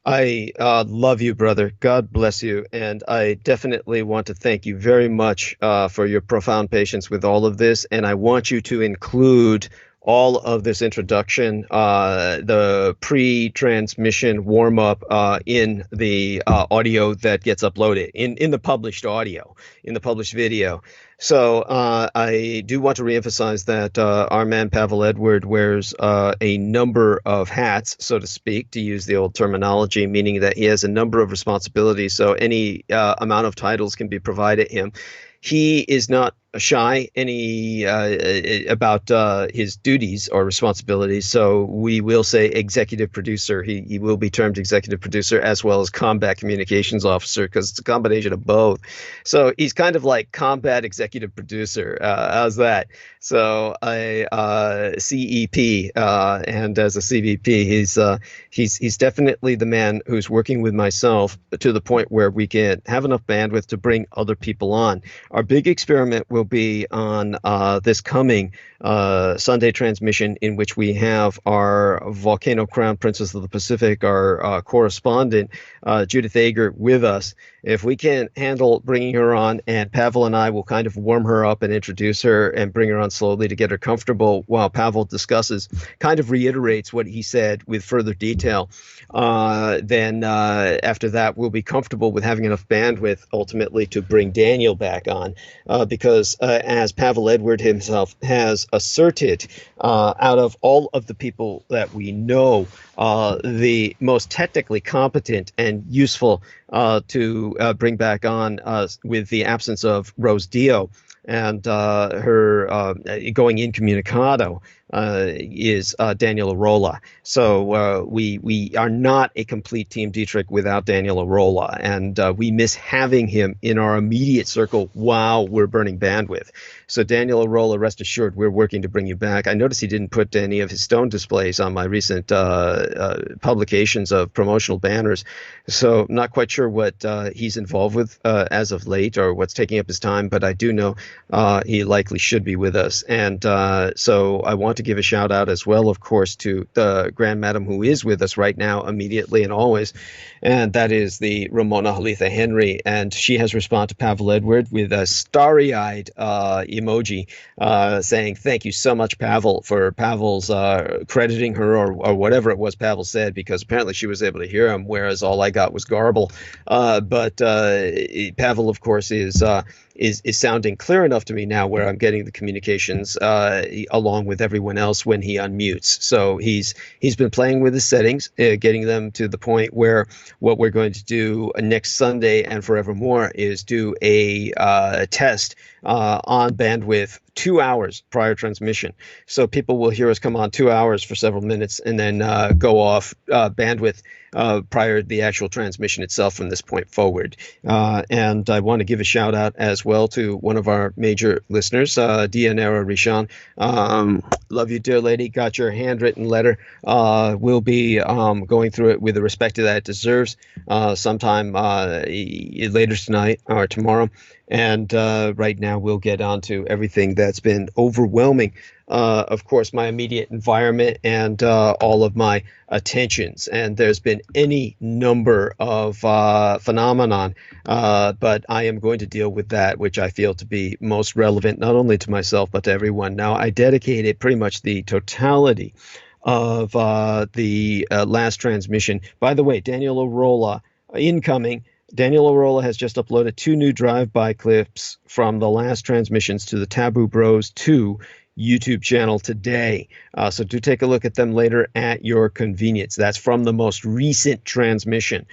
I love you, brother. God bless you. And I definitely want to thank you very much for your profound patience with all of this. And I want you to include all of this introduction, the pre-transmission warm-up in the audio that gets uploaded, in the published audio, in the published video. So I do want to reemphasize that our man Pavel Edward wears a number of hats, so to speak, to use the old terminology, meaning that he has a number of responsibilities. So any amount of titles can be provided him. He is not shy about his duties or responsibilities. So we will say executive producer. He will be termed executive producer as well as combat communications officer, because it's a combination of both. So he's kind of like combat executive producer. How's that? So a CEP, and as a CVP, he's definitely the man who's working with myself to the point where we can have enough bandwidth to bring other people on. Our big experiment will be on this coming Sunday transmission, in which we have our Volcano Crown Princess of the Pacific, our correspondent, Judith Ager, with us. If we can handle bringing her on, and Pavel and I will kind of warm her up and introduce her and bring her on slowly to get her comfortable while Pavel discusses, kind of reiterates what he said with further detail, then after that we'll be comfortable with having enough bandwidth ultimately to bring Daniel back on, because as Pavel Edward himself has asserted, out of all of the people that we know, the most technically competent and useful to bring back on, with the absence of Rose Dio and her going incommunicado, is Daniel Arola. So we are not a complete Team Dietrich without Daniel Arola, and we miss having him in our immediate circle while we're burning bandwidth. So Daniel Arola, rest assured, we're working to bring you back. I noticed he didn't put any of his stone displays on my recent publications of promotional banners, so I'm not quite sure what he's involved with as of late, or what's taking up his time, but I do know he likely should be with us. And so I want to give a shout out as well, of course, to the Grand Madam who is with us right now, immediately and always, and that is the Ramona Halitha Henry. And she has responded to Pavel Edward with a starry-eyed emoji saying, "Thank you so much, Pavel," for Pavel's crediting her, or whatever it was Pavel said, because apparently she was able to hear him, whereas all I got was garble. But Pavel, of course, is sounding clear enough to me now where I'm getting the communications along with everyone else when he unmutes. So he's been playing with the settings, getting them to the point where what we're going to do next Sunday and forevermore is do a test on bandwidth 2 hours prior transmission. So people will hear us come on 2 hours for several minutes and then go off bandwidth prior to the actual transmission itself from this point forward. And I want to give a shout out as well to one of our major listeners, Dianera Rishon. Love you, dear lady. Got your handwritten letter. We'll be going through it with the respect that it deserves sometime later tonight or tomorrow. And right now we'll get on to everything that's been overwhelming. Of course, my immediate environment and all of my attentions. And there's been any number of phenomenon, but I am going to deal with that which I feel to be most relevant, not only to myself, but to everyone. Now, I dedicated pretty much the totality of the last transmission. By the way, Daniel Arola, incoming. Daniel Arola has just uploaded 2 new drive-by clips from the last transmissions to the Taboo Bros 2 YouTube channel today. So do take a look at them later at your convenience. That's from the most recent transmission.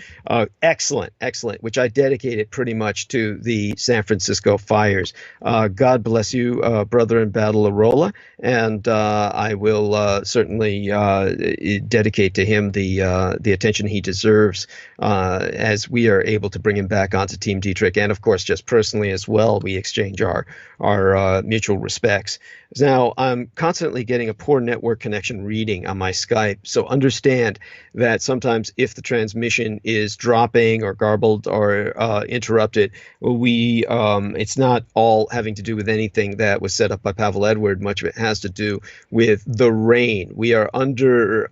Excellent, excellent, which I dedicated pretty much to the San Francisco fires. God bless you, brother in battle Arola, and I will certainly dedicate to him the attention he deserves as we are able to bring him back onto Team Dietrich, and of course just personally as well, we exchange our mutual respects. Now, Now, I'm constantly getting a poor network connection reading on my Skype, so understand that sometimes if the transmission is dropping or garbled or interrupted, it's not all having to do with anything that was set up by Pavel Edward. Much of it has to do with the rain. We are under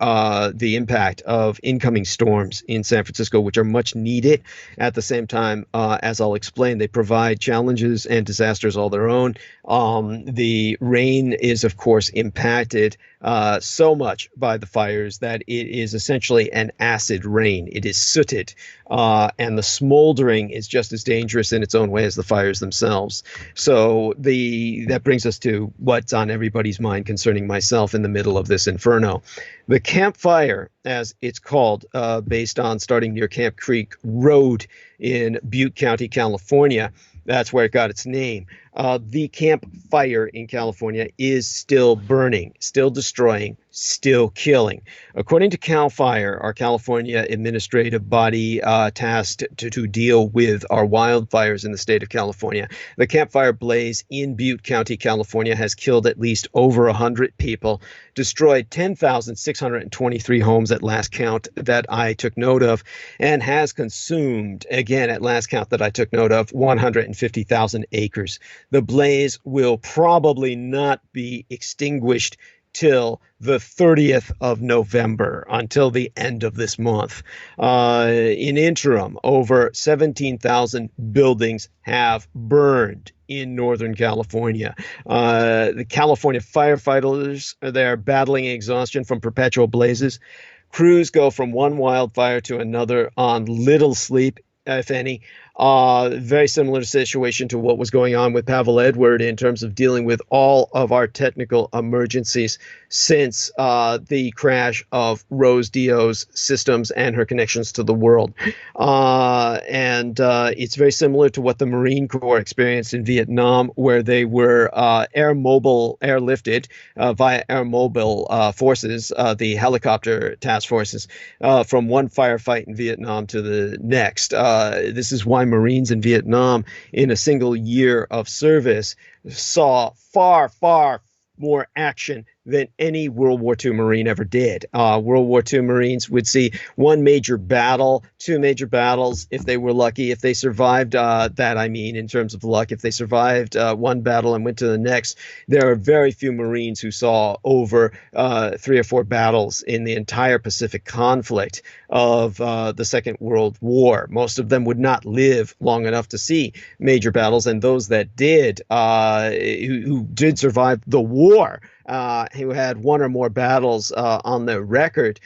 the impact of incoming storms in San Francisco, which are much needed. At the same time, as I'll explain, they provide challenges and disasters all their own. The rain is, of course, impacted so much by the fires that it is essentially an acid rain. It is sooted, and the smoldering is just as dangerous in its own way as the fires themselves. So that brings us to what's on everybody's mind concerning myself in the middle of this inferno. The campfire, as it's called, based on starting near Camp Creek Road in Butte County, California. That's where it got its name. The campfire in California is still burning, still destroying, still killing. According to CAL FIRE, our California administrative body tasked to deal with our wildfires in the state of California, the campfire blaze in Butte County, California has killed at least over 100 people, destroyed 10,623 homes at last count that I took note of, and has consumed, again at last count that I took note of, 150,000 acres. The blaze will probably not be extinguished till the 30th of November, until the end of this month. In interim, over 17,000 buildings have burned in Northern California. The California firefighters, they're battling exhaustion from perpetual blazes. Crews go from one wildfire to another on little sleep, if any. Very similar situation to what was going on with Pavel Edward in terms of dealing with all of our technical emergencies since the crash of Rose Dio's systems and her connections to the world. And it's very similar to what the Marine Corps experienced in Vietnam, where they were airlifted via air mobile forces, the helicopter task forces, from one firefight in Vietnam to the next. This is why Marines in Vietnam, in a single year of service, saw far, far more action than any World War II Marine ever did. World War II Marines would see one major battle, two major battles, if they were lucky. If they survived that, I mean, in terms of luck, if they survived one battle and went to the next, there are very few Marines who saw over 3 or 4 battles in the entire Pacific conflict of the Second World War. Most of them would not live long enough to see major battles, and those that did, who did survive the war, who had one or more battles on their record,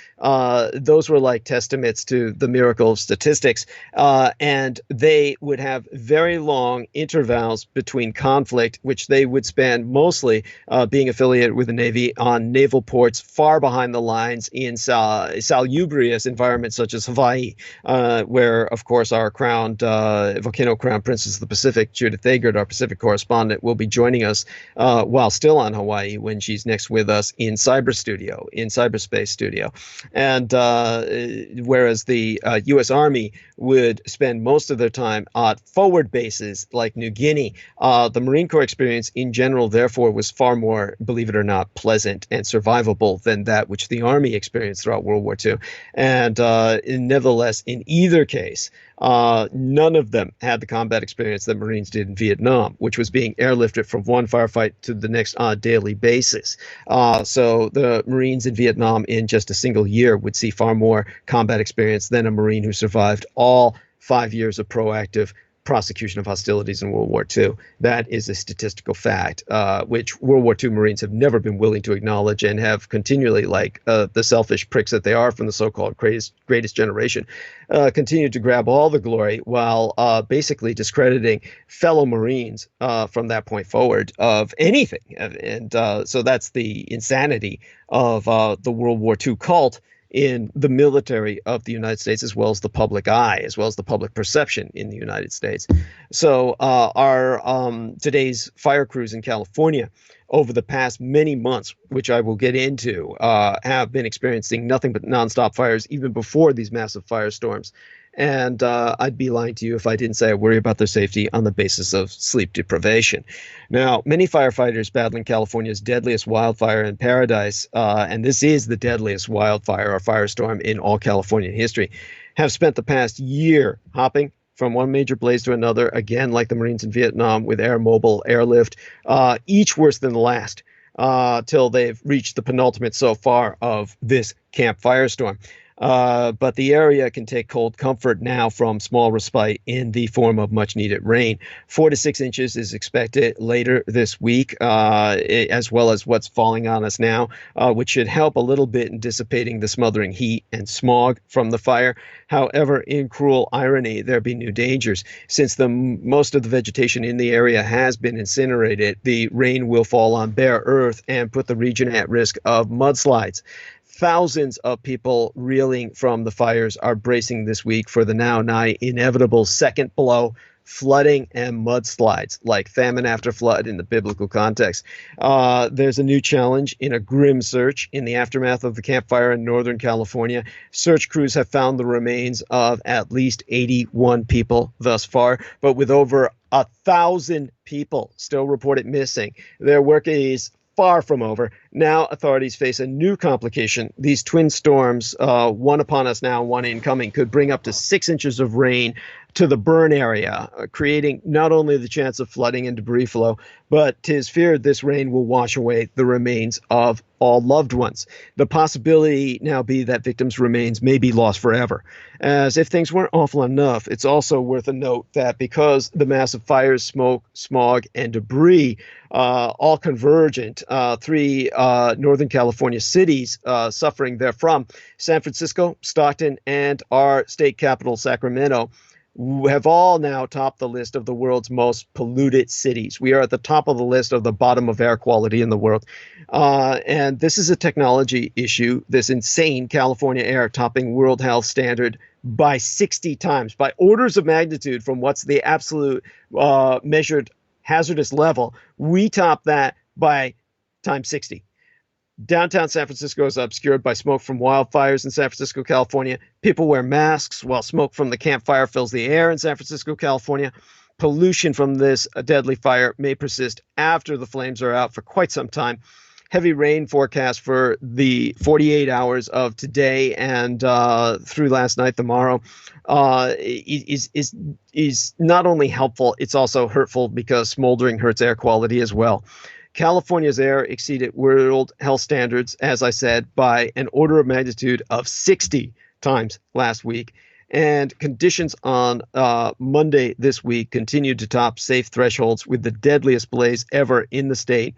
those were like testaments to the miracle of statistics. And they would have very long intervals between conflict, which they would spend mostly being affiliated with the Navy on naval ports far behind the lines in salubrious environments such as Hawaii, where, of course, our volcano crown princess of the Pacific, Judith Thagard, our Pacific correspondent, will be joining us while still on Hawaii when she's next with us in cyberspace studio. And whereas the U.S. Army would spend most of their time at forward bases like New Guinea, the Marine Corps experience in general, therefore, was far more, believe it or not, pleasant and survivable than that which the Army experienced throughout World War II. And nevertheless, in either case, none of them had the combat experience that Marines did in Vietnam, which was being airlifted from one firefight to the next on a daily basis. So the Marines in Vietnam in just a single year would see far more combat experience than a Marine who survived all 5 years of proactive prosecution of hostilities in World War II. That is a statistical fact, which World War II Marines have never been willing to acknowledge and have continually, like the selfish pricks that they are from the so-called greatest generation, continued to grab all the glory while basically discrediting fellow Marines from that point forward of anything. And so that's the insanity of the World War II cult in the military of the United States, as well as the public eye, as well as the public perception in the United States. So our today's fire crews in California over the past many months, which I will get into, have been experiencing nothing but nonstop fires even before these massive firestorms. And I'd be lying to you if I didn't say I worry about their safety on the basis of sleep deprivation. Now, many firefighters battling California's deadliest wildfire in Paradise, and this is the deadliest wildfire or firestorm in all Californian history, have spent the past year hopping from one major blaze to another, again, like the Marines in Vietnam, with air mobile airlift, each worse than the last, till they've reached the penultimate so far of this Camp Firestorm. But the area can take cold comfort now from small respite in the form of much needed rain. 4 to 6 inches is expected later this week, as well as what's falling on us now, which should help a little bit in dissipating the smothering heat and smog from the fire. However, in cruel irony, there be new dangers. Since most of the vegetation in the area has been incinerated, the rain will fall on bare earth and put the region at risk of mudslides. Thousands of people reeling from the fires are bracing this week for the now nigh inevitable second blow, flooding and mudslides, like famine after flood in the biblical context. There's a new challenge in a grim search in the aftermath of the Camp Fire in Northern California. Search crews have found the remains of at least 81 people thus far, but with over 1,000 people still reported missing. Their work is far from over. Now authorities face a new complication. These twin storms, one upon us now, one incoming, could bring up to 6 inches of rain to the burn area, creating not only the chance of flooding and debris flow, but 'tis feared this rain will wash away the remains of all loved ones. The possibility now be that victims' remains may be lost forever. As if things weren't awful enough, it's also worth a note that because the massive fires, smoke, smog, and debris, all convergent, 3 Northern California cities suffering therefrom, San Francisco, Stockton, and our state capital, Sacramento, have all now topped the list of the world's most polluted cities. We are at the top of the list of the bottom of air quality in the world. And this is a technology issue, this insane California air topping World Health Standard by 60 times, by orders of magnitude from what's the absolute measured hazardous level. We top that by times 60. Downtown San Francisco is obscured by smoke from wildfires in San Francisco, California. People wear masks while smoke from the campfire fills the air in San Francisco, California. Pollution from this deadly fire may persist after the flames are out for quite some time. Heavy rain forecast for the 48 hours of today and through last night, tomorrow, is not only helpful, it's also hurtful because smoldering hurts air quality as well. California's air exceeded World Health Standards, as I said, by an order of magnitude of 60 times last week. And conditions on Monday this week continued to top safe thresholds with the deadliest blaze ever in the state.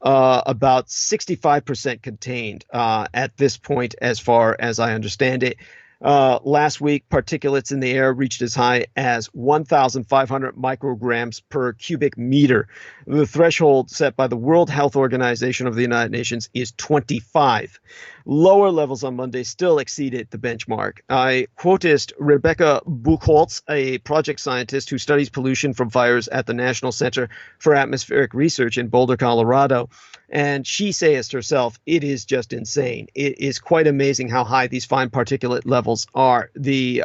About 65% contained at this point, as far as I understand it. Last week, particulates in the air reached as high as 1,500 micrograms per cubic meter. The threshold set by the World Health Organization of the United Nations is 25. Lower levels on Monday still exceeded the benchmark. I quoted Rebecca Buchholz, a project scientist who studies pollution from fires at the National Center for Atmospheric Research in Boulder, Colorado. And she says herself, it is just insane. It is quite amazing how high these fine particulate levels are. The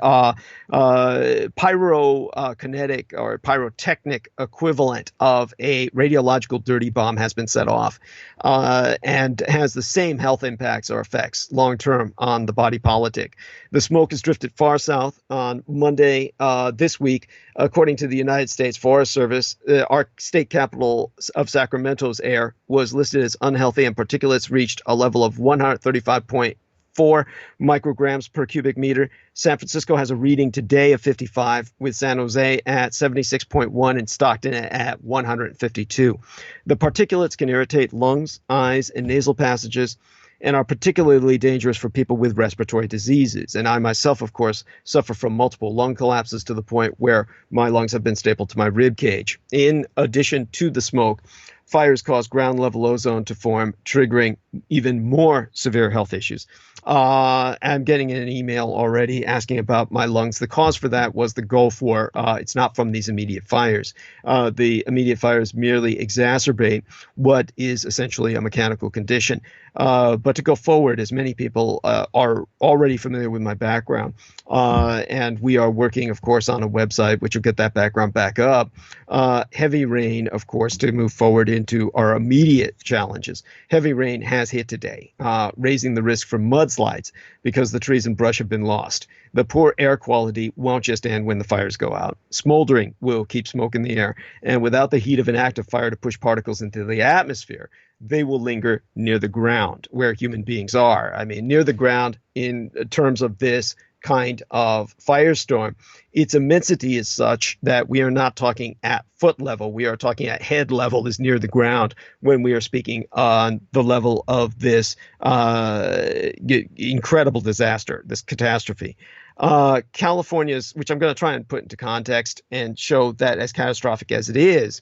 pyrokinetic or pyrotechnic equivalent of a radiological dirty bomb has been set off and has the same health impacts or effects long-term on the body politic. The smoke has drifted far south on Monday this week. According to the United States Forest Service, our state capital of Sacramento's air was listed as unhealthy and particulates reached a level of 135.4 micrograms per cubic meter. San Francisco has a reading today of 55, with San Jose at 76.1 and Stockton at 152. The particulates can irritate lungs, eyes, and nasal passages, and are particularly dangerous for people with respiratory diseases. And I myself, of course, suffer from multiple lung collapses to the point where my lungs have been stapled to my rib cage. In addition to the smoke, fires cause ground level ozone to form, triggering even more severe health issues. I'm getting an email already asking about my lungs. The cause for that was the Gulf War. It's not from these immediate fires. The immediate fires merely exacerbate what is essentially a mechanical condition. But to go forward, as many people are already familiar with my background, and we are working, of course, on a website, which will get that background back up. Heavy rain, of course, to move forward into our immediate challenges. Heavy rain has hit today, raising the risk for mudslides because the trees and brush have been lost. The poor air quality won't just end when the fires go out. Smoldering will keep smoke in the air, and without the heat of an active fire to push particles into the atmosphere, they will linger near the ground where human beings are. I mean, near the ground in terms of this kind of firestorm, its immensity is such that we are not talking at foot level. We are talking at head level, is near the ground, when we are speaking on the level of this incredible disaster, this catastrophe. California's, which I'm going to try and put into context and show that as catastrophic as it is,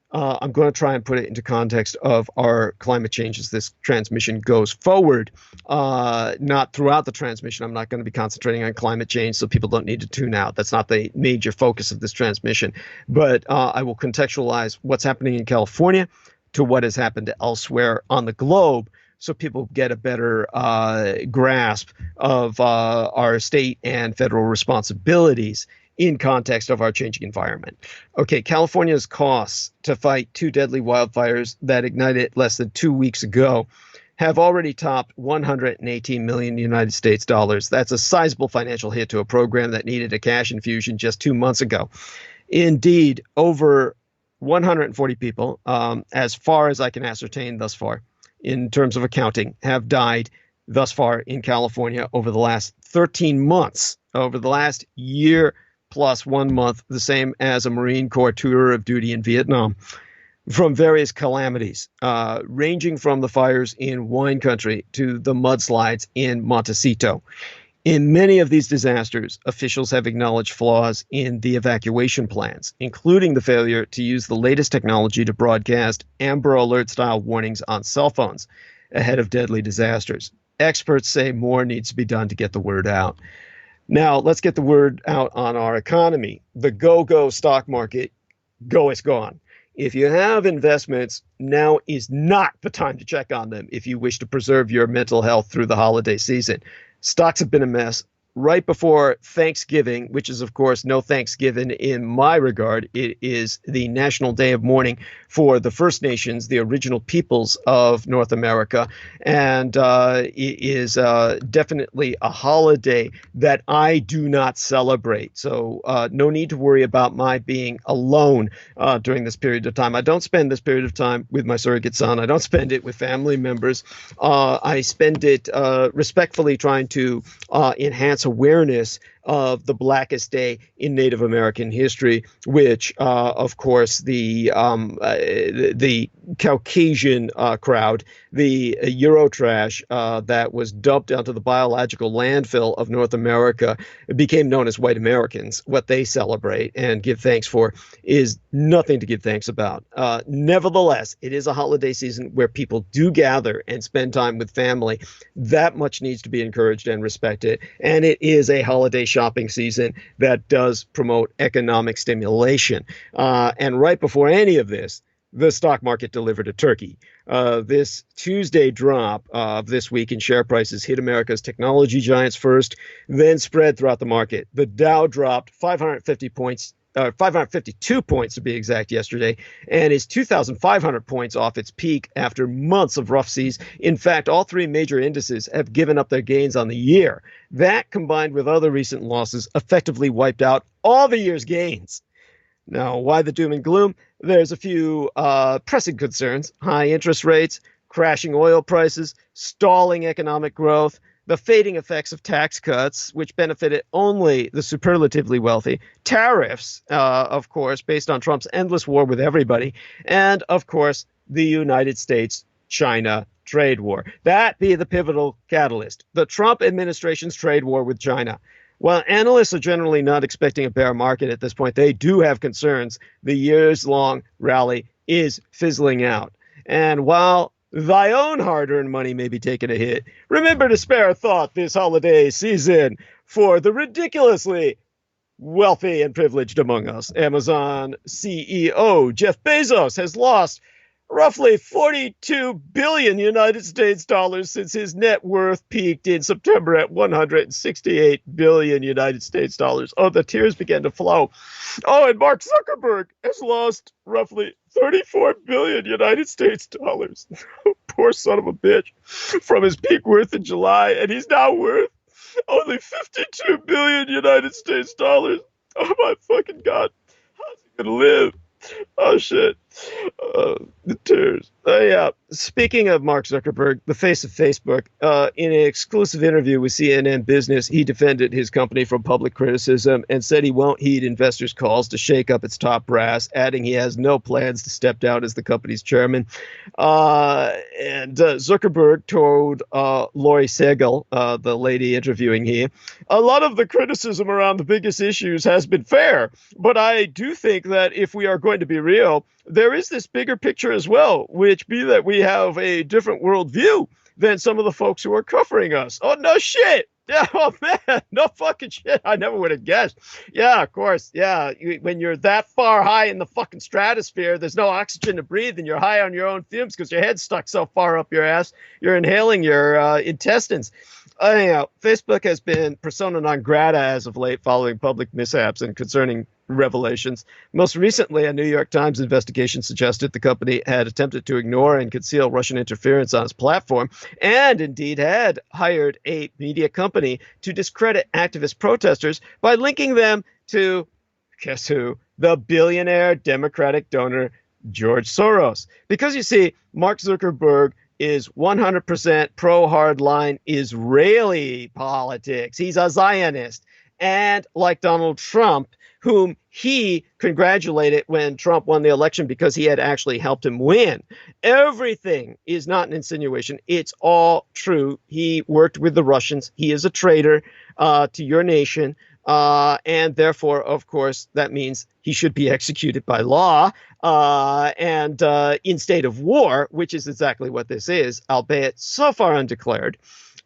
I'm going to try and put it into context of our climate change as this transmission goes forward. Not throughout the transmission. I'm not going to be concentrating on climate change, so people don't need to tune out. That's not the major focus of this transmission. But I will contextualize what's happening in California to what has happened elsewhere on the globe, so people get a better grasp of our state and federal responsibilities in context of our changing environment. Okay, California's costs to fight 2 deadly wildfires that ignited less than 2 weeks ago have already topped 118 million United States dollars. That's a sizable financial hit to a program that needed a cash infusion just 2 months ago. Indeed, over 140 people, as far as I can ascertain thus far, in terms of accounting, have died thus far in California over the last 13 months, over the last year plus 1 month, the same as a Marine Corps tour of duty in Vietnam, from various calamities, ranging from the fires in wine country to the mudslides in Montecito. In many of these disasters, officials have acknowledged flaws in the evacuation plans, including the failure to use the latest technology to broadcast Amber Alert-style warnings on cell phones ahead of deadly disasters. Experts say more needs to be done to get the word out. Now, let's get the word out on our economy. The go-go stock market, it's gone. If you have investments, now is not the time to check on them if you wish to preserve your mental health through the holiday season. Stocks have been a mess. Right before Thanksgiving, which is, of course, no Thanksgiving in my regard. It is the national day of mourning for the First Nations, the original peoples of North America. And it is definitely a holiday that I do not celebrate. So no need to worry about my being alone during this period of time. I don't spend this period of time with my surrogate son. I don't spend it with family members. I spend it respectfully trying to enhance awareness of the blackest day in Native American history, which, of course, the Caucasian crowd, the Eurotrash that was dumped onto the biological landfill of North America, became known as white Americans. What they celebrate and give thanks for is nothing to give thanks about. Nevertheless, it is a holiday season where people do gather and spend time with family. That much needs to be encouraged and respected. And it is a holiday shopping season that does promote economic stimulation. And right before any of this, the stock market delivered a turkey. This Tuesday drop of this week in share prices hit America's technology giants first, then spread throughout the market. The Dow dropped 552 points to be exact yesterday, and is 2,500 points off its peak after months of rough seas. In fact, all three major indices have given up their gains on the year. That, combined with other recent losses, effectively wiped out all the year's gains. Now, why the doom and gloom? There's a few pressing concerns: high interest rates, crashing oil prices, stalling economic growth, the fading effects of tax cuts, which benefited only the superlatively wealthy, tariffs, of course, based on Trump's endless war with everybody, and, of course, the United States-China trade war. That be the pivotal catalyst, the Trump administration's trade war with China. While analysts are generally not expecting a bear market at this point, they do have concerns. The years-long rally is fizzling out. And while thy own hard-earned money may be taking a hit, remember to spare a thought this holiday season for the ridiculously wealthy and privileged among us. Amazon CEO Jeff Bezos has lost roughly 42 billion United States dollars since his net worth peaked in September at 168 billion United States dollars. Oh, the tears began to flow. Oh, and Mark Zuckerberg has lost roughly 34 billion United States dollars. Poor son of a bitch. From his peak worth in July, and he's now worth only 52 billion United States dollars. Oh my fucking God. How's he gonna live? Oh shit. The tears. Yeah. Speaking of Mark Zuckerberg, the face of Facebook, in an exclusive interview with CNN Business, he defended his company from public criticism and said he won't heed investors' calls to shake up its top brass, adding he has no plans to step down as the company's chairman. And Zuckerberg told Lori Segel, the lady interviewing him, a lot of the criticism around the biggest issues has been fair, but I do think that if we are going to be real, there is this bigger picture as well, which be that we have a different worldview than some of the folks who are covering us. Oh, no shit. Yeah, oh, man, no fucking shit. I never would have guessed. Yeah, of course. Yeah, when you're that far high in the fucking stratosphere, there's no oxygen to breathe, and you're high on your own fumes because your head's stuck so far up your ass, you're inhaling your intestines. Anyhow, Facebook has been persona non grata as of late following public mishaps and concerning revelations. Most recently, a New York Times investigation suggested the company had attempted to ignore and conceal Russian interference on its platform, and indeed had hired a media company to discredit activist protesters by linking them to, guess who, the billionaire Democratic donor George Soros. Because you see, Mark Zuckerberg is 100% pro-hardline Israeli politics. He's a Zionist. And like Donald Trump, whom he congratulated when Trump won the election because he had actually helped him win. Everything is not an insinuation. It's all true. He worked with the Russians. He is a traitor to your nation. And therefore, of course, that means he should be executed by law and in state of war, which is exactly what this is, albeit so far undeclared.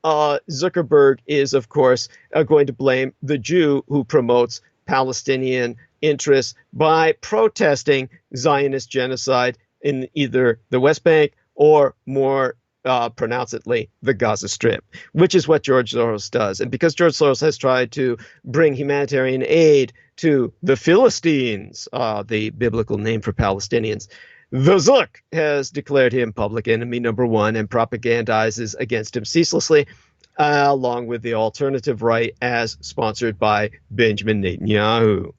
Zuckerberg is, of course, going to blame the Jew who promotes Palestinian interests by protesting Zionist genocide in either the West Bank or more pronouncedly the Gaza Strip, which is what George Soros does. And because George Soros has tried to bring humanitarian aid to the Philistines, the biblical name for Palestinians, the Zook has declared him public enemy number one and propagandizes against him ceaselessly, along with the alternative right as sponsored by Benjamin Netanyahu.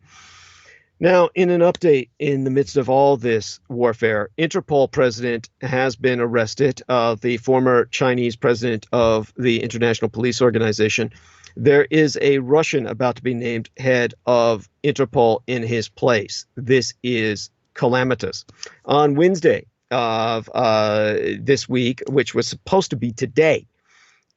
Now, in an update in the midst of all this warfare, Interpol president has been arrested, the former Chinese president of the International Police Organization. There is a Russian about to be named head of Interpol in his place. This is calamitous. On Wednesday of this week, which was supposed to be today,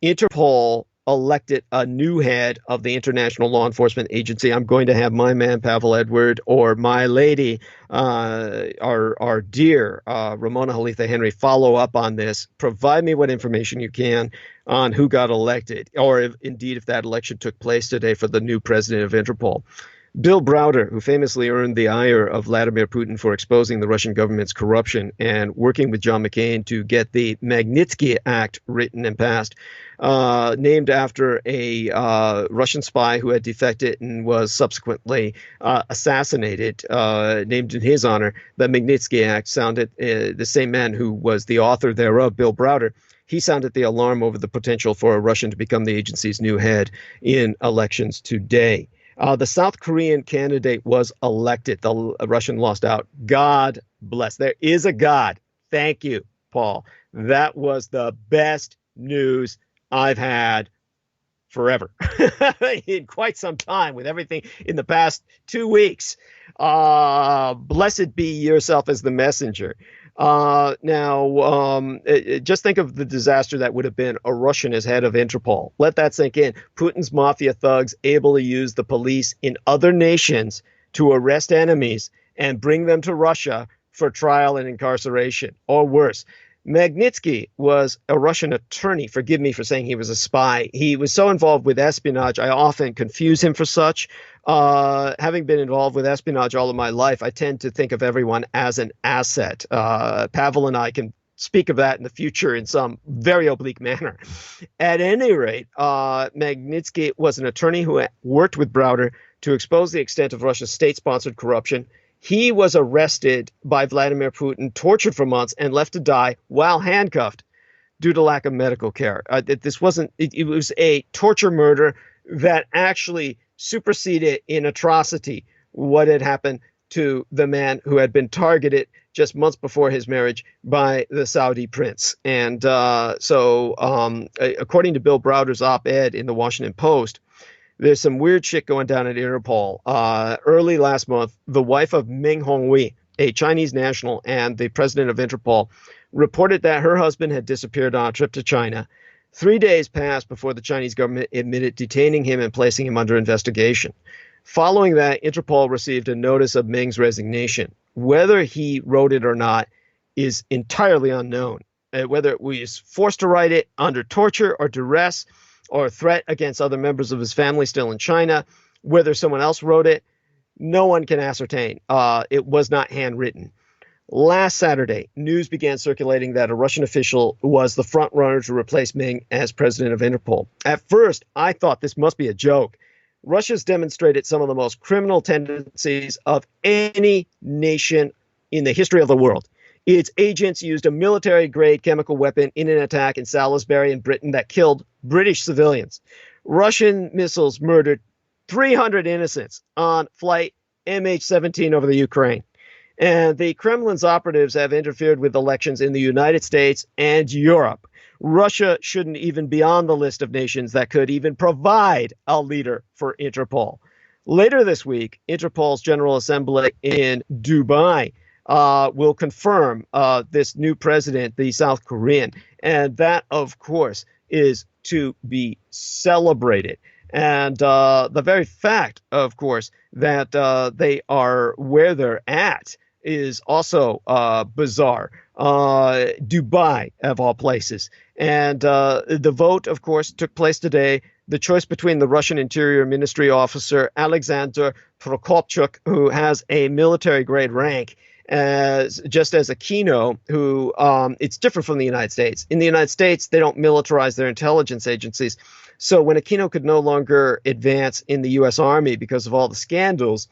Interpol elected a new head of the International Law Enforcement Agency. I'm going to have my man, Pavel Edward, or my lady, our dear Ramona Halitha Henry, follow up on this. Provide me what information you can on who got elected, or if that election took place today for the new president of Interpol. Bill Browder, who famously earned the ire of Vladimir Putin for exposing the Russian government's corruption and working with John McCain to get the Magnitsky Act written and passed, named after a Russian spy who had defected and was subsequently assassinated, named in his honor. The Magnitsky Act sounded, the same man who was the author thereof, Bill Browder, he sounded the alarm over the potential for a Russian to become the agency's new head in elections today. The South Korean candidate was elected. The Russian lost out. God bless. There is a God. Thank you, Paul. That was the best news I've had forever in quite some time, with everything in the past 2 weeks. Blessed be yourself as the messenger. Now, just think of the disaster that would have been a Russian as head of Interpol. Let that sink in. Putin's mafia thugs able to use the police in other nations to arrest enemies and bring them to Russia for trial and incarceration, or worse. Magnitsky was a Russian attorney. Forgive me for saying he was a spy. He was so involved with espionage, I often confuse him for such. Having been involved with espionage all of my life, I tend to think of everyone as an asset. Pavel and I can speak of that in the future in some very oblique manner. At any rate, Magnitsky was an attorney who worked with Browder to expose the extent of Russia's state-sponsored corruption. He was arrested by Vladimir Putin, tortured for months, and left to die while handcuffed due to lack of medical care. This wasn't, it was a torture murder that actually superseded in atrocity what had happened to the man who had been targeted just months before his marriage by the Saudi prince. And according to Bill Browder's op-ed in the Washington Post, there's some weird shit going down at Interpol. Early last month, the wife of Meng Hongwei, a Chinese national and the president of Interpol, reported that her husband had disappeared on a trip to China. 3 days passed before the Chinese government admitted detaining him and placing him under investigation. Following that, Interpol received a notice of Meng's resignation. Whether he wrote it or not is entirely unknown. Whether it was forced to write it under torture or duress, or a threat against other members of his family still in China, whether someone else wrote it, no one can ascertain. It was not handwritten. Last Saturday, news began circulating that a Russian official was the front runner to replace Meng as president of Interpol. At first, I thought this must be a joke. Russia's demonstrated some of the most criminal tendencies of any nation in the history of the world. Its agents used a military-grade chemical weapon in an attack in Salisbury in Britain that killed British civilians. Russian missiles murdered 300 innocents on flight MH17 over the Ukraine. And the Kremlin's operatives have interfered with elections in the United States and Europe. Russia shouldn't even be on the list of nations that could even provide a leader for Interpol. Later this week, Interpol's General Assembly in Dubai will confirm this new president, the South Korean. And that, of course, is to be celebrated. And the very fact, of course, that they are where they're at is also bizarre. Dubai, of all places. And the vote, of course, took place today. The choice between the Russian Interior Ministry officer, Alexander Prokopchuk, who has a military-grade rank, just as a Kino, who it's different from the United States. In the United States, they don't militarize their intelligence agencies. So when Aquino could no longer advance in the U.S. Army because of all the scandals,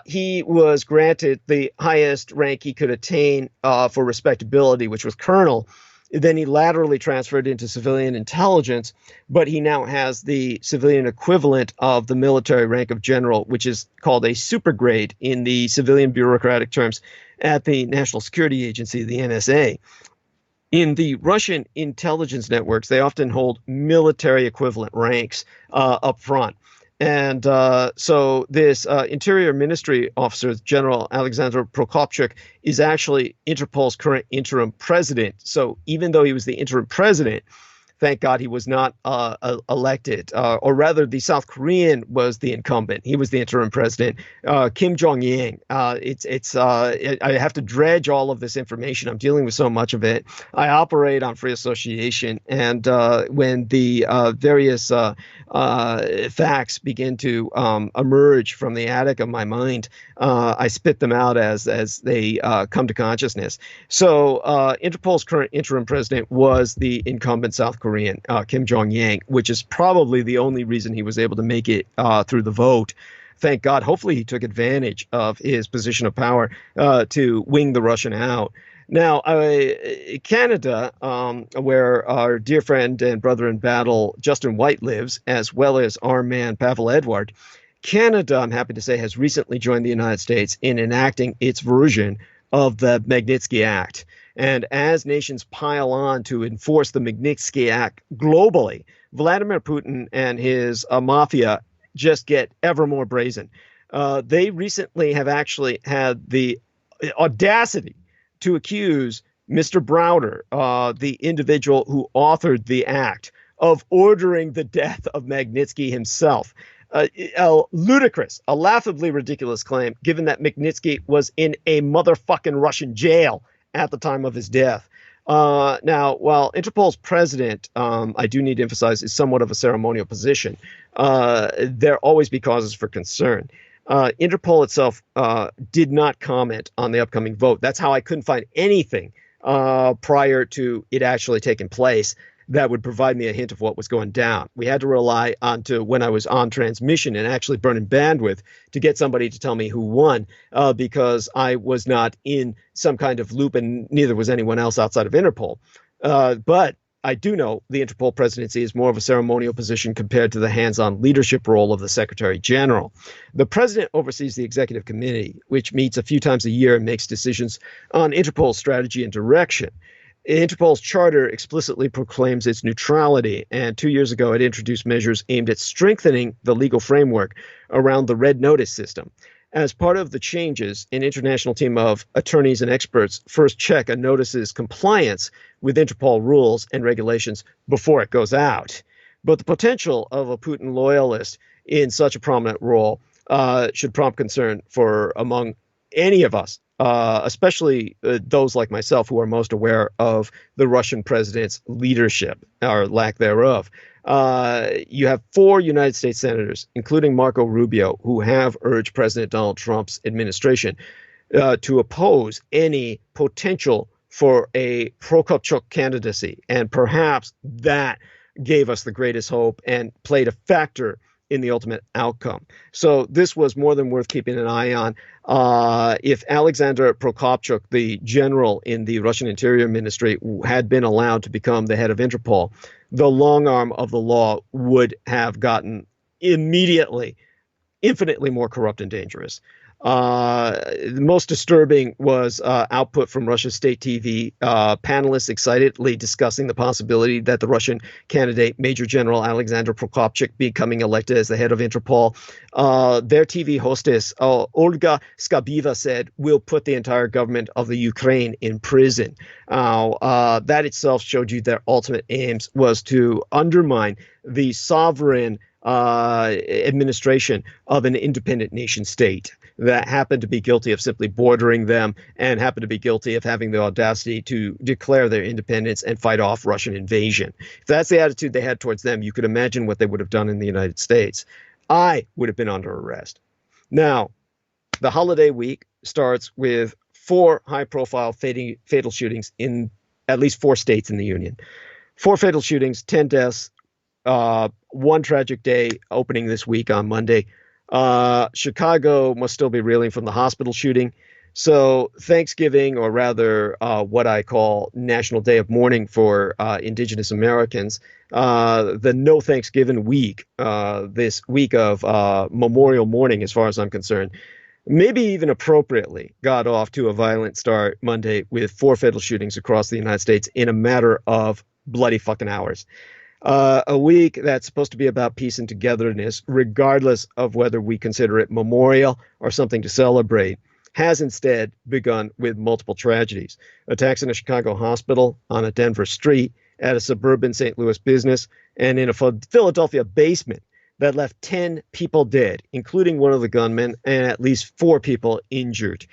he was granted the highest rank he could attain for respectability, which was colonel. Then he laterally transferred into civilian intelligence, but he now has the civilian equivalent of the military rank of general, which is called a supergrade in the civilian bureaucratic terms at the National Security Agency, the NSA. In the Russian intelligence networks, they often hold military equivalent ranks up front. And so this Interior Ministry officer, General Alexander Prokopchuk, is actually Interpol's current interim president. So even though he was the interim president, thank God he was not elected, or rather the South Korean was the incumbent. He was the interim president, Kim Jong-il. I have to dredge all of this information. I'm dealing with so much of it. I operate on free association, and when the various facts begin to emerge from the attic of my mind, I spit them out as they come to consciousness. So Interpol's current interim president was the incumbent South Korean, Kim Jong-il, which is probably the only reason he was able to make it through the vote. Thank God. Hopefully he took advantage of his position of power to wing the Russian out. Now, Canada, where our dear friend and brother in battle, Justin White, lives, as well as our man, Pavel Edward, Canada, I'm happy to say, has recently joined the United States in enacting its version of the Magnitsky Act. And as nations pile on to enforce the Magnitsky Act globally, Vladimir Putin and his mafia just get ever more brazen. They recently have actually had the audacity to accuse Mr. Browder, the individual who authored the act, of ordering the death of Magnitsky himself. A ludicrous, a laughably ridiculous claim, given that Magnitsky was in a motherfucking Russian jail at the time of his death. Now, while Interpol's president, I do need to emphasize, is somewhat of a ceremonial position, there always be causes for concern. Interpol itself did not comment on the upcoming vote. That's how I couldn't find anything prior to it actually taking place that would provide me a hint of what was going down. We had to rely on to when I was on transmission and actually burning bandwidth to get somebody to tell me who won, because I was not in some kind of loop, and neither was anyone else outside of Interpol. But I do know the Interpol presidency is more of a ceremonial position compared to the hands-on leadership role of the Secretary General. The president oversees the executive committee, which meets a few times a year and makes decisions on Interpol's strategy and direction. Interpol's charter explicitly proclaims its neutrality, and 2 years ago it introduced measures aimed at strengthening the legal framework around the red notice system. As part of the changes, an international team of attorneys and experts first check a notice's compliance with Interpol rules and regulations before it goes out. But the potential of a Putin loyalist in such a prominent role should prompt concern for among any of us, especially those like myself who are most aware of the Russian president's leadership or lack thereof. You have 4 United States senators, including Marco Rubio, who have urged President Donald Trump's administration to oppose any potential for a Prokopchuk candidacy. And perhaps that gave us the greatest hope and played a factor in the ultimate outcome. So this was more than worth keeping an eye on. If Alexander Prokopchuk, the general in the Russian Interior Ministry, had been allowed to become the head of Interpol, the long arm of the law would have gotten immediately infinitely more corrupt and dangerous. The most disturbing was output from Russia's state TV, panelists excitedly discussing the possibility that the Russian candidate, Major General Alexander Prokopchuk, becoming elected as the head of Interpol. Their TV hostess, Olga Skabieva, said, "We'll put the entire government of the Ukraine in prison." That itself showed you their ultimate aims was to undermine the sovereign administration of an independent nation state that happened to be guilty of simply bordering them and happened to be guilty of having the audacity to declare their independence and fight off Russian invasion. If that's the attitude they had towards them, you could imagine what they would have done in the United States. I would have been under arrest. Now, the holiday week starts with 4 high-profile fatal shootings in at least 4 states in the Union. 4 fatal shootings, 10 deaths, 1 tragic day opening this week on Monday. Chicago must still be reeling from the hospital shooting. So Thanksgiving, or rather what I call National Day of Mourning for Indigenous Americans, the No Thanksgiving week, this week of memorial mourning, as far as I'm concerned, maybe even appropriately got off to a violent start Monday with 4 fatal shootings across the United States in a matter of bloody fucking hours. A week that's supposed to be about peace and togetherness, regardless of whether we consider it memorial or something to celebrate, has instead begun with multiple tragedies. Attacks in a Chicago hospital, on a Denver street, at a suburban St. Louis business, and in a Philadelphia basement that left 10 people dead, including one of the gunmen, and at least 4 people injured.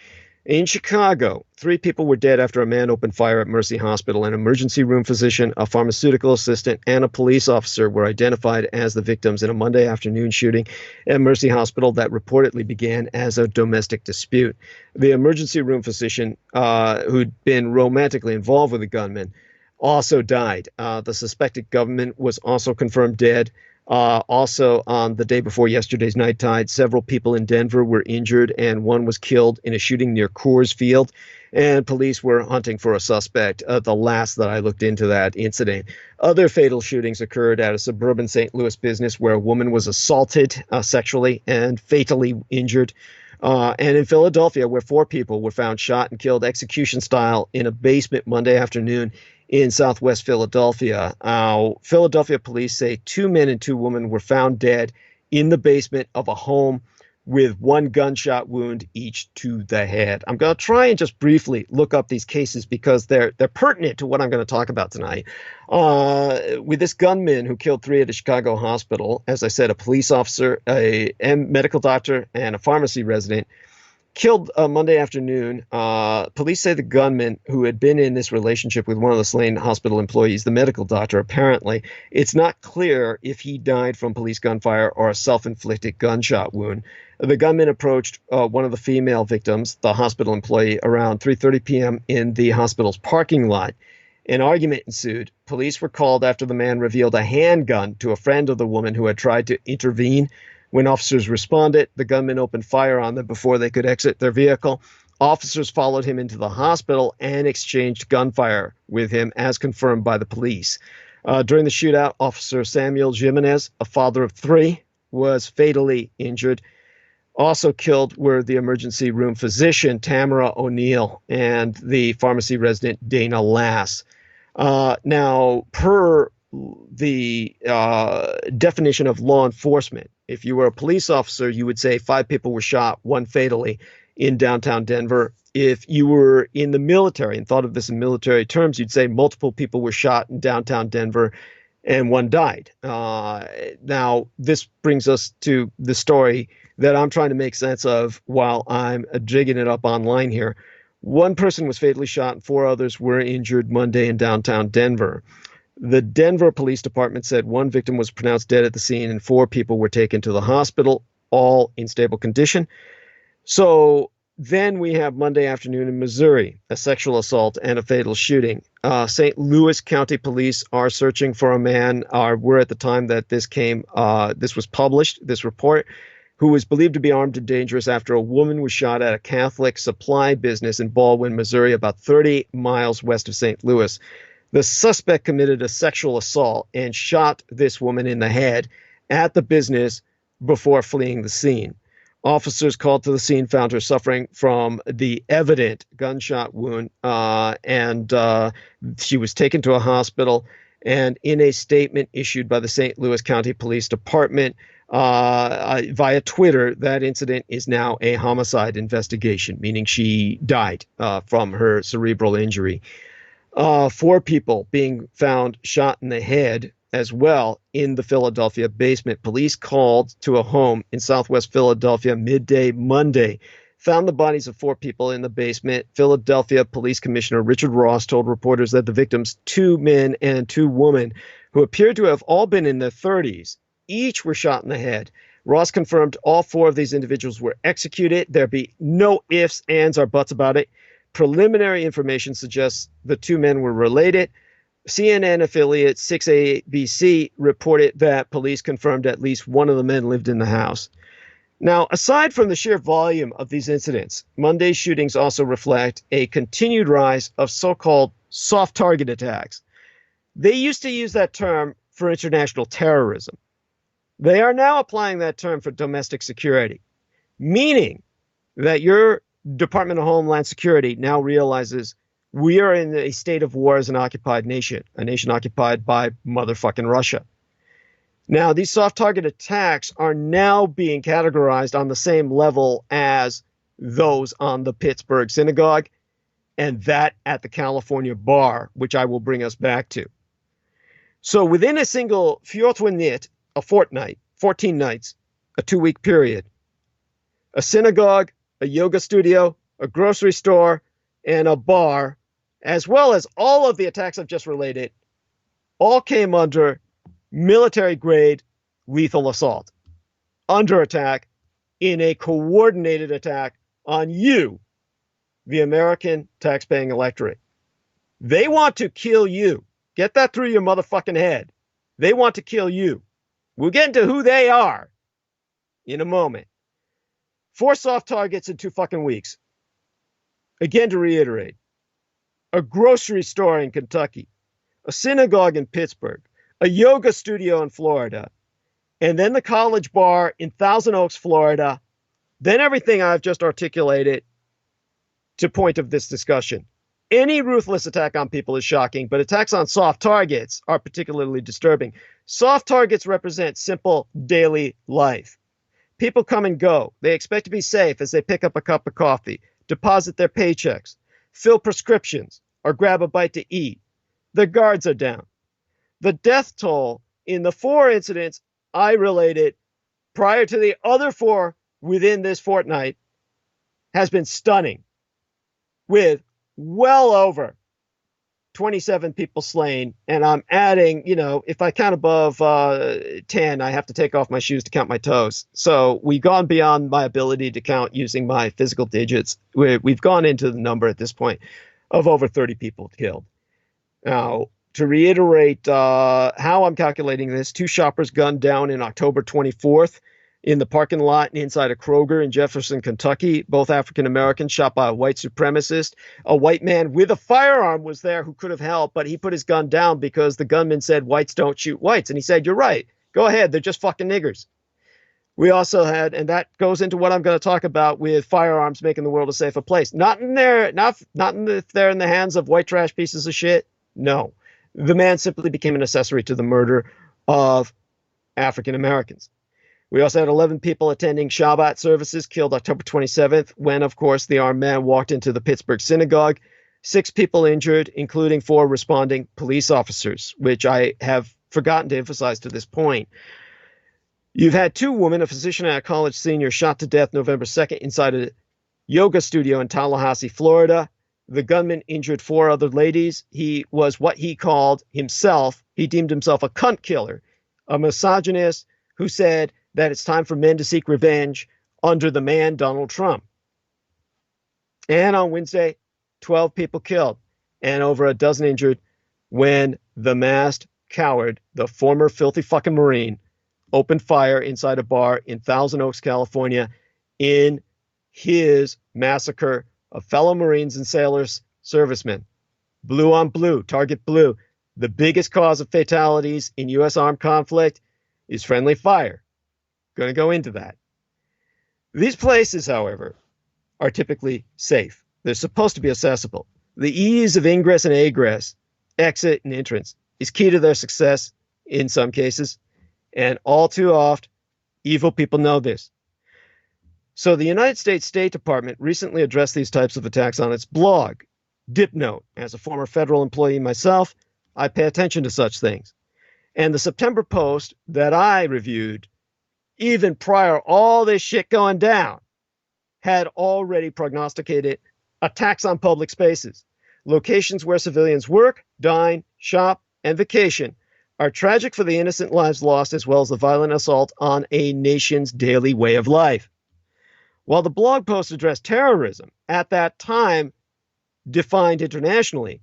In Chicago, 3 people were dead after a man opened fire at Mercy Hospital. An emergency room physician, a pharmaceutical assistant, and a police officer were identified as the victims in a Monday afternoon shooting at Mercy Hospital that reportedly began as a domestic dispute. The emergency room physician, who'd been romantically involved with the gunman, also died. The suspected gunman was also confirmed dead. Also, on the day before yesterday's night tide, several people in Denver were injured, and one was killed in a shooting near Coors Field, and police were hunting for a suspect, the last that I looked into that incident. Other fatal shootings occurred at a suburban St. Louis business where a woman was assaulted sexually and fatally injured. And in Philadelphia, where 4 people were found shot and killed execution style in a basement Monday afternoon in Southwest Philadelphia. Philadelphia police say 2 men and 2 women were found dead in the basement of a home with 1 gunshot wound each to the head. I'm going to try and just briefly look up these cases because they're pertinent to what I'm going to talk about tonight. With this gunman who killed 3 at a Chicago hospital, as I said, a police officer, a medical doctor, and a pharmacy resident, Killed Monday afternoon. Police say the gunman, who had been in this relationship with one of the slain hospital employees, the medical doctor, apparently, it's not clear if he died from police gunfire or a self-inflicted gunshot wound. The gunman approached one of the female victims, the hospital employee, around 3:30 p.m. in the hospital's parking lot. An argument ensued. Police were called after the man revealed a handgun to a friend of the woman who had tried to intervene. When officers responded, the gunman opened fire on them before they could exit their vehicle. Officers followed him into the hospital and exchanged gunfire with him, as confirmed by the police. During the shootout, Officer Samuel Jimenez, a father of 3, was fatally injured. Also killed were the emergency room physician, Tamara O'Neill, and the pharmacy resident, Dana Lass. Now, per the definition of law enforcement, if you were a police officer, you would say 5 people were shot, 1 fatally, in downtown Denver. If you were in the military and thought of this in military terms, you'd say multiple people were shot in downtown Denver and 1 died. Now, this brings us to the story that I'm trying to make sense of while I'm jigging it up online here. 1 person was fatally shot and 4 others were injured Monday in downtown Denver. The Denver Police Department said 1 victim was pronounced dead at the scene and 4 people were taken to the hospital, all in stable condition. So then we have Monday afternoon in Missouri, a sexual assault and a fatal shooting. St. Louis County Police are searching for a man, were at the time that this was published, this report, who was believed to be armed and dangerous after a woman was shot at a Catholic supply business in Baldwin, Missouri, about 30 miles west of St. Louis. The suspect committed a sexual assault and shot this woman in the head at the business before fleeing the scene. Officers called to the scene found her suffering from the evident gunshot wound, and she was taken to a hospital. And in a statement issued by the St. Louis County Police Department via Twitter, that incident is now a homicide investigation, meaning she died from her cerebral injury. 4 people being found shot in the head as well in the Philadelphia basement. Police called to a home in southwest Philadelphia midday Monday, found the bodies of 4 people in the basement. Philadelphia Police Commissioner Richard Ross told reporters that the victims, 2 men and 2 women, who appeared to have all been in their 30s, each were shot in the head. Ross confirmed all 4 of these individuals were executed. There be no ifs, ands, or buts about it. Preliminary information suggests the 2 men were related. CNN affiliate 6ABC reported that police confirmed at least one of the men lived in the house. Now, aside from the sheer volume of these incidents, Monday's shootings also reflect a continued rise of so-called soft target attacks. They used to use that term for international terrorism. They are now applying that term for domestic security, meaning that your Department of Homeland Security now realizes we are in a state of war as an occupied nation, a nation occupied by motherfucking Russia. Now, these soft target attacks are now being categorized on the same level as those on the Pittsburgh synagogue and that at the California bar, which I will bring us back to. So within a single fjortwinit, a fortnight, 14 nights, a 2-week period, a synagogue, a yoga studio, a grocery store, and a bar, as well as all of the attacks I've just related, all came under military-grade lethal assault, under attack in a coordinated attack on you, the American taxpaying electorate. They want to kill you. Get that through your motherfucking head. They want to kill you. We'll get into who they are in a moment. 4 soft targets in 2 fucking weeks. Again, to reiterate, a grocery store in Kentucky, a synagogue in Pittsburgh, a yoga studio in Florida, and then the college bar in Thousand Oaks, Florida, then everything I've just articulated to point of this discussion. Any ruthless attack on people is shocking, but attacks on soft targets are particularly disturbing. Soft targets represent simple daily life. People come and go. They expect to be safe as they pick up a cup of coffee, deposit their paychecks, fill prescriptions, or grab a bite to eat. The guards are down. The death toll in the 4 incidents I related prior to the other 4 within this fortnight has been stunning, with well over 27 people slain. And I'm adding, you know, if I count above 10, I have to take off my shoes to count my toes. So we've gone beyond my ability to count using my physical digits. We've gone into the number at this point of over 30 people killed. Now, to reiterate how I'm calculating this, 2 shoppers gunned down in October 24th in the parking lot inside a Kroger in Jefferson, Kentucky. Both African-Americans shot by a white supremacist. A white man with a firearm was there who could have helped, but he put his gun down because the gunman said whites don't shoot whites. And he said, you're right. Go ahead. They're just fucking niggers. We also had, and that goes into what I'm going to talk about with firearms making the world a safer place. Not if they're in the hands of white trash pieces of shit. No. The man simply became an accessory to the murder of African Americans. We also had 11 people attending Shabbat services killed October 27th when, of course, the armed man walked into the Pittsburgh synagogue. 6 people injured, including 4 responding police officers, which I have forgotten to emphasize to this point. You've had 2 women, a physician and a college senior, shot to death November 2nd inside a yoga studio in Tallahassee, Florida. The gunman injured 4 other ladies. He was what he called himself. He deemed himself a cunt killer, a misogynist who said that it's time for men to seek revenge under the man Donald Trump. And on Wednesday, 12 people killed and over a dozen injured when the masked coward, the former filthy fucking Marine, opened fire inside a bar in Thousand Oaks, California, in his massacre of fellow Marines and sailors, servicemen. Blue on blue, target blue. The biggest cause of fatalities in U.S. armed conflict is friendly fire. Going to go into that. These places, however, are typically safe. They're supposed to be accessible. The ease of ingress and egress, exit and entrance, is key to their success in some cases. And all too often, evil people know this. So the United States State Department recently addressed these types of attacks on its blog. Dipnote. As a former federal employee myself, I pay attention to such things. And the September post that I reviewed, even prior all this shit going down, had already prognosticated attacks on public spaces. Locations where civilians work, dine, shop, and vacation are tragic for the innocent lives lost as well as the violent assault on a nation's daily way of life. While the blog post addressed terrorism, at that time defined internationally,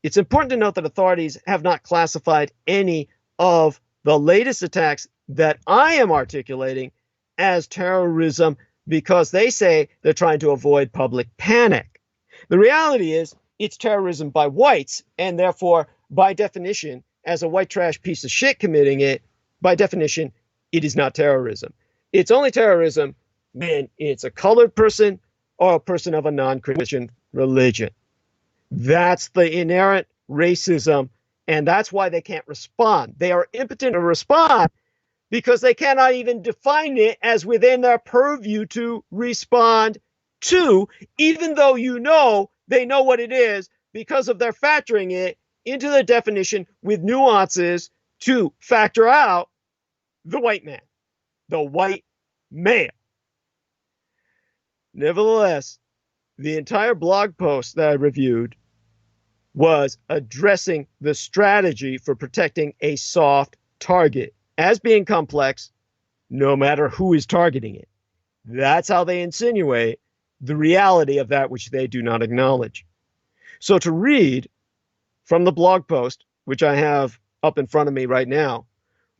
it's important to note that authorities have not classified any of the latest attacks that I am articulating as terrorism because they say they're trying to avoid public panic. The reality is it's terrorism by whites, and therefore, by definition, as a white trash piece of shit committing it, by definition, it is not terrorism. It's only terrorism when it's a colored person or a person of a non-Christian religion. That's the inherent racism, and that's why they can't respond. They are impotent to respond because they cannot even define it as within their purview to respond to, even though you know they know what it is because of their factoring it into the definition with nuances to factor out the white man, the white male. Nevertheless, the entire blog post that I reviewed was addressing the strategy for protecting a soft target as being complex, no matter who is targeting it. That's how they insinuate the reality of that which they do not acknowledge. So to read from the blog post, which I have up in front of me right now,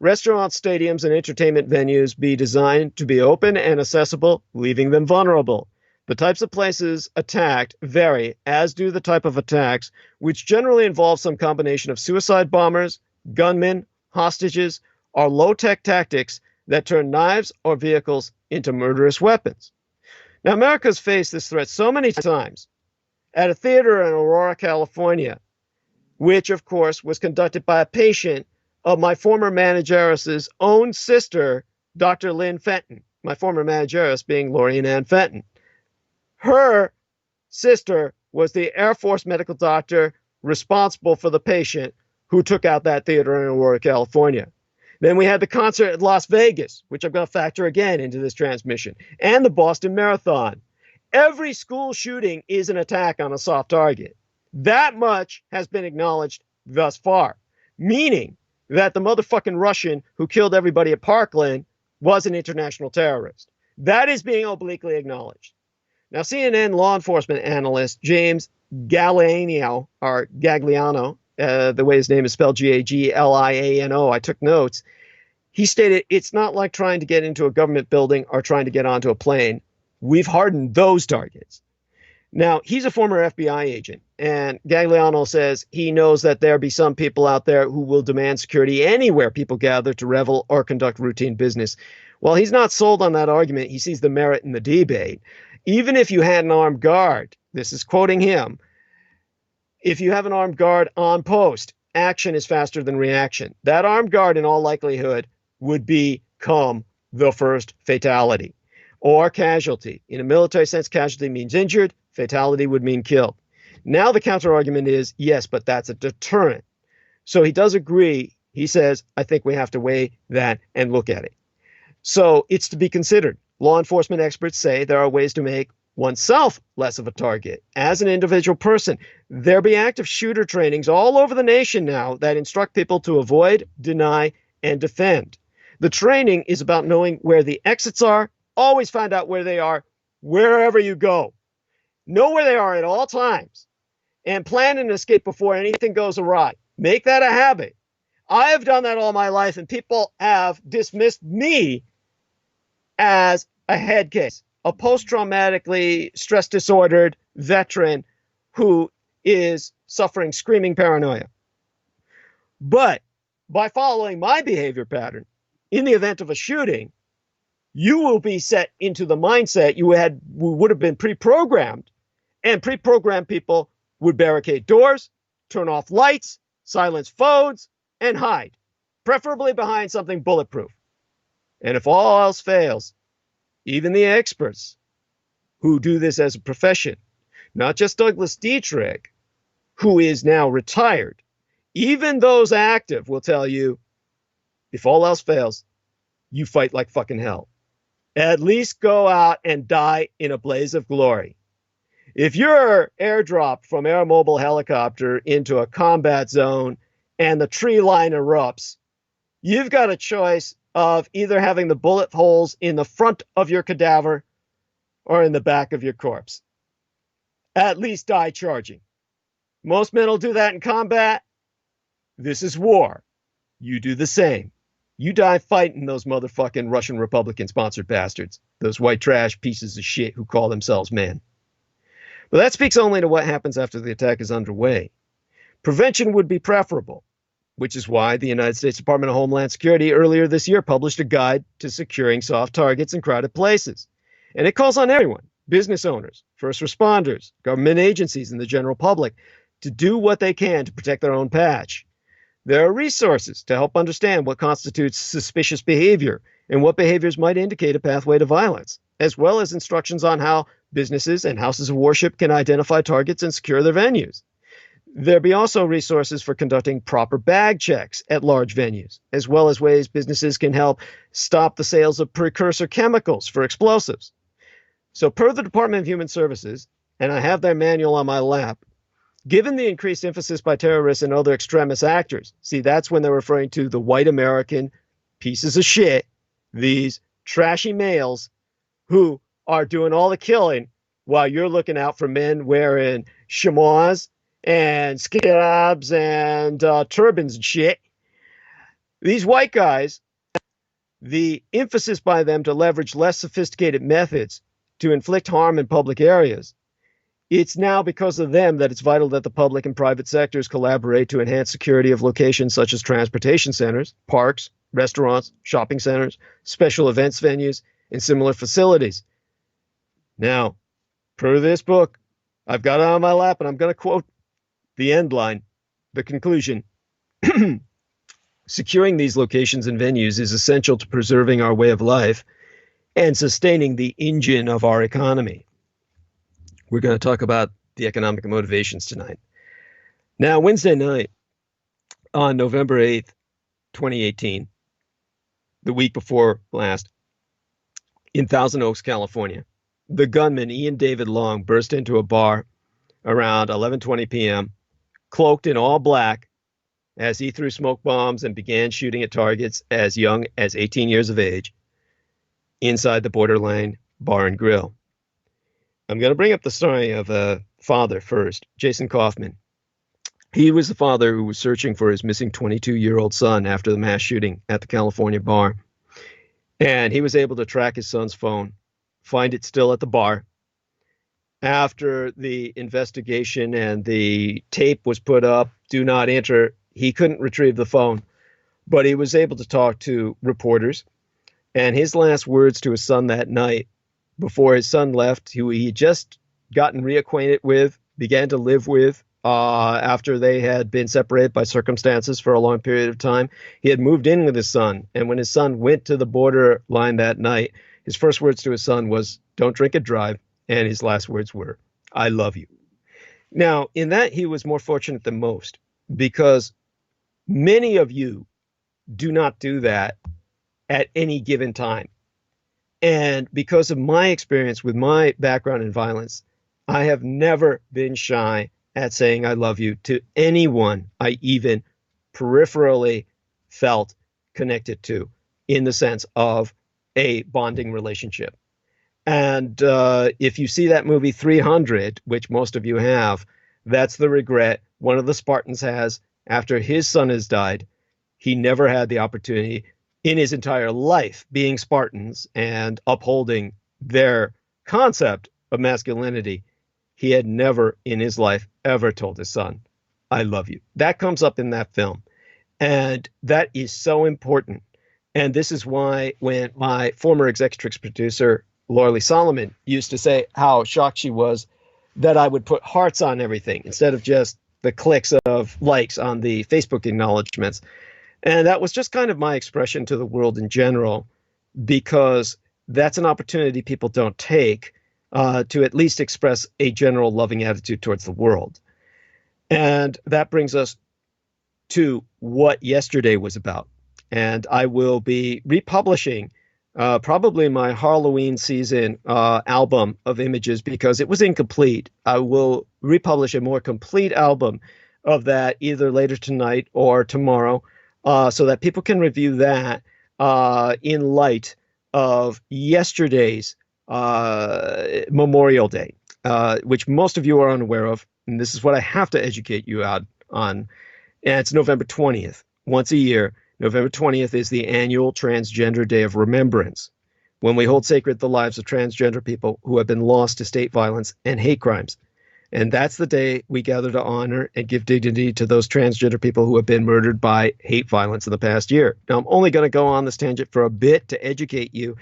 restaurants, stadiums, and entertainment venues be designed to be open and accessible, leaving them vulnerable. The types of places attacked vary, as do the type of attacks, which generally involve some combination of suicide bombers, gunmen, hostages, or low-tech tactics that turn knives or vehicles into murderous weapons. Now, America's faced this threat so many times. At a theater in Aurora, California, which, of course, was conducted by a patient of my former manageress's own sister, Dr. Lynn Fenton, my former manageress being Lori Ann Fenton. Her sister was the Air Force medical doctor responsible for the patient who took out that theater in Aurora, California. Then we had the concert at Las Vegas, which I'm going to factor again into this transmission, and the Boston Marathon. Every school shooting is an attack on a soft target. That much has been acknowledged thus far, meaning that the motherfucking Russian who killed everybody at Parkland was an international terrorist. That is being obliquely acknowledged. Now, CNN law enforcement analyst James Gagliano, or Gagliano, the way his name is spelled, Gagliano, I took notes. He stated, it's not like trying to get into a government building or trying to get onto a plane. We've hardened those targets. Now, he's a former FBI agent, and Gagliano says he knows that there'll be some people out there who will demand security anywhere people gather to revel or conduct routine business. While he's not sold on that argument, he sees the merit in the debate. Even if you had an armed guard, this is quoting him, if you have an armed guard on post, action is faster than reaction. That armed guard, in all likelihood, would become the first fatality or casualty. In a military sense, casualty means injured, fatality would mean killed. Now the counter argument is, yes, but that's a deterrent. So he does agree. He says, I think we have to weigh that and look at it. So it's to be considered. Law enforcement experts say there are ways to make oneself less of a target. As an individual person, there be active shooter trainings all over the nation now that instruct people to avoid, deny, and defend. The training is about knowing where the exits are. Always find out where they are wherever you go. Know where they are at all times and plan an escape before anything goes awry. Make that a habit. I have done that all my life, and people have dismissed me as a head case, a post-traumatically stress disordered veteran who is suffering screaming paranoia. But by following my behavior pattern, in the event of a shooting, you will be set into the mindset you would have been pre-programmed, and pre-programmed people would barricade doors, turn off lights, silence phones, and hide, preferably behind something bulletproof. And if all else fails, even the experts who do this as a profession, not just Douglas Dietrich, who is now retired, even those active will tell you, if all else fails, you fight like fucking hell. At least go out and die in a blaze of glory. If you're airdropped from Air Mobile helicopter into a combat zone and the tree line erupts, you've got a choice of either having the bullet holes in the front of your cadaver or in the back of your corpse. At least die charging. Most men will do that in combat. This is war. You do the same. You die fighting those motherfucking Russian Republican-sponsored bastards, those white trash pieces of shit who call themselves men. But that speaks only to what happens after the attack is underway. Prevention would be preferable, which is why the United States Department of Homeland Security earlier this year published a guide to securing soft targets in crowded places. And it calls on everyone, business owners, first responders, government agencies, and the general public, to do what they can to protect their own patch. There are resources to help understand what constitutes suspicious behavior and what behaviors might indicate a pathway to violence, as well as instructions on how businesses and houses of worship can identify targets and secure their venues. There be also resources for conducting proper bag checks at large venues, as well as ways businesses can help stop the sales of precursor chemicals for explosives. So per the Department of Human Services, and I have their manual on my lap, given the increased emphasis by terrorists and other extremist actors, see, that's when they're referring to the white American pieces of shit, these trashy males who are doing all the killing while you're looking out for men wearing chamois and scabs and turbans and shit. These white guys, the emphasis by them to leverage less sophisticated methods to inflict harm in public areas, it's now because of them that it's vital that the public and private sectors collaborate to enhance security of locations such as transportation centers, parks, restaurants, shopping centers, special events venues, and similar facilities. Now, per this book, I've got it on my lap, and I'm going to quote the end line, the conclusion. Securing these locations and venues is essential to preserving our way of life and sustaining the engine of our economy. We're going to talk about the economic motivations tonight. Now, Wednesday night, on November 8th, 2018, the week before last, in Thousand Oaks, California, the gunman, Ian David Long, burst into a bar around 11:20 p.m., cloaked in all black, as he threw smoke bombs and began shooting at targets as young as 18 years of age inside the Borderline Bar and Grill. I'm going to bring up the story of a father first, Jason Kaufman. He was the father who was searching for his missing 22-year-old son after the mass shooting at the California bar. And he was able to track his son's phone, find it still at the bar. After the investigation and the tape was put up, do not enter, he couldn't retrieve the phone, but he was able to talk to reporters. And his last words to his son that night, before his son left, who he had just gotten reacquainted with, began to live with after they had been separated by circumstances for a long period of time. He had moved in with his son. And when his son went to the borderline that night, his first words to his son was, "Don't drink and drive." And his last words were, "I love you." Now, in that, he was more fortunate than most, because many of you do not do that at any given time. And because of my experience with my background in violence, I have never been shy at saying I love you to anyone I even peripherally felt connected to, in the sense of a bonding relationship. And if you see that movie 300, which most of you have, that's the regret one of the Spartans has after his son has died. He never had the opportunity in his entire life, being Spartans and upholding their concept of masculinity. He had never in his life ever told his son, "I love you." That comes up in that film. And that is so important. And this is why when my former Executrix producer, Laura Lee Solomon, used to say how shocked she was that I would put hearts on everything instead of just the clicks of likes on the Facebook acknowledgments. And that was just kind of my expression to the world in general, because that's an opportunity people don't take to at least express a general loving attitude towards the world. And that brings us to what yesterday was about. And I will be republishing probably my Halloween season album of images, because it was incomplete. I will republish a more complete album of that either later tonight or tomorrow, so that people can review that in light of yesterday's Memorial Day, which most of you are unaware of. And this is what I have to educate you out on. And it's November 20th. Once a year, November 20th is the annual Transgender Day of Remembrance, when we hold sacred the lives of transgender people who have been lost to state violence and hate crimes. And that's the day we gather to honor and give dignity to those transgender people who have been murdered by hate violence in the past year. Now, I'm only going to go on this tangent for a bit to educate you,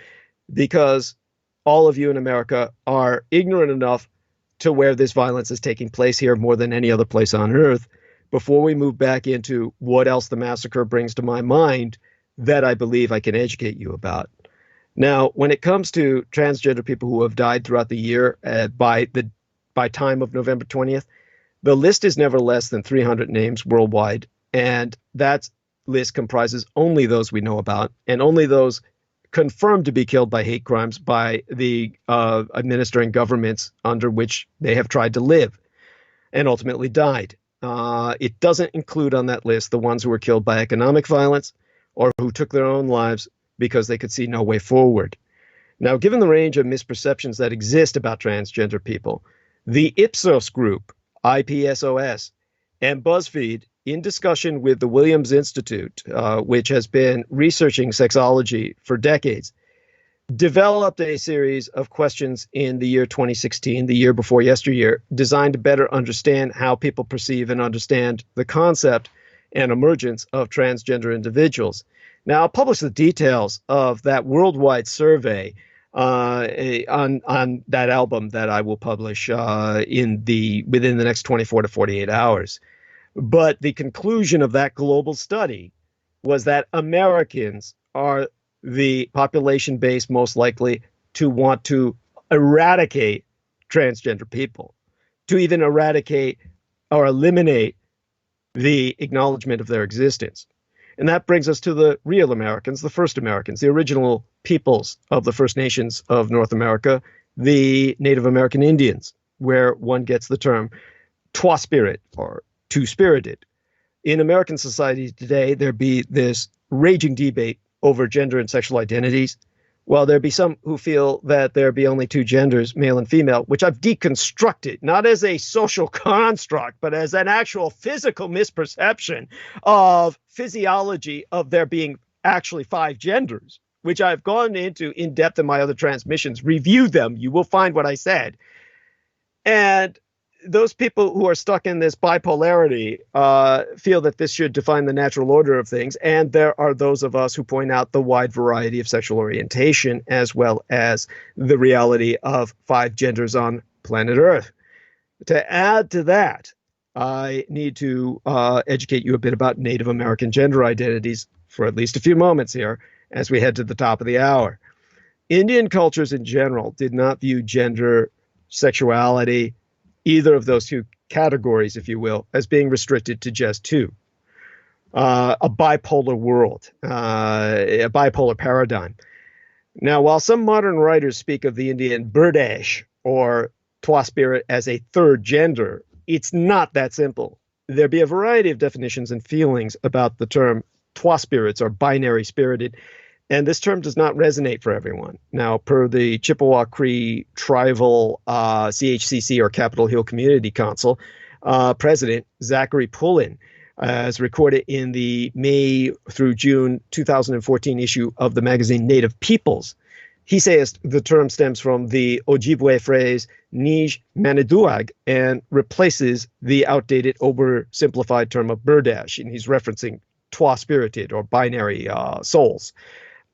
because all of you in America are ignorant enough to where this violence is taking place here more than any other place on earth, before we move back into what else the massacre brings to my mind that I believe I can educate you about. Now, when it comes to transgender people who have died throughout the year by time of November 20th, the list is never less than 300 names worldwide. And that list comprises only those we know about, and only those confirmed to be killed by hate crimes by the administering governments under which they have tried to live and ultimately died. It doesn't include on that list the ones who were killed by economic violence or who took their own lives because they could see no way forward. Now, given the range of misperceptions that exist about transgender people, the Ipsos group, IPSOS, and BuzzFeed, in discussion with the Williams Institute, which has been researching sexology for decades, developed a series of questions in the year 2016, the year before yesteryear, designed to better understand how people perceive and understand the concept and emergence of transgender individuals. Now, I'll publish the details of that worldwide survey on that album that I will publish within the next 24 to 48 hours. But the conclusion of that global study was that Americans are the population base most likely to want to eradicate transgender people, to even eradicate or eliminate the acknowledgement of their existence. And that brings us to the real Americans, the first Americans, the original peoples of the First Nations of North America the Native American Indians, where one gets the term Trois-Spirit or two-spirited. In American society today, there be this raging debate over gender and sexual identities. Well, there be some who feel that there be only two genders, male and female, which I've deconstructed, not as a social construct, but as an actual physical misperception of physiology of there being actually 5 genders, which I've gone into in depth in my other transmissions. Review them. You will find what I said. And those people who are stuck in this bipolarity feel that this should define the natural order of things. And there are those of us who point out the wide variety of sexual orientation, as well as the reality of 5 genders on planet Earth. To add to that, I need to educate you a bit about Native American gender identities for at least a few moments here as we head to the top of the hour. Indian cultures in general did not view gender, sexuality, either of those two categories, if you will, as being restricted to just 2. A bipolar world, a bipolar paradigm. Now, while some modern writers speak of the Indian Birdesh or Trois-Spirit as a 3rd gender, it's not that simple. There be a variety of definitions and feelings about the term Trois-Spirits or binary spirited, and this term does not resonate for everyone. Now, per the Chippewa Cree Tribal CHCC or Capitol Hill Community Council, President Zachary Pullen, as recorded in the May through June 2014 issue of the magazine Native Peoples, he says the term stems from the Ojibwe phrase Nij Maniduag and replaces the outdated, oversimplified term of Birdash, and he's referencing Trois-Spirited or binary souls.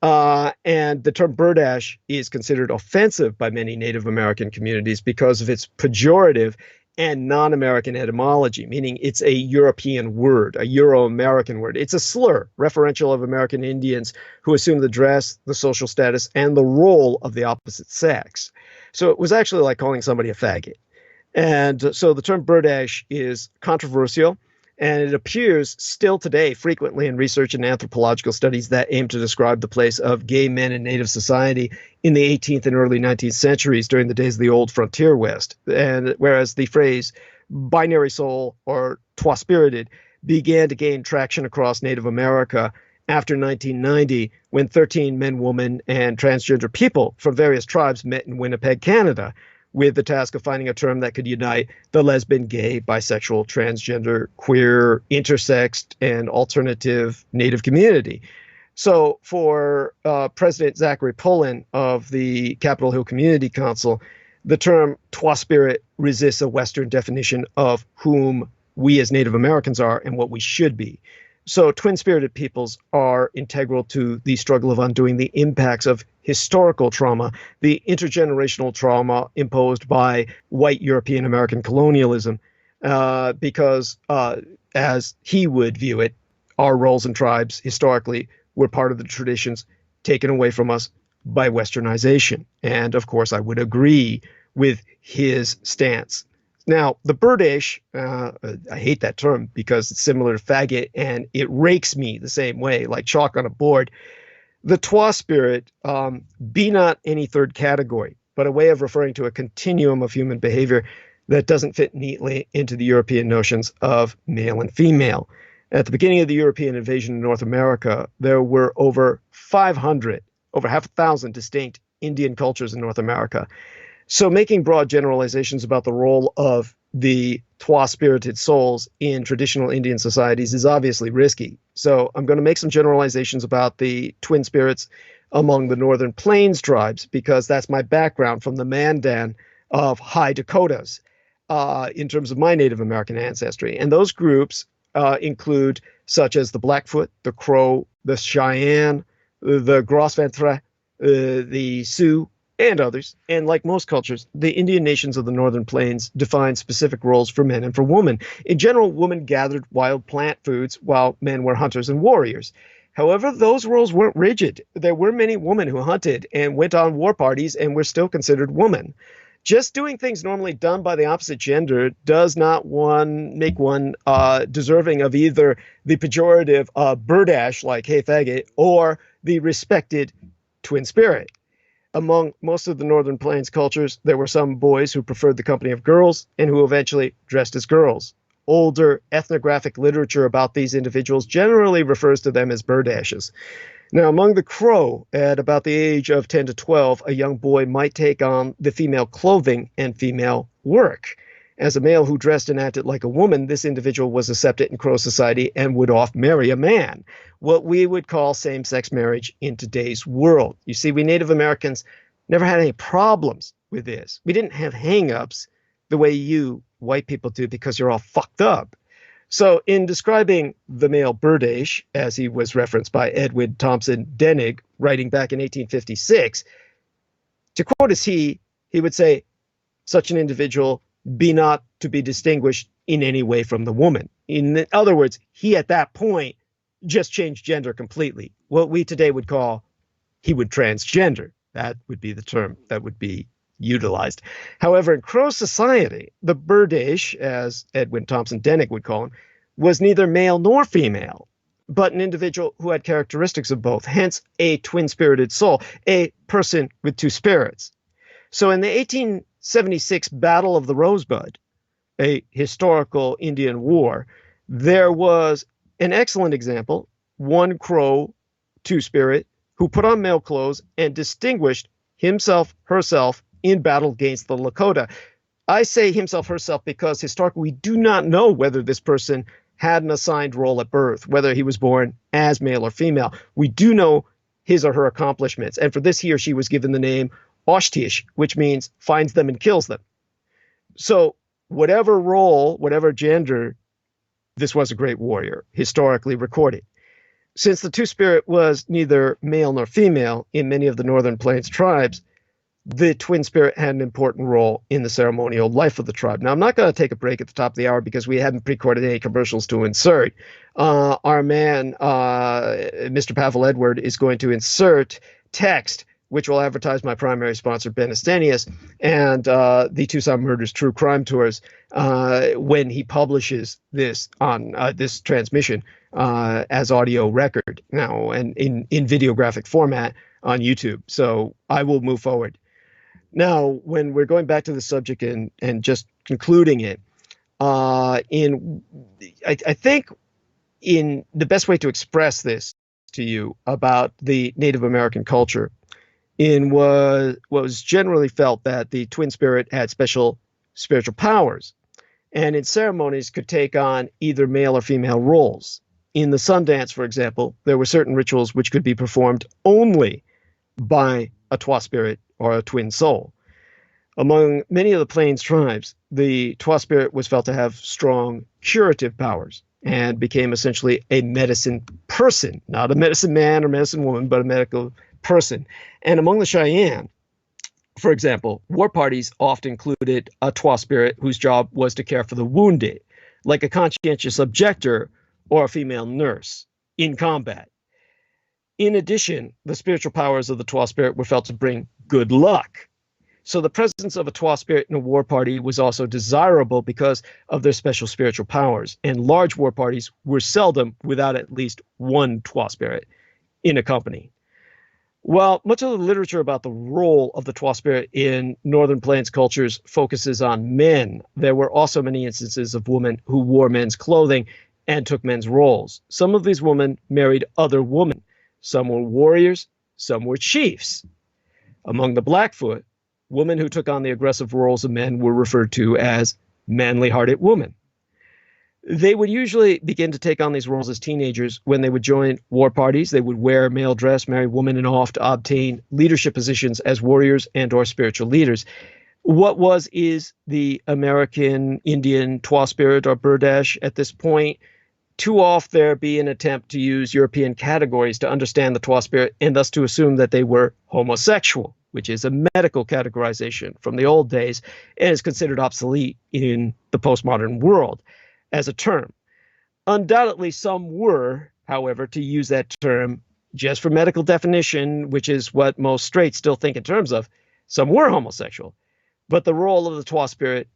And the term Birdash is considered offensive by many Native American communities because of its pejorative and non-American etymology, meaning it's a European word, a Euro-American word. It's a slur, referential of American Indians who assume the dress, the social status, and the role of the opposite sex. So it was actually like calling somebody a faggot. And so the term Birdash is controversial, and it appears still today frequently in research and anthropological studies that aim to describe the place of gay men in Native society in the 18th and early 19th centuries during the days of the old frontier West. And whereas the phrase binary soul or Trois-Spirited began to gain traction across Native America after 1990, when 13 men, women, and transgender people from various tribes met in Winnipeg, Canada, with the task of finding a term that could unite the lesbian, gay, bisexual, transgender, queer, intersex, and alternative Native community. So for President Zachary Pullen of the Capitol Hill Community Council, the term Trois-Spirit resists a Western definition of whom we as Native Americans are and what we should be. So twin-spirited peoples are integral to the struggle of undoing the impacts of historical trauma, the intergenerational trauma imposed by white European American colonialism, because as he would view it, our roles and tribes historically were part of the traditions taken away from us by Westernization. And of course, I would agree with his stance. Now, the Birdash, I hate that term because it's similar to faggot and it rakes me the same way, like chalk on a board. The Trois-Spirit, be not any 3rd category, but a way of referring to a continuum of human behavior that doesn't fit neatly into the European notions of male and female. At the beginning of the European invasion in North America, there were over 500, over half a thousand distinct Indian cultures in North America. So making broad generalizations about the role of the Trois-Spirited souls in traditional Indian societies is obviously risky. So I'm going to make some generalizations about the twin spirits among the Northern Plains tribes, because that's my background from the Mandan of High Dakotas in terms of my Native American ancestry. And those groups include such as the Blackfoot, the Crow, the Cheyenne, the Gros Ventre, the Sioux, and others. And like most cultures, the Indian nations of the Northern Plains define specific roles for men and for women. In general, women gathered wild plant foods while men were hunters and warriors. However, those roles weren't rigid. There were many women who hunted and went on war parties and were still considered women. Just doing things normally done by the opposite gender does not make one deserving of either the pejorative Birdash, like hey faggot, or the respected twin spirit. Among most of the Northern Plains cultures, there were some boys who preferred the company of girls and who eventually dressed as girls. Older ethnographic literature about these individuals generally refers to them as Burdashes. Now, among the Crow, at about the age of 10 to 12, a young boy might take on the female clothing and female work. As a male who dressed and acted like a woman, this individual was accepted in Crow society and would oft marry a man, what we would call same-sex marriage in today's world. You see, we Native Americans never had any problems with this. We didn't have hang-ups the way you white people do because you're all fucked up. So in describing the male Burdash, as he was referenced by Edwin Thompson Denig, writing back in 1856, to quote as he would say, such an individual be not to be distinguished in any way from the woman. In other words, he at that point just changed gender completely. What we today would call, he would transgender. That would be the term that would be utilized. However, in Crow society, the Burdash, as Edwin Thompson Denig would call him, was neither male nor female, but an individual who had characteristics of both, hence a twin-spirited soul, a person with two spirits. So in the 1876 Battle of the Rosebud, a historical Indian war, there was an excellent example, one Crow, two-spirit, who put on male clothes and distinguished himself, herself, in battle against the Lakota. I say himself, herself, because historically we do not know whether this person had an assigned role at birth, whether he was born as male or female. We do know his or her accomplishments, and for this he or she was given the name Oshtish, which means finds them and kills them. So whatever role, whatever gender, this was a great warrior, historically recorded. Since the two-spirit was neither male nor female in many of the Northern Plains tribes, the twin spirit had an important role in the ceremonial life of the tribe. Now, I'm not going to take a break at the top of the hour because we haven't pre-recorded any commercials to insert. Our man, Mr. Pavel Edward, is going to insert text which will advertise my primary sponsor, Ben Estanius, and the Tucson Murders True Crime Tours when he publishes this on this transmission as audio record now and in videographic format on YouTube. So I will move forward. Now, when we're going back to the subject and just concluding it, I think in the best way to express this to you about the Native American culture in what was generally felt that the twin spirit had special spiritual powers and in ceremonies could take on either male or female roles. In the Sundance, for example, there were certain rituals which could be performed only by a Twa spirit or a twin soul. Among many of the Plains tribes, the Twa spirit was felt to have strong curative powers and became essentially a medicine person, not a medicine man or medicine woman, but a medical person. And among the Cheyenne, for example, war parties often included a Twa spirit whose job was to care for the wounded, like a conscientious objector or a female nurse in combat. In addition, the spiritual powers of the Twa spirit were felt to bring good luck. So the presence of a Twa spirit in a war party was also desirable because of their special spiritual powers, and large war parties were seldom without at least one Twa spirit in a company. While much of the literature about the role of the Twa spirit in Northern Plains cultures focuses on men, there were also many instances of women who wore men's clothing and took men's roles. Some of these women married other women. Some were warriors, some were chiefs. Among the Blackfoot, women who took on the aggressive roles of men were referred to as manly-hearted women. They would usually begin to take on these roles as teenagers when they would join war parties. They would wear male dress, marry women, and oft obtain leadership positions as warriors and or spiritual leaders. What is the American Indian Twa spirit or Burdash at this point? Too oft there be an attempt to use European categories to understand the Twa spirit and thus to assume that they were homosexual, which is a medical categorization from the old days and is considered obsolete in the postmodern world as a term. Undoubtedly, some were, however, to use that term just for medical definition, which is what most straights still think in terms of. Some were homosexual, but the role of the Twa spirit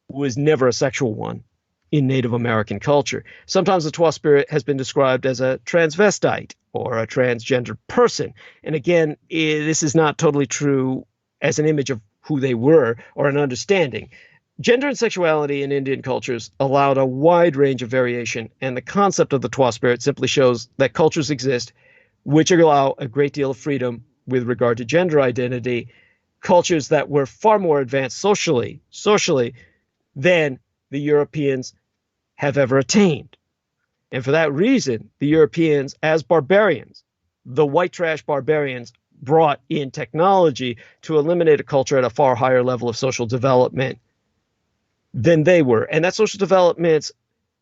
was never a sexual one in Native American culture. Sometimes the Twa spirit has been described as a transvestite or a transgender person. And again, this is not totally true as an image of who they were or an understanding. Gender and sexuality in Indian cultures allowed a wide range of variation, and the concept of the Twa spirit simply shows that cultures exist which allow a great deal of freedom with regard to gender identity, cultures that were far more advanced socially than the Europeans have ever attained. And for that reason, the Europeans, as barbarians, the white trash barbarians, brought in technology to eliminate a culture at a far higher level of social development than they were. And that social development's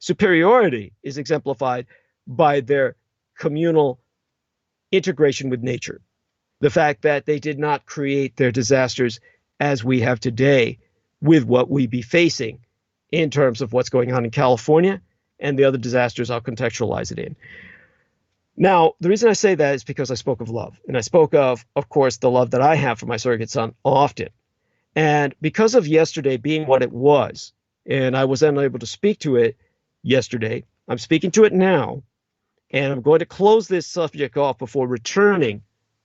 superiority is exemplified by their communal integration with nature. The fact that they did not create their disasters as we have today with what we be facing in terms of what's going on in California and the other disasters I'll contextualize it in. Now, the reason I say that is because I spoke of love. And I spoke of course, the love that I have for my surrogate son often. And because of yesterday being what it was, and I was unable to speak to it yesterday, I'm speaking to it now, and I'm going to close this subject off before returning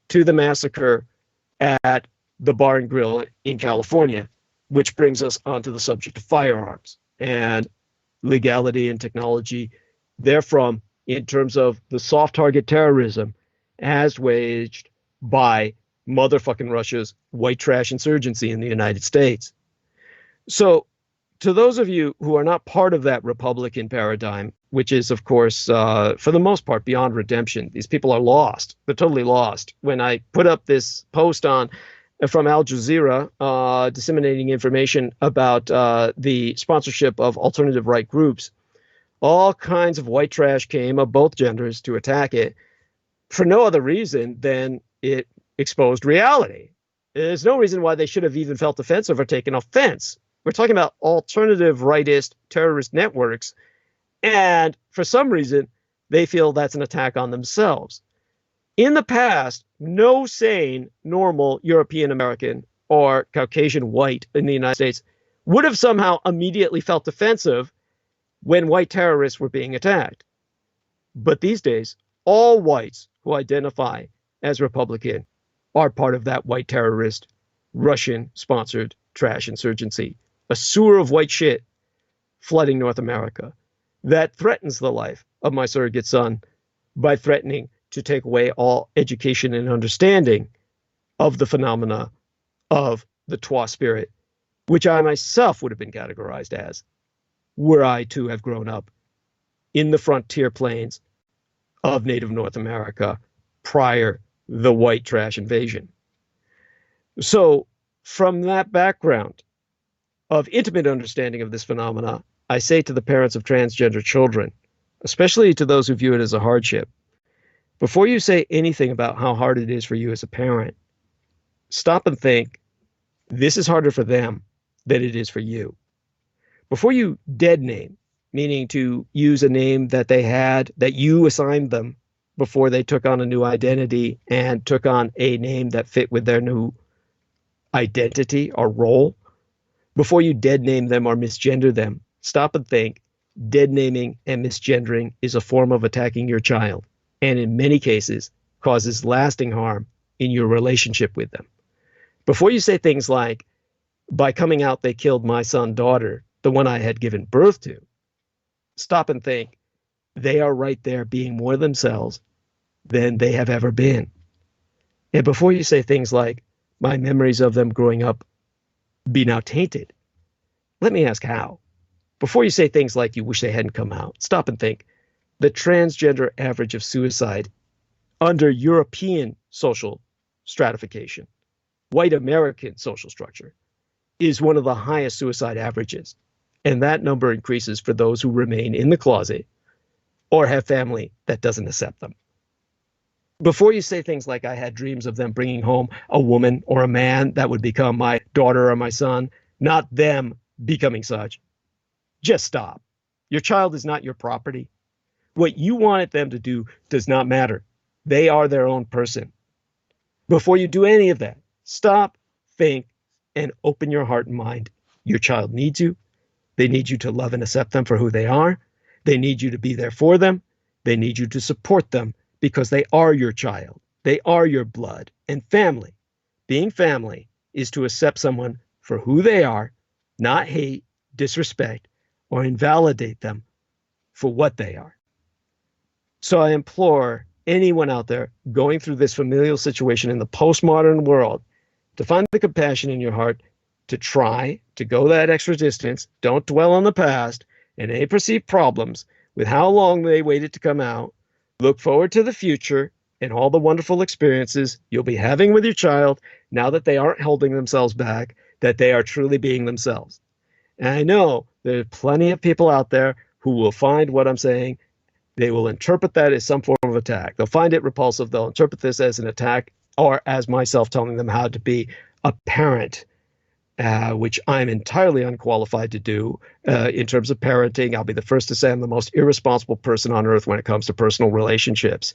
to the massacre at the Bar and Grill in California, which brings us onto the subject of firearms and legality and technology therefrom in terms of the soft target terrorism as waged by motherfucking Russia's white trash insurgency in the United States. So to those of you who are not part of that Republican paradigm, which is, of course, for the most part, beyond redemption, these people are lost. They're totally lost. When I put up this post from Al Jazeera disseminating information about the sponsorship of alternative right groups, all kinds of white trash came of both genders to attack it for no other reason than it exposed reality. There's no reason why they should have even felt offensive or taken offense. We're talking about alternative rightist terrorist networks, and for some reason, they feel that's an attack on themselves. In the past, no sane, normal European American or Caucasian white in the United States would have somehow immediately felt defensive when white terrorists were being attacked. But these days, all whites who identify as Republican are part of that white terrorist, Russian-sponsored trash insurgency, a sewer of white shit flooding North America that threatens the life of my surrogate son by threatening to take away all education and understanding of the phenomena of the Twa spirit, which I myself would have been categorized as, were I to have grown up in the frontier plains of native North America prior the white trash invasion. So from that background of intimate understanding of this phenomena, I say to the parents of transgender children, especially to those who view it as a hardship, before you say anything about how hard it is for you as a parent, stop and think, this is harder for them than it is for you. Before you dead name, meaning to use a name that they had, that you assigned them before they took on a new identity and took on a name that fit with their new identity or role, before you dead name them or misgender them, stop and think, dead naming and misgendering is a form of attacking your child, and in many cases causes lasting harm in your relationship with them. Before you say things like, by coming out they killed my son, daughter, the one I had given birth to, stop and think, they are right there being more themselves than they have ever been. And before you say things like, my memories of them growing up be now tainted, let me ask how. Before you say things like you wish they hadn't come out, stop and think, the transgender average of suicide under European social stratification, white American social structure, is one of the highest suicide averages. And that number increases for those who remain in the closet or have family that doesn't accept them. Before you say things like, I had dreams of them bringing home a woman or a man that would become my daughter or my son, not them becoming such, just stop. Your child is not your property. What you wanted them to do does not matter. They are their own person. Before you do any of that, stop, think, and open your heart and mind. Your child needs you. They need you to love and accept them for who they are. They need you to be there for them. They need you to support them because they are your child. They are your blood. And family, being family, is to accept someone for who they are, not hate, disrespect, or invalidate them for what they are. So I implore anyone out there going through this familial situation in the postmodern world to find the compassion in your heart, to try to go that extra distance. Don't dwell on the past and any perceived problems with how long they waited to come out. Look forward to the future and all the wonderful experiences you'll be having with your child now that they aren't holding themselves back, that they are truly being themselves. And I know there are plenty of people out there who will find what I'm saying. They will interpret that as some form of attack. They'll find it repulsive. They'll interpret this as an attack or as myself telling them how to be a parent, which I'm entirely unqualified to do in terms of parenting. I'll be the first to say I'm the most irresponsible person on earth when it comes to personal relationships.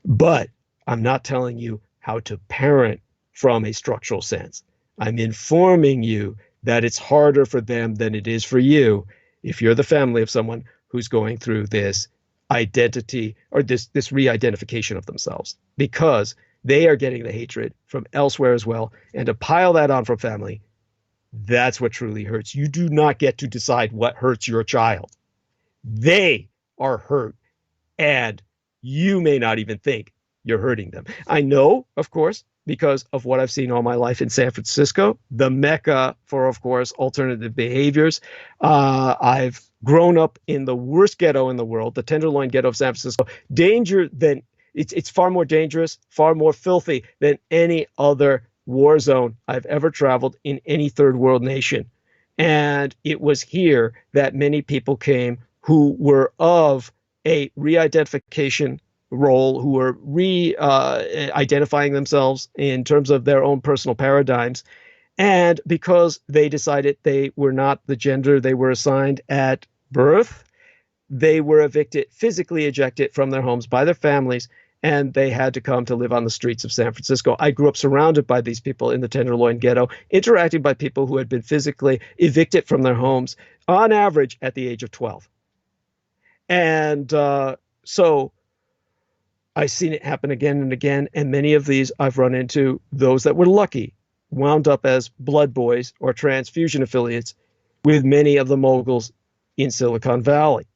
But I'm not telling you how to parent from a structural sense. I'm informing you that it's harder for them than it is for you if you're the family of someone who's going through this identity or this re-identification of themselves, because they are getting the hatred from elsewhere as well. And to pile that on from family, that's what truly hurts. You do not get to decide what hurts your child. They are hurt, and you may not even think you're hurting them. I know, of course, because of what I've seen all my life in San Francisco, the mecca for, of course, alternative behaviors. I've grown up in the worst ghetto in the world, the Tenderloin ghetto of San Francisco. It's far more dangerous, far more filthy than any other war zone I've ever traveled in any third world nation. And it was here that many people came who were of a re-identification role, who were identifying themselves in terms of their own personal paradigms. And because they decided they were not the gender they were assigned at birth, they were evicted, physically ejected from their homes by their families, and they had to come to live on the streets of San Francisco. I grew up surrounded by these people in the Tenderloin ghetto, interacting by people who had been physically evicted from their homes on average at the age of 12. And so I've seen it happen again and again, and many of these I've run into those that were lucky, wound up as blood boys or transfusion affiliates with many of the moguls in Silicon Valley.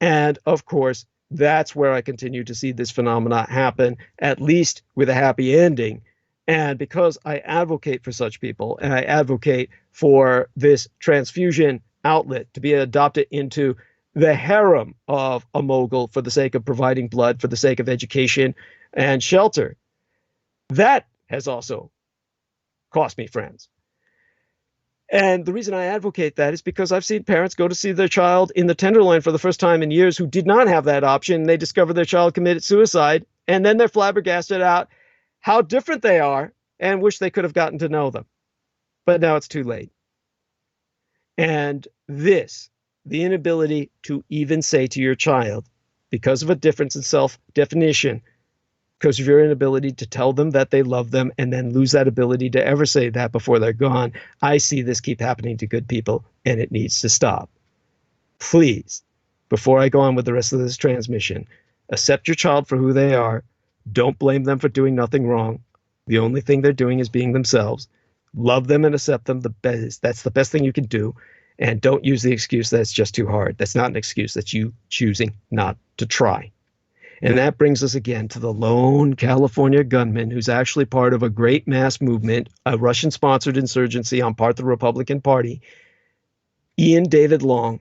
And of course, that's where I continue to see this phenomena happen, at least with a happy ending. And because I advocate for such people, and I advocate for this transfusion outlet to be adopted into the harem of a mogul for the sake of providing blood, for the sake of education and shelter, that has also cost me friends. And the reason I advocate that is because I've seen parents go to see their child in the Tenderloin for the first time in years who did not have that option. They discover their child committed suicide, and then they're flabbergasted out how different they are and wish they could have gotten to know them. But now it's too late. And this, the inability to even say to your child, because of a difference in self-definition, because of your inability to tell them that they love them and then lose that ability to ever say that before they're gone, I see this keep happening to good people, and it needs to stop. Please, before I go on with the rest of this transmission, accept your child for who they are. Don't blame them for doing nothing wrong. The only thing they're doing is being themselves. Love them and accept them the best. That's the best thing you can do. And don't use the excuse that it's just too hard. That's not an excuse. That's you choosing not to try. And that brings us again to the lone California gunman who's actually part of a great mass movement, a Russian-sponsored insurgency on part of the Republican Party, Ian David Long,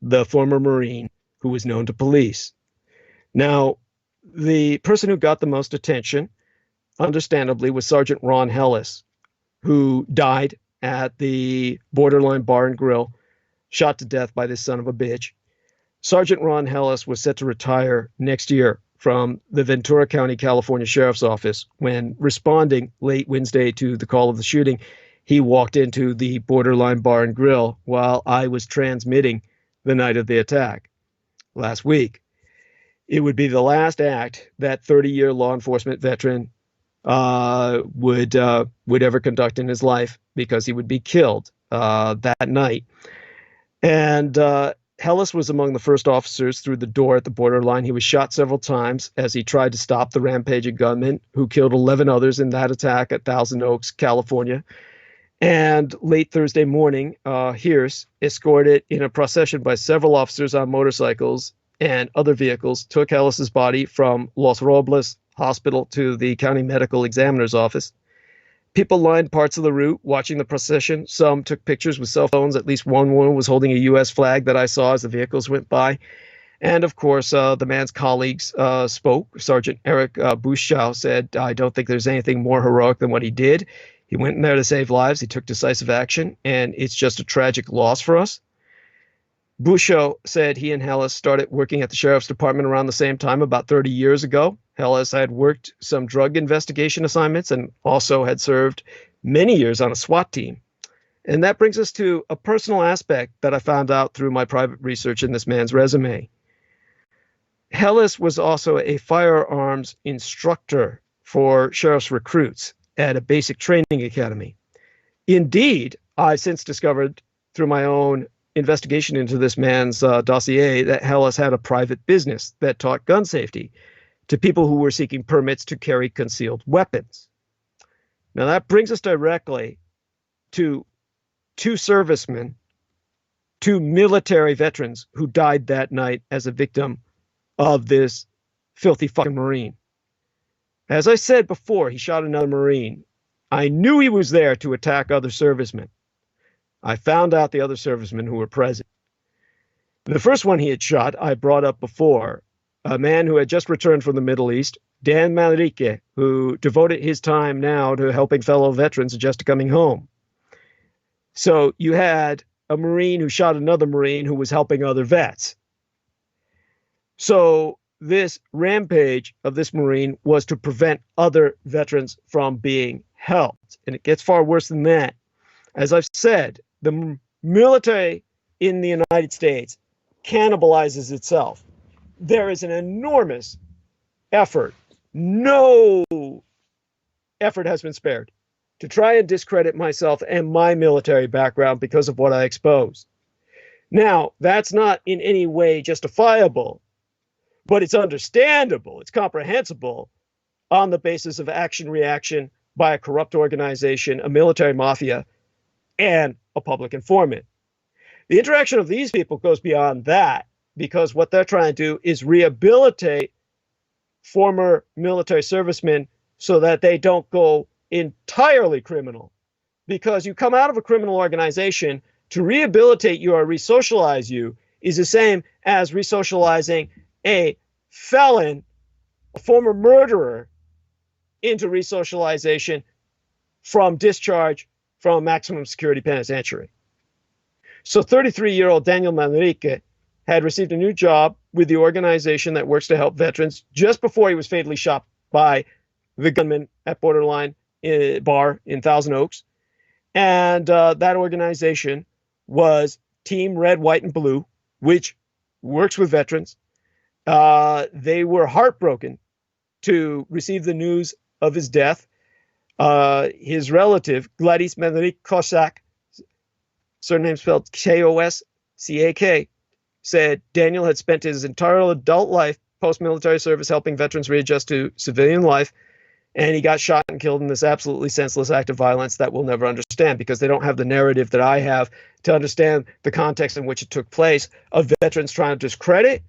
the former Marine who was known to police. Now, the person who got the most attention, understandably, was Sergeant Ron Hellis, who died at the Borderline Bar and Grill, shot to death by this son of a bitch. Sergeant Ron Hellis was set to retire next year from the Ventura County, California Sheriff's Office when, responding late Wednesday to the call of the shooting, he walked into the Borderline Bar and Grill while I was transmitting the night of the attack last week. It would be the last act that 30-year law enforcement veteran would ever conduct in his life, because he would be killed that night. And Helles was among the first officers through the door at the borderline. He was shot several times as he tried to stop the rampaging gunman who killed 11 others in that attack at Thousand Oaks, California. And late Thursday morning, Hearst, escorted in a procession by several officers on motorcycles and other vehicles, took Helles's body from Los Robles Hospital to the county medical examiner's office. People lined parts of the route watching the procession. Some took pictures with cell phones. At least one woman was holding a U.S. flag that I saw as the vehicles went by. And of course, the man's colleagues spoke. Sergeant Eric Buschau said, "I don't think there's anything more heroic than what he did. He went in there to save lives. He took decisive action, and it's just a tragic loss for us." Buschau said he and Helles started working at the sheriff's department around the same time, about 30 years ago. Helles had worked some drug investigation assignments and also had served many years on a SWAT team. And that brings us to a personal aspect that I found out through my private research in this man's resume. Helles was also a firearms instructor for sheriff's recruits at a basic training academy. Indeed, I've since discovered through my own investigation into this man's dossier that Helles had a private business that taught gun safety to people who were seeking permits to carry concealed weapons. Now that brings us directly to two servicemen, two military veterans who died that night as a victim of this filthy fucking Marine. As I said before, he shot another Marine. I knew he was there to attack other servicemen. I found out the other servicemen who were present. The first one he had shot, I brought up before, a man who had just returned from the Middle East, Dan Manrique, who devoted his time now to helping fellow veterans just coming home. So you had a Marine who shot another Marine who was helping other vets. So this rampage of this Marine was to prevent other veterans from being helped. And it gets far worse than that. As I've said, the military in the United States cannibalizes itself. There is an enormous effort. No effort has been spared to try and discredit myself and my military background because of what I exposed. Now, that's not in any way justifiable, but it's understandable, it's comprehensible on the basis of action-reaction by a corrupt organization, a military mafia, and a public informant. The interaction of these people goes beyond that, because what they're trying to do is rehabilitate former military servicemen so that they don't go entirely criminal. Because you come out of a criminal organization, to rehabilitate you or resocialize you is the same as resocializing a felon, a former murderer, into resocialization from discharge from a maximum security penitentiary. So 33-year-old Daniel Manrique had received a new job with the organization that works to help veterans just before he was fatally shot by the gunman at Borderline Bar in Thousand Oaks. And that organization was Team Red, White, and Blue, which works with veterans. They were heartbroken to receive the news of his death. His relative, Gladys Manrique Kosak, surname spelled Koschak, said Daniel had spent his entire adult life post-military service helping veterans readjust to civilian life, and he got shot and killed in this absolutely senseless act of violence that we'll never understand, because they don't have the narrative that I have to understand the context in which it took place of veterans trying to discredit,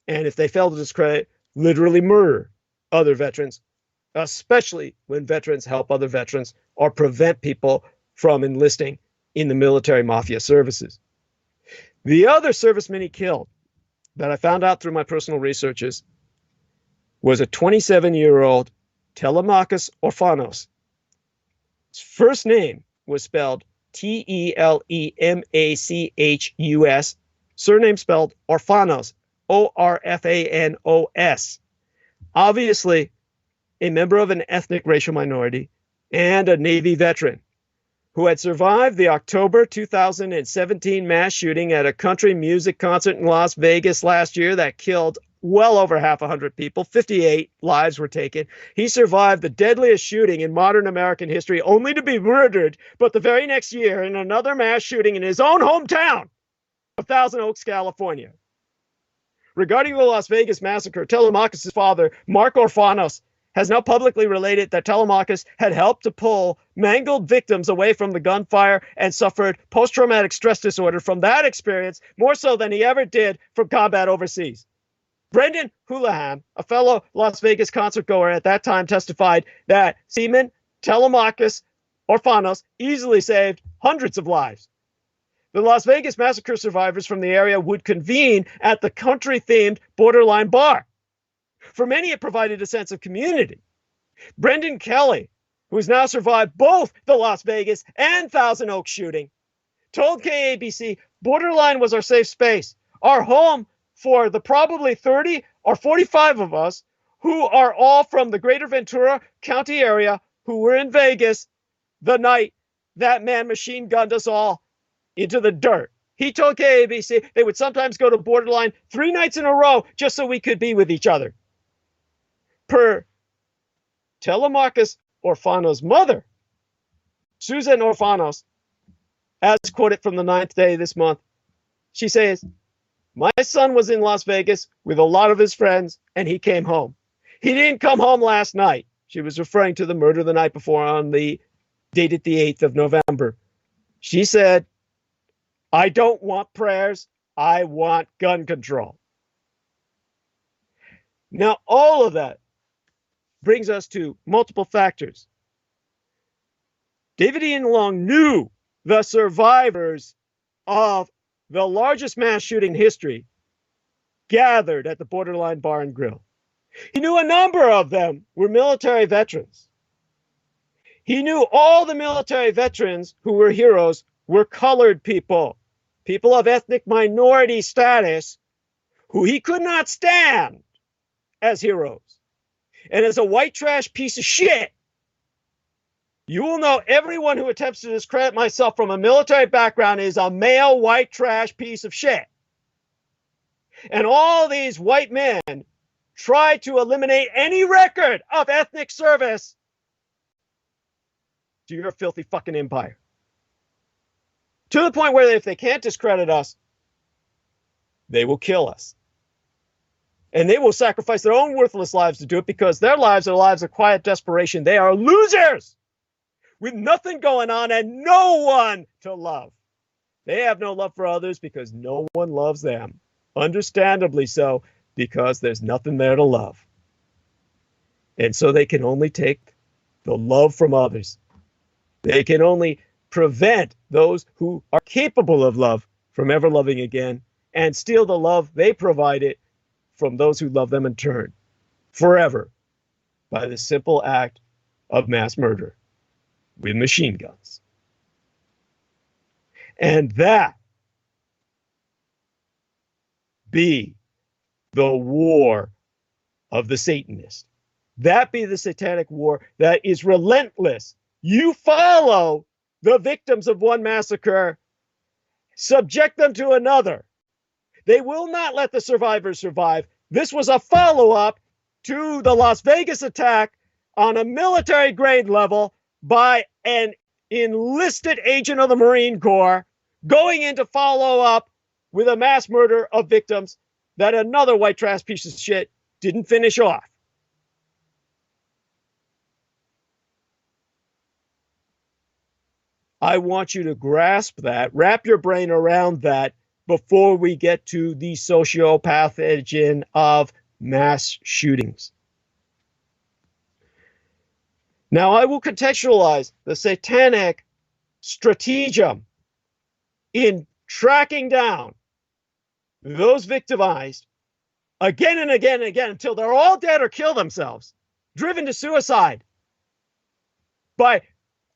and if they fail to discredit, literally murder other veterans, especially when veterans help other veterans or prevent people from enlisting in the military mafia services. The other serviceman he killed that I found out through my personal researches was a 27-year-old Telemachus Orphanos. His first name was spelled Telemachus, surname spelled Orphanos, Orfanos. Obviously, a member of an ethnic racial minority and a Navy veteran who had survived the October 2017 mass shooting at a country music concert in Las Vegas last year that killed well over 100 people. 58 lives were taken. He survived the deadliest shooting in modern American history, only to be murdered, but the very next year in another mass shooting in his own hometown of Thousand Oaks, California. Regarding the Las Vegas massacre, Telemachus' father, Mark Orfanos, has now publicly related that Telemachus had helped to pull mangled victims away from the gunfire and suffered post-traumatic stress disorder from that experience, more so than he ever did from combat overseas. Brendan Houlihan, a fellow Las Vegas concert goer at that time, testified that Seaman Telemachus Orfanos easily saved hundreds of lives. The Las Vegas massacre survivors from the area would convene at the country-themed Borderline Bar. For many, it provided a sense of community. Brendan Kelly, who has now survived both the Las Vegas and Thousand Oaks shooting, told KABC, Borderline was our safe space, our home for the probably 30 or 45 of us who are all from the greater Ventura County area who were in Vegas the night that man machine gunned us all into the dirt. He told KABC they would sometimes go to Borderline 3 nights in a row just so we could be with each other. Per Telemachus Orfanos' mother, Susan Orfanos, as quoted from the 9th day this month, she says, my son was in Las Vegas with a lot of his friends, and he came home. He didn't come home last night. She was referring to the murder the night before on the dated the 8th of November. She said, I don't want prayers. I want gun control. Now, all of that brings us to multiple factors. David Ian Long knew the survivors of the largest mass shooting in history gathered at the Borderline Bar and Grill. He knew a number of them were military veterans. He knew all the military veterans who were heroes were colored people, people of ethnic minority status, who he could not stand as heroes. And as a white trash piece of shit, you will know everyone who attempts to discredit myself from a military background is a male white trash piece of shit. And all these white men try to eliminate any record of ethnic service to your filthy fucking empire. To the point where if they can't discredit us, they will kill us. And they will sacrifice their own worthless lives to do it because their lives are lives of quiet desperation. They are losers with nothing going on and no one to love. They have no love for others because no one loves them. Understandably so, because there's nothing there to love. And so they can only take the love from others. They can only prevent those who are capable of love from ever loving again and steal the love they provided from those who love them in turn forever by the simple act of mass murder with machine guns. And that be the war of the Satanist. That be the satanic war that is relentless. You follow the victims of one massacre, subject them to another. They will not let the survivors survive. This was a follow-up to the Las Vegas attack on a military grade level by an enlisted agent of the Marine Corps going in to follow up with a mass murder of victims that another white trash piece of shit didn't finish off. I want you to grasp that, wrap your brain around that before we get to the sociopathogen of mass shootings. Now, I will contextualize the satanic stratagem in tracking down those victimized again and again and again until they're all dead or kill themselves, driven to suicide by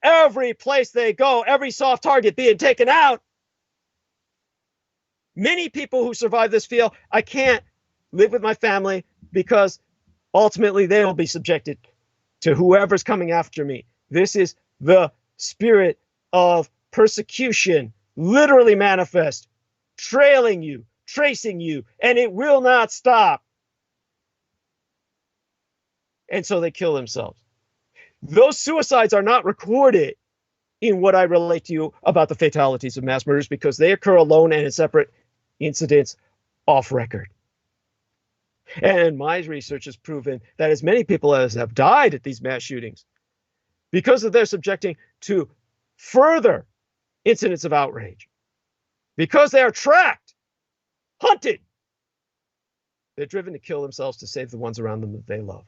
every place they go, every soft target being taken out. Many people who survive this feel, I can't live with my family because ultimately they will be subjected to whoever's coming after me. This is the spirit of persecution, literally manifest, trailing you, tracing you, and it will not stop. And so they kill themselves. Those suicides are not recorded in what I relate to you about the fatalities of mass murders because they occur alone and in separate incidents off record. And my research has proven that as many people as have died at these mass shootings, because of their subjecting to further incidents of outrage, because they are tracked, hunted, they're driven to kill themselves to save the ones around them that they love.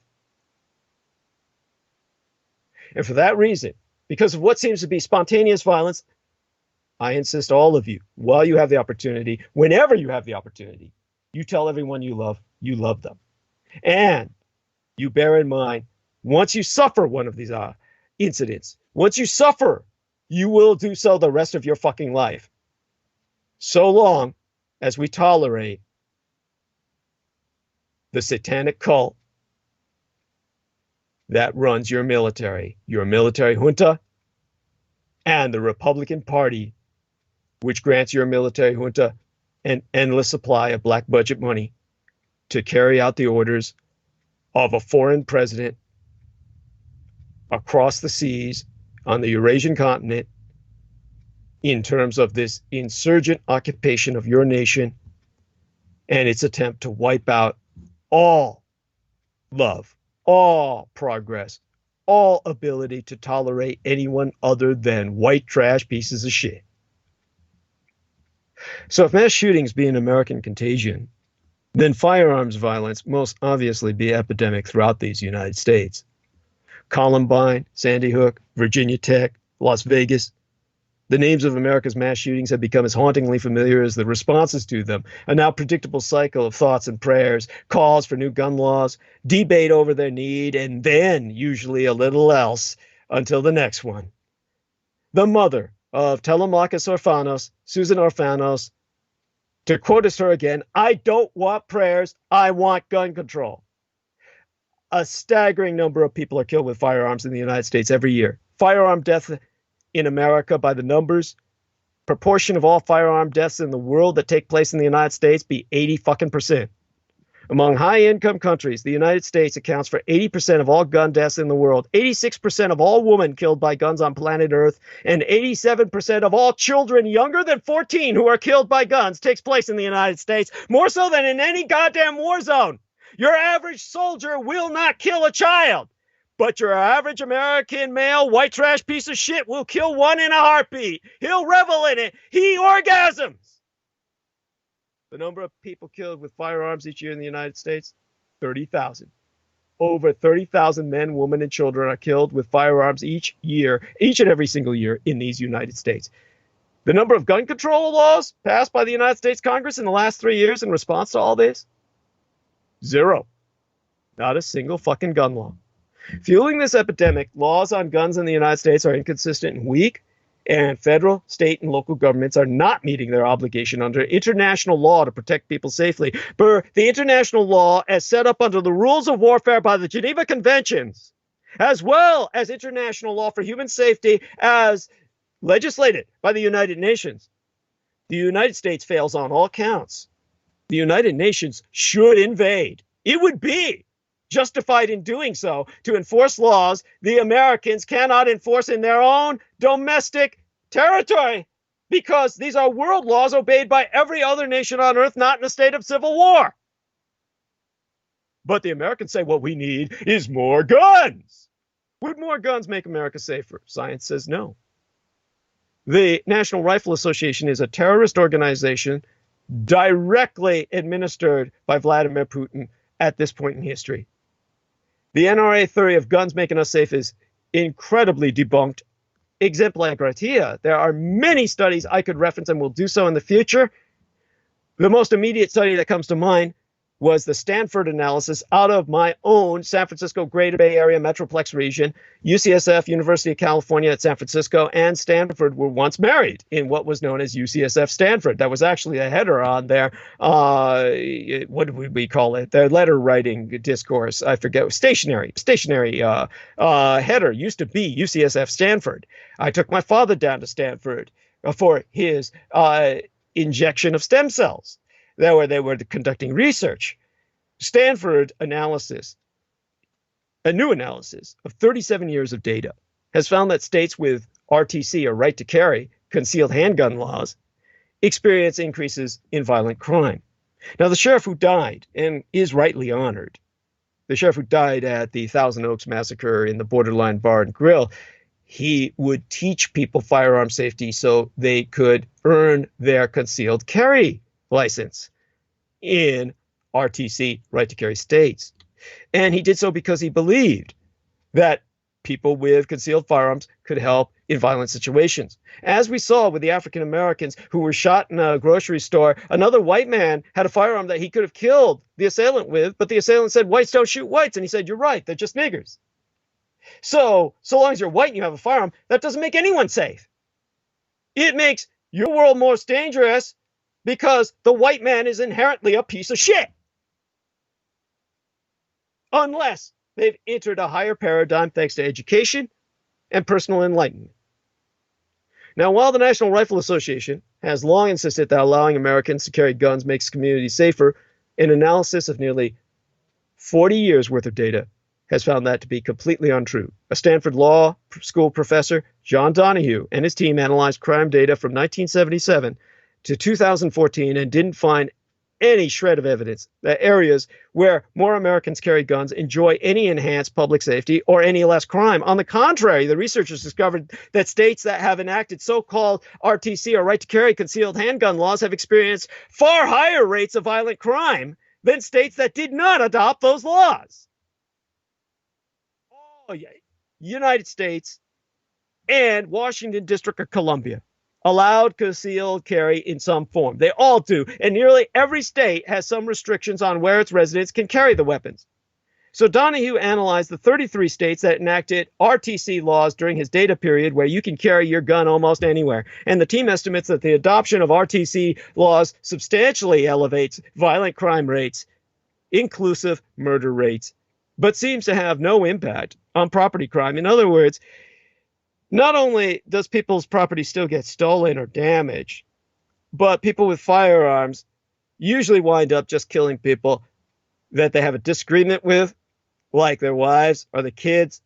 And for that reason, because of what seems to be spontaneous violence, I insist all of you, while you have the opportunity, whenever you have the opportunity, you tell everyone you love them. And you bear in mind, once you suffer one of these incidents, once you suffer, you will do so the rest of your fucking life. So long as we tolerate the satanic cult that runs your military junta, and the Republican Party, which grants your military junta an endless supply of black budget money to carry out the orders of a foreign president across the seas on the Eurasian continent in terms of this insurgent occupation of your nation and its attempt to wipe out all love, all progress, all ability to tolerate anyone other than white trash pieces of shit. So if mass shootings be an American contagion, then firearms violence must obviously be epidemic throughout these United States. Columbine, Sandy Hook, Virginia Tech, Las Vegas. The names of America's mass shootings have become as hauntingly familiar as the responses to them. A now predictable cycle of thoughts and prayers, calls for new gun laws, debate over their need, and then usually a little else until the next one. The mother of Telemachus Orphanos, Susan Orphanos, to quote her again, "I don't want prayers, I want gun control." A staggering number of people are killed with firearms in the United States every year. Firearm deaths in America, by the numbers, proportion of all firearm deaths in the world that take place in the United States be 80%. Among high-income countries, the United States accounts for 80% of all gun deaths in the world, 86% of all women killed by guns on planet Earth, and 87% of all children younger than 14 who are killed by guns takes place in the United States, more so than in any goddamn war zone. Your average soldier will not kill a child, but your average American male white trash piece of shit will kill one in a heartbeat. He'll revel in it. He orgasms. The number of people killed with firearms each year in the United States, 30,000. Over 30,000 men, women, and children are killed with firearms each and every single year in these United States. The number of gun control laws passed by the United States Congress in the last 3 years in response to all this, 0. Not a single fucking gun law. Fueling this epidemic, laws on guns in the United States are inconsistent and weak, and federal, state, and local governments are not meeting their obligation under international law to protect people safely. For the international law as set up under the rules of warfare by the Geneva Conventions, as well as international law for human safety as legislated by the United Nations, the United States fails on all counts. The United Nations should invade. It would be justified in doing so to enforce laws the Americans cannot enforce in their own domestic territory, because these are world laws obeyed by every other nation on earth not in a state of civil war. But the Americans say what we need is more guns. Would more guns make America safer? Science says no. The National Rifle Association is a terrorist organization directly administered by Vladimir Putin at this point in history. The NRA theory of guns making us safe is incredibly debunked. Exemplar gratia. There are many studies I could reference and will do so in the future. The most immediate study that comes to mind was the Stanford analysis out of my own San Francisco Greater Bay Area Metroplex region. UCSF, University of California at San Francisco, and Stanford were once married in what was known as UCSF Stanford. That was actually a header on their, what would we call it? Their letter writing discourse. I forget, stationary header used to be UCSF Stanford. I took my father down to Stanford for his injection of stem cells. There they were conducting research. Stanford analysis, a new analysis of 37 years of data, has found that states with RTC, or right to carry, concealed handgun laws, experience increases in violent crime. Now, the sheriff who died, and is rightly honored, the sheriff who died at the Thousand Oaks massacre in the Borderline Bar and Grill, he would teach people firearm safety so they could earn their concealed carry license in RTC, right to carry states. And he did so because he believed that people with concealed firearms could help in violent situations. As we saw with the African Americans who were shot in a grocery store, another white man had a firearm that he could have killed the assailant with, but the assailant said, whites don't shoot whites. And he said, you're right, they're just niggers. So long as you're white and you have a firearm, that doesn't make anyone safe. It makes your world more dangerous because the white man is inherently a piece of shit. Unless they've entered a higher paradigm thanks to education and personal enlightenment. Now, while the National Rifle Association has long insisted that allowing Americans to carry guns makes communities safer, an analysis of nearly 40 years worth of data has found that to be completely untrue. A Stanford Law School professor, John Donahue, and his team analyzed crime data from 1977 to 2014 and didn't find any shred of evidence that areas where more Americans carry guns enjoy any enhanced public safety or any less crime. On the contrary, the researchers discovered that states that have enacted so-called RTC, or right to carry concealed handgun laws, have experienced far higher rates of violent crime than states that did not adopt those laws. Oh, yeah. United States and Washington District of Columbia allowed concealed carry in some form. They all do. And nearly every state has some restrictions on where its residents can carry the weapons. So Donahue analyzed the 33 states that enacted RTC laws during his data period where you can carry your gun almost anywhere. And the team estimates that the adoption of RTC laws substantially elevates violent crime rates, inclusive murder rates, but seems to have no impact on property crime. In other words, not only does people's property still get stolen or damaged, but people with firearms usually wind up just killing people that they have a disagreement with, like their wives or the kids,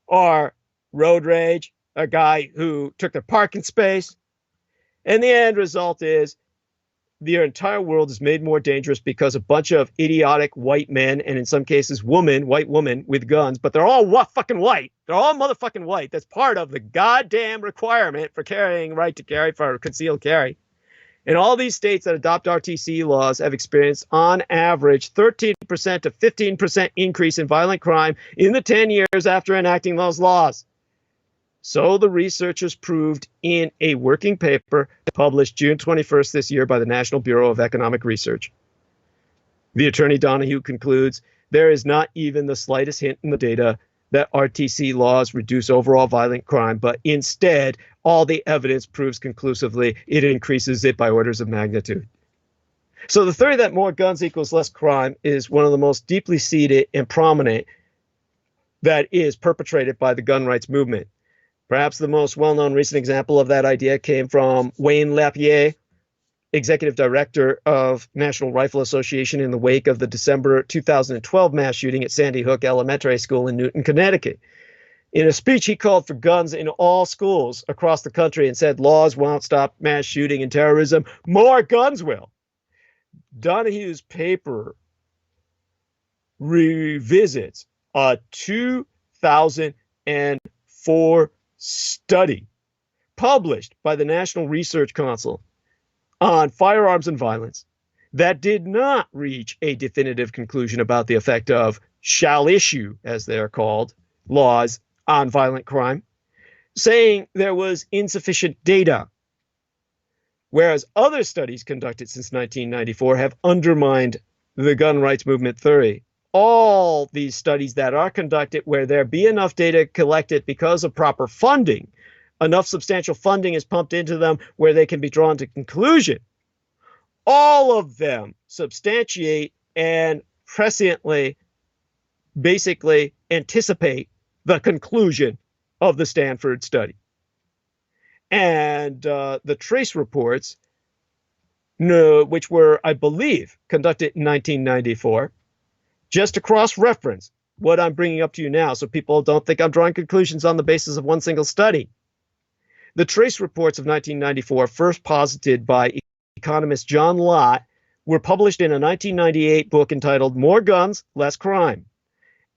or road rage, a guy who took their parking space. And the end result is the entire world is made more dangerous because a bunch of idiotic white men, and in some cases white women with guns, but they're all fucking white. They're all motherfucking white. That's part of the goddamn requirement for carrying right to carry, for concealed carry. And all these states that adopt RTC laws have experienced, on average, 13% to 15% increase in violent crime in the 10 years after enacting those laws. So the researchers proved in a working paper published June 21st this year by the National Bureau of Economic Research. The attorney Donahue concludes, there is not even the slightest hint in the data that RTC laws reduce overall violent crime, but instead, all the evidence proves conclusively it increases it by orders of magnitude. So the theory that more guns equals less crime is one of the most deeply seated and prominent that is perpetrated by the gun rights movement. Perhaps the most well-known recent example of that idea came from Wayne LaPierre, executive director of National Rifle Association, in the wake of the December 2012 mass shooting at Sandy Hook Elementary School in Newton, Connecticut. In a speech, he called for guns in all schools across the country and said, laws won't stop mass shooting and terrorism, more guns will. Donahue's paper revisits a 2004 study published by the National Research Council on firearms and violence that did not reach a definitive conclusion about the effect of shall issue, as they're called, laws on violent crime, saying there was insufficient data, whereas other studies conducted since 1994 have undermined the gun rights movement theory. All these studies that are conducted where there be enough data collected because of proper funding, enough substantial funding is pumped into them where they can be drawn to conclusion, all of them substantiate and presciently basically anticipate the conclusion of the Stanford study. And the trace reports, which were, I believe, conducted in 1994, just to cross-reference what I'm bringing up to you now so people don't think I'm drawing conclusions on the basis of one single study. The trace reports of 1994, first posited by economist John Lott, were published in a 1998 book entitled More Guns, Less Crime.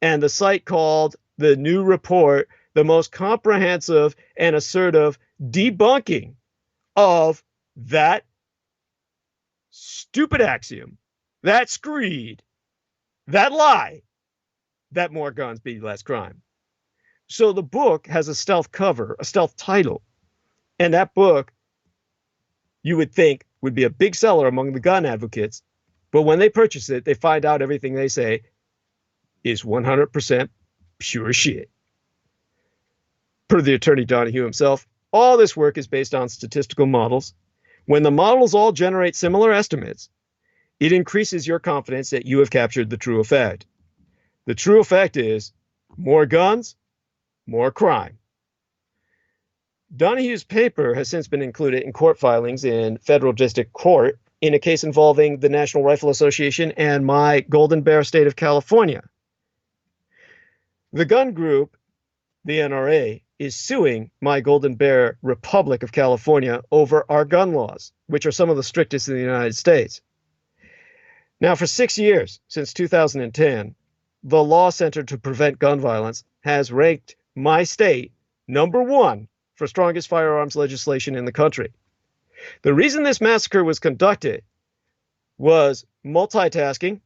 And the site called the new report the most comprehensive and assertive debunking of that stupid axiom, that screed, that lie, that more guns be less crime. So the book has a stealth cover, a stealth title. And that book, you would think, would be a big seller among the gun advocates. But when they purchase it, they find out everything they say is 100% pure shit. Per the attorney Donahue himself, all this work is based on statistical models. When the models all generate similar estimates, it increases your confidence that you have captured the true effect. The true effect is more guns, more crime. Donahue's paper has since been included in court filings in federal district court in a case involving the National Rifle Association and my Golden Bear state of California. The gun group, the NRA, is suing my Golden Bear Republic of California over our gun laws, which are some of the strictest in the United States. Now, for 6 years, since 2010, the Law Center to Prevent Gun Violence has ranked my state #1 for strongest firearms legislation in the country. The reason this massacre was conducted was multitasking,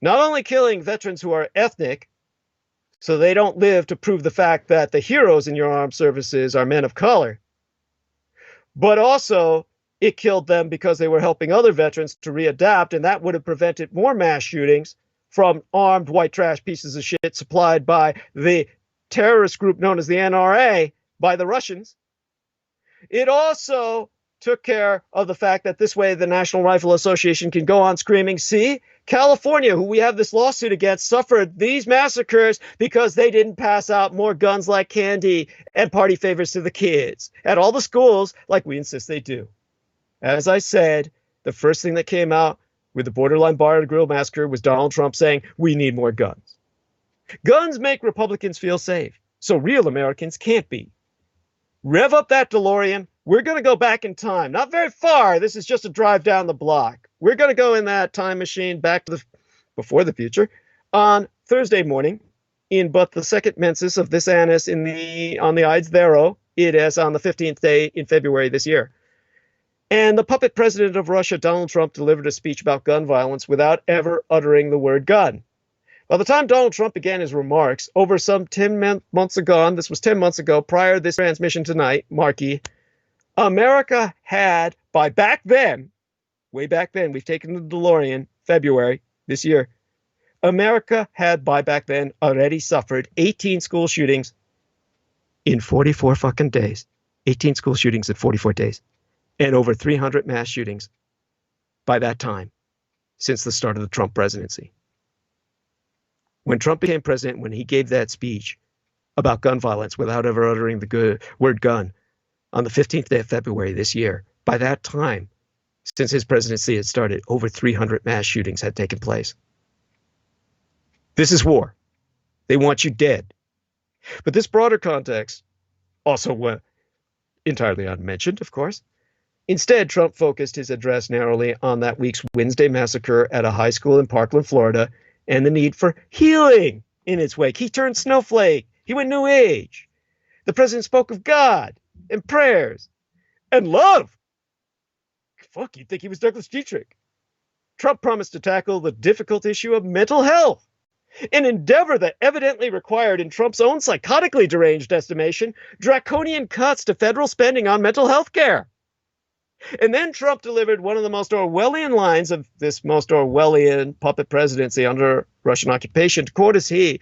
not only killing veterans who are ethnic, so they don't live to prove the fact that the heroes in your armed services are men of color, but also it killed them because they were helping other veterans to readapt, and that would have prevented more mass shootings from armed white trash pieces of shit supplied by the terrorist group known as the NRA by the Russians. It also took care of the fact that this way the National Rifle Association can go on screaming, see, California, who we have this lawsuit against, suffered these massacres because they didn't pass out more guns like candy and party favors to the kids at all the schools like we insist they do. As I said, the first thing that came out with the borderline bar and grill massacre was Donald Trump saying, we need more guns. Guns make Republicans feel safe, so real Americans can't be. Rev up that DeLorean. We're going to go back in time. Not very far. This is just a drive down the block. We're going to go in that time machine back to before the future on Thursday morning in but the second menses of this annus on the Ides Thero. It is on the 15th day in February this year. And the puppet president of Russia, Donald Trump, delivered a speech about gun violence without ever uttering the word gun. By the time Donald Trump began his remarks, over some 10 months ago, this was 10 months ago, prior to this transmission tonight, Markey, America had, by back then, way back then, we've taken the DeLorean, February this year, America had, by back then, already suffered 18 school shootings in 44 fucking days. 18 school shootings in 44 days. And over 300 mass shootings by that time, since the start of the Trump presidency. When Trump became president, when he gave that speech about gun violence without ever uttering the word gun on the 15th day of February this year, by that time, since his presidency had started, over 300 mass shootings had taken place. This is war. They want you dead. But this broader context also went entirely unmentioned, of course. Instead, Trump focused his address narrowly on that week's Wednesday massacre at a high school in Parkland, Florida, and the need for healing in its wake. He turned snowflake. He went New Age. The president spoke of God and prayers and love. Fuck, you'd think he was Douglas Dietrich. Trump promised to tackle the difficult issue of mental health, an endeavor that evidently required, in Trump's own psychotically deranged estimation, draconian cuts to federal spending on mental health care. And then Trump delivered one of the most Orwellian lines of this most Orwellian puppet presidency under Russian occupation. To quote as he,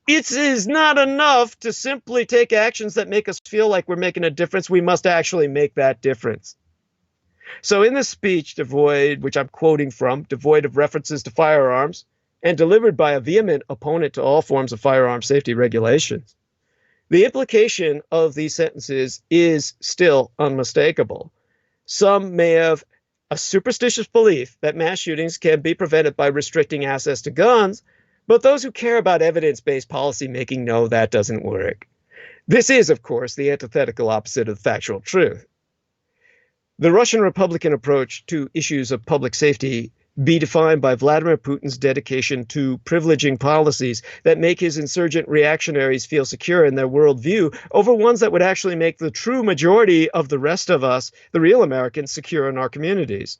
it is not enough to simply take actions that make us feel like we're making a difference. We must actually make that difference. So in this speech, which I'm quoting from, devoid of references to firearms, and delivered by a vehement opponent to all forms of firearm safety regulations, the implication of these sentences is still unmistakable. Some may have a superstitious belief that mass shootings can be prevented by restricting access to guns, but those who care about evidence-based policy making know that doesn't work. This is, of course, the antithetical opposite of factual truth. The Russian Republican approach to issues of public safety be defined by Vladimir Putin's dedication to privileging policies that make his insurgent reactionaries feel secure in their worldview over ones that would actually make the true majority of the rest of us, the real Americans, secure in our communities.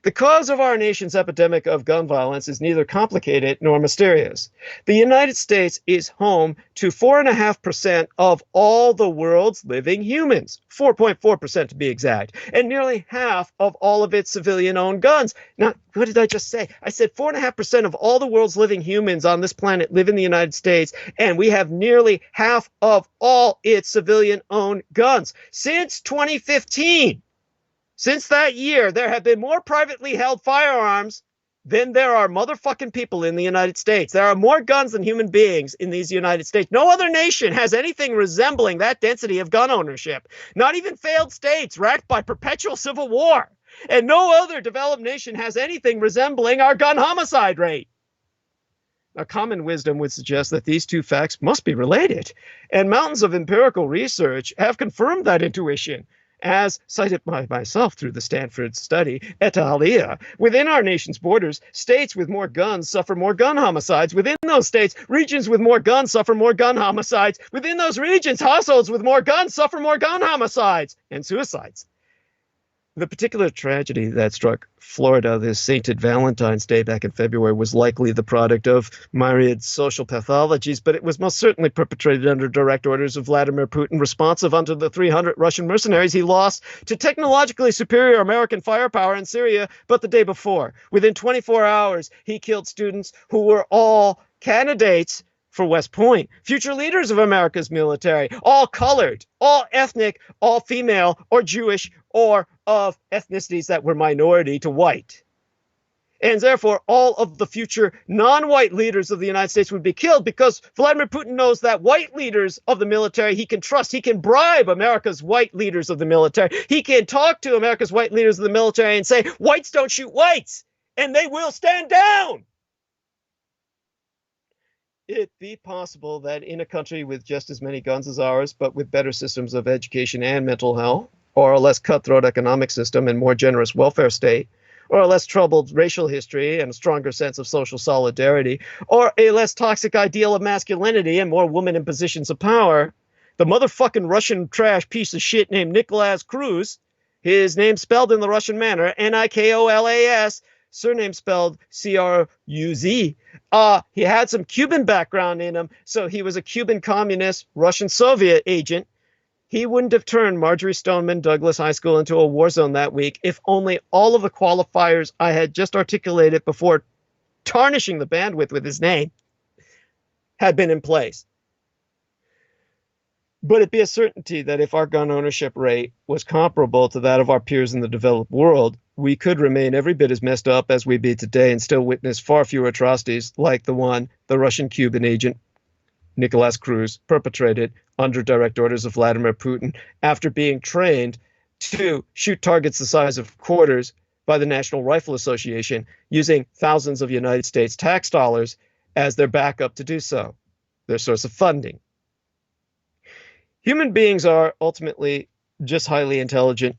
The cause of our nation's epidemic of gun violence is neither complicated nor mysterious. The United States is home to 4.5% of all the world's living humans, 4.4% to be exact, and nearly half of all of its civilian-owned guns. Now, what did I just say? I said 4.5% of all the world's living humans on this planet live in the United States, and we have nearly half of all its civilian-owned guns. Since 2015, since that year, there have been more privately held firearms than there are motherfucking people in the United States. There are more guns than human beings in these United States. No other nation has anything resembling that density of gun ownership. Not even failed states racked by perpetual civil war. And no other developed nation has anything resembling our gun homicide rate. Now, common wisdom would suggest that these two facts must be related. And mountains of empirical research have confirmed that intuition, as cited by myself through the Stanford study, et al. Within our nation's borders, states with more guns suffer more gun homicides. Within those states, regions with more guns suffer more gun homicides. Within those regions, households with more guns suffer more gun homicides and suicides. The particular tragedy that struck Florida this sainted Valentine's Day back in February was likely the product of myriad social pathologies, but it was most certainly perpetrated under direct orders of Vladimir Putin, responsive unto the 300 Russian mercenaries he lost to technologically superior American firepower in Syria but the day before. Within 24 hours, he killed students who were all candidates for West Point, future leaders of America's military, all colored, all ethnic, all female, or Jewish, or of ethnicities that were minority to white. And therefore, all of the future non-white leaders of the United States would be killed because Vladimir Putin knows that white leaders of the military he can trust. He can bribe America's white leaders of the military. He can talk to America's white leaders of the military and say, whites don't shoot whites, and they will stand down. It be possible that in a country with just as many guns as ours, but with better systems of education and mental health, or a less cutthroat economic system and more generous welfare state, or a less troubled racial history and a stronger sense of social solidarity, or a less toxic ideal of masculinity and more women in positions of power, the motherfucking Russian trash piece of shit named Nicolas Cruz, his name spelled in the Russian manner, Nikolas, surname spelled Cruz. He had some Cuban background in him, so he was a Cuban communist, Russian Soviet agent. He wouldn't have turned Marjorie Stoneman Douglas High School into a war zone that week if only all of the qualifiers I had just articulated before tarnishing the bandwidth with his name had been in place. But it'd be a certainty that if our gun ownership rate was comparable to that of our peers in the developed world, we could remain every bit as messed up as we be today and still witness far fewer atrocities like the one the Russian-Cuban agent Nicolas Cruz perpetrated under direct orders of Vladimir Putin after being trained to shoot targets the size of quarters by the National Rifle Association using thousands of United States tax dollars as their backup to do so, their source of funding. Human beings are ultimately just highly intelligent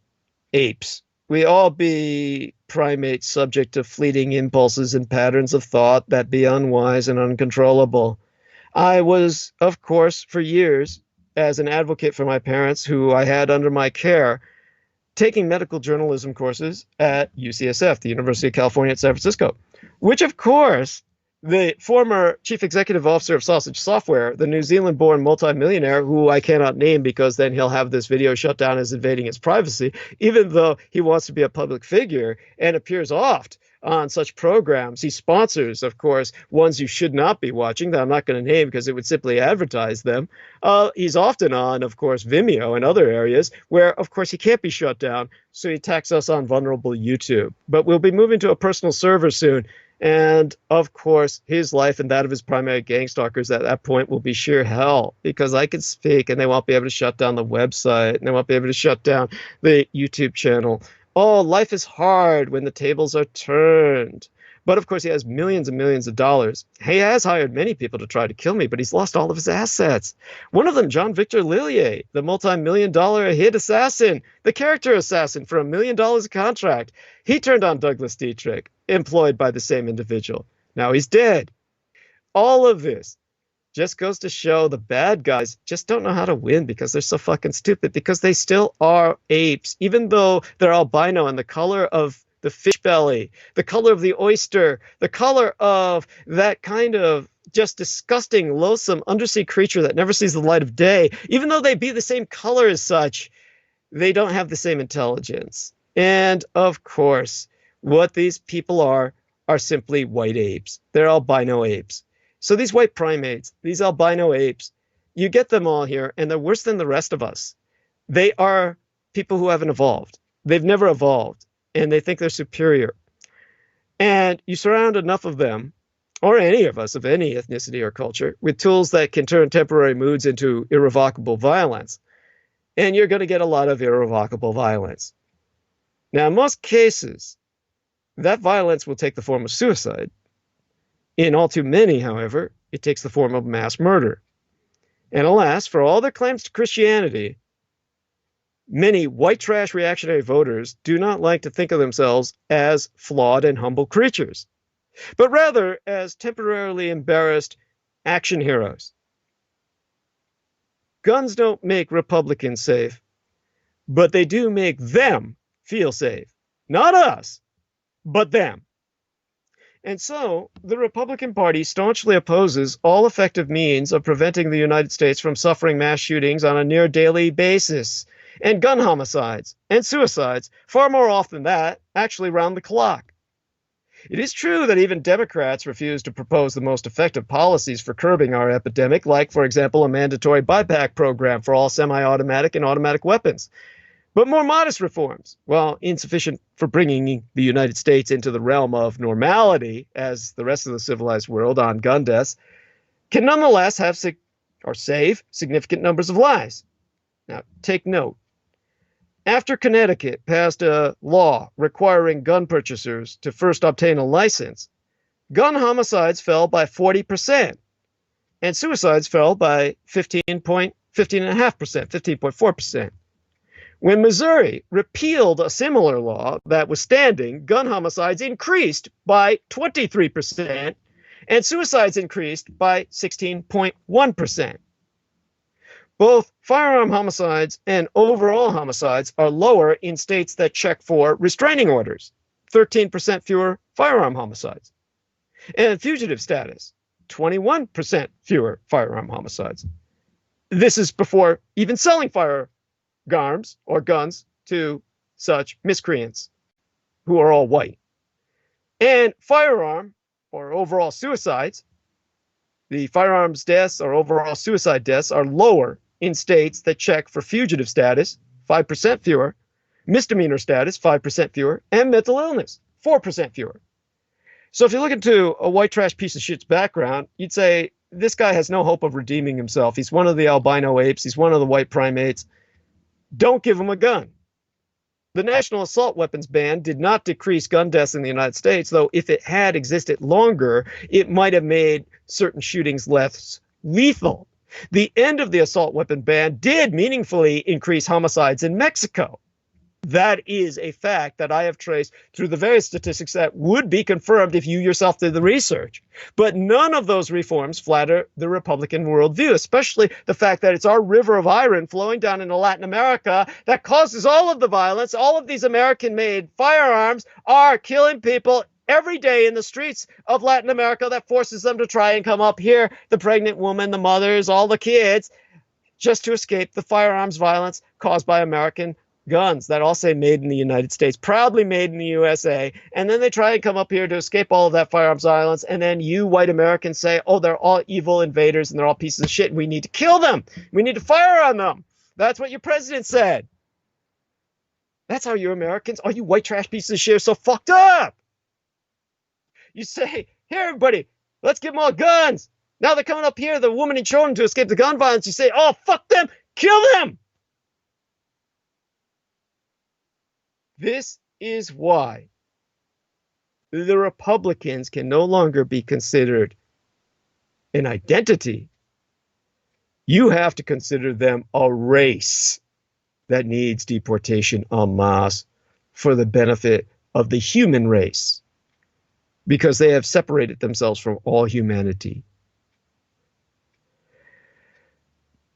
apes. We all be primates subject to fleeting impulses and patterns of thought that be unwise and uncontrollable. I was, of course, for years, as an advocate for my parents who I had under my care, taking medical journalism courses at UCSF, the University of California at San Francisco, which, of course, the former chief executive officer of Sausage Software, the New Zealand-born multimillionaire, who I cannot name because then he'll have this video shut down as invading his privacy, even though he wants to be a public figure and appears oft on such programs. He sponsors, of course, ones you should not be watching that I'm not going to name because it would simply advertise them. He's often on, of course, Vimeo and other areas where, of course, he can't be shut down, so he attacks us on vulnerable YouTube. But we'll be moving to a personal server soon. And, of course, his life and that of his primary gang stalkers at that point will be sheer hell because I can speak and they won't be able to shut down the website and they won't be able to shut down the YouTube channel. Oh, life is hard when the tables are turned. But of course, he has millions and millions of dollars. He has hired many people to try to kill me, but he's lost all of his assets. One of them, John Victor Lillier, the multi-million-dollar hit assassin, the character assassin for $1 million a contract. He turned on Douglas Dietrich, employed by the same individual. Now he's dead. All of this just goes to show the bad guys just don't know how to win because they're so fucking stupid, because they still are apes, even though they're albino and the color of the fish belly, the color of the oyster, the color of that kind of just disgusting, loathsome undersea creature that never sees the light of day. Even though they be the same color as such, they don't have the same intelligence. And of course, what these people are simply white apes. They're albino apes. So these white primates, these albino apes, you get them all here, and they're worse than the rest of us. They are people who haven't evolved. They've never evolved, and they think they're superior. And you surround enough of them, or any of us of any ethnicity or culture, with tools that can turn temporary moods into irrevocable violence, and you're going to get a lot of irrevocable violence. Now, in most cases, that violence will take the form of suicide. In all too many, however, it takes the form of mass murder. And alas, for all their claims to Christianity, many white trash reactionary voters do not like to think of themselves as flawed and humble creatures, but rather as temporarily embarrassed action heroes. Guns don't make Republicans safe, but they do make them feel safe. Not us, but them. And so, the Republican Party staunchly opposes all effective means of preventing the United States from suffering mass shootings on a near daily basis, and gun homicides, and suicides, far more often than that, actually round the clock. It is true that even Democrats refuse to propose the most effective policies for curbing our epidemic, like, for example, a mandatory buyback program for all semi-automatic and automatic weapons. But more modest reforms, while insufficient for bringing the United States into the realm of normality as the rest of the civilized world on gun deaths, can nonetheless have save significant numbers of lives. Now, take note. After Connecticut passed a law requiring gun purchasers to first obtain a license, gun homicides fell by 40%, and suicides fell by 15.4%. When Missouri repealed a similar law that was standing, gun homicides increased by 23%, and suicides increased by 16.1%. Both firearm homicides and overall homicides are lower in states that check for restraining orders, 13% fewer firearm homicides. And fugitive status, 21% fewer firearm homicides. This is before even selling firearms or guns to such miscreants who are all white. And firearm or overall suicides, the firearms deaths or overall suicide deaths are lower in states that check for fugitive status, 5% fewer, misdemeanor status, 5% fewer, and mental illness, 4% fewer. So if you look into a white trash piece of shit's background, you'd say, this guy has no hope of redeeming himself. He's one of the albino apes. He's one of the white primates. Don't give him a gun. The national assault weapons ban did not decrease gun deaths in the United States, though if it had existed longer, it might have made certain shootings less lethal. The end of the assault weapon ban did meaningfully increase homicides in Mexico. That is a fact that I have traced through the various statistics that would be confirmed if you yourself did the research. But none of those reforms flatter the Republican worldview, especially the fact that it's our river of iron flowing down into Latin America that causes all of the violence. All of these American-made firearms are killing people every day in the streets of Latin America that forces them to try and come up here, the pregnant woman, the mothers, all the kids, just to escape the firearms violence caused by American guns that all say made in the United States, proudly made in the USA, and then they try and come up here to escape all of that firearms violence, and then you white Americans say, oh, they're all evil invaders and they're all pieces of shit and we need to kill them. We need to fire on them. That's what your president said. That's how you Americans, all you white trash pieces of shit are so fucked up. You say, here everybody, let's give them all guns. Now they're coming up here, the women and children, to escape the gun violence. You say, oh, fuck them, kill them. This is why the Republicans can no longer be considered an identity. You have to consider them a race that needs deportation en masse for the benefit of the human race, because they have separated themselves from all humanity.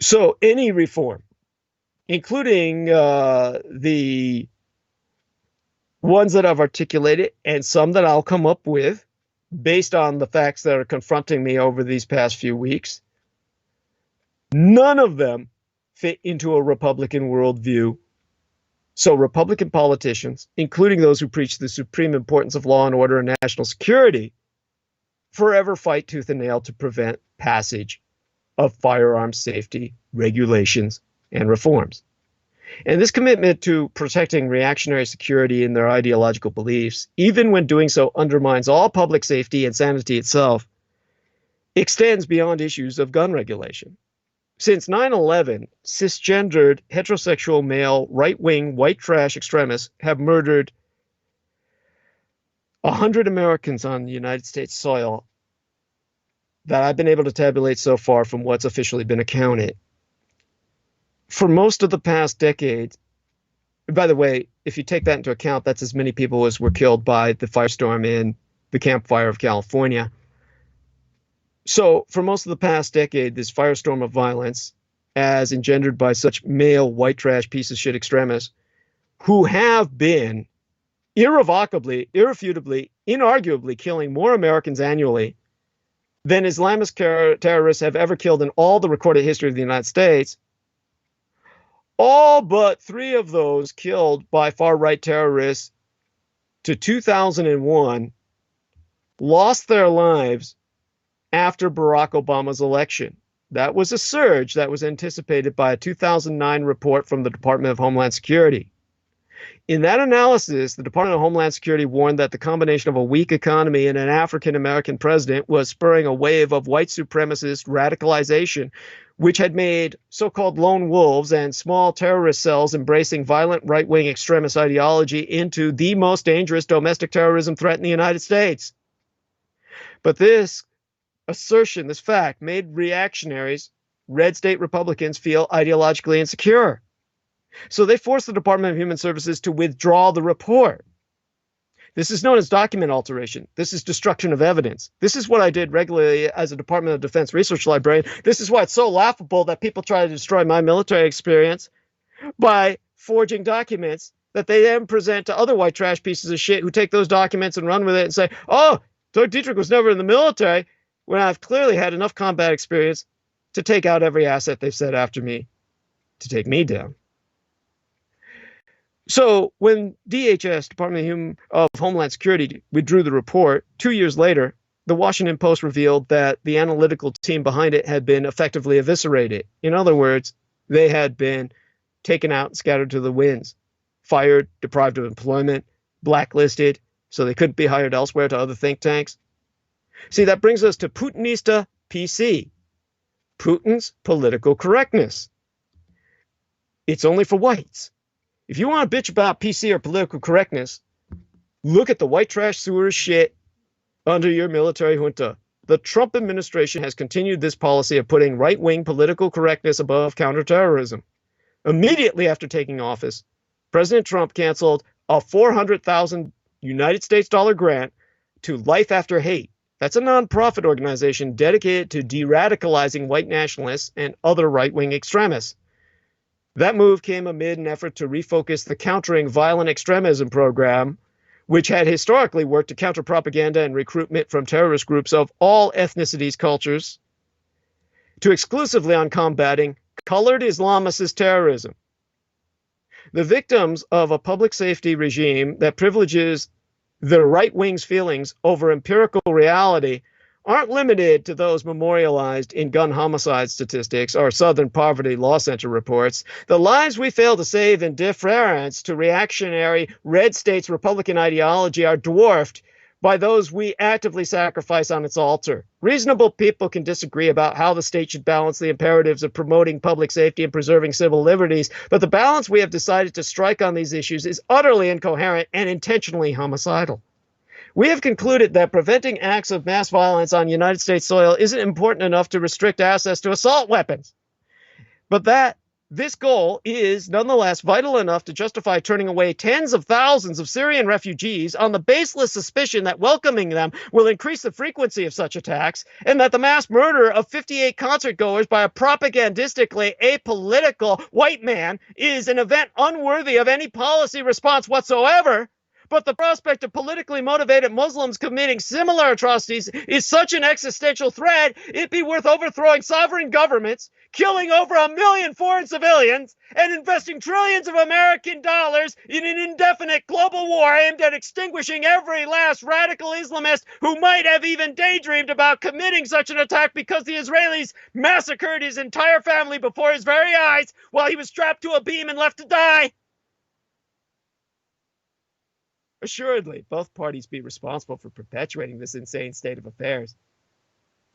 So any reform, including the ones that I've articulated and some that I'll come up with based on the facts that are confronting me over these past few weeks, none of them fit into a Republican worldview. So Republican politicians, including those who preach the supreme importance of law and order and national security, forever fight tooth and nail to prevent passage of firearm safety regulations and reforms. And this commitment to protecting reactionary security in their ideological beliefs, even when doing so undermines all public safety and sanity itself, extends beyond issues of gun regulation. Since 9/11, cisgendered, heterosexual male, right-wing, white trash extremists have murdered 100 Americans on the United States soil that I've been able to tabulate so far from what's officially been accounted. For most of the past decade, by the way, if you take that into account, that's as many people as were killed by the firestorm in the Camp Fire of California. So for most of the past decade, this firestorm of violence, as engendered by such male white trash piece of shit extremists, who have been irrevocably, irrefutably, inarguably killing more Americans annually than Islamist terrorists have ever killed in all the recorded history of the United States, all but 3 of those killed by far-right terrorists to 2001 lost their lives after Barack Obama's election. That was a surge that was anticipated by a 2009 report from the Department of Homeland Security. In that analysis, the Department of Homeland Security warned that the combination of a weak economy and an African-American president was spurring a wave of white supremacist radicalization, which had made so-called lone wolves and small terrorist cells embracing violent right-wing extremist ideology into the most dangerous domestic terrorism threat in the United States. But this assertion, this fact, made reactionaries, red state Republicans, feel ideologically insecure. So they forced the Department of Human Services to withdraw the report. This is known as document alteration. This is destruction of evidence. This is what I did regularly as a Department of Defense research librarian. This is why it's so laughable that people try to destroy my military experience by forging documents that they then present to other white trash pieces of shit who take those documents and run with it and say, oh, Dietrich was never in the military, when I've clearly had enough combat experience to take out every asset they've set after me to take me down. So when DHS, Department of Homeland Security, withdrew the report, 2 years later, the Washington Post revealed that the analytical team behind it had been effectively eviscerated. In other words, they had been taken out and scattered to the winds, fired, deprived of employment, blacklisted, so they couldn't be hired elsewhere to other think tanks. See, that brings us to Putinista PC, Putin's political correctness. It's only for whites. If you want to bitch about PC or political correctness, look at the white trash sewer shit under your military junta. The Trump administration has continued this policy of putting right-wing political correctness above counterterrorism. Immediately after taking office, President Trump canceled a $400,000 United States dollar grant to Life After Hate. That's a nonprofit organization dedicated to de-radicalizing white nationalists and other right-wing extremists. That move came amid an effort to refocus the Countering Violent Extremism program, which had historically worked to counter propaganda and recruitment from terrorist groups of all ethnicities, cultures, to exclusively on combating colored Islamist terrorism. The victims of a public safety regime that privileges the right wing's feelings over empirical reality aren't limited to those memorialized in gun homicide statistics or Southern Poverty Law Center reports. The lives we fail to save in deference to reactionary red states' Republican ideology are dwarfed by those we actively sacrifice on its altar. Reasonable people can disagree about how the state should balance the imperatives of promoting public safety and preserving civil liberties, but the balance we have decided to strike on these issues is utterly incoherent and intentionally homicidal. We have concluded that preventing acts of mass violence on United States soil isn't important enough to restrict access to assault weapons, but that this goal is nonetheless vital enough to justify turning away tens of thousands of Syrian refugees on the baseless suspicion that welcoming them will increase the frequency of such attacks, and that the mass murder of 58 concert-goers by a propagandistically apolitical white man is an event unworthy of any policy response whatsoever. But the prospect of politically motivated Muslims committing similar atrocities is such an existential threat, it'd be worth overthrowing sovereign governments, killing over 1 million foreign civilians, and investing trillions of American dollars in an indefinite global war aimed at extinguishing every last radical Islamist who might have even daydreamed about committing such an attack because the Israelis massacred his entire family before his very eyes while he was strapped to a beam and left to die. Assuredly, both parties be responsible for perpetuating this insane state of affairs.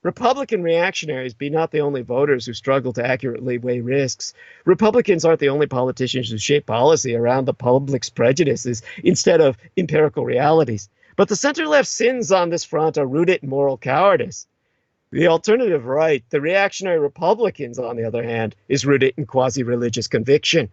Republican reactionaries be not the only voters who struggle to accurately weigh risks. Republicans aren't the only politicians who shape policy around the public's prejudices instead of empirical realities. But the center-left sins on this front are rooted in moral cowardice. The alternative right, the reactionary Republicans, on the other hand, is rooted in quasi-religious conviction.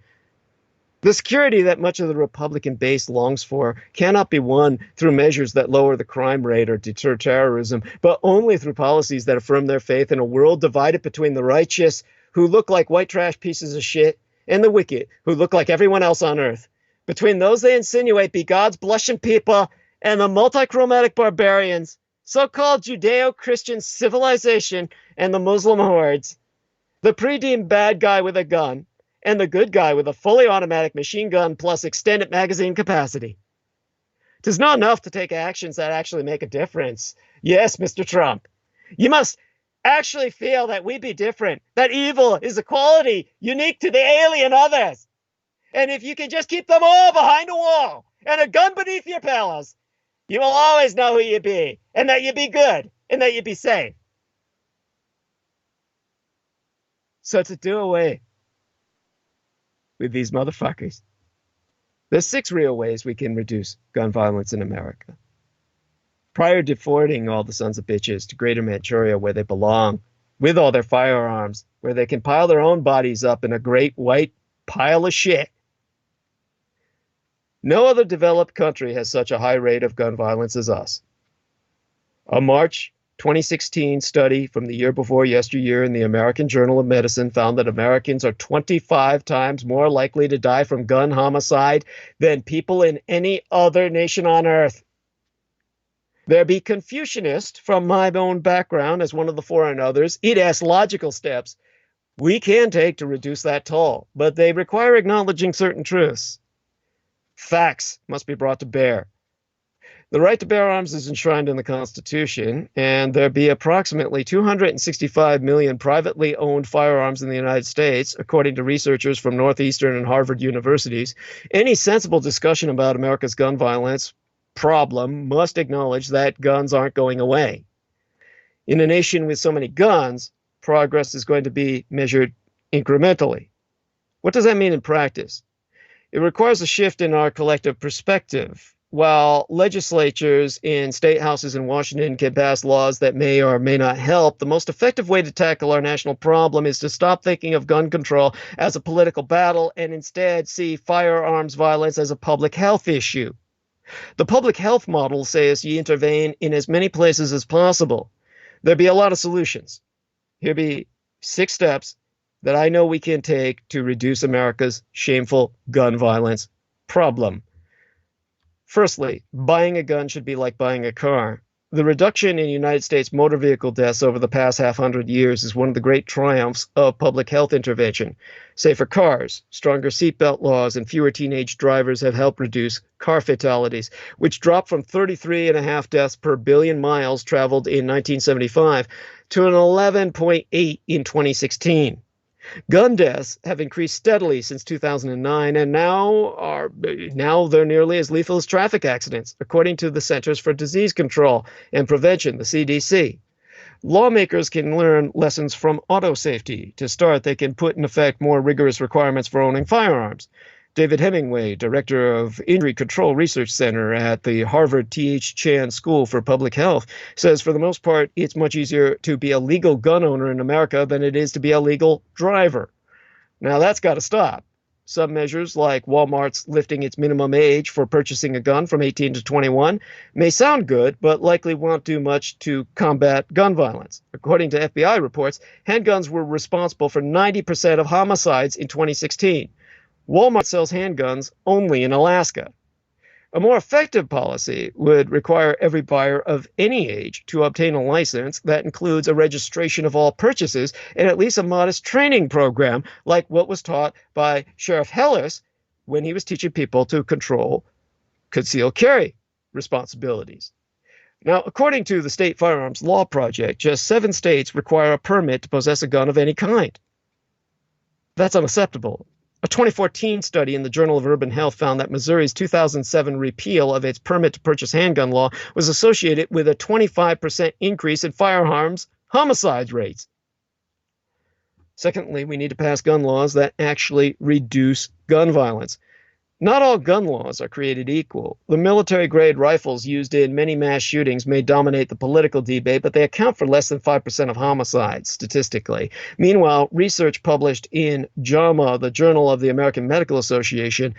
The security that much of the Republican base longs for cannot be won through measures that lower the crime rate or deter terrorism, but only through policies that affirm their faith in a world divided between the righteous, who look like white trash pieces of shit, and the wicked, who look like everyone else on earth. Between those they insinuate be God's blushing people and the multichromatic barbarians, so-called Judeo-Christian civilization, and the Muslim hordes. The pre-deemed bad guy with a gun, and the good guy with a fully automatic machine gun plus extended magazine capacity. 'Tis not enough to take actions that actually make a difference. Yes, Mr. Trump, you must actually feel that we be different, that evil is a quality unique to the alien others. And if you can just keep them all behind a wall and a gun beneath your pillows, you will always know who you be, and that you be good, and that you be safe. So to do away with these motherfuckers, there's 6 real ways we can reduce gun violence in America. Prior to deporting all the sons of bitches to Greater Manchuria where they belong, with all their firearms, where they can pile their own bodies up in a great white pile of shit. No other developed country has such a high rate of gun violence as us. A March 2016 study from the year before yesteryear in the American Journal of Medicine found that Americans are 25 times more likely to die from gun homicide than people in any other nation on earth. There be Confucianists from my own background as one of the foreign others. It asks logical steps we can take to reduce that toll, but they require acknowledging certain truths. Facts must be brought to bear. The right to bear arms is enshrined in the Constitution, and there be approximately 265 million privately owned firearms in the United States, according to researchers from Northeastern and Harvard universities. Any sensible discussion about America's gun violence problem must acknowledge that guns aren't going away. In a nation with so many guns, progress is going to be measured incrementally. What does that mean in practice? It requires a shift in our collective perspective. While legislatures in state houses in Washington can pass laws that may or may not help, the most effective way to tackle our national problem is to stop thinking of gun control as a political battle and instead see firearms violence as a public health issue. The public health model says you intervene in as many places as possible. There be a lot of solutions. Here be 6 steps that I know we can take to reduce America's shameful gun violence problem. Firstly, buying a gun should be like buying a car. The reduction in United States motor vehicle deaths over the past half-hundred years is one of the great triumphs of public health intervention. Safer cars, stronger seatbelt laws, and fewer teenage drivers have helped reduce car fatalities, which dropped from 33.5 deaths per billion miles traveled in 1975 to an 11.8 in 2016. Gun deaths have increased steadily since 2009, and now they're nearly as lethal as traffic accidents, according to the Centers for Disease Control and Prevention, the CDC. Lawmakers can learn lessons from auto safety. To start, they can put in effect more rigorous requirements for owning firearms. David Hemingway, director of Injury Control Research Center at the Harvard T.H. Chan School for Public Health, says for the most part, it's much easier to be a legal gun owner in America than it is to be a legal driver. Now, that's got to stop. Some measures, like Walmart's lifting its minimum age for purchasing a gun from 18 to 21, may sound good, but likely won't do much to combat gun violence. According to FBI reports, handguns were responsible for 90% of homicides in 2016. Walmart sells handguns only in Alaska. A more effective policy would require every buyer of any age to obtain a license that includes a registration of all purchases and at least a modest training program like what was taught by Sheriff Hellis when he was teaching people to control concealed carry responsibilities. Now, according to the State Firearms Law Project, just 7 states require a permit to possess a gun of any kind. That's unacceptable. A 2014 study in the Journal of Urban Health found that Missouri's 2007 repeal of its permit to purchase handgun law was associated with a 25% increase in firearms homicide rates. Secondly, we need to pass gun laws that actually reduce gun violence. Not all gun laws are created equal. The military-grade rifles used in many mass shootings may dominate the political debate, but they account for less than 5% of homicides, statistically. Meanwhile, research published in JAMA, the Journal of the American Medical Association,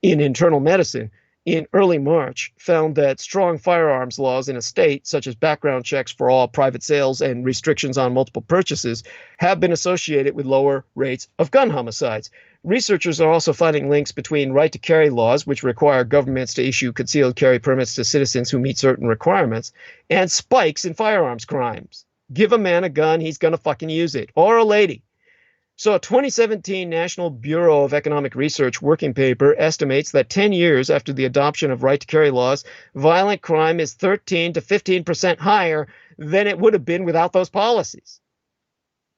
in internal medicine, in early March, found that strong firearms laws in a state, such as background checks for all private sales and restrictions on multiple purchases, have been associated with lower rates of gun homicides. Researchers are also finding links between right-to-carry laws, which require governments to issue concealed carry permits to citizens who meet certain requirements, and spikes in firearms crimes. Give a man a gun, he's going to fucking use it, or a lady. So a 2017 National Bureau of Economic Research working paper estimates that 10 years after the adoption of right-to-carry laws, violent crime is 13 to 15% higher than it would have been without those policies.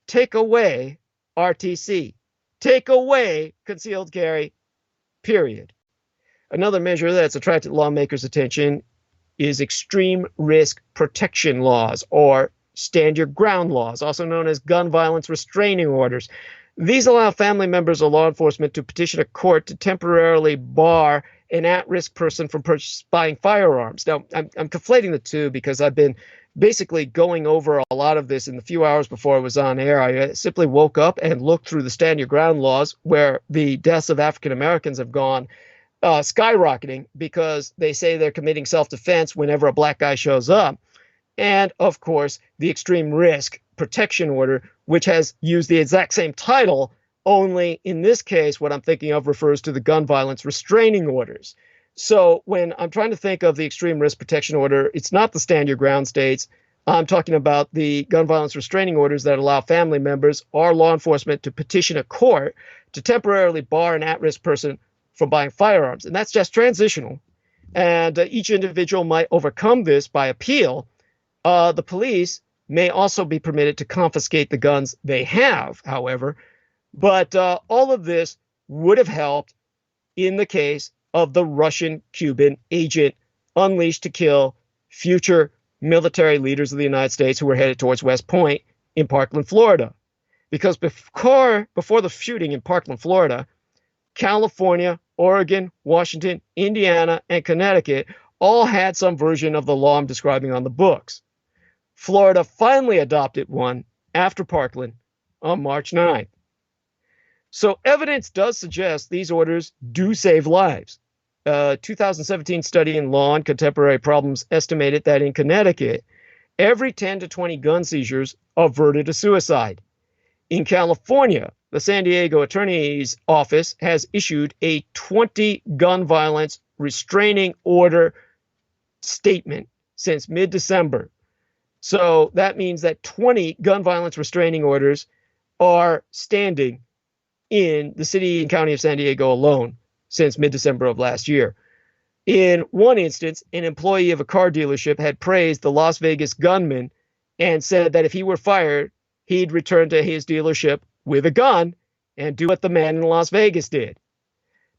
Take away RTC. Take away concealed carry, period. Another measure that's attracted lawmakers' attention is extreme risk protection laws, or stand your ground laws, also known as gun violence restraining orders. These allow family members or law enforcement to petition a court to temporarily bar an at-risk person from buying firearms. Now, I'm conflating the two because I've been basically going over a lot of this in the few hours before I was on air. I simply woke up and looked through the stand your ground laws, where the deaths of African Americans have gone skyrocketing because they say they're committing self-defense whenever a black guy shows up. And, of course, the extreme risk protection order, which has used the exact same title, only in this case, what I'm thinking of refers to the gun violence restraining orders. So when I'm trying to think of the extreme risk protection order, it's not the stand your ground states. I'm talking about the gun violence restraining orders that allow family members or law enforcement to petition a court to temporarily bar an at-risk person from buying firearms. And that's just transitional. And each individual might overcome this by appeal. The police may also be permitted to confiscate the guns they have, however. But all of this would have helped in the case of the Russian-Cuban agent unleashed to kill future military leaders of the United States who were headed towards West Point in Parkland, Florida. Because before the shooting in Parkland, Florida, California, Oregon, Washington, Indiana, and Connecticut all had some version of the law I'm describing on the books. Florida finally adopted one after Parkland on March 9th. So evidence does suggest these orders do save lives. A 2017 study in Law and Contemporary Problems estimated that in Connecticut, every 10 to 20 gun seizures averted a suicide. In California, the San Diego Attorney's Office has issued a 20 gun violence restraining order statement since mid-December. So that means that 20 gun violence restraining orders are standing in the city and county of San Diego alone since mid-December of last year. In one instance, an employee of a car dealership had praised the Las Vegas gunman and said that if he were fired, he'd return to his dealership with a gun and do what the man in Las Vegas did.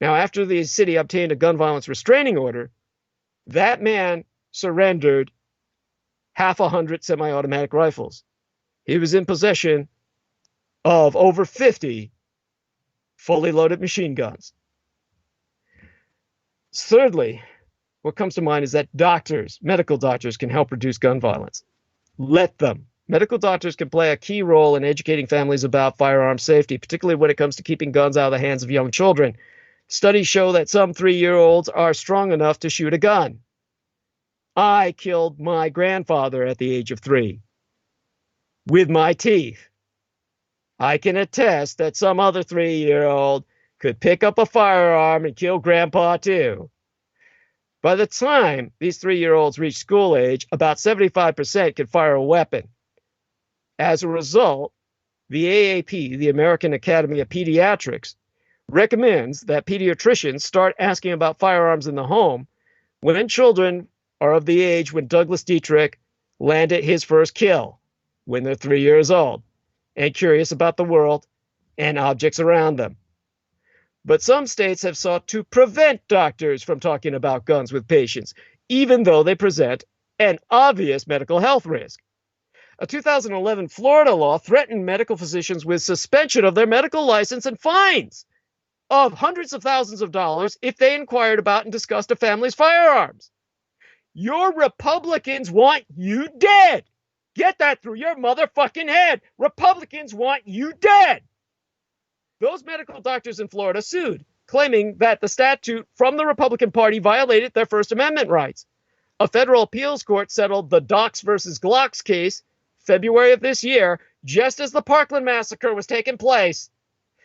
Now, after the city obtained a gun violence restraining order, that man surrendered 100 semi-automatic rifles. He was in possession of over 50 fully loaded machine guns. Thirdly, what comes to mind is that doctors, medical doctors, can help reduce gun violence. Let them. Medical doctors can play a key role in educating families about firearm safety, particularly when it comes to keeping guns out of the hands of young children. Studies show that some 3-year-olds are strong enough to shoot a gun. I killed my grandfather at the age of 3 with my teeth. I can attest that some other 3-year-old could pick up a firearm and kill grandpa too. By the time these 3-year-olds reach school age, about 75% could fire a weapon. As a result, the AAP, the American Academy of Pediatrics, recommends that pediatricians start asking about firearms in the home when children are of the age when Douglas Dietrich landed his first kill, when they're 3 years old, and curious about the world and objects around them. But some states have sought to prevent doctors from talking about guns with patients, even though they present an obvious medical health risk. A 2011 Florida law threatened medical physicians with suspension of their medical license and fines of hundreds of thousands of dollars if they inquired about and discussed a family's firearms. Your Republicans want you dead. Get that through your motherfucking head. Republicans want you dead. Those medical doctors in Florida sued, claiming that the statute from the Republican Party violated their First Amendment rights. A federal appeals court settled the Docs versus Glocks case February of this year, just as the Parkland massacre was taking place,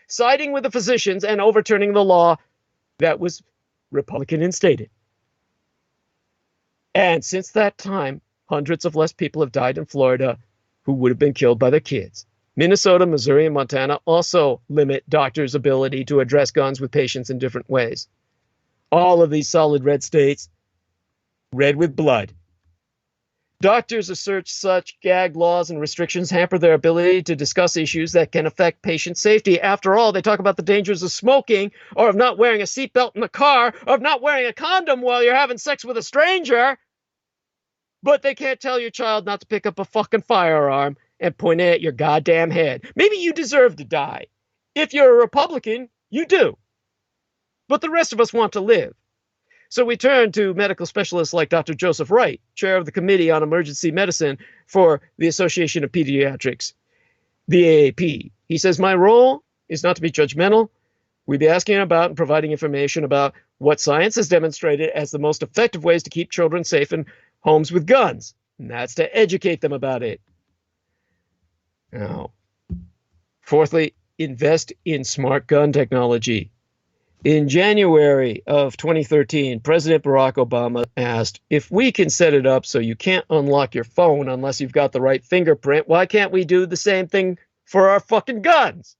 siding with the physicians and overturning the law that was Republican instated. And since that time, hundreds of less people have died in Florida who would have been killed by their kids. Minnesota, Missouri, and Montana also limit doctors' ability to address guns with patients in different ways. All of these solid red states, red with blood. Doctors assert such gag laws and restrictions hamper their ability to discuss issues that can affect patient safety. After all, they talk about the dangers of smoking, or of not wearing a seatbelt in the car, or of not wearing a condom while you're having sex with a stranger. But they can't tell your child not to pick up a fucking firearm and point it at your goddamn head. Maybe you deserve to die. If you're a Republican, you do. But the rest of us want to live. So we turn to medical specialists like Dr. Joseph Wright, chair of the Committee on Emergency Medicine for the Association of Pediatrics, the AAP. He says, my role is not to be judgmental. We'd be asking about and providing information about what science has demonstrated as the most effective ways to keep children safe in homes with guns. And that's to educate them about it. Now, fourthly, invest in smart gun technology. In January of 2013, President Barack Obama asked, if we can set it up so you can't unlock your phone unless you've got the right fingerprint, why can't we do the same thing for our fucking guns?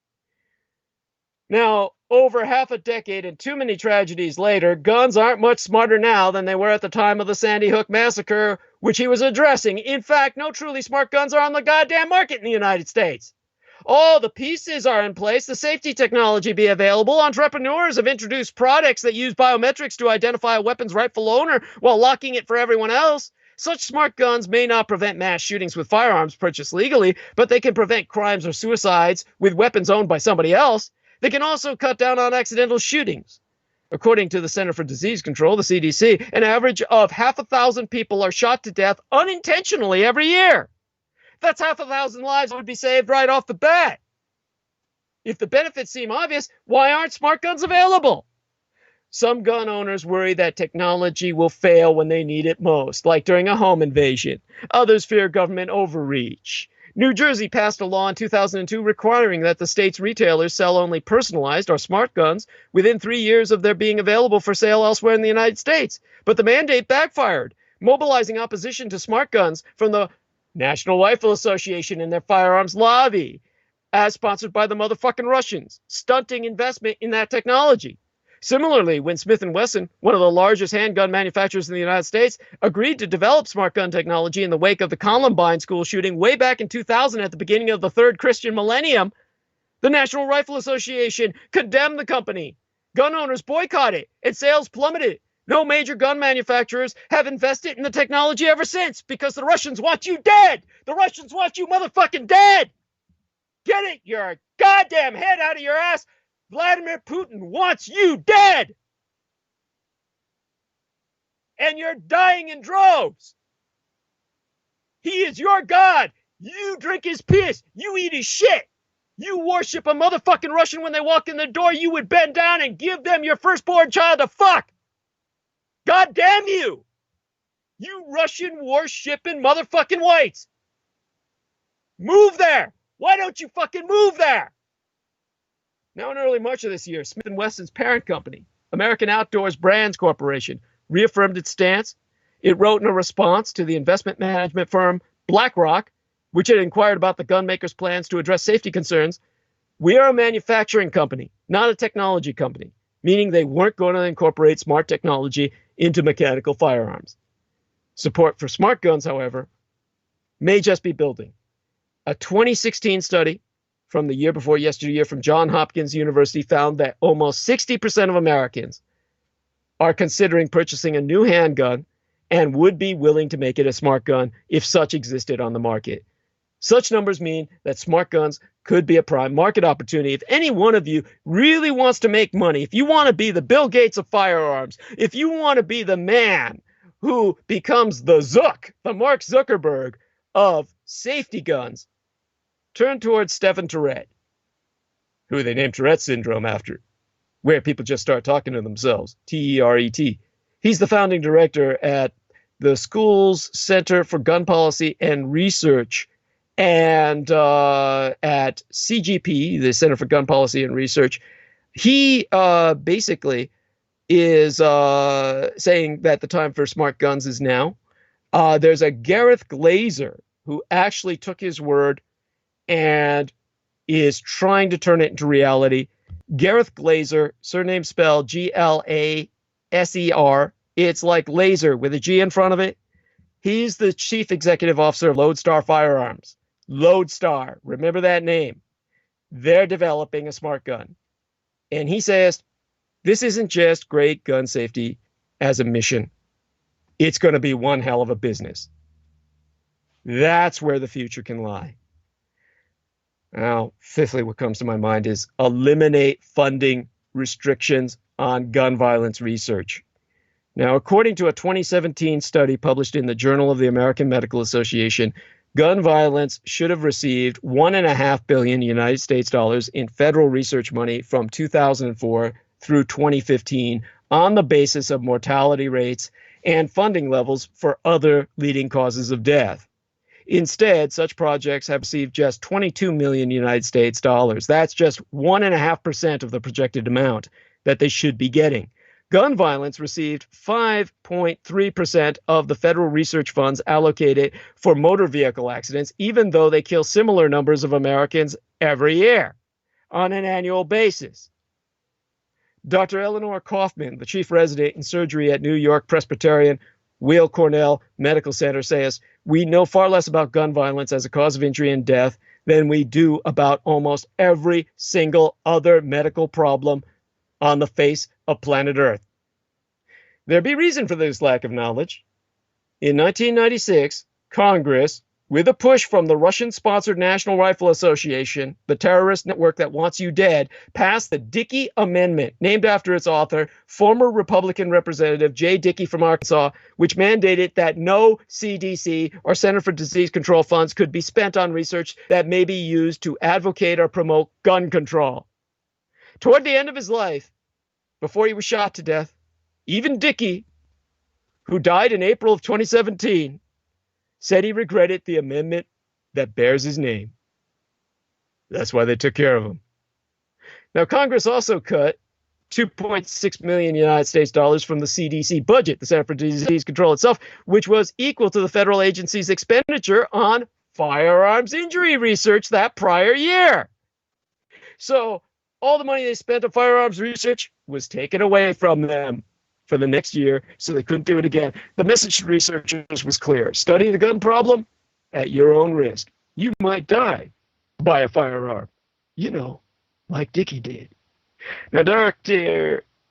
Now, over half a decade and too many tragedies later, guns aren't much smarter now than they were at the time of the Sandy Hook massacre, which he was addressing. In fact, no truly smart guns are on the goddamn market in the United States. All the pieces are in place, the safety technology be available. Entrepreneurs have introduced products that use biometrics to identify a weapon's rightful owner while locking it for everyone else. Such smart guns may not prevent mass shootings with firearms purchased legally, but they can prevent crimes or suicides with weapons owned by somebody else. They can also cut down on accidental shootings. According to the Center for Disease Control, the CDC, an average of 500,000 people are shot to death unintentionally every year. That's 500,000 lives that would be saved right off the bat. If the benefits seem obvious, why aren't smart guns available? Some gun owners worry that technology will fail when they need it most, like during a home invasion. Others fear government overreach. New Jersey passed a law in 2002 requiring that the state's retailers sell only personalized or smart guns within 3 years of their being available for sale elsewhere in the United States. But the mandate backfired, mobilizing opposition to smart guns from the National Rifle Association and their firearms lobby, as sponsored by the motherfucking Russians, stunting investment in that technology. Similarly, when Smith & Wesson, one of the largest handgun manufacturers in the United States, agreed to develop smart gun technology in the wake of the Columbine school shooting way back in 2000 at the beginning of the third Christian millennium, the National Rifle Association condemned the company. Gun owners boycotted, and sales plummeted. No major gun manufacturers have invested in the technology ever since because the Russians want you dead. The Russians want you motherfucking dead. Get it your goddamn head out of your ass. Vladimir Putin wants you dead. and you're dying in droves. He is your God. You drink his piss. You eat his shit. You worship a motherfucking Russian when they walk in the door. You would bend down and give them your firstborn child to fuck. God damn you. You Russian worshipping motherfucking whites. Move there. Why don't you fucking move there? Now in early March of this year, Smith & Wesson's parent company, American Outdoors Brands Corporation, reaffirmed its stance. It wrote in a response to the investment management firm BlackRock, which had inquired about the gun maker's plans to address safety concerns. We are a manufacturing company, not a technology company, meaning they weren't going to incorporate smart technology into mechanical firearms. Support for smart guns, however, may just be building. A 2016 study from the year before yesteryear from Johns Hopkins University found that almost 60% of Americans are considering purchasing a new handgun and would be willing to make it a smart gun if such existed on the market. Such numbers mean that smart guns could be a prime market opportunity. If any one of you really wants to make money, if you want to be the Bill Gates of firearms, if you want to be the man who becomes the Mark Zuckerberg of safety guns, turn towards Stephen Tourette, who they named Tourette syndrome after, where people just start talking to themselves, T-E-R-E-T. He's the founding director at the School's Center for Gun Policy and Research and at CGP, the Center for Gun Policy and Research. He basically is saying that the time for smart guns is now. There's a Gareth Glazer who actually took his word and is trying to turn it into reality. Gareth Glazer, surname spelled Glaser. It's like laser with a G in front of it. He's the chief executive officer of Lodestar Firearms. Lodestar, remember that name. They're developing a smart gun. And he says, this isn't just great gun safety as a mission. It's going to be one hell of a business. That's where the future can lie. Now, fifthly, what comes to my mind is eliminate funding restrictions on gun violence research. Now, according to a 2017 study published in the Journal of the American Medical Association, gun violence should have received $1.5 billion United States dollars in federal research money from 2004 through 2015 on the basis of mortality rates and funding levels for other leading causes of death. Instead, such projects have received just 22 million United States dollars. That's just 1.5% of the projected amount that they should be getting. Gun violence received 5.3% of the federal research funds allocated for motor vehicle accidents, even though they kill similar numbers of Americans every year on an annual basis. Dr. Eleanor Kaufman, the chief resident in surgery at New York Presbyterian Weill Cornell Medical Center, says, we know far less about gun violence as a cause of injury and death than we do about almost every single other medical problem on the face of planet Earth. There be reason for this lack of knowledge. In 1996, Congress, with a push from the Russian-sponsored National Rifle Association, the terrorist network that wants you dead, passed the Dickey Amendment, named after its author, former Republican Representative Jay Dickey from Arkansas, which mandated that no CDC or Center for Disease Control funds could be spent on research that may be used to advocate or promote gun control. Toward the end of his life, before he was shot to death, even Dickey, who died in April of 2017, said he regretted the amendment that bears his name. That's why they took care of him. Now, Congress also cut $2.6 million United States dollars from the CDC budget, the Center for Disease Control itself, which was equal to the federal agency's expenditure on firearms injury research that prior year. So all the money they spent on firearms research was taken away from them for the next year, so they couldn't do it again. The message to researchers was clear. Study the gun problem at your own risk. You might die by a firearm, like Dickey did. Now,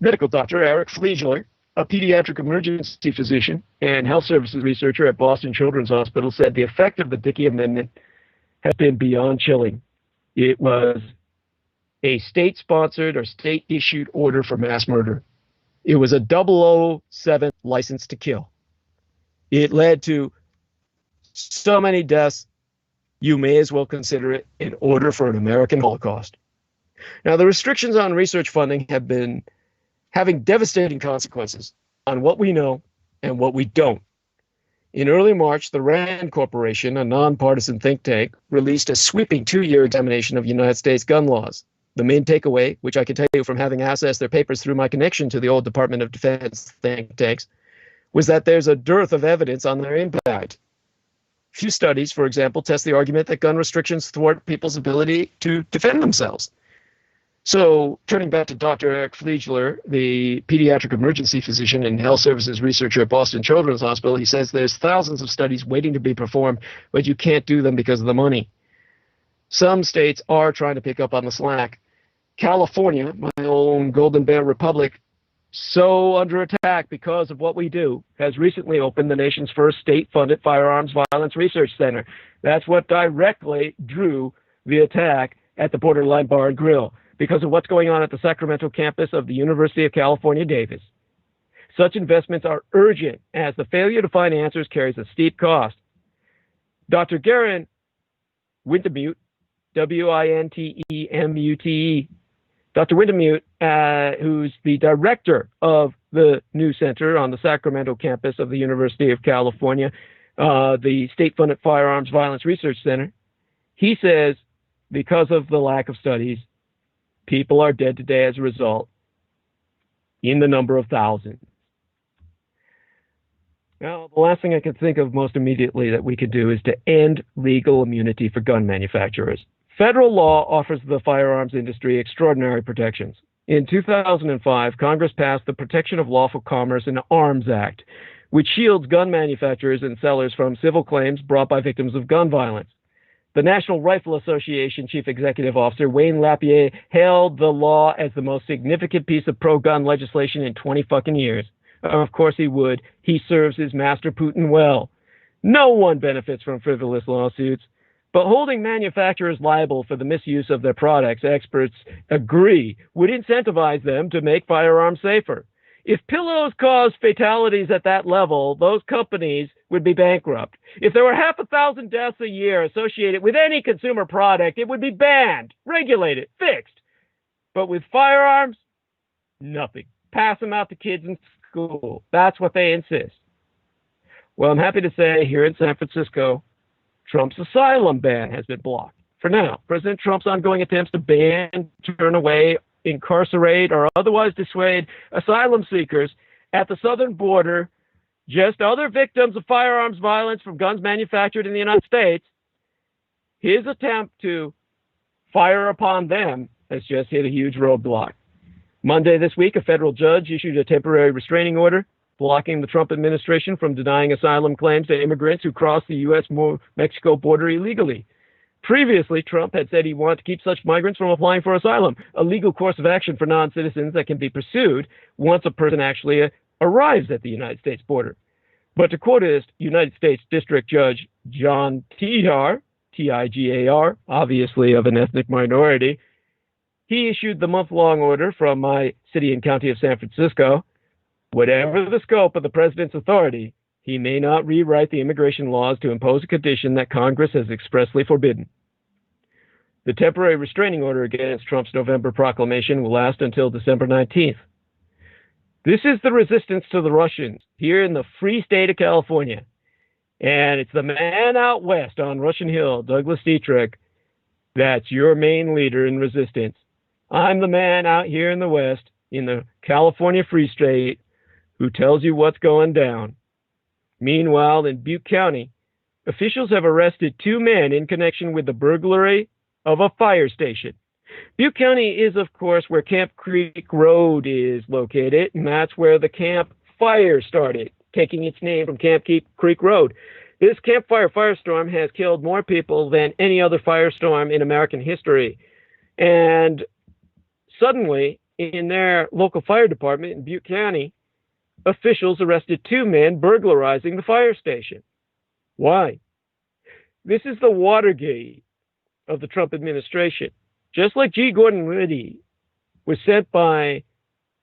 medical doctor Eric Fleischer, a pediatric emergency physician and health services researcher at Boston Children's Hospital, said the effect of the Dickey Amendment has been beyond chilling. It was a state-sponsored or state-issued order for mass murder. It was a 007 license to kill. It led to so many deaths, you may as well consider it an order for an American Holocaust. Now, the restrictions on research funding have been having devastating consequences on what we know and what we don't. In early March, the RAND Corporation, a nonpartisan think tank, released a sweeping 2-year examination of United States gun laws. The main takeaway, which I can tell you from having accessed their papers through my connection to the old Department of Defense think tanks, was that there's a dearth of evidence on their impact. Few studies, for example, test the argument that gun restrictions thwart people's ability to defend themselves. So, turning back to Dr. Eric Fleegler, the pediatric emergency physician and health services researcher at Boston Children's Hospital, he says there's thousands of studies waiting to be performed, but you can't do them because of the money. Some states are trying to pick up on the slack. California, my own Golden Bear Republic, so under attack because of what we do, has recently opened the nation's first state-funded firearms violence research center. That's what directly drew the attack at the Borderline Bar and Grill, because of what's going on at the Sacramento campus of the University of California, Davis. Such investments are urgent, as the failure to find answers carries a steep cost. Dr. Garen Wintemute, W-I-N-T-E-M-U-T-E, Dr. Wintemute, who's the director of the new center on the Sacramento campus of the University of California, the state-funded Firearms Violence Research Center, he says, because of the lack of studies, people are dead today as a result, in the number of thousands. Now, the last thing I can think of most immediately that we could do is to end legal immunity for gun manufacturers. Federal law offers the firearms industry extraordinary protections. In 2005, Congress passed the Protection of Lawful Commerce in Arms Act, which shields gun manufacturers and sellers from civil claims brought by victims of gun violence. The National Rifle Association Chief Executive Officer, Wayne LaPierre, hailed the law as the most significant piece of pro-gun legislation in 20 fucking years. Of course he would. He serves his master Putin well. No one benefits from frivolous lawsuits. But holding manufacturers liable for the misuse of their products, experts agree, would incentivize them to make firearms safer. If pillows caused fatalities at that level, those companies would be bankrupt. If there were 500,000 deaths a year associated with any consumer product, it would be banned, regulated, fixed. But with firearms, nothing. Pass them out to kids in school. That's what they insist. Well, I'm happy to say here in San Francisco, Trump's asylum ban has been blocked. For now, President Trump's ongoing attempts to ban, turn away, incarcerate, or otherwise dissuade asylum seekers at the southern border, just other victims of firearms violence from guns manufactured in the United States, his attempt to fire upon them has just hit a huge roadblock. Monday this week, a federal judge issued a temporary restraining order blocking the Trump administration from denying asylum claims to immigrants who cross the U.S.-Mexico border illegally. Previously, Trump had said he wanted to keep such migrants from applying for asylum, a legal course of action for non-citizens that can be pursued once a person actually arrives at the United States border. But to quote his United States District Judge John Tigar, T-I-G-A-R, obviously of an ethnic minority, he issued the month-long order from my city and county of San Francisco. Whatever the scope of the president's authority, he may not rewrite the immigration laws to impose a condition that Congress has expressly forbidden. The temporary restraining order against Trump's November proclamation will last until December 19th. This is the resistance to the Russians here in the free state of California. And it's the man out west on Russian Hill, Douglas Dietrich, that's your main leader in resistance. I'm the man out here in the west, in the California Free State, who tells you what's going down. Meanwhile, in Butte County, officials have arrested 2 men in connection with the burglary of a fire station. Butte County is, of course, where Camp Creek Road is located, and that's where the Camp Fire started, taking its name from Camp Creek Road. This campfire firestorm has killed more people than any other firestorm in American history. And suddenly, in their local fire department in Butte County, officials arrested 2 men burglarizing the fire station. Why? This is the Watergate of the Trump administration. Just like G. Gordon Liddy was sent by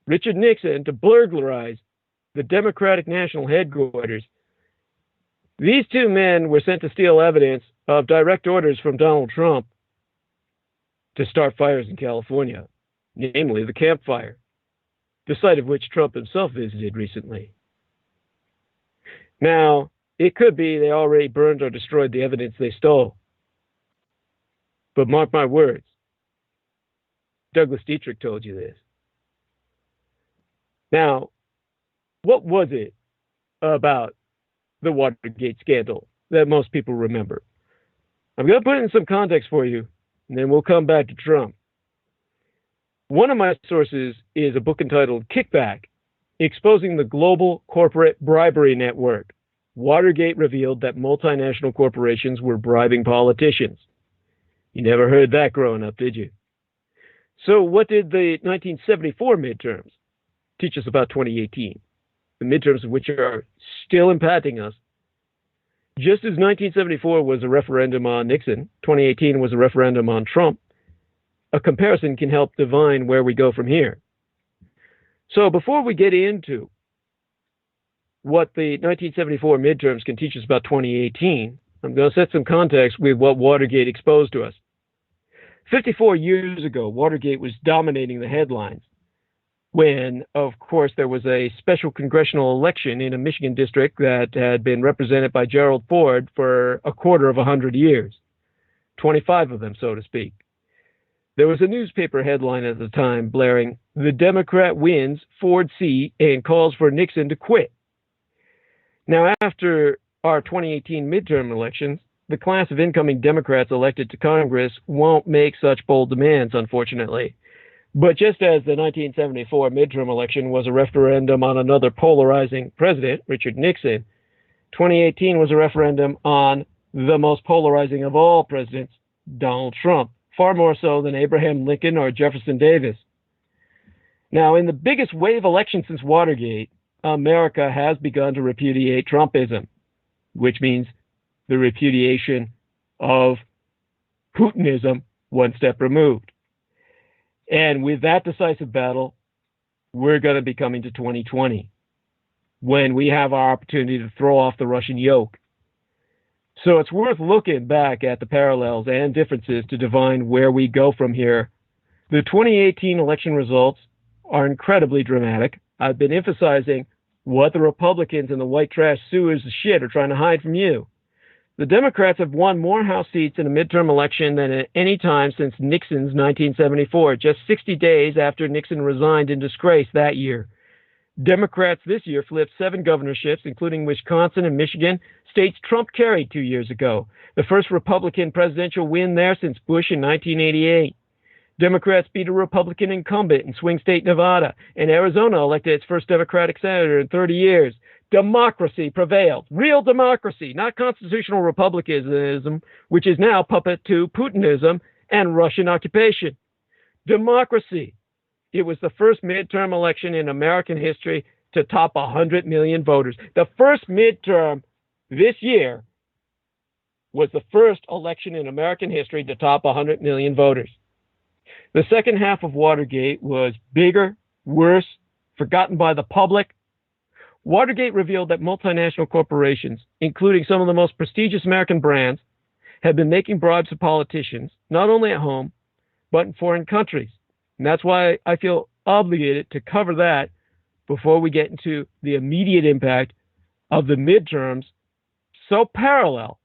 Richard Nixon to burglarize the Democratic National Headquarters. These two men were sent to steal evidence of direct orders from Donald Trump to start fires in California, namely the Camp Fire, the site of which Trump himself visited recently. Now, it could be they already burned or destroyed the evidence they stole. But mark my words, Douglas Dietrich told you this. Now, what was it about the Watergate scandal that most people remember? I'm going to put it in some context for you, and then we'll come back to Trump. One of my sources is a book entitled Kickback, Exposing the Global Corporate Bribery Network. Watergate revealed that multinational corporations were bribing politicians. You never heard that growing up, did you? So what did the 1974 midterms teach us about 2018? The midterms of which are still impacting us. Just as 1974 was a referendum on Nixon, 2018 was a referendum on Trump, a comparison can help divine where we go from here. So before we get into what the 1974 midterms can teach us about 2018, I'm going to set some context with what Watergate exposed to us. 54 years ago, Watergate was dominating the headlines when, of course, there was a special congressional election in a Michigan district that had been represented by Gerald Ford for a quarter of 100 years, 25 of them, so to speak. There was a newspaper headline at the time blaring, "The Democrat wins Ford C and calls for Nixon to quit." Now, after our 2018 midterm elections, the class of incoming Democrats elected to Congress won't make such bold demands, unfortunately. But just as the 1974 midterm election was a referendum on another polarizing president, Richard Nixon, 2018 was a referendum on the most polarizing of all presidents, Donald Trump, far more so than Abraham Lincoln or Jefferson Davis. Now, in the biggest wave election since Watergate, America has begun to repudiate Trumpism, which means the repudiation of Putinism one step removed. And with that decisive battle, we're going to be coming to 2020, when we have our opportunity to throw off the Russian yoke. So it's worth looking back at the parallels and differences to divine where we go from here. The 2018 election results are incredibly dramatic. I've been emphasizing what the Republicans and the white trash sewers of shit are trying to hide from you. The Democrats have won more House seats in a midterm election than at any time since Nixon's 1974, just 60 days after Nixon resigned in disgrace that year. Democrats this year flipped 7 governorships, including Wisconsin and Michigan, states Trump carried 2 years ago, the first Republican presidential win there since Bush in 1988. Democrats beat a Republican incumbent in swing state Nevada, and Arizona elected its first Democratic senator in 30 years. Democracy prevailed. Real democracy, not constitutional republicanism, which is now puppet to Putinism and Russian occupation. Democracy. It was the first midterm election in American history to top 100 million voters. The first midterm this year was the first election in American history to top 100 million voters. The second half of Watergate was bigger, worse, forgotten by the public. Watergate revealed that multinational corporations, including some of the most prestigious American brands, have been making bribes to politicians, not only at home, but in foreign countries. And that's why I feel obligated to cover that before we get into the immediate impact of the midterms, so parallel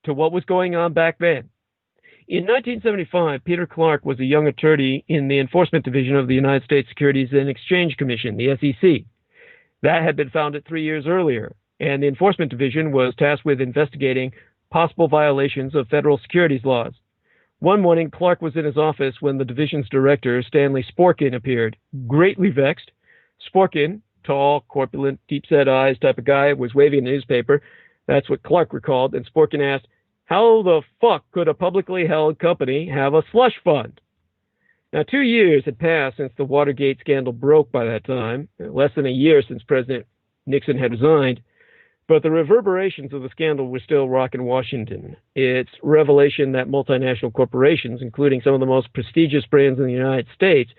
to what was going on back then. In 1975, Peter Clark was a young attorney in the Enforcement Division of the United States Securities and Exchange Commission, the SEC. That had been founded 3 years earlier, and the Enforcement Division was tasked with investigating possible violations of federal securities laws. One morning, Clark was in his office when the division's director, Stanley Sporkin, appeared. Greatly vexed, Sporkin, tall, corpulent, deep-set eyes type of guy, was waving a newspaper. That's what Clark recalled, and Sporkin asked, "How the fuck could a publicly held company have a slush fund?" Now, 2 years had passed since the Watergate scandal broke by that time, less than a year since President Nixon had resigned, but the reverberations of the scandal were still rocking Washington. Its revelation that multinational corporations, including some of the most prestigious brands in the United States,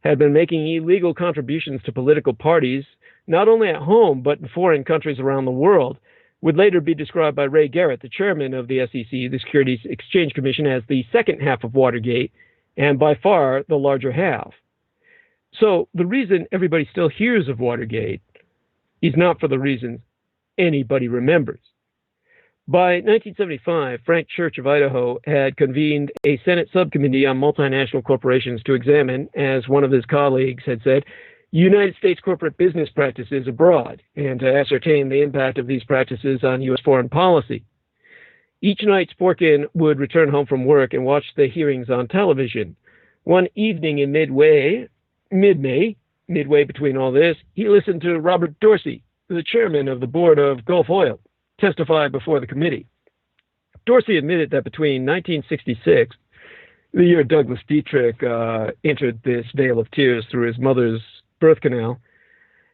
had been making illegal contributions to political parties, not only at home, but in foreign countries around the world, would later be described by Ray Garrett, the chairman of the SEC, the Securities Exchange Commission, as the second half of Watergate, and by far the larger half. So the reason everybody still hears of Watergate is not for the reasons anybody remembers. By 1975, Frank Church of Idaho had convened a Senate subcommittee on multinational corporations to examine, as one of his colleagues had said, United States corporate business practices abroad, and to ascertain the impact of these practices on U.S. foreign policy. Each night, Sporkin would return home from work and watch the hearings on television. One evening in mid-May, midway between all this, he listened to Robert Dorsey, the chairman of the board of Gulf Oil, testify before the committee. Dorsey admitted that between 1966, the year Douglas Dietrich entered this vale of tears through his mother's birth canal,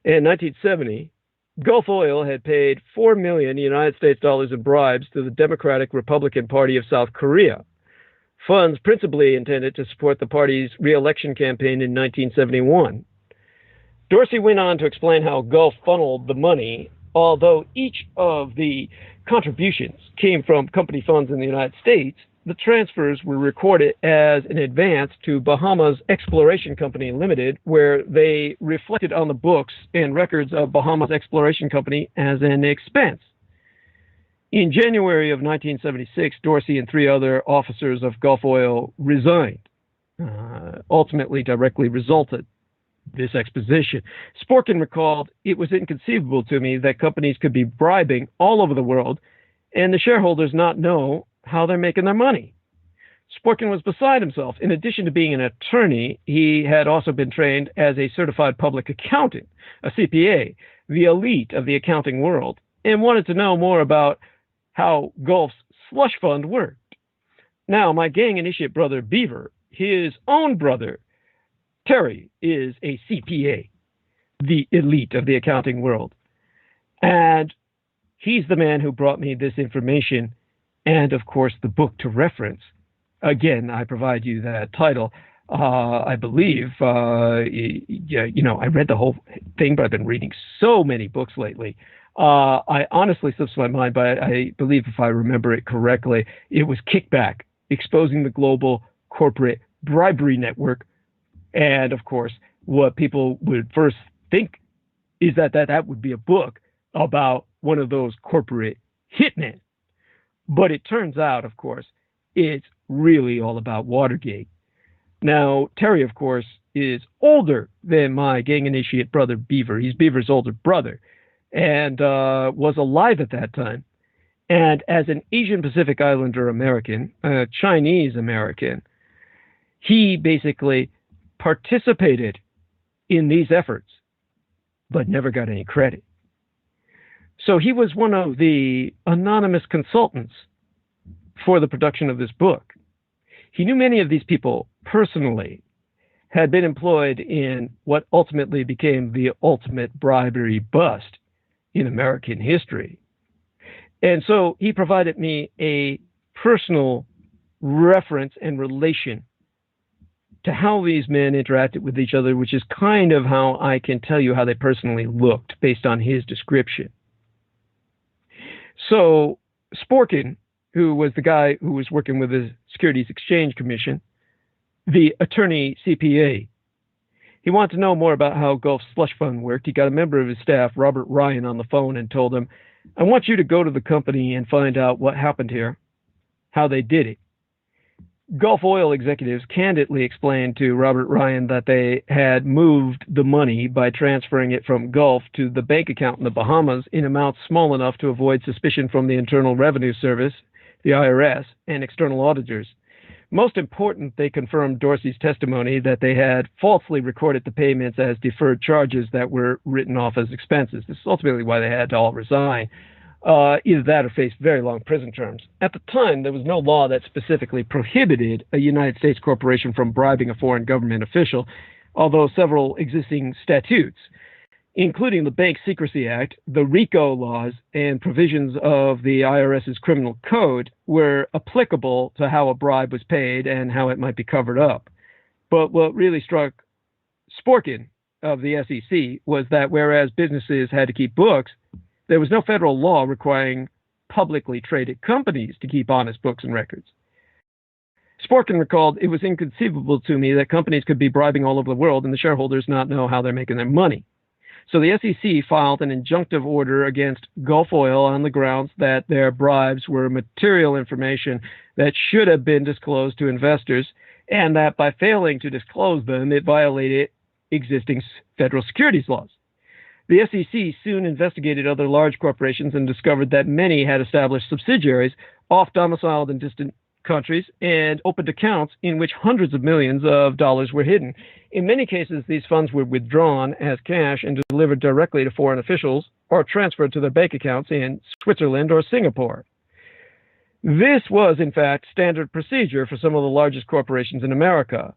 and 1970, Gulf Oil had paid $4 million United States dollars in bribes to the Democratic Republican Party of South Korea, funds principally intended to support the party's re-election campaign in 1971. Dorsey went on to explain how Gulf funneled the money. Although each of the contributions came from company funds in the United States, the transfers were recorded as an advance to Bahamas Exploration Company Limited, where they reflected on the books and records of Bahamas Exploration Company as an expense. In January of 1976, Dorsey and 3 other officers of Gulf Oil resigned, ultimately directly resulted this exposition. Sporkin recalled, it was inconceivable to me that companies could be bribing all over the world and the shareholders not know how they're making their money. Sporkin was beside himself. In addition to being an attorney, he had also been trained as a certified public accountant, a CPA, the elite of the accounting world, and wanted to know more about how Gulf's slush fund worked. Now, my gang initiate brother Beaver, his own brother, Terry, is a CPA, the elite of the accounting world. And he's the man who brought me this information and, of course, the book to reference. Again, I provide you that title. I believe, I read the whole thing, but I've been reading so many books lately. I honestly slips my mind, but I believe if I remember it correctly, it was Kickback, Exposing the Global Corporate Bribery Network. And, of course, what people would first think is that would be a book about one of those corporate hitmen. But it turns out, of course, it's really all about Watergate. Now, Terry, of course, is older than my gang initiate brother Beaver. He's Beaver's older brother and was alive at that time. And as an Asian Pacific Islander American, Chinese American, he basically participated in these efforts, but never got any credit. So he was one of the anonymous consultants for the production of this book. He knew many of these people personally, had been employed in what ultimately became the ultimate bribery bust in American history. And so he provided me a personal reference and relation to how these men interacted with each other, which is kind of how I can tell you how they personally looked based on his description. So Sporkin, who was the guy who was working with the Securities Exchange Commission, the attorney CPA, he wanted to know more about how Gulf's slush fund worked. He got a member of his staff, Robert Ryan, on the phone and told him, I want you to go to the company and find out what happened here, how they did it. Gulf Oil executives candidly explained to Robert Ryan that they had moved the money by transferring it from Gulf to the bank account in the Bahamas in amounts small enough to avoid suspicion from the Internal Revenue Service, the IRS, and external auditors. Most important, they confirmed Dorsey's testimony that they had falsely recorded the payments as deferred charges that were written off as expenses. This is ultimately why they had to all resign. Either that or face very long prison terms. At the time, there was no law that specifically prohibited a United States corporation from bribing a foreign government official, although several existing statutes, including the Bank Secrecy Act, the RICO laws, and provisions of the IRS's criminal code, were applicable to how a bribe was paid and how it might be covered up. But what really struck Sporkin of the SEC was that whereas businesses had to keep books, there was no federal law requiring publicly traded companies to keep honest books and records. Sporkin recalled, "It was inconceivable to me that companies could be bribing all over the world and the shareholders not know how they're making their money." So the SEC filed an injunctive order against Gulf Oil on the grounds that their bribes were material information that should have been disclosed to investors, and that by failing to disclose them, it violated existing federal securities laws. The SEC soon investigated other large corporations and discovered that many had established subsidiaries off-domiciled in distant countries and opened accounts in which hundreds of millions of dollars were hidden. In many cases, these funds were withdrawn as cash and delivered directly to foreign officials or transferred to their bank accounts in Switzerland or Singapore. This was, in fact, standard procedure for some of the largest corporations in America.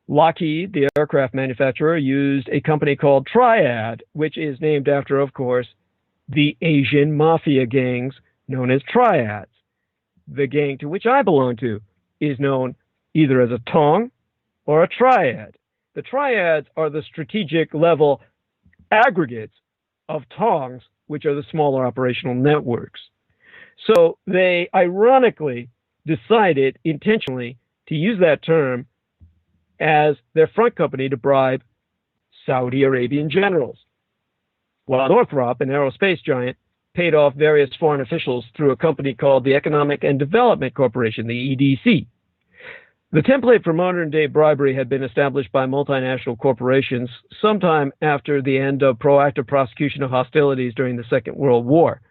Lockheed, the aircraft manufacturer, used a company called Triad, which is named after, of course, the Asian mafia gangs known as Triads. The gang to which I belong to is known either as a Tong or a Triad. The Triads are the strategic level aggregates of Tongs, which are the smaller operational networks. So they ironically decided intentionally to use that term as their front company to bribe Saudi Arabian generals, while Northrop, an aerospace giant, paid off various foreign officials through a company called the Economic and Development Corporation, the EDC. The template for modern-day bribery had been established by multinational corporations sometime after the end of proactive prosecution of hostilities during the Second World War.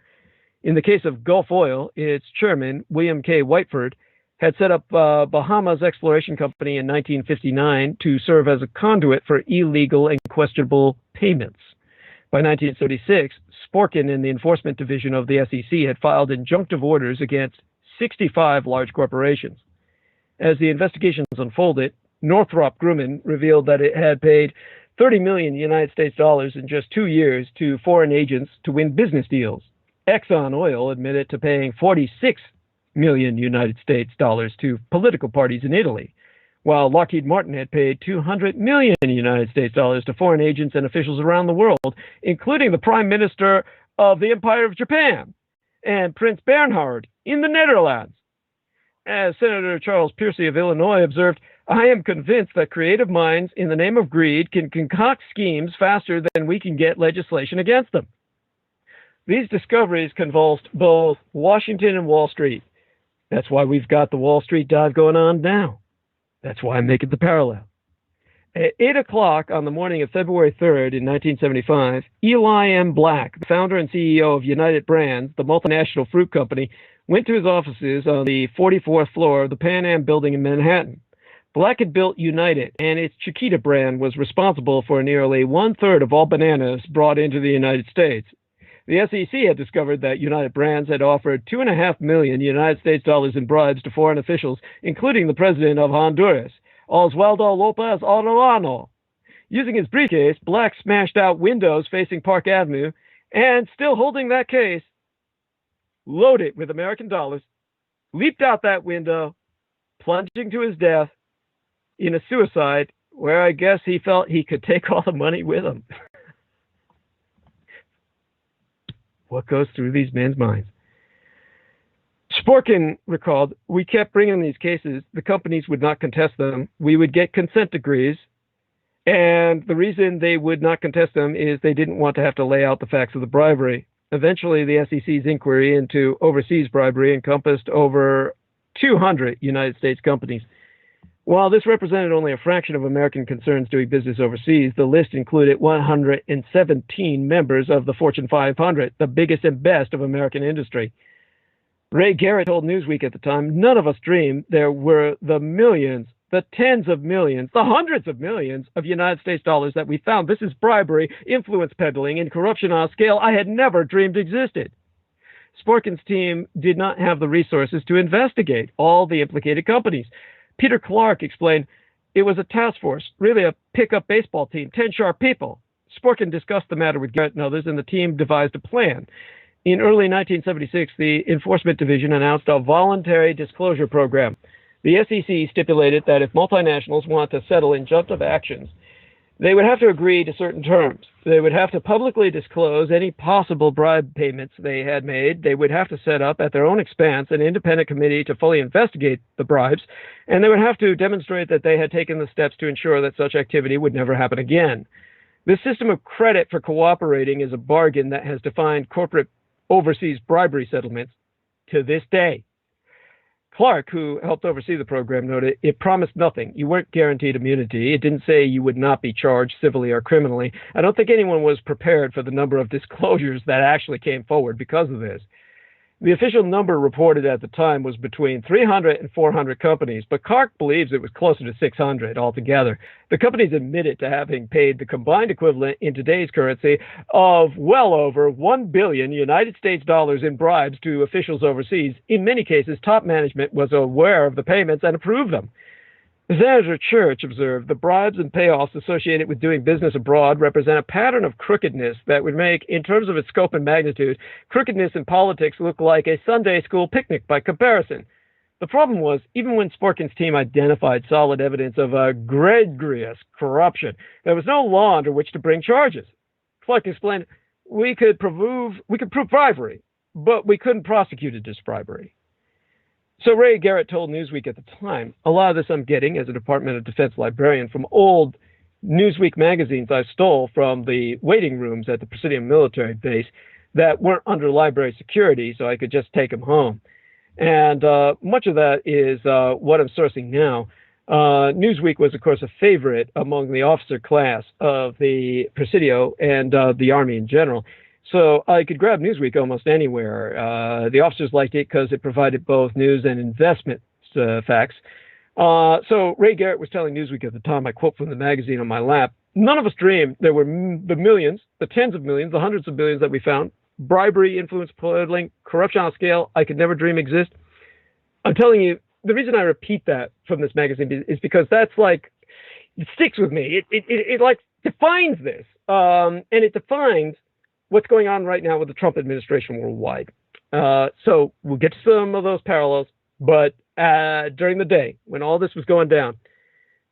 In the case of Gulf Oil, its chairman, William K. Whiteford, had set up Bahamas Exploration Company in 1959 to serve as a conduit for illegal and questionable payments. By 1976, Sporkin and the Enforcement Division of the SEC had filed injunctive orders against 65 large corporations. As the investigations unfolded, Northrop Grumman revealed that it had paid $30 million United States dollars in just 2 years to foreign agents to win business deals. Exxon Oil admitted to paying $46 million United States dollars to political parties in Italy, while Lockheed Martin had paid $200 million United States dollars to foreign agents and officials around the world, including the Prime Minister of the Empire of Japan and Prince Bernhard in the Netherlands. As Senator Charles Piercy of Illinois observed, "I am convinced that creative minds in the name of greed can concoct schemes faster than we can get legislation against them." These discoveries convulsed both Washington and Wall Street. That's why we've got the Wall Street dive going on now. That's why I'm making the parallel. At 8 o'clock on the morning of February 3rd in 1975, Eli M. Black, the founder and CEO of United Brands, the multinational fruit company, went to his offices on the 44th floor of the Pan Am building in Manhattan. Black had built United, and its Chiquita brand was responsible for nearly 1/3 of all bananas brought into the United States. The SEC had discovered that United Brands had offered $2.5 million United States dollars in bribes to foreign officials, including the president of Honduras, Oswaldo López Arellano. Using his briefcase, Black smashed out windows facing Park Avenue, and still holding that case, loaded with American dollars, leaped out that window, plunging to his death in a suicide where I guess he felt he could take all the money with him. What goes through these men's minds? Sporkin recalled, "We kept bringing these cases. The companies would not contest them. We would get consent decrees. And the reason they would not contest them is they didn't want to have to lay out the facts of the bribery. Eventually, the SEC's inquiry into overseas bribery encompassed over 200 United States companies. While this represented only a fraction of American concerns doing business overseas, the list included 117 members of the Fortune 500, the biggest and best of American industry. Ray Garrett told Newsweek at the time, "None of us dreamed there were the millions, the tens of millions, the hundreds of millions of United States dollars that we found. This is bribery, influence peddling, and corruption on a scale I had never dreamed existed." Sporkin's team did not have the resources to investigate all the implicated companies. Peter Clark explained, "It was a task force, really a pickup baseball team, 10 sharp people." Sporkin discussed the matter with Garrett and others, and the team devised a plan. In early 1976, the Enforcement Division announced a voluntary disclosure program. The SEC stipulated that if multinationals want to settle injunctive actions, They would have to agree to certain terms. They would have to publicly disclose any possible bribe payments they had made. They would have to set up, at their own expense, an independent committee to fully investigate the bribes, and they would have to demonstrate that they had taken the steps to ensure that such activity would never happen again. This system of credit for cooperating is a bargain that has defined corporate overseas bribery settlements to this day. Clark, who helped oversee the program, noted it promised nothing. You weren't guaranteed immunity. It didn't say you would not be charged civilly or criminally. I don't think anyone was prepared for the number of disclosures that actually came forward because of this. The official number reported at the time was between 300 and 400 companies, but Clark believes it was closer to 600 altogether. The companies admitted to having paid the combined equivalent in today's currency of well over $1 billion United States dollars in bribes to officials overseas. In many cases, top management was aware of the payments and approved them. Senator Church observed the bribes and payoffs associated with doing business abroad represent a pattern of crookedness that would make, in terms of its scope and magnitude, crookedness in politics look like a Sunday school picnic by comparison. The problem was, even when Sporkin's team identified solid evidence of egregious corruption, there was no law under which to bring charges. Clark explained, we could prove bribery, but we couldn't prosecute it as bribery. So Ray Garrett told Newsweek at the time, a lot of this I'm getting as a Department of Defense librarian from old Newsweek magazines I stole from the waiting rooms at the Presidium military base that weren't under library security, so I could just take them home. And much of that is what I'm sourcing now. Newsweek was, of course, a favorite among the officer class of the Presidio and the Army in general. So I could grab Newsweek almost anywhere. The officers liked it because it provided both news and investment facts. So Ray Garrett was telling Newsweek at the time, I quote from the magazine on my lap, none of us dreamed there were the millions, the tens of millions, the hundreds of billions that we found, bribery, influence, peddling, corruption on a scale I could never dream exist. I'm telling you, the reason I repeat that from this magazine is because that's like, it sticks with me. It like defines this. And it defines what's going on right now with the Trump administration worldwide. So we'll get to some of those parallels, but during the day, when all this was going down,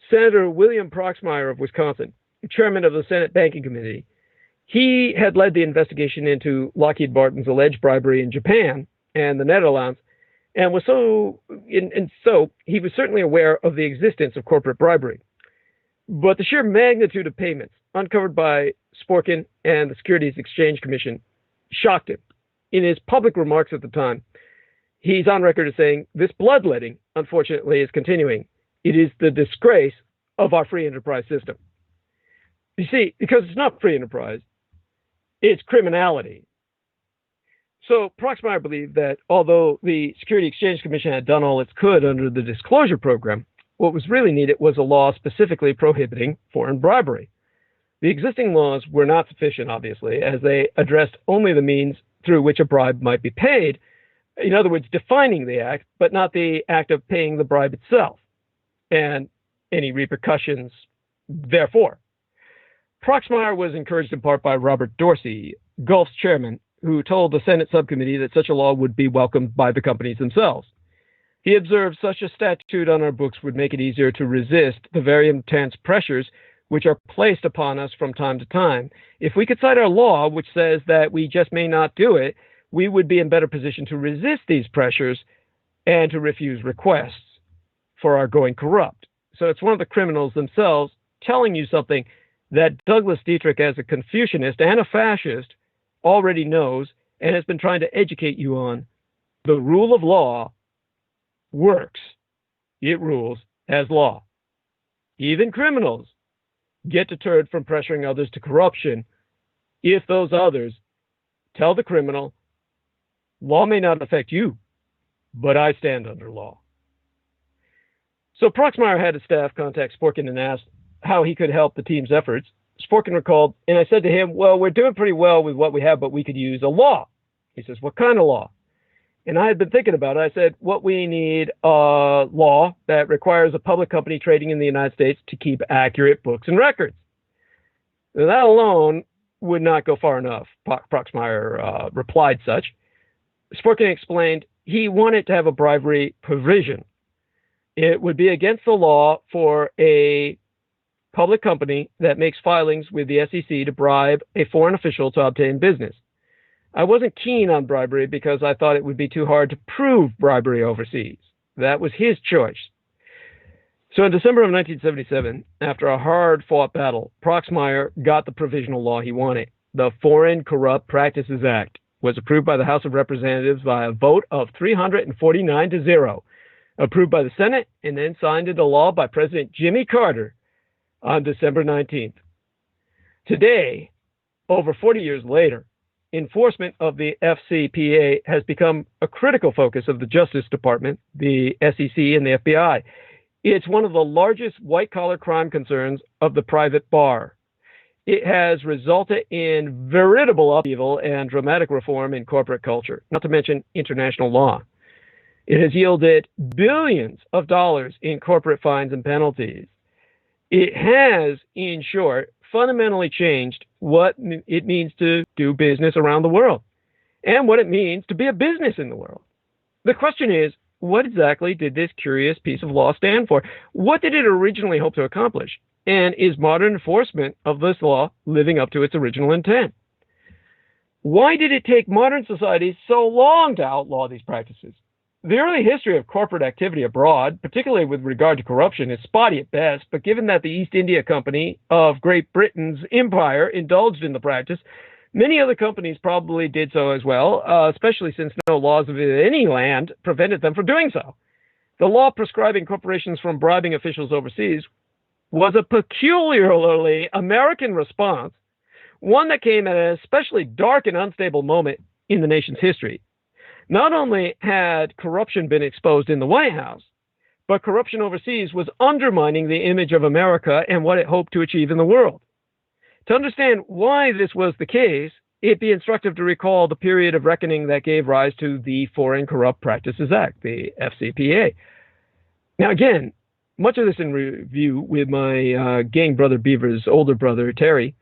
Senator William Proxmire of Wisconsin, chairman of the Senate Banking Committee, he had led the investigation into Lockheed Martin's alleged bribery in Japan and the Netherlands, and so he was certainly aware of the existence of corporate bribery. But the sheer magnitude of payments uncovered by Sporkin and the Securities Exchange Commission shocked him. In his public remarks at the time, he's on record as saying, this bloodletting, unfortunately, is continuing. It is the disgrace of our free enterprise system. You see, because it's not free enterprise, it's criminality. So Proxmire believed that although the Securities Exchange Commission had done all it could under the disclosure program, what was really needed was a law specifically prohibiting foreign bribery. The existing laws were not sufficient, obviously, as they addressed only the means through which a bribe might be paid. In other words, defining the act, but not the act of paying the bribe itself, and any repercussions therefore. Proxmire was encouraged in part by Robert Dorsey, Gulf's chairman, who told the Senate subcommittee that such a law would be welcomed by the companies themselves. He observed such a statute on our books would make it easier to resist the very intense pressures which are placed upon us from time to time. If we could cite our law, which says that we just may not do it, we would be in better position to resist these pressures and to refuse requests for our going corrupt. So it's one of the criminals themselves telling you something that Douglas Dietrich, as a Confucianist and a fascist, already knows and has been trying to educate you on. The rule of law works. It rules as law. Even criminals get deterred from pressuring others to corruption if those others tell the criminal, law may not affect you, but I stand under law. So Proxmire had his staff contact Sporkin and asked how he could help the team's efforts. Sporkin recalled, and I said to him, well, we're doing pretty well with what we have, but we could use a law. He says, what kind of law? And I had been thinking about it. I said, what we need a law that requires a public company trading in the United States to keep accurate books and records. Now, that alone would not go far enough, Proxmire replied such. Sporkin explained he wanted to have a bribery provision. It would be against the law for a public company that makes filings with the SEC to bribe a foreign official to obtain business. I wasn't keen on bribery because I thought it would be too hard to prove bribery overseas. That was his choice. So in December of 1977, after a hard-fought battle, Proxmire got the provisional law he wanted. The Foreign Corrupt Practices Act was approved by the House of Representatives by a vote of 349 to 0, approved by the Senate, and then signed into law by President Jimmy Carter on December 19th. Today, over 40 years later, enforcement of the FCPA has become a critical focus of the Justice Department, the SEC, and the FBI. It's one of the largest white-collar crime concerns of the private bar. It has resulted in veritable upheaval and dramatic reform in corporate culture, not to mention international law. It has yielded billions of dollars in corporate fines and penalties. It has, in short, fundamentally changed what it means to do business around the world and what it means to be a business in the world. The question is, what exactly did this curious piece of law stand for? What did it originally hope to accomplish? And is modern enforcement of this law living up to its original intent? Why did it take modern society so long to outlaw these practices? The early history of corporate activity abroad, particularly with regard to corruption, is spotty at best, but given that the East India Company of Great Britain's empire indulged in the practice, many other companies probably did so as well, especially since no laws of any land prevented them from doing so. The law prescribing corporations from bribing officials overseas was a peculiarly American response, one that came at an especially dark and unstable moment in the nation's history. Not only had corruption been exposed in the White House, but corruption overseas was undermining the image of America and what it hoped to achieve in the world. To understand why this was the case, it'd be instructive to recall the period of reckoning that gave rise to the Foreign Corrupt Practices Act, the FCPA. Now again, much of this in review with my gang brother Beaver's older brother, Terry.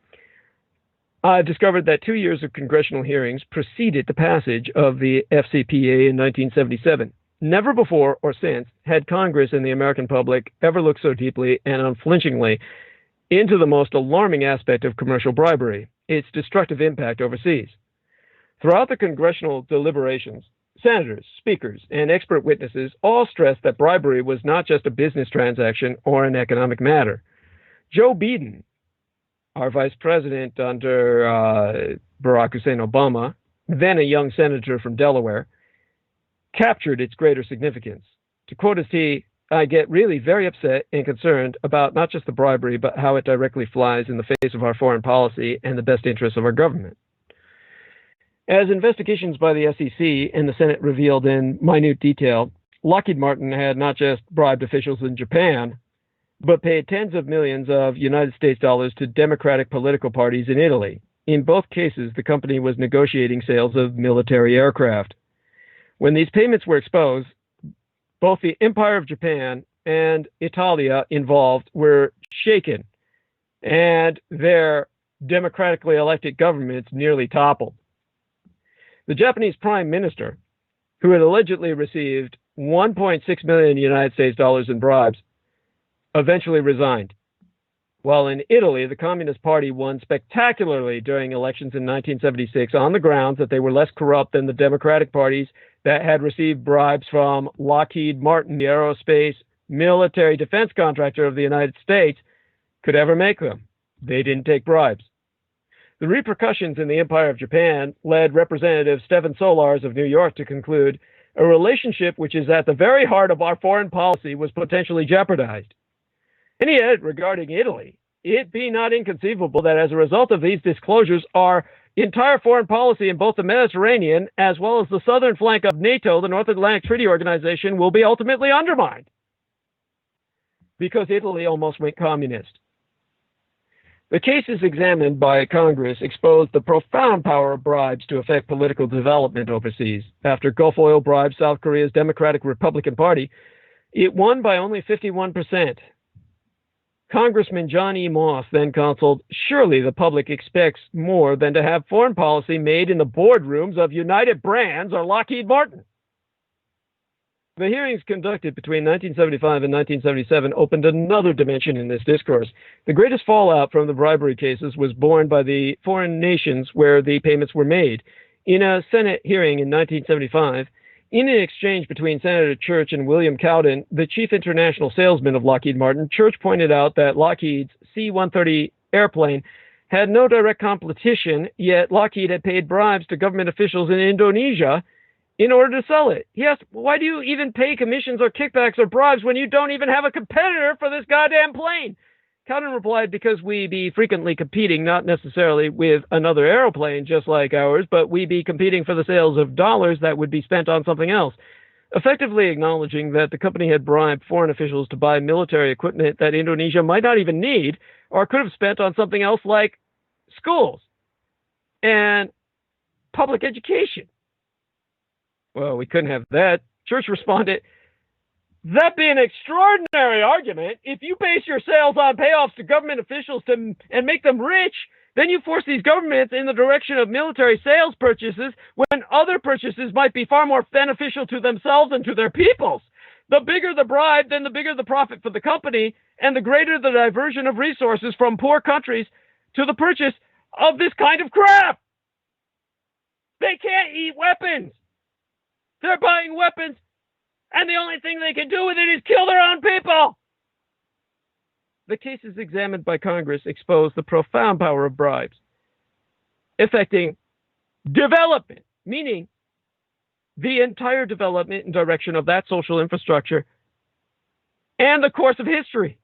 I've discovered that 2 years of congressional hearings preceded the passage of the FCPA in 1977. Never before or since had Congress and the American public ever looked so deeply and unflinchingly into the most alarming aspect of commercial bribery, its destructive impact overseas. Throughout the congressional deliberations, senators, speakers, and expert witnesses all stressed that bribery was not just a business transaction or an economic matter. Joe Biden, our vice president under Barack Hussein Obama, then a young senator from Delaware, captured its greater significance. To quote his T, I get really very upset and concerned about not just the bribery, but how it directly flies in the face of our foreign policy and the best interests of our government. As investigations by the SEC and the Senate revealed in minute detail, Lockheed Martin had not just bribed officials in Japan, but paid tens of millions of United States dollars to democratic political parties in Italy. In both cases, the company was negotiating sales of military aircraft. When these payments were exposed, both the Empire of Japan and Italia involved were shaken, and their democratically elected governments nearly toppled. The Japanese prime minister, who had allegedly received 1.6 million United States dollars in bribes, eventually resigned. While in Italy, the Communist Party won spectacularly during elections in 1976 on the grounds that they were less corrupt than the Democratic parties that had received bribes from Lockheed Martin, the aerospace military defense contractor of the United States, could ever make them. They didn't take bribes. The repercussions in the Empire of Japan led Representative Stephen Solars of New York to conclude a relationship which is at the very heart of our foreign policy was potentially jeopardized. And he added regarding Italy, it be not inconceivable that as a result of these disclosures, our entire foreign policy in both the Mediterranean as well as the southern flank of NATO, the North Atlantic Treaty Organization, will be ultimately undermined because Italy almost went communist. The cases examined by Congress exposed the profound power of bribes to affect political development overseas. After Gulf oil bribed South Korea's Democratic Republican Party, it won by only 51%. Congressman John E. Moss then counseled, surely the public expects more than to have foreign policy made in the boardrooms of United Brands or Lockheed Martin. The hearings conducted between 1975 and 1977 opened another dimension in this discourse. The greatest fallout from the bribery cases was borne by the foreign nations where the payments were made. In a Senate hearing in 1975, in an exchange between Senator Church and William Cowden, the chief international salesman of Lockheed Martin, Church pointed out that Lockheed's C-130 airplane had no direct competition, yet Lockheed had paid bribes to government officials in Indonesia in order to sell it. He asked, why do you even pay commissions or kickbacks or bribes when you don't even have a competitor for this goddamn plane? Cowden replied, because we be frequently competing, not necessarily with another aeroplane just like ours, but we be competing for the sales of dollars that would be spent on something else, effectively acknowledging that the company had bribed foreign officials to buy military equipment that Indonesia might not even need or could have spent on something else like schools and public education. Well, we couldn't have that. Church responded, that'd be an extraordinary argument. If you base your sales on payoffs to government officials and make them rich, then you force these governments in the direction of military sales purchases when other purchases might be far more beneficial to themselves and to their peoples. The bigger the bribe, then the bigger the profit for the company, and the greater the diversion of resources from poor countries to the purchase of this kind of crap. They can't eat weapons. They're buying weapons, and the only thing they can do with it is kill their own people. The cases examined by Congress expose the profound power of bribes, affecting development, meaning the entire development and direction of that social infrastructure and the course of history.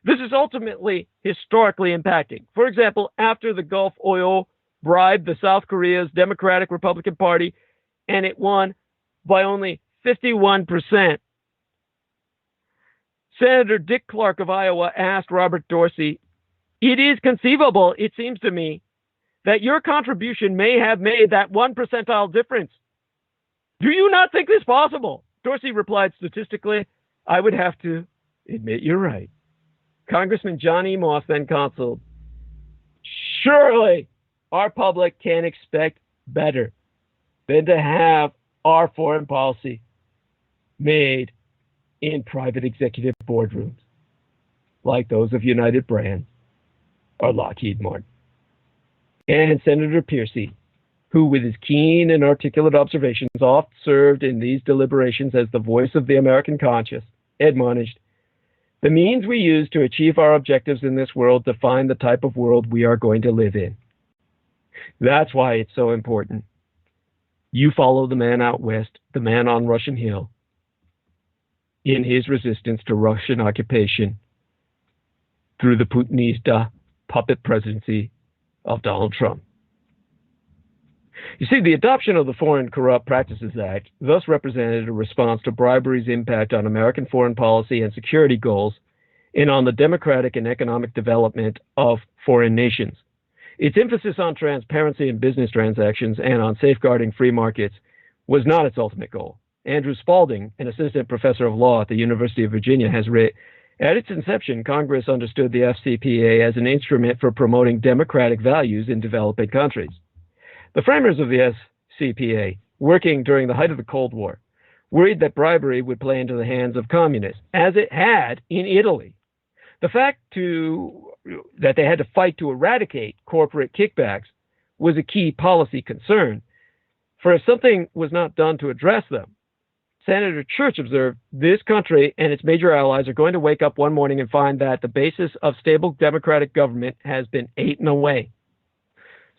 This is ultimately historically impacting. For example, after the Gulf oil bribed the South Korea's Democratic Republican Party, and it won by only 51%. Senator Dick Clark of Iowa asked Robert Dorsey, it is conceivable, it seems to me, that your contribution may have made that 1 percentile difference. Do you not think this possible? Dorsey replied, statistically, I would have to admit you're right. Congressman John E. Moss then counseled, surely our public can expect better than to have our foreign policy made in private executive boardrooms like those of United Brands or Lockheed Martin. And Senator Piercy, who with his keen and articulate observations oft served in these deliberations as the voice of the American conscience, admonished, the means we use to achieve our objectives in this world define the type of world we are going to live in. That's why it's so important. You follow the man out west, the man on Russian Hill, in his resistance to Russian occupation through the Putinista puppet presidency of Donald Trump. You see, the adoption of the Foreign Corrupt Practices Act thus represented a response to bribery's impact on American foreign policy and security goals and on the democratic and economic development of foreign nations. Its emphasis on transparency in business transactions and on safeguarding free markets was not its ultimate goal. Andrew Spalding, an assistant professor of law at the University of Virginia, has written, at its inception, Congress understood the FCPA as an instrument for promoting democratic values in developing countries. The framers of the FCPA, working during the height of the Cold War, worried that bribery would play into the hands of communists, as it had in Italy. The fact that they had to fight to eradicate corporate kickbacks was a key policy concern, for if something was not done to address them, Senator Church observed, this country and its major allies are going to wake up one morning and find that the basis of stable democratic government has been eaten away.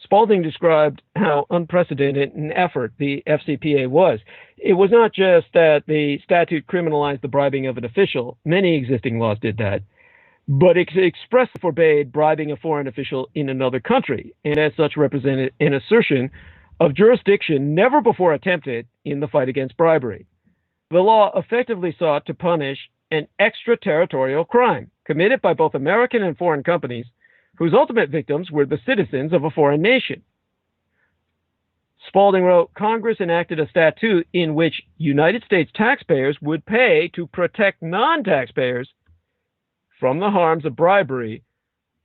Spalding described how unprecedented an effort the FCPA was. It was not just that the statute criminalized the bribing of an official. Many existing laws did that. But it expressly forbade bribing a foreign official in another country, and as such represented an assertion of jurisdiction never before attempted in the fight against bribery. The law effectively sought to punish an extraterritorial crime committed by both American and foreign companies whose ultimate victims were the citizens of a foreign nation. Spalding wrote, Congress enacted a statute in which United States taxpayers would pay to protect non-taxpayers from the harms of bribery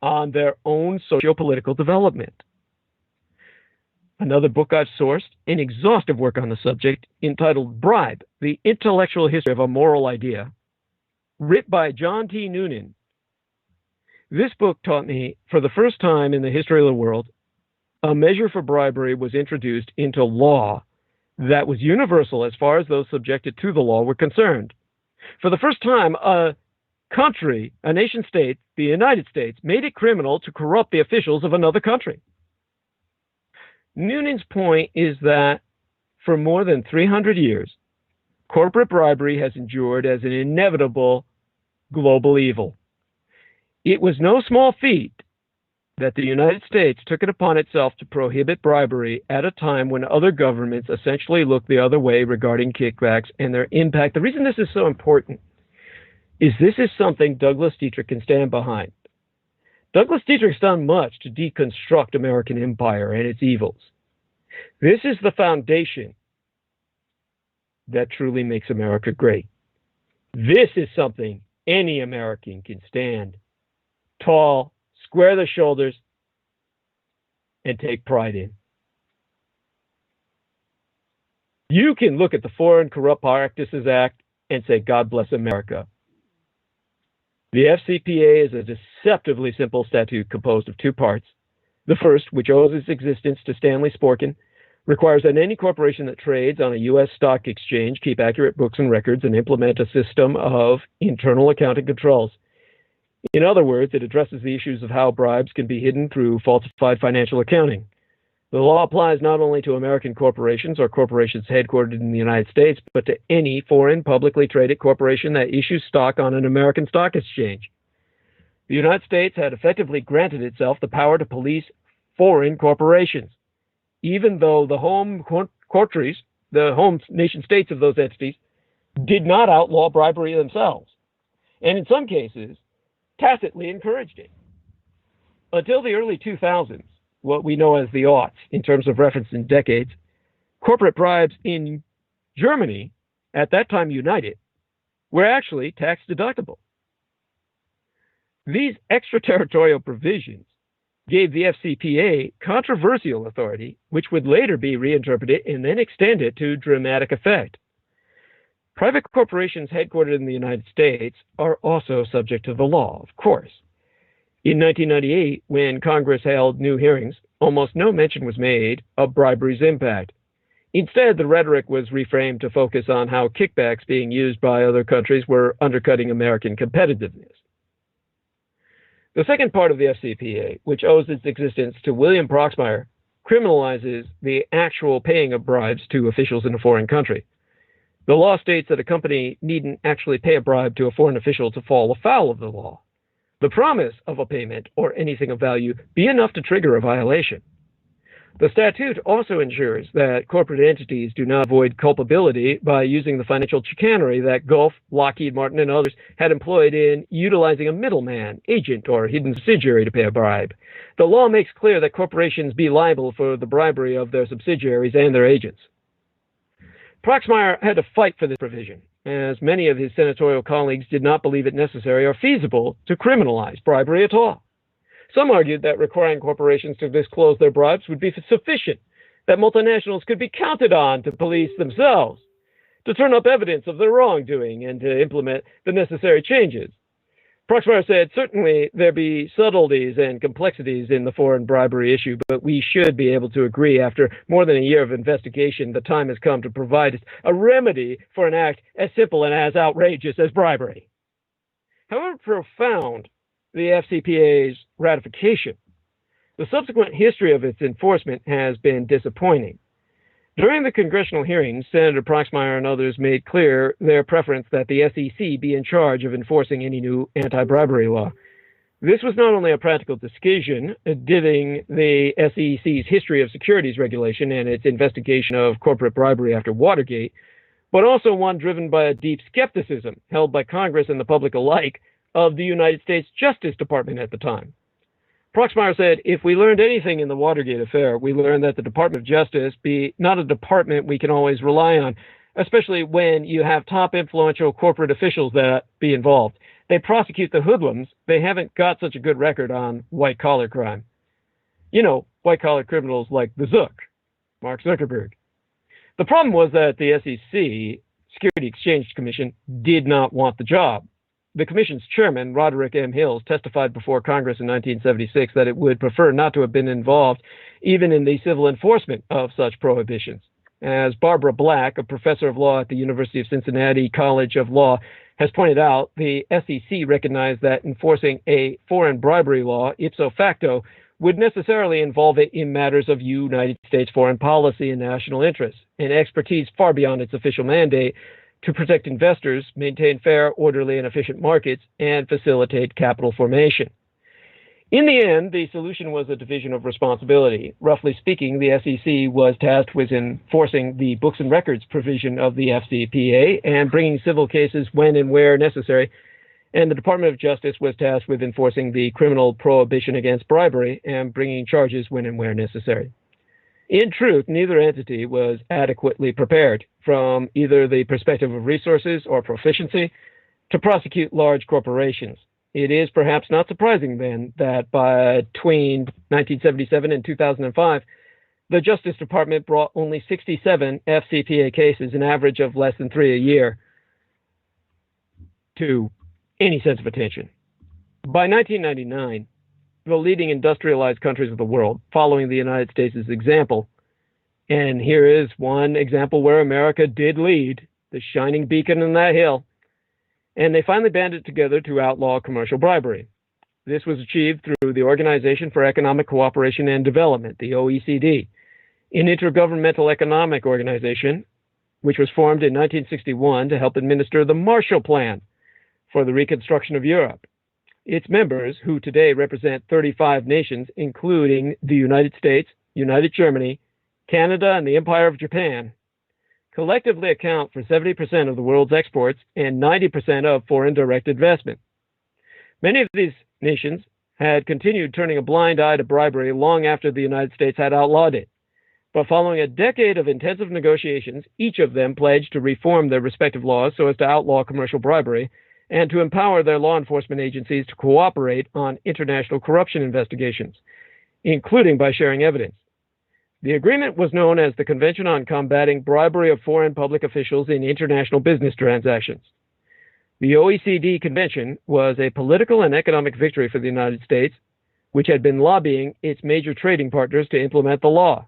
on their own socio-political development. another book I've sourced, an exhaustive work on the subject entitled Bribe, The Intellectual History of a Moral Idea, written by John T. Noonan. This book taught me, for the first time in the history of the world, a measure for bribery was introduced into law that was universal as far as those subjected to the law were concerned. For the first time, a country, a nation state, the United States, made it criminal to corrupt the officials of another country. Noonan's point is that for more than 300 years, corporate bribery has endured as an inevitable global evil. It was no small feat that the United States took it upon itself to prohibit bribery at a time when other governments essentially looked the other way regarding kickbacks and their impact. The reason this is so important is this is something Douglas Dietrich can stand behind. Douglas Dietrich's done much to deconstruct American empire and its evils. This is the foundation that truly makes America great. This is something any American can stand tall, square the shoulders, and take pride in. You can look at the Foreign Corrupt Practices Act and say, God bless America. The FCPA is a deceptively simple statute composed of two parts. The first, which owes its existence to Stanley Sporkin, requires that any corporation that trades on a U.S. stock exchange keep accurate books and records and implement a system of internal accounting controls. In other words, it addresses the issues of how bribes can be hidden through falsified financial accounting. The law applies not only to American corporations or corporations headquartered in the United States, but to any foreign publicly traded corporation that issues stock on an American stock exchange. The United States had effectively granted itself the power to police foreign corporations, even though the home countries, the home nation states of those entities, did not outlaw bribery themselves, and in some cases, tacitly encouraged it. Until the early 2000s, what we know as the aughts in terms of reference in decades, corporate bribes in Germany, at that time united, were actually tax deductible. These extraterritorial provisions gave the FCPA controversial authority, which would later be reinterpreted and then extended to dramatic effect. Private corporations headquartered in the United States are also subject to the law, of course. In 1998, when Congress held new hearings, almost no mention was made of bribery's impact. Instead, the rhetoric was reframed to focus on how kickbacks being used by other countries were undercutting American competitiveness. The second part of the FCPA, which owes its existence to William Proxmire, criminalizes the actual paying of bribes to officials in a foreign country. The law states that a company needn't actually pay a bribe to a foreign official to fall afoul of the law. The promise of a payment or anything of value be enough to trigger a violation. The statute also ensures that corporate entities do not avoid culpability by using the financial chicanery that Gulf, Lockheed Martin, and others had employed in utilizing a middleman, agent, or hidden subsidiary to pay a bribe. The law makes clear that corporations be liable for the bribery of their subsidiaries and their agents. Proxmire had to fight for this provision, as many of his senatorial colleagues did not believe it necessary or feasible to criminalize bribery at all. Some argued that requiring corporations to disclose their bribes would be sufficient, that multinationals could be counted on to police themselves, to turn up evidence of their wrongdoing, and to implement the necessary changes. Proxmire said, certainly there be subtleties and complexities in the foreign bribery issue, but we should be able to agree after more than a year of investigation, the time has come to provide a remedy for an act as simple and as outrageous as bribery. However profound the FCPA's ratification, the subsequent history of its enforcement has been disappointing. During the congressional hearings, Senator Proxmire and others made clear their preference that the SEC be in charge of enforcing any new anti-bribery law. This was not only a practical decision, given the SEC's history of securities regulation and its investigation of corporate bribery after Watergate, but also one driven by a deep skepticism held by Congress and the public alike of the United States Justice Department at the time. Proxmire said, if we learned anything in the Watergate affair, we learned that the Department of Justice be not a department we can always rely on, especially when you have top influential corporate officials that be involved. They prosecute the hoodlums. They haven't got such a good record on white-collar crime. You know, white-collar criminals like the Zook, Mark Zuckerberg. The problem was that the SEC, Security Exchange Commission, did not want the job. The commission's chairman, Roderick M. Hills, testified before Congress in 1976 that it would prefer not to have been involved even in the civil enforcement of such prohibitions. As Barbara Black, a professor of law at the University of Cincinnati College of Law, has pointed out, the SEC recognized that enforcing a foreign bribery law, ipso facto, would necessarily involve it in matters of United States foreign policy and national interests, and expertise far beyond its official mandate to protect investors, maintain fair, orderly, and efficient markets, and facilitate capital formation. In the end, the solution was a division of responsibility. Roughly speaking, the SEC was tasked with enforcing the books and records provision of the FCPA and bringing civil cases when and where necessary, and the Department of Justice was tasked with enforcing the criminal prohibition against bribery and bringing charges when and where necessary. In truth, neither entity was adequately prepared, from either the perspective of resources or proficiency, to prosecute large corporations. It is perhaps not surprising, then, that between 1977 and 2005, the Justice Department brought only 67 FCPA cases, an average of less than 3 a year, to any sense of attention. By 1999, the leading industrialized countries of the world, following the United States' example, and here is one example where America did lead, the shining beacon on that hill, and they finally banded together to outlaw commercial bribery. This was achieved through the Organization for Economic Cooperation and Development, the OECD, an intergovernmental economic organization which was formed in 1961 to help administer the Marshall Plan for the reconstruction of Europe. Its members, who today represent 35 nations, including the United States, United Germany, Canada, and the Empire of Japan, collectively account for 70% of the world's exports and 90% of foreign direct investment. Many of these nations had continued turning a blind eye to bribery long after the United States had outlawed it. But following a decade of intensive negotiations, each of them pledged to reform their respective laws so as to outlaw commercial bribery and to empower their law enforcement agencies to cooperate on international corruption investigations, including by sharing evidence. The agreement was known as the Convention on Combating Bribery of Foreign Public Officials in International Business Transactions. The OECD Convention was a political and economic victory for the United States, which had been lobbying its major trading partners to implement the law.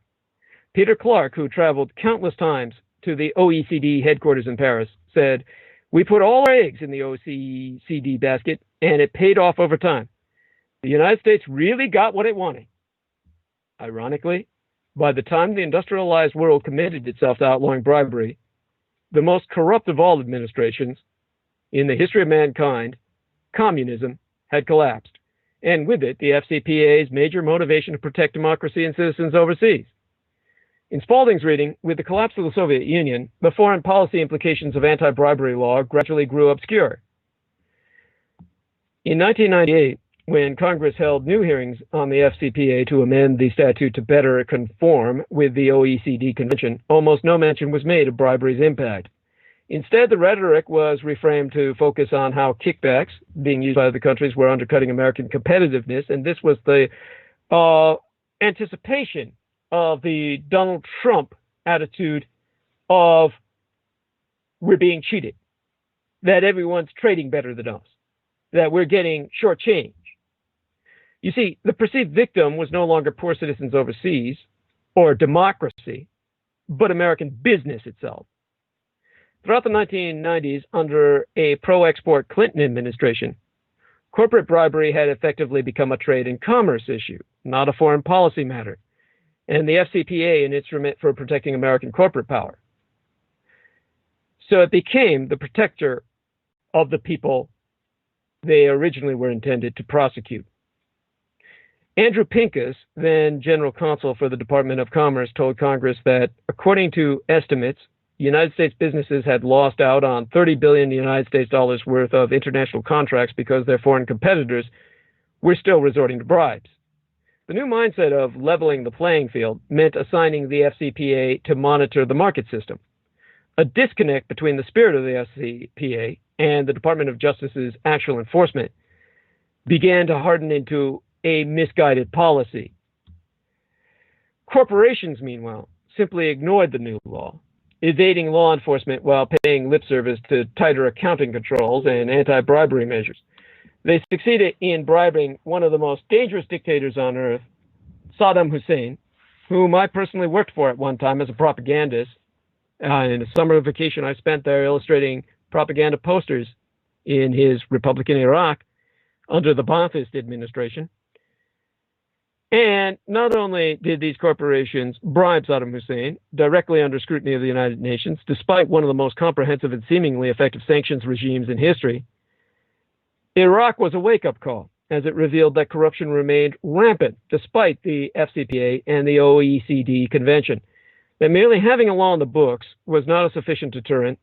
Peter Clark, who traveled countless times to the OECD headquarters in Paris, said, "We put all our eggs in the OECD basket, and it paid off over time. The United States really got what it wanted." Ironically, by the time the industrialized world committed itself to outlawing bribery, the most corrupt of all administrations in the history of mankind, communism, had collapsed, and with it, the FCPA's major motivation to protect democracy and citizens overseas. In Spaulding's reading, with the collapse of the Soviet Union, the foreign policy implications of anti-bribery law gradually grew obscure. In 1998, when Congress held new hearings on the FCPA to amend the statute to better conform with the OECD Convention, almost no mention was made of bribery's impact. Instead, the rhetoric was reframed to focus on how kickbacks being used by the countries were undercutting American competitiveness, and this was the anticipation of the Donald Trump attitude of we're being cheated, that everyone's trading better than us, that we're getting short change. You see, the perceived victim was no longer poor citizens overseas or democracy, but American business itself. Throughout the 1990s, under a pro-export Clinton administration, corporate bribery had effectively become a trade and commerce issue, not a foreign policy matter, and the FCPA an instrument for protecting American corporate power. So it became the protector of the people they originally were intended to prosecute. Andrew Pincus, then General Counsel for the Department of Commerce, told Congress that, according to estimates, United States businesses had lost out on $30 billion United States dollars worth of international contracts because their foreign competitors were still resorting to bribes. The new mindset of leveling the playing field meant assigning the FCPA to monitor the market system. A disconnect between the spirit of the FCPA and the Department of Justice's actual enforcement began to harden into a misguided policy. Corporations, meanwhile, simply ignored the new law, evading law enforcement while paying lip service to tighter accounting controls and anti-bribery measures. They succeeded in bribing one of the most dangerous dictators on earth, Saddam Hussein, whom I personally worked for at one time as a propagandist. In a summer vacation I spent there illustrating propaganda posters in his Republican Iraq under the Ba'athist administration. And not only did these corporations bribe Saddam Hussein directly under scrutiny of the United Nations, despite one of the most comprehensive and seemingly effective sanctions regimes in history, Iraq was a wake-up call as it revealed that corruption remained rampant despite the FCPA and the OECD convention, that merely having a law in the books was not a sufficient deterrent,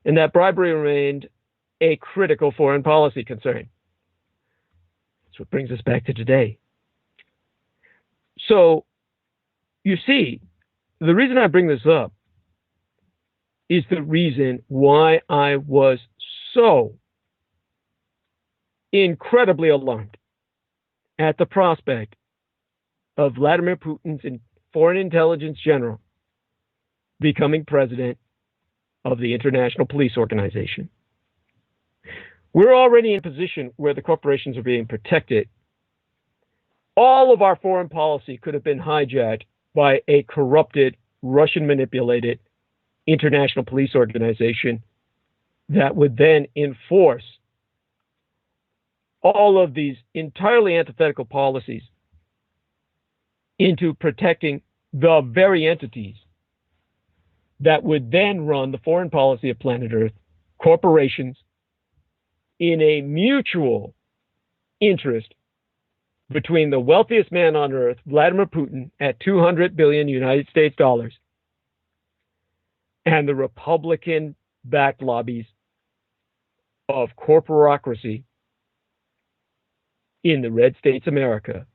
and that bribery remained a critical foreign policy concern. That's what brings us back to today. So, you see, the reason I bring this up is the reason why I was so incredibly alarmed at the prospect of Vladimir Putin's foreign intelligence general becoming president of the International Police Organization. We're already in a position where the corporations are being protected. All of our foreign policy could have been hijacked by a corrupted, Russian-manipulated international police organization that would then enforce all of these entirely antithetical policies into protecting the very entities that would then run the foreign policy of planet Earth, corporations, in a mutual interest between the wealthiest man on Earth, Vladimir Putin, at 200 billion United States dollars, and the Republican-backed lobbies of corporocracy in the red states America.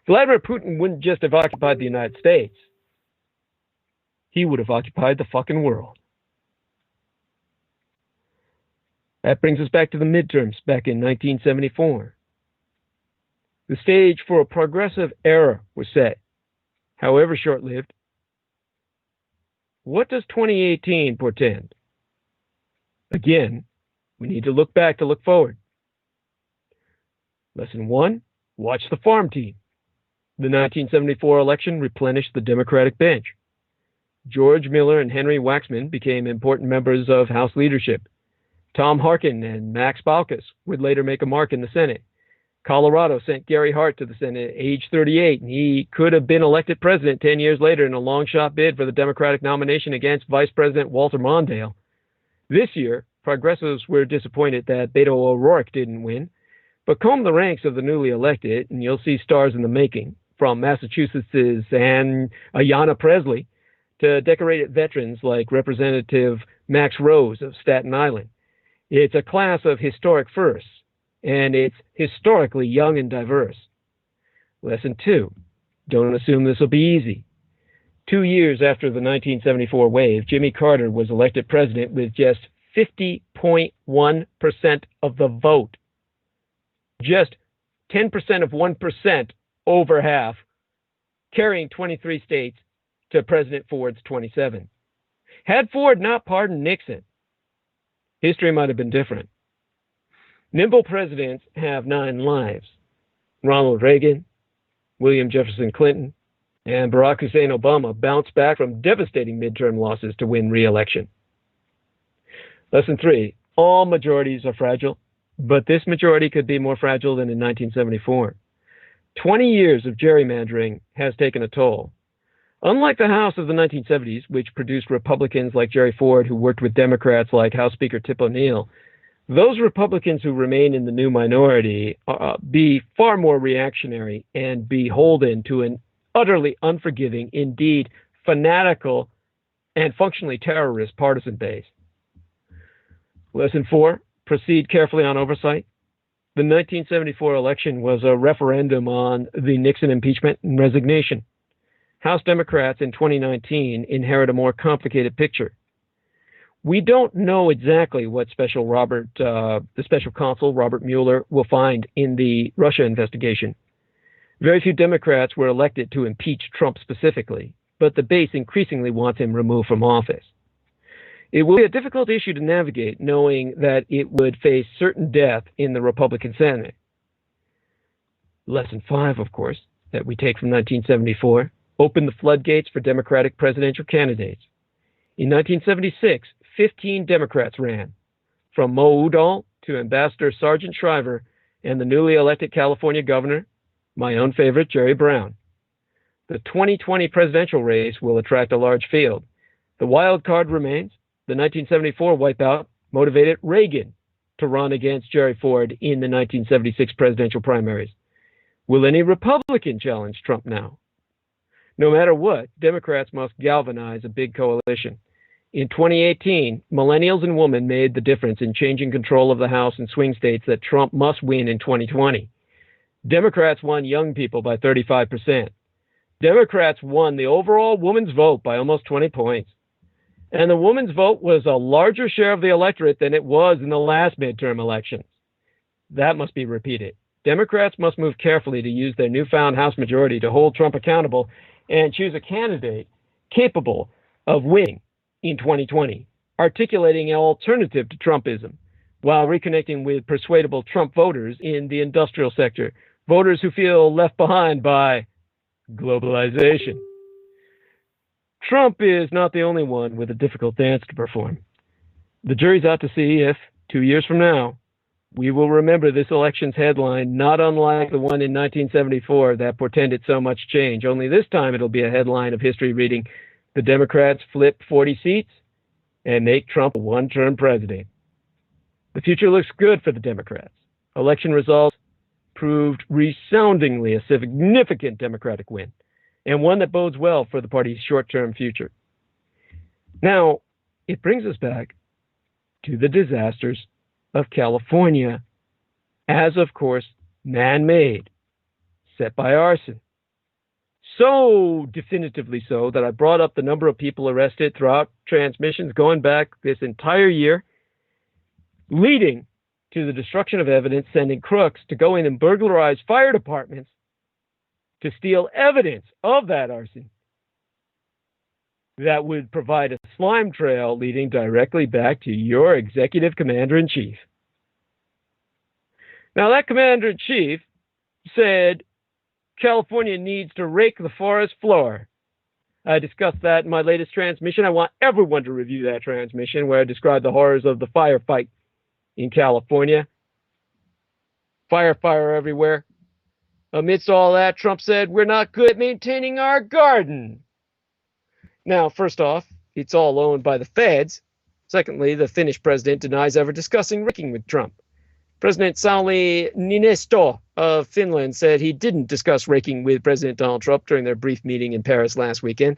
Vladimir Putin wouldn't just have occupied the United States. He would have occupied the fucking world. That brings us back to the midterms back in 1974. The stage for a progressive era was set, however short-lived. What does 2018 portend? Again, we need to look back to look forward. Lesson 1, watch the farm team. The 1974 election replenished the Democratic bench. George Miller and Henry Waxman became important members of House leadership. Tom Harkin and Max Baucus would later make a mark in the Senate. Colorado sent Gary Hart to the Senate at age 38, and he could have been elected president 10 years later in a long-shot bid for the Democratic nomination against Vice President Walter Mondale. This year, progressives were disappointed that Beto O'Rourke didn't win, but comb the ranks of the newly elected, and you'll see stars in the making, from Massachusetts' Ayanna Presley to decorated veterans like Representative Max Rose of Staten Island. It's a class of historic firsts, and it's historically young and diverse. Lesson 2, don't assume this will be easy. 2 years after the 1974 wave, Jimmy Carter was elected president with just 50.1% of the vote. Just 10% of 1% over half, carrying 23 states to President Ford's 27. Had Ford not pardoned Nixon, history might have been different. Nimble presidents have 9 lives. Ronald Reagan, William Jefferson Clinton, and Barack Hussein Obama bounced back from devastating midterm losses to win re-election. Lesson 3, all majorities are fragile, but this majority could be more fragile than in 1974. 20 years of gerrymandering has taken a toll. Unlike the House of the 1970s, which produced Republicans like Jerry Ford who worked with Democrats like House Speaker Tip O'Neill, those Republicans who remain in the new minority be far more reactionary and beholden to an utterly unforgiving, indeed fanatical, and functionally terrorist partisan base. Lesson 4, proceed carefully on oversight. The 1974 election was a referendum on the Nixon impeachment and resignation. House Democrats in 2019 inherit a more complicated picture. We don't know exactly what the special counsel, Robert Mueller, will find in the Russia investigation. Very few Democrats were elected to impeach Trump specifically. but the base increasingly wants him removed from office. It will be a difficult issue to navigate, knowing that it would face certain death in the Republican Senate. Lesson 5, of course, that we take from 1974, opened the floodgates for Democratic presidential candidates. In 1976, 15 Democrats ran, from Mo Udall to Ambassador Sargent Shriver and the newly elected California governor, my own favorite, Jerry Brown. The 2020 presidential race will attract a large field. The wild card remains. The 1974 wipeout motivated Reagan to run against Jerry Ford in the 1976 presidential primaries. Will any Republican challenge Trump now? No matter what, Democrats must galvanize a big coalition. In 2018, millennials and women made the difference in changing control of the House and swing states that Trump must win in 2020. Democrats won young people by 35%. Democrats won the overall women's vote by almost 20 points. And the women's vote was a larger share of the electorate than it was in the last midterm elections. That must be repeated. Democrats must move carefully to use their newfound House majority to hold Trump accountable and choose a candidate capable of winning in 2020, articulating an alternative to Trumpism, while reconnecting with persuadable Trump voters in the industrial sector, voters who feel left behind by globalization. Trump is not the only one with a difficult dance to perform. The jury's out to see if, 2 years from now, we will remember this election's headline, not unlike the one in 1974 that portended so much change. Only this time it'll be a headline of history reading, "The Democrats flip 40 seats and make Trump a one-term president." The future looks good for the Democrats. Election results proved resoundingly a significant Democratic win, and one that bodes well for the party's short-term future. Now, it brings us back to the disasters of California, as of course man-made, set by arson. So definitively so that I brought up the number of people arrested throughout transmissions going back this entire year, leading to the destruction of evidence, sending crooks to go in and burglarize fire departments to steal evidence of that arson that would provide a slime trail leading directly back to your executive commander-in-chief. Now, that commander-in-chief said California needs to rake the forest floor. I discussed that in my latest transmission. I want everyone to review that transmission where I described the horrors of the firefight in California. Fire everywhere. Amidst all that, Trump said, "We're not good at maintaining our garden." Now, first off, it's all owned by the feds. Secondly, the Finnish president denies ever discussing raking with Trump. President Sauli Niinisto of Finland said he didn't discuss raking with President Donald Trump during their brief meeting in Paris last weekend.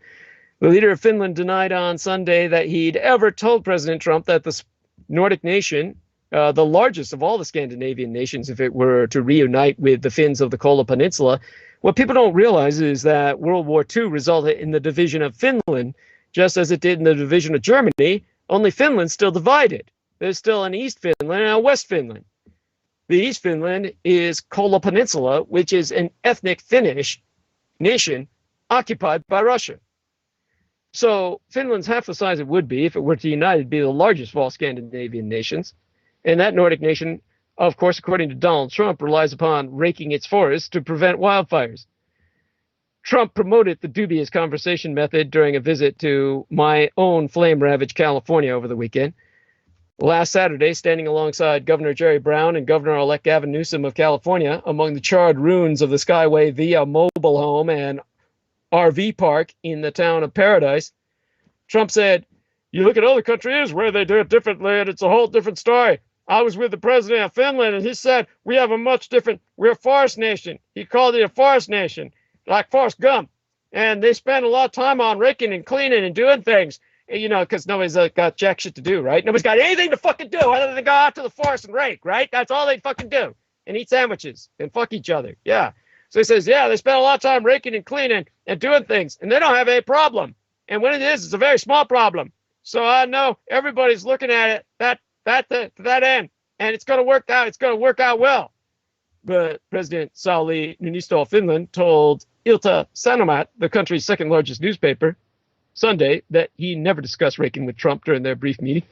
The leader of Finland denied on Sunday that he'd ever told President Trump that the Nordic nation, the largest of all the Scandinavian nations, if it were to reunite with the Finns of the Kola Peninsula, what people don't realize is that World War II resulted in the division of Finland, just as it did in the division of Germany, only Finland's still divided. There's still an East Finland and a West Finland. The East Finland is Kola Peninsula, which is an ethnic Finnish nation occupied by Russia. So Finland's half the size it would be if it were to unite. It'd be the largest of all Scandinavian nations. And that Nordic nation, of course, according to Donald Trump, relies upon raking its forests to prevent wildfires. Trump promoted the dubious conversation method during a visit to my own flame-ravaged California over the weekend. Last Saturday, standing alongside Governor Jerry Brown and Governor-elect Gavin Newsom of California among the charred ruins of the Skyway Via mobile home and RV park in the town of Paradise, Trump said, "You look at other countries where they do it differently, and it's a whole different story. I was with the president of Finland, and he said, we're a forest nation." He called it a forest nation, like Forrest Gump. And they spend a lot of time on raking and cleaning and doing things, you know, because nobody's got jack shit to do, right? Nobody's got anything to fucking do other than go out to the forest and rake, right? That's all they fucking do. And eat sandwiches and fuck each other. Yeah. So he says, yeah, they spend a lot of time raking and cleaning and doing things, and they don't have any problem. And when it is, it's a very small problem. So I know everybody's looking at it to that end, and it's going to work out. It's going to work out well. But President Sauli Niinisto of Finland told Ilta Sanomat, the country's second largest newspaper, Sunday, that he never discussed raking with Trump during their brief meeting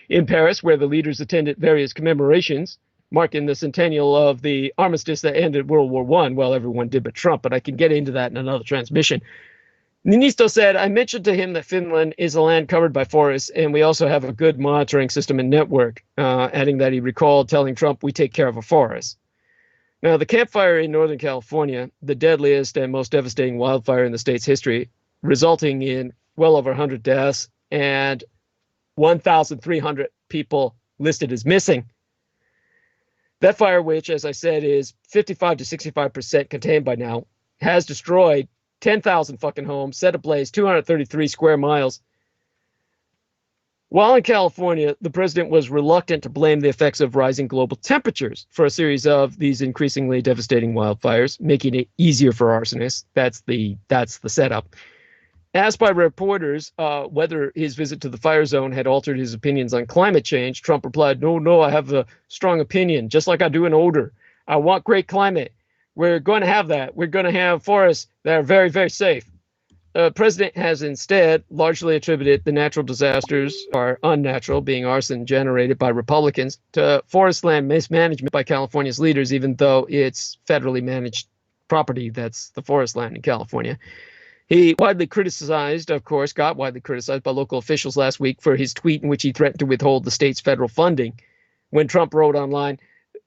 in Paris, where the leaders attended various commemorations marking the centennial of the armistice that ended World War I. Well, everyone did but Trump, but I can get into that in another transmission. Niinisto said, I mentioned to him that Finland is a land covered by forests, and we also have a good monitoring system and network, adding that he recalled telling Trump, we take care of a forest. Now, the Camp Fire in Northern California, the deadliest and most devastating wildfire in the state's history, resulting in well over 100 deaths and 1,300 people listed as missing. That fire, which, as I said, is 55 to 65% contained by now, has destroyed 10,000 fucking homes, set ablaze 233 square miles. While in California, the president was reluctant to blame the effects of rising global temperatures for a series of these increasingly devastating wildfires, making it easier for arsonists. That's the setup. Asked by reporters whether his visit to the fire zone had altered his opinions on climate change, Trump replied, no, I have a strong opinion, just like I do in odor. I want great climate. We're going to have that. We're going to have forests that are very, very safe. The president has instead largely attributed the natural disasters, or unnatural, being arson generated by Republicans, to forest land mismanagement by California's leaders, even though it's federally managed property that's the forest land in California. He got widely criticized by local officials last week for his tweet in which he threatened to withhold the state's federal funding, when Trump wrote online,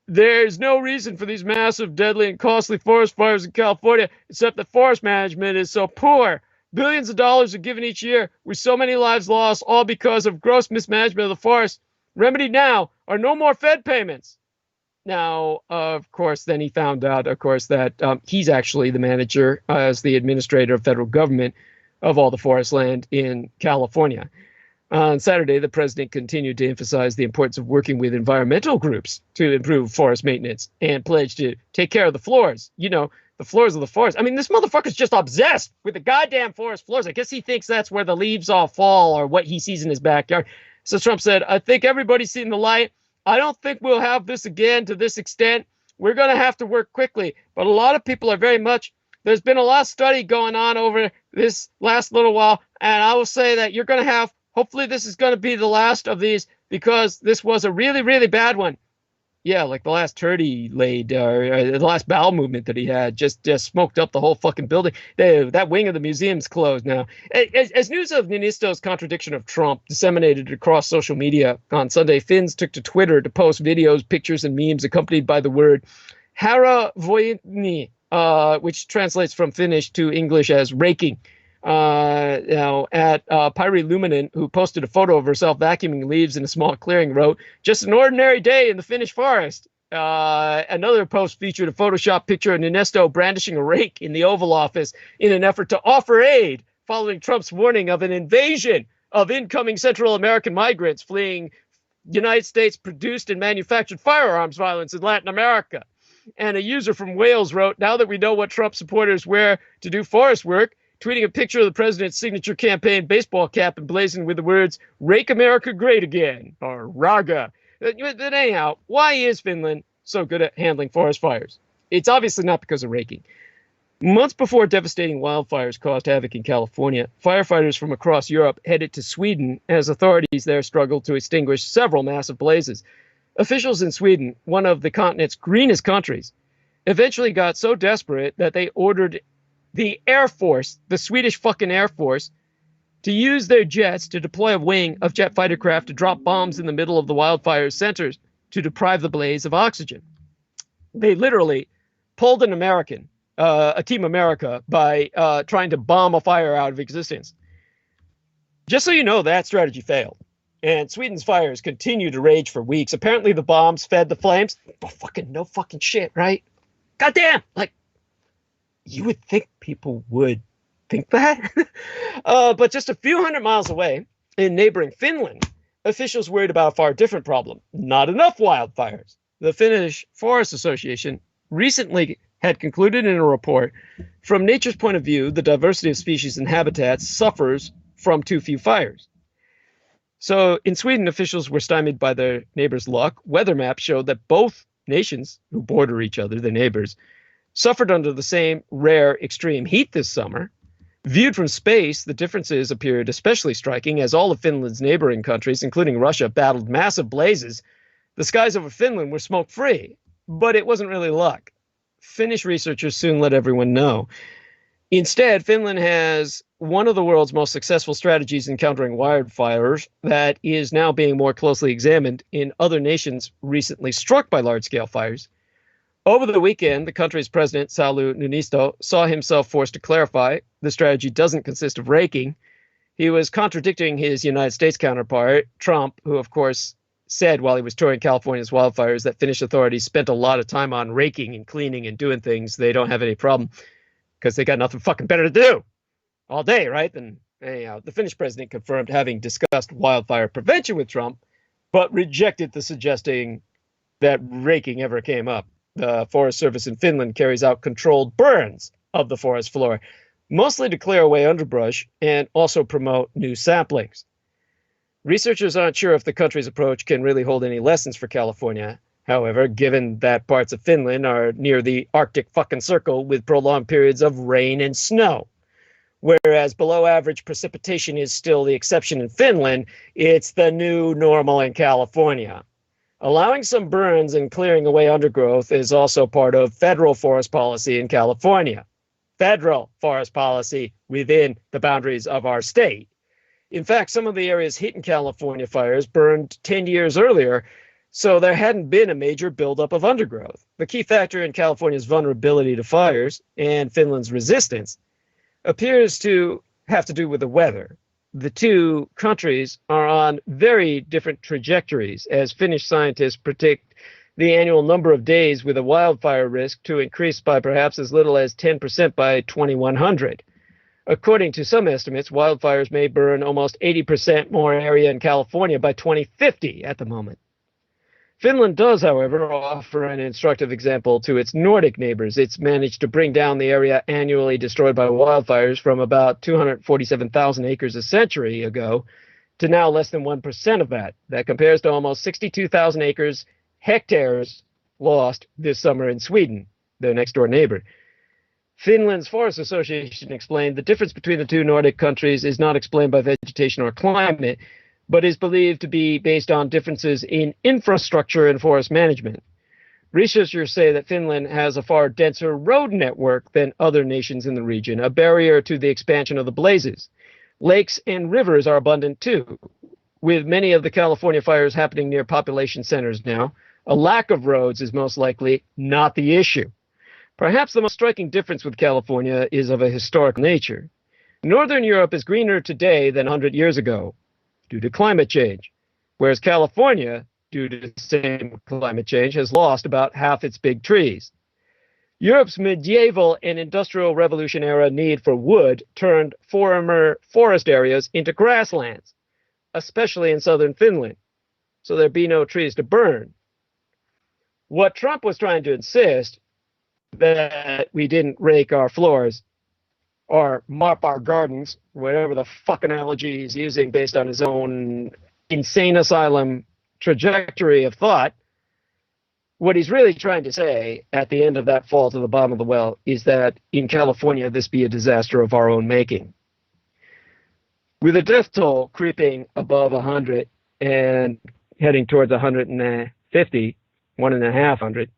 there's no reason for these massive, deadly, and costly forest fires in California, except that forest management is so poor. Billions of dollars are given each year, with so many lives lost, all because of gross mismanagement of the forest. Remedy now are no more Fed payments. Now, of course, then he found out, that he's actually the manager as the administrator of federal government of all the forest land in California. On Saturday, the president continued to emphasize the importance of working with environmental groups to improve forest maintenance and pledged to take care of the floors. You know, the floors of the forest. I mean, this motherfucker's just obsessed with the goddamn forest floors. I guess he thinks that's where the leaves all fall or what he sees in his backyard. So Trump said, I think everybody's seen the light. I don't think we'll have this again to this extent. We're going to have to work quickly. But a lot of people are there's been a lot of study going on over this last little while. And I will say that you're going to have, hopefully this is going to be the last of these, because this was a really, really bad one. Yeah, like the last turd he laid, or the last bowel movement that he had, just smoked up the whole fucking building. That wing of the museum's closed now. As news of Niinisto's contradiction of Trump disseminated across social media on Sunday, Finns took to Twitter to post videos, pictures, and memes accompanied by the word haravointi, which translates from Finnish to English as raking. Now, at Päivi Luminen, who posted a photo of herself vacuuming leaves in a small clearing, wrote, just an ordinary day in the Finnish forest. Another post featured a Photoshop picture of Niinisto brandishing a rake in the Oval Office in an effort to offer aid following Trump's warning of an invasion of incoming Central American migrants fleeing United States produced and manufactured firearms violence in Latin America. And a user from Wales wrote, now that we know what Trump supporters wear to do forest work, tweeting a picture of the president's signature campaign baseball cap emblazoned with the words, Rake America Great Again, or RAGA. But anyhow, why is Finland so good at handling forest fires? It's obviously not because of raking. Months before devastating wildfires caused havoc in California, firefighters from across Europe headed to Sweden as authorities there struggled to extinguish several massive blazes. Officials in Sweden, one of the continent's greenest countries, eventually got so desperate that they ordered the Air Force, the Swedish fucking Air Force, to use their jets to deploy a wing of jet fighter craft to drop bombs in the middle of the wildfire centers to deprive the blaze of oxygen. They literally pulled an American, a Team America, by trying to bomb a fire out of existence. Just so you know, that strategy failed. And Sweden's fires continued to rage for weeks. Apparently the bombs fed the flames. But no fucking shit, right? Goddamn! Like, you would think people would think that. But just a few hundred miles away, in neighboring Finland, officials worried about a far different problem. Not enough wildfires. The Finnish Forest Association recently had concluded in a report, from nature's point of view, the diversity of species and habitats suffers from too few fires. So in Sweden, officials were stymied by their neighbors' luck. Weather maps showed that both nations, who border each other, the neighbors, suffered under the same rare extreme heat this summer. Viewed from space, the differences appeared especially striking as all of Finland's neighboring countries, including Russia, battled massive blazes. The skies over Finland were smoke-free, but it wasn't really luck. Finnish researchers soon let everyone know. Instead, Finland has one of the world's most successful strategies in countering wildfires that is now being more closely examined in other nations recently struck by large-scale fires. Over the weekend, the country's president, Sauli Niinisto, saw himself forced to clarify the strategy doesn't consist of raking. He was contradicting his United States counterpart, Trump, who, of course, said while he was touring California's wildfires that Finnish authorities spent a lot of time on raking and cleaning and doing things they don't have any problem because they got nothing fucking better to do all day, right? And anyhow, the Finnish president confirmed having discussed wildfire prevention with Trump, but rejected the suggesting that raking ever came up. The Forest Service in Finland carries out controlled burns of the forest floor, mostly to clear away underbrush and also promote new saplings. Researchers aren't sure if the country's approach can really hold any lessons for California. However, given that parts of Finland are near the Arctic fucking circle with prolonged periods of rain and snow, whereas below average precipitation is still the exception in Finland, it's the new normal in California. Allowing some burns and clearing away undergrowth is also part of federal forest policy in California. Federal forest policy within the boundaries of our state. In fact, some of the areas hit in California fires burned 10 years earlier, so there hadn't been a major buildup of undergrowth. The key factor in California's vulnerability to fires and Finland's resistance appears to have to do with the weather. The two countries are on very different trajectories, as Finnish scientists predict the annual number of days with a wildfire risk to increase by perhaps as little as 10% by 2100. According to some estimates, wildfires may burn almost 80% more area in California by 2050 at the moment. Finland does, however, offer an instructive example to its Nordic neighbors. It's managed to bring down the area annually destroyed by wildfires from about 247,000 acres a century ago to now less than 1% of that. That compares to almost 62,000 hectares lost this summer in Sweden, their next-door neighbor. Finland's Forest Association explained the difference between the two Nordic countries is not explained by vegetation or climate, but is believed to be based on differences in infrastructure and forest management. Researchers say that Finland has a far denser road network than other nations in the region, a barrier to the expansion of the blazes. Lakes and rivers are abundant too. With many of the California fires happening near population centers now, a lack of roads is most likely not the issue. Perhaps the most striking difference with California is of a historical nature. Northern Europe is greener today than 100 years ago, due to climate change, whereas California, due to the same climate change, has lost about half its big trees. Europe's medieval and industrial revolution era need for wood turned former forest areas into grasslands, especially in southern Finland, so there'd be no trees to burn. What Trump was trying to insist, that we didn't rake our floors or mop our gardens, whatever the fuck analogy he's using based on his own insane asylum trajectory of thought, what he's really trying to say at the end of that fall to the bottom of the well is that in California, this be a disaster of our own making. With a death toll creeping above 100 and heading towards 150, 1,500,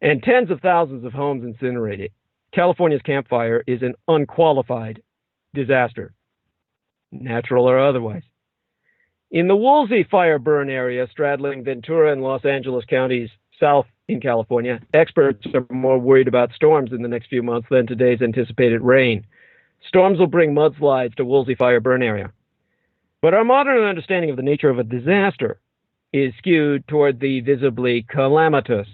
and tens of thousands of homes incinerated, California's campfire is an unqualified disaster, natural or otherwise. In the Woolsey fire burn area straddling Ventura and Los Angeles counties south in California, experts are more worried about storms in the next few months than today's anticipated rain. Storms will bring mudslides to Woolsey fire burn area. But our modern understanding of the nature of a disaster is skewed toward the visibly calamitous.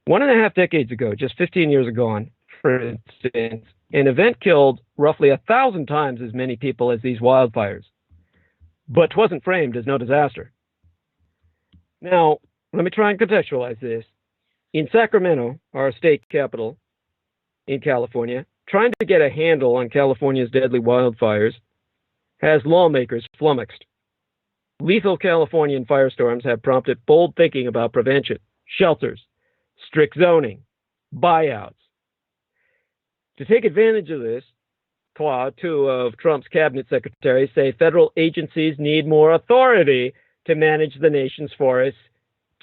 1.5 decades ago, just 15 years ago, for instance, an event killed roughly 1,000 times as many people as these wildfires, but 'twasn't framed as no disaster. Now, let me try and contextualize this. In Sacramento, our state capital in California, trying to get a handle on California's deadly wildfires has lawmakers flummoxed. Lethal Californian firestorms have prompted bold thinking about prevention, shelters, strict zoning, buyouts. To take advantage of this, two of Trump's cabinet secretaries say federal agencies need more authority to manage the nation's forests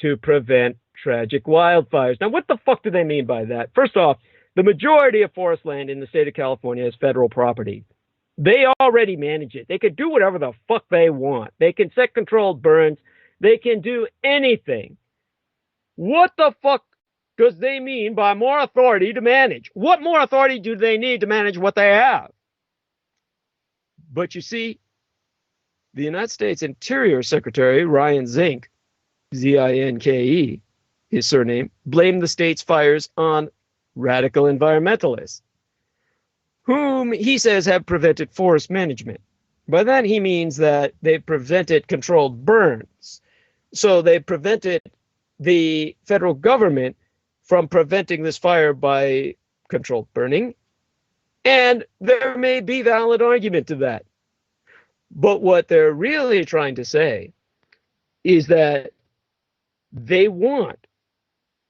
to prevent tragic wildfires. Now, what the fuck do they mean by that? First off, the majority of forest land in the state of California is federal property. They already manage it. They can do whatever the fuck they want. They can set controlled burns. They can do anything. What the fuck does they mean by more authority to manage? What more authority do they need to manage what they have? But you see, the United States Interior Secretary, Ryan Zink, Z-I-N-K-E, his surname, blamed the state's fires on radical environmentalists, whom he says have prevented forest management. By that he means that they've prevented controlled burns. So they prevented the federal government from preventing this fire by controlled burning. And there may be valid argument to that. But what they're really trying to say is that they want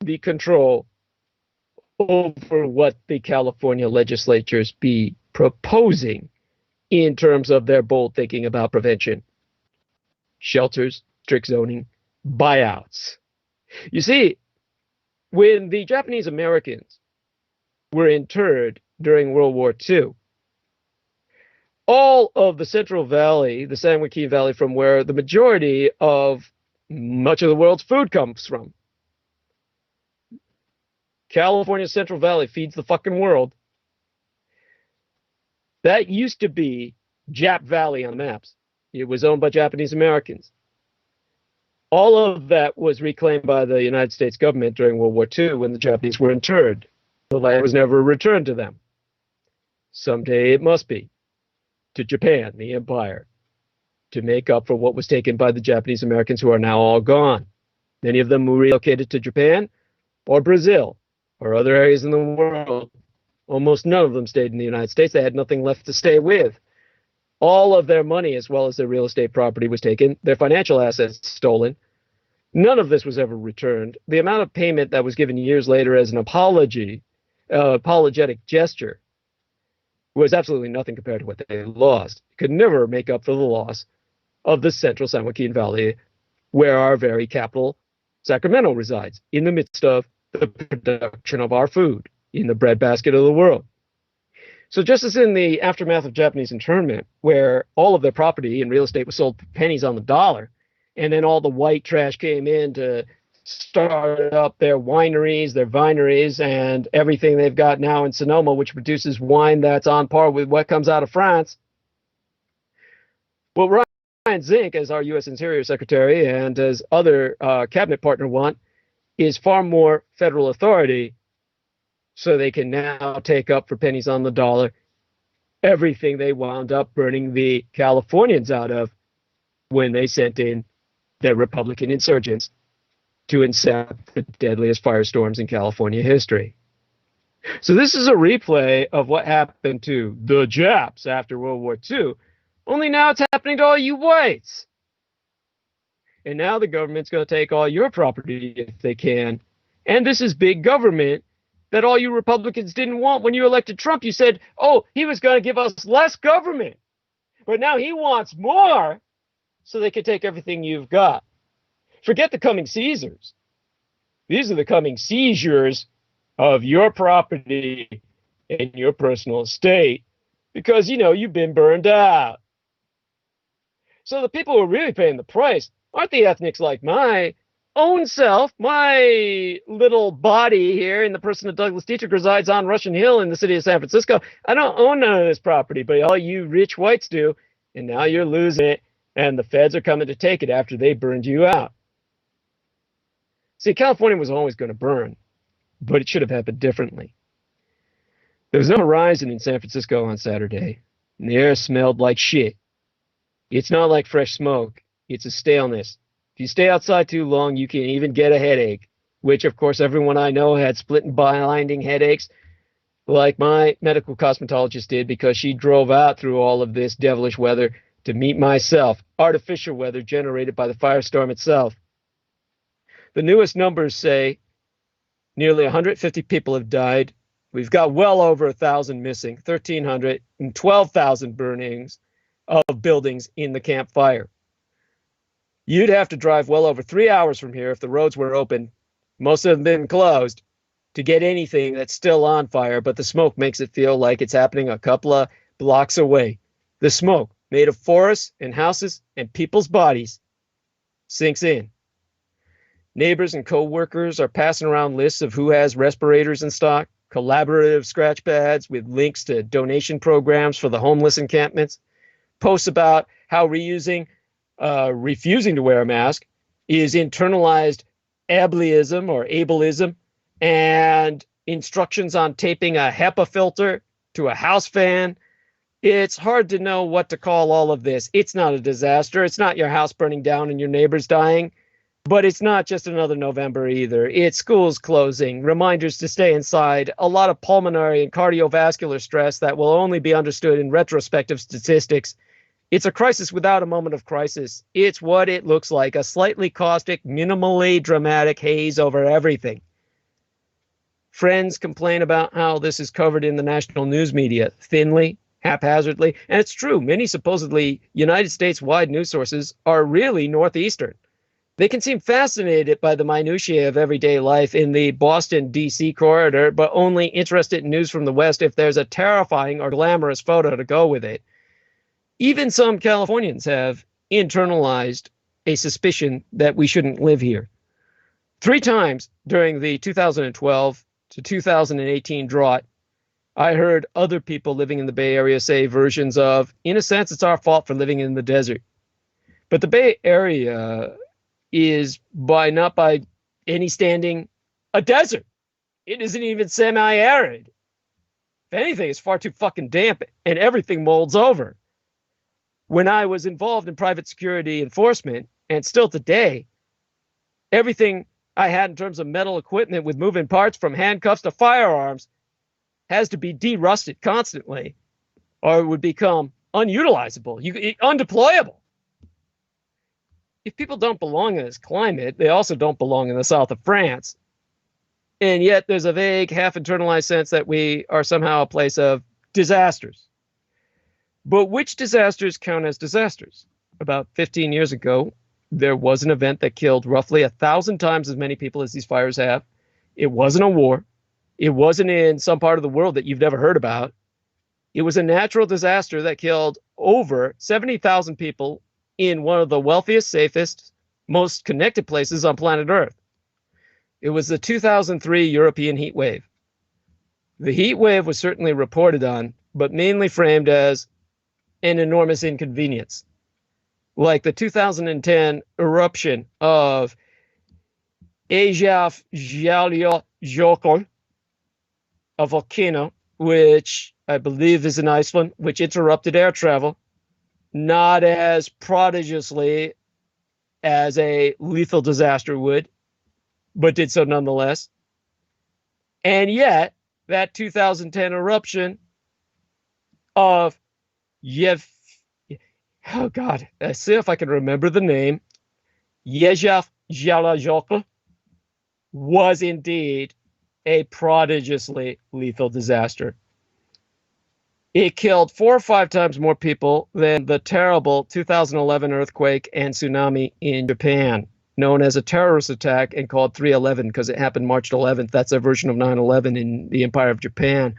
the control over what the California legislatures be proposing in terms of their bold thinking about prevention. Shelters, strict zoning, buyouts. You see, when the Japanese Americans were interred during World War II, all of the Central Valley, the San Joaquin Valley, from where the majority of much of the world's food comes from, California's Central Valley feeds the fucking world. That used to be Jap Valley on the maps. It was owned by Japanese Americans. All of that was reclaimed by the United States government during World War II when the Japanese were interred. The land was never returned to them. Someday it must be. To Japan, the empire, to make up for what was taken by the Japanese Americans who are now all gone. Many of them were relocated to Japan or Brazil or other areas in the world. Almost none of them stayed in the United States. They had nothing left to stay with. All of their money, as well as their real estate property, was taken. Their financial assets stolen. None of this was ever returned. The amount of payment that was given years later as an apologetic gesture, was absolutely nothing compared to what they lost. It could never make up for the loss of the central San Joaquin Valley, where our very capital, Sacramento, resides, in the midst of the production of our food, in the breadbasket of the world. So just as in the aftermath of Japanese internment, where all of their property and real estate was sold for pennies on the dollar, and then all the white trash came in to start up their wineries, their vineries, and everything they've got now in Sonoma, which produces wine that's on par with what comes out of France. What Ryan Zink, as our U.S. Interior Secretary and as other cabinet partner want, is far more federal authority so they can now take up for pennies on the dollar everything they wound up burning the Californians out of when they sent in their Republican insurgents to incite the deadliest firestorms in California history. So this is a replay of what happened to the Japs after World War II, only now it's happening to all you whites. And now the government's going to take all your property if they can. And this is big government that all you Republicans didn't want when you elected Trump. You said, oh, he was going to give us less government. But now he wants more so they can take everything you've got. Forget the coming Caesars. These are the coming seizures of your property and your personal estate because, you know, you've been burned out. So the people who are really paying the price aren't the ethnics like my own self. My little body here in the person of Douglas Dietrich resides on Russian Hill in the city of San Francisco. I don't own none of this property, but all you rich whites do, and now you're losing it, and the feds are coming to take it after they burned you out. See, California was always going to burn, but it should have happened differently. There was no horizon in San Francisco on Saturday, and the air smelled like shit. It's not like fresh smoke. It's a staleness. If you stay outside too long, you can even get a headache, which, of course, everyone I know had split and blinding headaches, like my medical cosmetologist did, because she drove out through all of this devilish weather to meet myself, artificial weather generated by the firestorm itself. The newest numbers say Nearly 150 people have died. We've got well over 1,000 missing, 1,300 and 12,000 burnings of buildings in the Camp Fire. You'd have to drive well over 3 hours from here if the roads were open. Most of them been closed to get anything that's still on fire, but the smoke makes it feel like it's happening a couple of blocks away. The smoke, made of forests and houses and people's bodies, sinks in. Neighbors and co-workers are passing around lists of who has respirators in stock, collaborative scratch pads with links to donation programs for the homeless encampments, posts about how refusing to wear a mask is internalized ableism or ableism, and instructions on taping a HEPA filter to a house fan. It's hard to know what to call all of this. It's not a disaster. It's not your house burning down and your neighbors dying. But it's not just another November either. It's schools closing, reminders to stay inside, a lot of pulmonary and cardiovascular stress that will only be understood in retrospective statistics. It's a crisis without a moment of crisis. It's what it looks like, a slightly caustic, minimally dramatic haze over everything. Friends complain about how this is covered in the national news media, thinly, haphazardly, and it's true. Many supposedly United States-wide news sources are really Northeastern. They can seem fascinated by the minutiae of everyday life in the Boston, D.C. corridor, but only interested in news from the West if there's a terrifying or glamorous photo to go with it. Even some Californians have internalized a suspicion that we shouldn't live here. 3 times during the 2012 to 2018 drought, I heard other people living in the Bay Area say versions of, in a sense, it's our fault for living in the desert. But the Bay Area is not by any standing a desert. It isn't even semi-arid. If anything, it's far too fucking damp and everything molds over. When I was involved in private security enforcement, and still today, everything I had in terms of metal equipment with moving parts from handcuffs to firearms has to be de-rusted constantly or it would become unutilizable, undeployable. If people don't belong in this climate, they also don't belong in the south of France. And yet there's a vague, half-internalized sense that we are somehow a place of disasters. But which disasters count as disasters? About 15 years ago, there was an event that killed roughly 1,000 times as many people as these fires have. It wasn't a war. It wasn't in some part of the world that you've never heard about. It was a natural disaster that killed over 70,000 people in one of the wealthiest, safest, most connected places on planet Earth. It was the 2003 European heat wave. The heat wave was certainly reported on, but mainly framed as an enormous inconvenience. Like the 2010 eruption of ̔Hؐ-DÍ, a volcano, which I believe is in Iceland, which interrupted air travel, not as prodigiously as a lethal disaster would, but did so nonetheless. And yet, that 2010 eruption of let's see if I can remember the name, ̔Hຕີ້-DÍ was indeed a prodigiously lethal disaster. It killed 4 or 5 times more people than the terrible 2011 earthquake and tsunami in Japan, known as a terrorist attack and called 3/11 because it happened March 11th. That's a version of 9/11 in the Empire of Japan.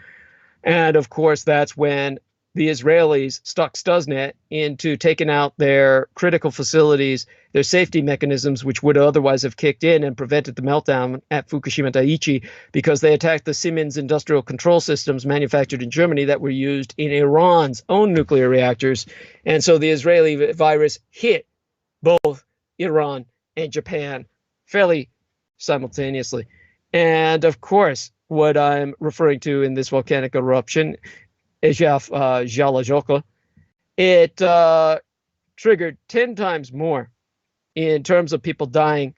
And of course, that's when the Israelis stuck Stuxnet into taking out their critical facilities, their safety mechanisms, which would otherwise have kicked in and prevented the meltdown at Fukushima Daiichi, because they attacked the Siemens industrial control systems manufactured in Germany that were used in Iran's own nuclear reactors. And so the Israeli virus hit both Iran and Japan fairly simultaneously. And of course, what I'm referring to in this volcanic eruption, ̔HŻ-DÍ, it triggered 10 times more in terms of people dying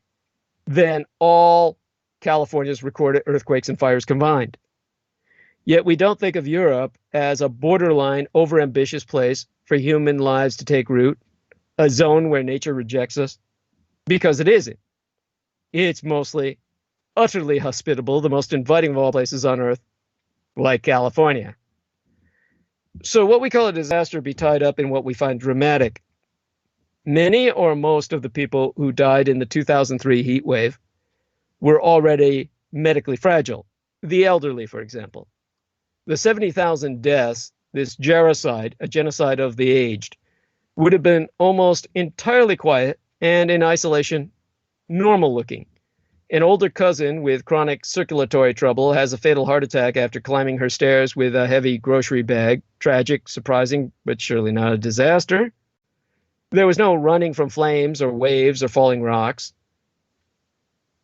than all California's recorded earthquakes and fires combined. Yet we don't think of Europe as a borderline, overambitious place for human lives to take root, a zone where nature rejects us, because it isn't. It's mostly utterly hospitable, the most inviting of all places on Earth, like California. So what we call a disaster be tied up in what we find dramatic. Many or most of the people who died in the 2003 heat wave were already medically fragile. The elderly, for example. The 70,000 deaths, this gerocide, a genocide of the aged, would have been almost entirely quiet and in isolation, normal looking. An older cousin with chronic circulatory trouble has a fatal heart attack after climbing her stairs with a heavy grocery bag. Tragic, surprising, but surely not a disaster. There was no running from flames or waves or falling rocks.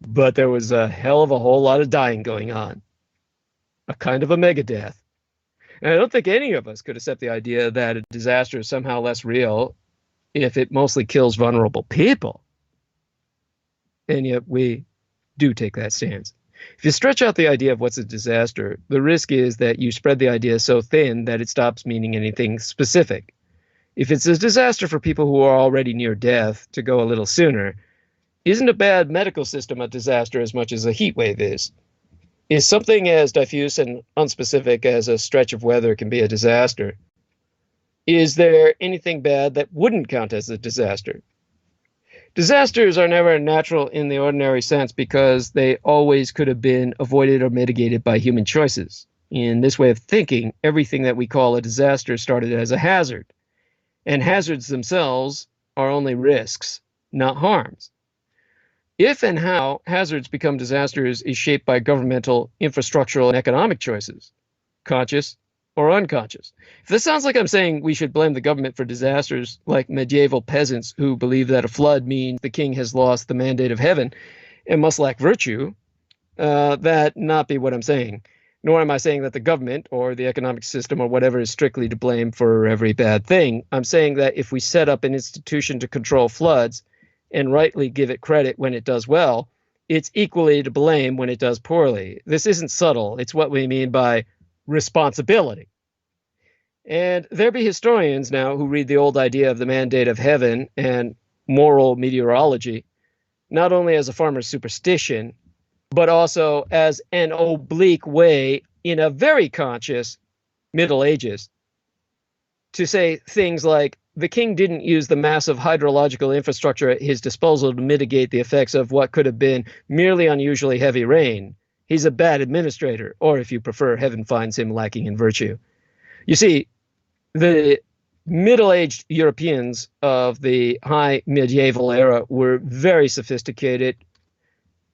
But there was a hell of a whole lot of dying going on. A kind of a megadeath. And I don't think any of us could accept the idea that a disaster is somehow less real if it mostly kills vulnerable people. And yet we do take that stance. If you stretch out the idea of what's a disaster, the risk is that you spread the idea so thin that it stops meaning anything specific. If it's a disaster for people who are already near death to go a little sooner, isn't a bad medical system a disaster as much as a heat wave is? Is something as diffuse and unspecific as a stretch of weather can be a disaster? Is there anything bad that wouldn't count as a disaster? Disasters are never natural in the ordinary sense because they always could have been avoided or mitigated by human choices. In this way of thinking, everything that we call a disaster started as a hazard. And hazards themselves are only risks, not harms. If and how hazards become disasters is shaped by governmental, infrastructural, and economic choices, conscious or unconscious. If this sounds like I'm saying we should blame the government for disasters like medieval peasants who believe that a flood means the king has lost the mandate of heaven and must lack virtue, that not be what I'm saying. Nor am I saying that the government or the economic system or whatever is strictly to blame for every bad thing. I'm saying that if we set up an institution to control floods and rightly give it credit when it does well, it's equally to blame when it does poorly. This isn't subtle. It's what we mean by responsibility. And there be historians now who read the old idea of the mandate of heaven and moral meteorology, not only as a farmer's superstition, but also as an oblique way in a very conscious Middle Ages to say things like, the king didn't use the massive hydrological infrastructure at his disposal to mitigate the effects of what could have been merely unusually heavy rain. He's a bad administrator, or if you prefer, heaven finds him lacking in virtue. You see, the middle-aged Europeans of the high medieval era were very sophisticated,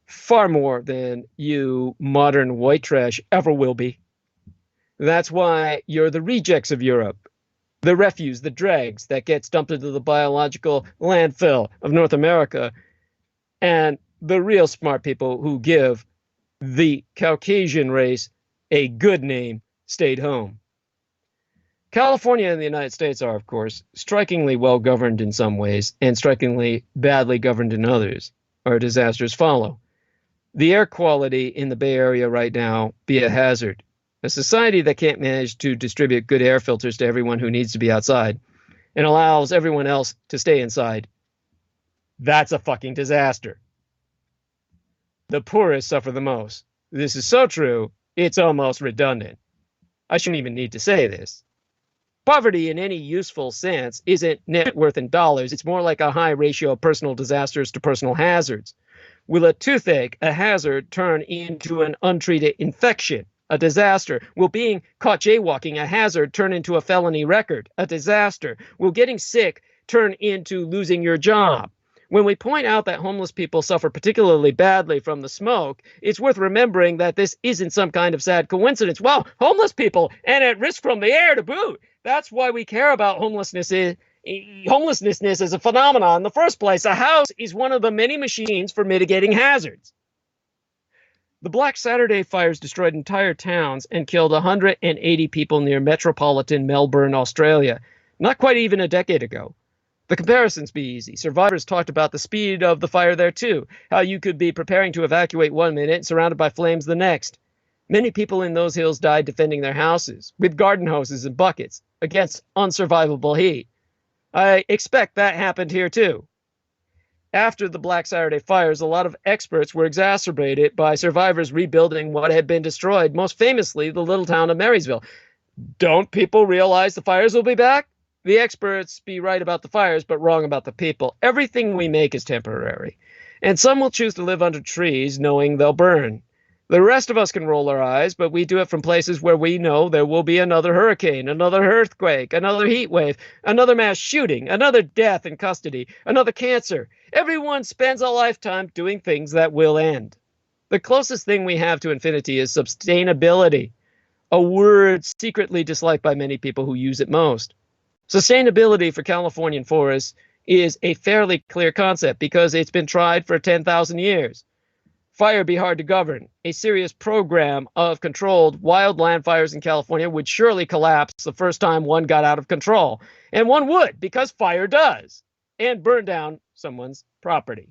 far more than you modern white trash ever will be. That's why you're the rejects of Europe, the refuse, the dregs that gets dumped into the biological landfill of North America, and the real smart people who give the Caucasian race a good name stayed home. California and the United States are, of course, strikingly well governed in some ways and strikingly badly governed in others. Our disasters follow. The air quality in the Bay Area right now be a hazard. A society that can't manage to distribute good air filters to everyone who needs to be outside and allows everyone else to stay inside. That's a fucking disaster. The poorest suffer the most. This is so true, it's almost redundant. I shouldn't even need to say this. Poverty in any useful sense isn't net worth in dollars. It's more like a high ratio of personal disasters to personal hazards. Will a toothache, a hazard, turn into an untreated infection? A disaster. Will being caught jaywalking, a hazard, turn into a felony record? A disaster. Will getting sick turn into losing your job? When we point out that homeless people suffer particularly badly from the smoke, it's worth remembering that this isn't some kind of sad coincidence. Well, homeless people, and at risk from the air to boot. That's why we care about homelessness as a phenomenon in the first place. A house is one of the many machines for mitigating hazards. The Black Saturday fires destroyed entire towns and killed 180 people near metropolitan Melbourne, Australia, not quite even a decade ago. The comparisons be easy. Survivors talked about the speed of the fire there too, how you could be preparing to evacuate one minute and surrounded by flames the next. Many people in those hills died defending their houses, with garden hoses and buckets, against unsurvivable heat. I expect that happened here too. After the Black Saturday fires, a lot of experts were exacerbated by survivors rebuilding what had been destroyed, most famously the little town of Marysville. Don't people realize the fires will be back? The experts be right about the fires, but wrong about the people. Everything we make is temporary. And some will choose to live under trees knowing they'll burn. The rest of us can roll our eyes, but we do it from places where we know there will be another hurricane, another earthquake, another heat wave, another mass shooting, another death in custody, another cancer. Everyone spends a lifetime doing things that will end. The closest thing we have to infinity is sustainability, a word secretly disliked by many people who use it most. Sustainability for Californian forests is a fairly clear concept because it's been tried for 10,000 years. Fire be hard to govern. A serious program of controlled wildland fires in California would surely collapse the first time one got out of control. And one would, because fire does, and burn down someone's property,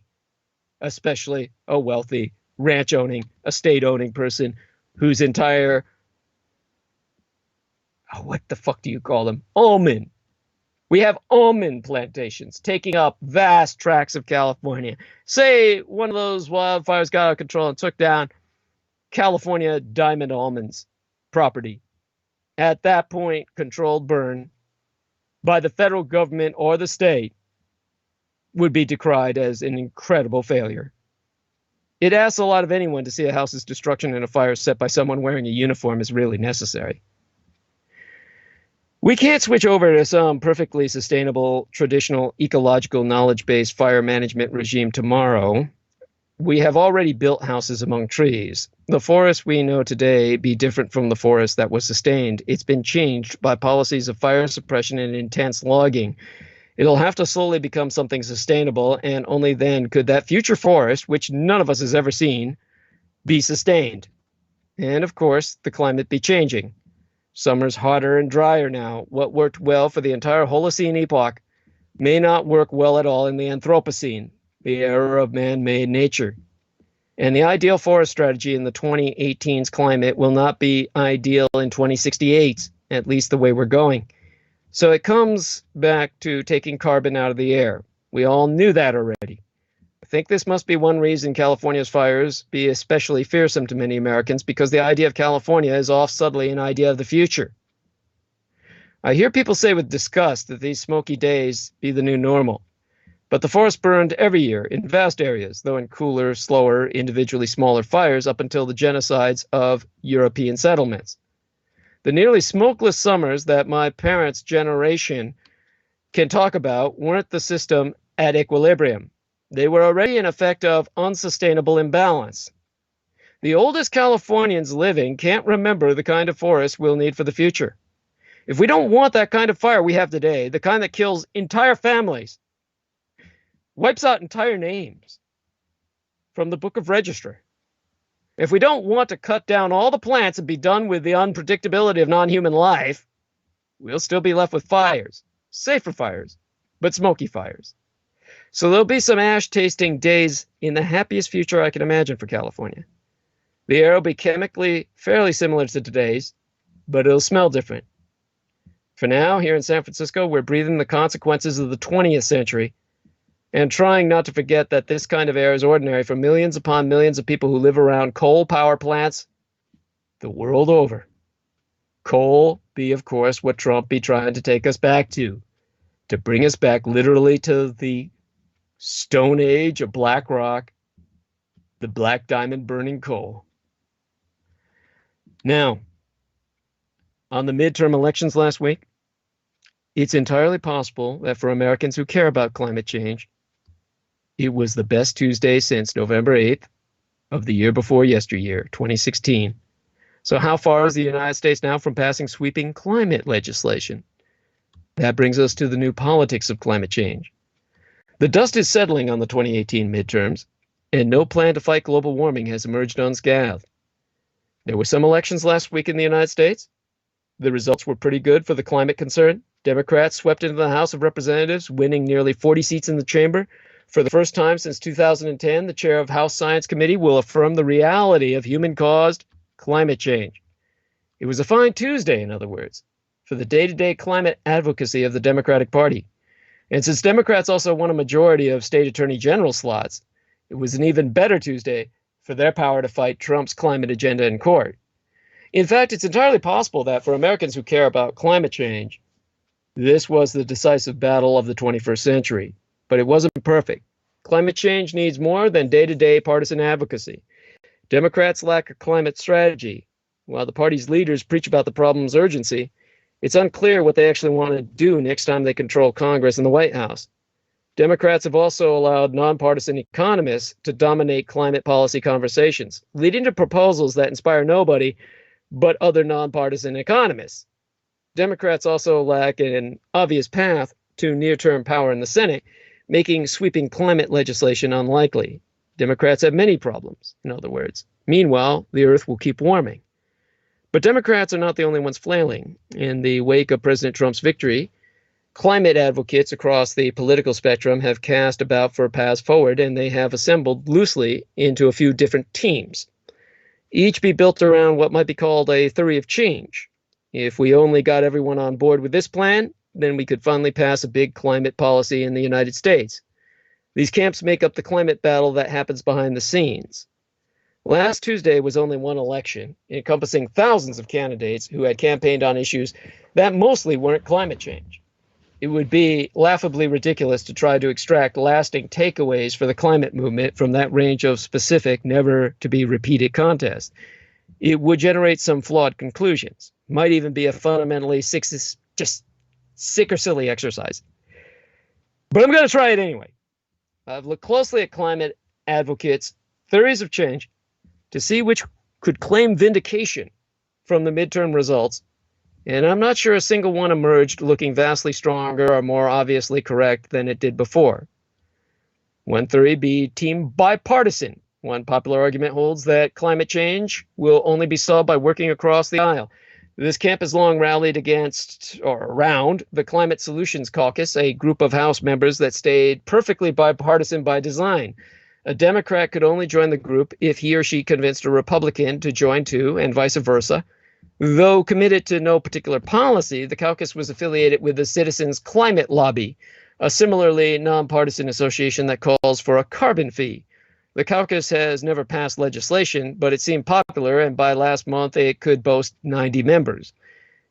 especially a wealthy ranch-owning, estate-owning person whose entire, what the fuck do you call them? Almond. We have almond plantations taking up vast tracts of California. Say one of those wildfires got out of control and took down California Diamond Almonds property. At that point, controlled burn by the federal government or the state would be decried as an incredible failure. It asks a lot of anyone to see a house's destruction in a fire set by someone wearing a uniform is really necessary. We can't switch over to some perfectly sustainable, traditional, ecological, knowledge-based fire management regime tomorrow. We have already built houses among trees. The forest we know today be different from the forest that was sustained. It's been changed by policies of fire suppression and intense logging. It'll have to slowly become something sustainable, and only then could that future forest, which none of us has ever seen, be sustained. And of course, the climate be changing. Summer's hotter and drier now. What worked well for the entire Holocene epoch may not work well at all in the Anthropocene, the era of man-made nature. And the ideal forest strategy in the 2018's climate will not be ideal in 2068, at least the way we're going. So it comes back to taking carbon out of the air. We all knew that already. I think this must be one reason California's fires be especially fearsome to many Americans, because the idea of California is off subtly an idea of the future. I hear people say with disgust that these smoky days be the new normal. But the forest burned every year in vast areas, though in cooler, slower, individually smaller fires up until the genocides of European settlements. The nearly smokeless summers that my parents' generation can talk about weren't the system at equilibrium. They were already an effect of unsustainable imbalance. The oldest Californians living can't remember the kind of forest we'll need for the future. If we don't want that kind of fire we have today, the kind that kills entire families, wipes out entire names from the Book of Register. If we don't want to cut down all the plants and be done with the unpredictability of non-human life, we'll still be left with fires, safer fires, but smoky fires. So there'll be some ash-tasting days in the happiest future I can imagine for California. The air will be chemically fairly similar to today's, but it'll smell different. For now, here in San Francisco, we're breathing the consequences of the 20th century and trying not to forget that this kind of air is ordinary for millions upon millions of people who live around coal power plants the world over. Coal be, of course, what Trump be trying to take us back to bring us back literally to the Stone Age of Black Rock, the black diamond burning coal. Now, on the midterm elections last week, it's entirely possible that for Americans who care about climate change, it was the best Tuesday since November 8th of the year before yesteryear, 2016. So how far is the United States now from passing sweeping climate legislation? That brings us to the new politics of climate change. The dust is settling on the 2018 midterms, and no plan to fight global warming has emerged unscathed. There were some elections last week in the United States. The results were pretty good for the climate concern. Democrats swept into the House of Representatives, winning nearly 40 seats in the chamber. For the first time since 2010, the chair of House Science Committee will affirm the reality of human-caused climate change. It was a fine Tuesday, in other words, for the day-to-day climate advocacy of the Democratic Party. And since Democrats also won a majority of state attorney general slots, it was an even better Tuesday for their power to fight Trump's climate agenda in court. In fact, it's entirely possible that for Americans who care about climate change, this was the decisive battle of the 21st century. But it wasn't perfect. Climate change needs more than day-to-day partisan advocacy. Democrats lack a climate strategy. While the party's leaders preach about the problem's urgency, it's unclear what they actually want to do next time they control Congress and the White House. Democrats have also allowed nonpartisan economists to dominate climate policy conversations, leading to proposals that inspire nobody but other nonpartisan economists. Democrats also lack an obvious path to near-term power in the Senate, making sweeping climate legislation unlikely. Democrats have many problems, in other words. Meanwhile, the Earth will keep warming. But Democrats are not the only ones flailing. In the wake of President Trump's victory, climate advocates across the political spectrum have cast about for a path forward, and they have assembled loosely into a few different teams. Each be built around what might be called a theory of change. If we only got everyone on board with this plan, then we could finally pass a big climate policy in the United States. These camps make up the climate battle that happens behind the scenes. Last Tuesday was only one election, encompassing thousands of candidates who had campaigned on issues that mostly weren't climate change. It would be laughably ridiculous to try to extract lasting takeaways for the climate movement from that range of specific, never-to-be-repeated contests. It would generate some flawed conclusions, might even be a fundamentally just sick or silly exercise. But I'm going to try it anyway. I've looked closely at climate advocates' theories of change to see which could claim vindication from the midterm results, and I'm not sure a single one emerged looking vastly stronger or more obviously correct than it did before. One theory be team bipartisan. One popular argument holds that climate change will only be solved by working across the aisle. This camp has long rallied against or around the Climate Solutions Caucus, a group of House members that stayed perfectly bipartisan by design. A Democrat could only join the group if he or she convinced a Republican to join too, and vice versa. Though committed to no particular policy, the caucus was affiliated with the Citizens Climate Lobby, a similarly nonpartisan association that calls for a carbon fee. The caucus has never passed legislation, but it seemed popular, and by last month it could boast 90 members.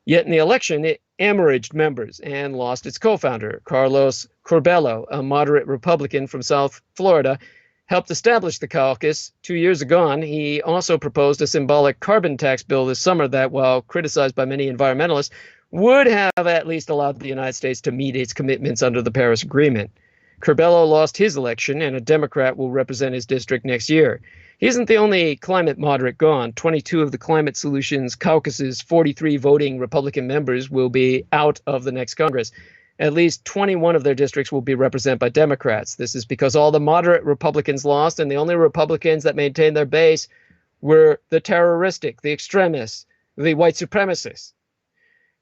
Yet in the election, it ameraged members and lost its co-founder. Carlos Curbelo, a moderate Republican from South Florida, helped establish the caucus 2 years ago. He also proposed a symbolic carbon tax bill this summer that, while criticized by many environmentalists, would have at least allowed the United States to meet its commitments under the Paris Agreement. Curbelo lost his election, and a Democrat will represent his district next year. He isn't the only climate moderate gone. 22 of the Climate Solutions Caucus's 43 voting Republican members will be out of the next Congress. At least 21 of their districts will be represented by Democrats. This is because all the moderate Republicans lost, and the only Republicans that maintained their base were the terroristic, the extremists, the white supremacists.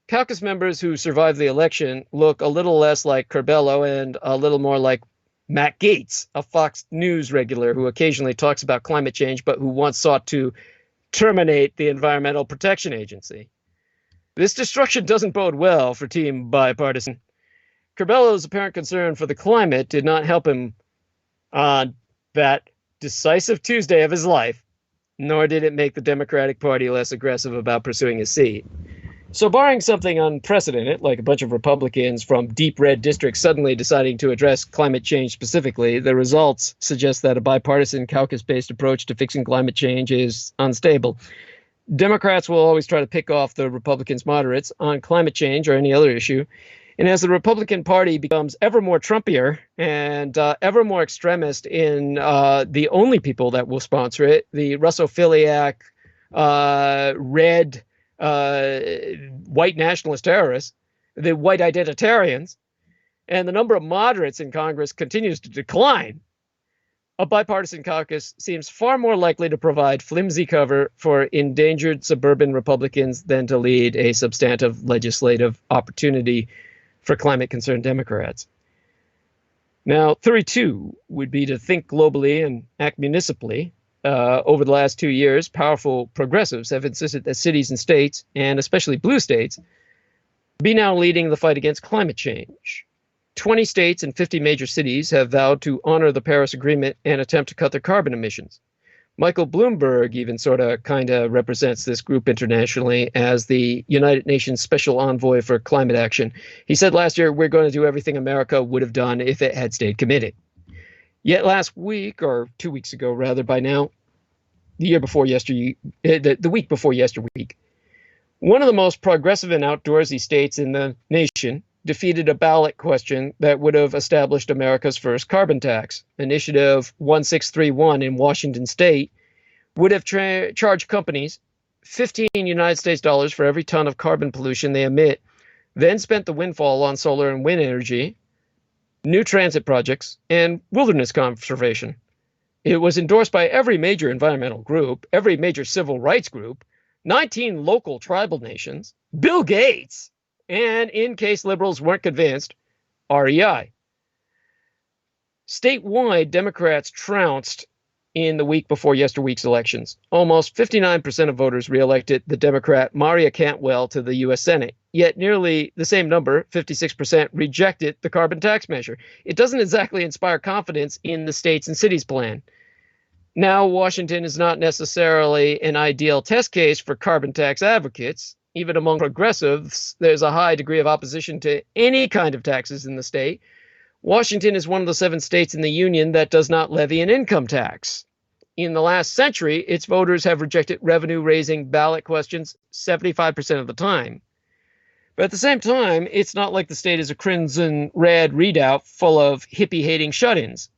Caucus members who survived the election look a little less like Curbelo and a little more like Matt Gaetz, a Fox News regular who occasionally talks about climate change, but who once sought to terminate the Environmental Protection Agency. This destruction doesn't bode well for Team Bipartisan. Curbelo's apparent concern for the climate did not help him on that decisive Tuesday of his life, nor did it make the Democratic Party less aggressive about pursuing his seat. So barring something unprecedented, like a bunch of Republicans from deep red districts suddenly deciding to address climate change specifically, the results suggest that a bipartisan caucus-based approach to fixing climate change is unstable. Democrats will always try to pick off the Republicans' moderates on climate change or any other issue. And as the Republican Party becomes ever more Trumpier and ever more extremist in the only people that will sponsor it, the Russophiliac, red, white nationalist terrorists, the white identitarians, and the number of moderates in Congress continues to decline, a bipartisan caucus seems far more likely to provide flimsy cover for endangered suburban Republicans than to lead a substantive legislative opportunity for climate-concerned Democrats. Now, theory two would be to think globally and act municipally. Over the last 2 years, powerful progressives have insisted that cities and states, and especially blue states, be now leading the fight against climate change. 20 states and 50 major cities have vowed to honor the Paris Agreement and attempt to cut their carbon emissions. Michael Bloomberg even kind of represents this group internationally as the United Nations Special Envoy for Climate Action. He said last year, we're going to do everything America would have done if it had stayed committed. Yet last week, or 2 weeks ago rather by now, the week before yesterweek, one of the most progressive and outdoorsy states in the nation defeated a ballot question that would have established America's first carbon tax. Initiative 1631 in Washington state would have charged companies 15 United States dollars for every ton of carbon pollution they emit, then spent the windfall on solar and wind energy, new transit projects, and wilderness conservation. It was endorsed by every major environmental group, every major civil rights group, 19 local tribal nations, Bill Gates, and in case liberals weren't convinced, REI. Statewide, Democrats trounced in the week before yesterweek's elections. Almost 59% of voters reelected the Democrat Maria Cantwell to the U.S. Senate. Yet nearly the same number, 56%, rejected the carbon tax measure. It doesn't exactly inspire confidence in the states and cities plan. Now, Washington is not necessarily an ideal test case for carbon tax advocates. Even among progressives, there's a high degree of opposition to any kind of taxes in the state. Washington is one of the 7 states in the union that does not levy an income tax. In the last century, its voters have rejected revenue-raising ballot questions 75% of the time. But at the same time, it's not like the state is a crimson red readout full of hippie-hating shut-ins.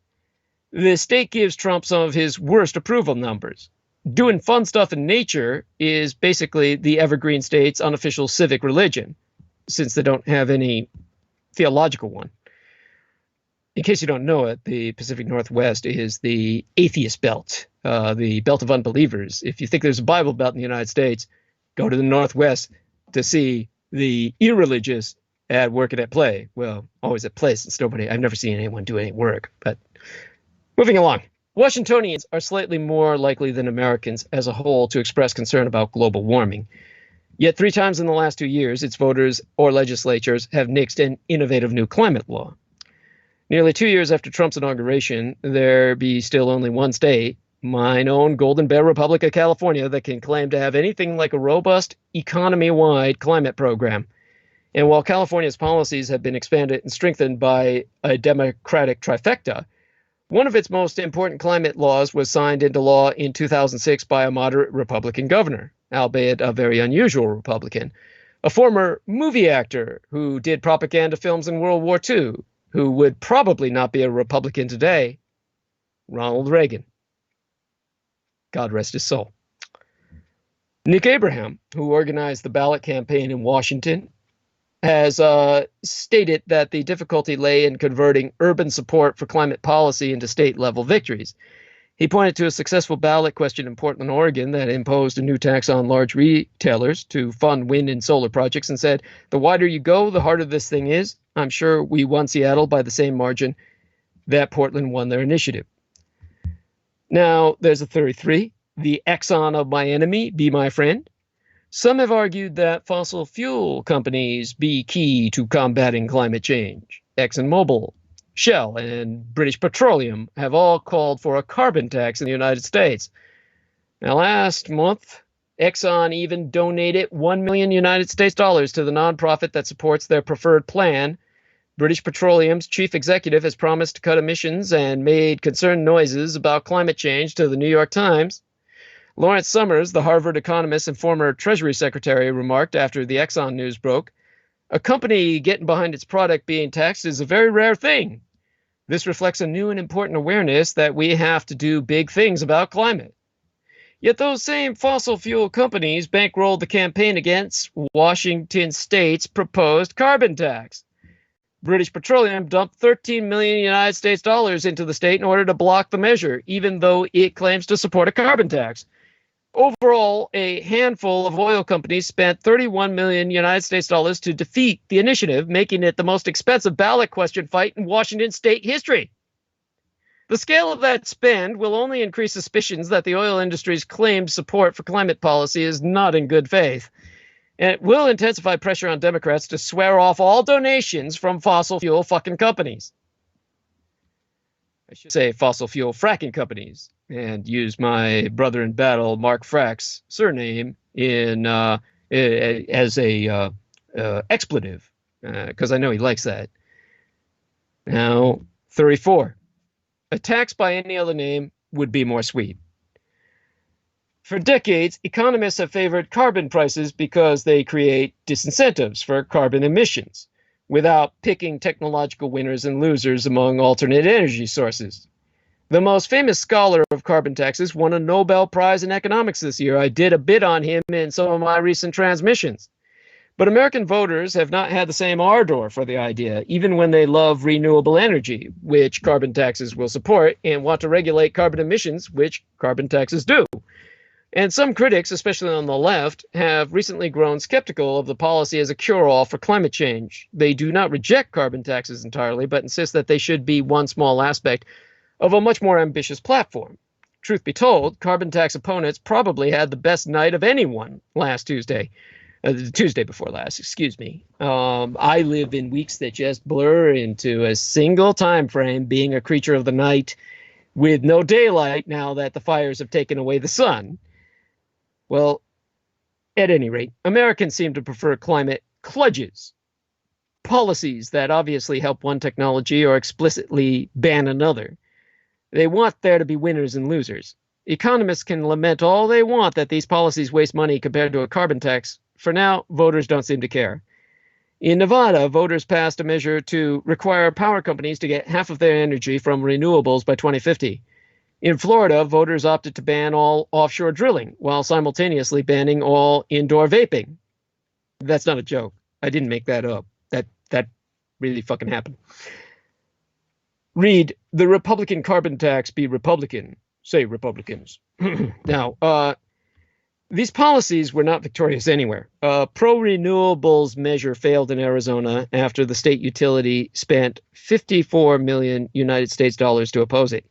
The state gives Trump some of his worst approval numbers. Doing fun stuff in nature is basically the evergreen state's unofficial civic religion, since they don't have any theological one. In case you don't know it, the Pacific Northwest is the atheist belt, the belt of unbelievers. If you think there's a Bible Belt in the United States, go to the Northwest to see the irreligious at work and at play. Well, always at play since I've never seen anyone do any work, but moving along. Washingtonians are slightly more likely than Americans as a whole to express concern about global warming. Yet 3 times in the last 2 years, its voters or legislatures have nixed an innovative new climate law. Nearly 2 years after Trump's inauguration, there be still only one state, mine own Golden Bear Republic of California, that can claim to have anything like a robust economy-wide climate program. And while California's policies have been expanded and strengthened by a Democratic trifecta, one of its most important climate laws was signed into law in 2006 by a moderate Republican governor, albeit a very unusual Republican, a former movie actor who did propaganda films in World War II, who would probably not be a Republican today, Ronald Reagan. God rest his soul. Nick Abraham, who organized the ballot campaign in Washington, has stated that the difficulty lay in converting urban support for climate policy into state-level victories. He pointed to a successful ballot question in Portland, Oregon that imposed a new tax on large retailers to fund wind and solar projects and said, the wider you go, the harder this thing is. I'm sure we won Seattle by the same margin that Portland won their initiative. Now, there's a 33, the Exxon of my enemy, be my friend. Some have argued that fossil fuel companies be key to combating climate change. ExxonMobil, Shell, and British Petroleum have all called for a carbon tax in the United States. Now, last month, Exxon even donated $1 million United States dollars to the nonprofit that supports their preferred plan. British Petroleum's chief executive has promised to cut emissions and made concerned noises about climate change to the New York Times. Lawrence Summers, the Harvard economist and former Treasury Secretary, remarked after the Exxon news broke, a company getting behind its product being taxed is a very rare thing. This reflects a new and important awareness that we have to do big things about climate. Yet those same fossil fuel companies bankrolled the campaign against Washington State's proposed carbon tax. British Petroleum dumped 13 million United States dollars into the state in order to block the measure, even though it claims to support a carbon tax. Overall, a handful of oil companies spent 31 million United States dollars to defeat the initiative, making it the most expensive ballot question fight in Washington state history. The scale of that spend will only increase suspicions that the oil industry's claimed support for climate policy is not in good faith. And it will intensify pressure on Democrats to swear off all donations from fossil fuel fucking companies. I should say fossil fuel fracking companies, and use my brother in battle, Mark Frack's surname in as a expletive, because I know he likes that. Now, 34. Attacks by any other name would be more sweet. For decades, economists have favored carbon prices because they create disincentives for carbon emissions, without picking technological winners and losers among alternate energy sources. The most famous scholar of carbon taxes won a Nobel Prize in economics this year. I did a bit on him in some of my recent transmissions. But American voters have not had the same ardor for the idea, even when they love renewable energy, which carbon taxes will support, and want to regulate carbon emissions, which carbon taxes do. And some critics, especially on the left, have recently grown skeptical of the policy as a cure-all for climate change. They do not reject carbon taxes entirely, but insist that they should be one small aspect of a much more ambitious platform. Truth be told, carbon tax opponents probably had the best night of anyone last Tuesday. The Tuesday before last, excuse me. I live in weeks that just blur into a single time frame, being a creature of the night with no daylight now that the fires have taken away the sun. Well, at any rate, Americans seem to prefer climate kludges, policies that obviously help one technology or explicitly ban another. They want there to be winners and losers. Economists can lament all they want that these policies waste money compared to a carbon tax. For now, voters don't seem to care. In Nevada, voters passed a measure to require power companies to get half of their energy from renewables by 2050. In Florida, voters opted to ban all offshore drilling while simultaneously banning all indoor vaping. That's not a joke. I didn't make that up. That really fucking happened. Read, the Republican carbon tax be Republican. Say Republicans. Now, these policies were not victorious anywhere. A pro-renewables measure failed in Arizona after the state utility spent $54 million United States dollars to oppose it.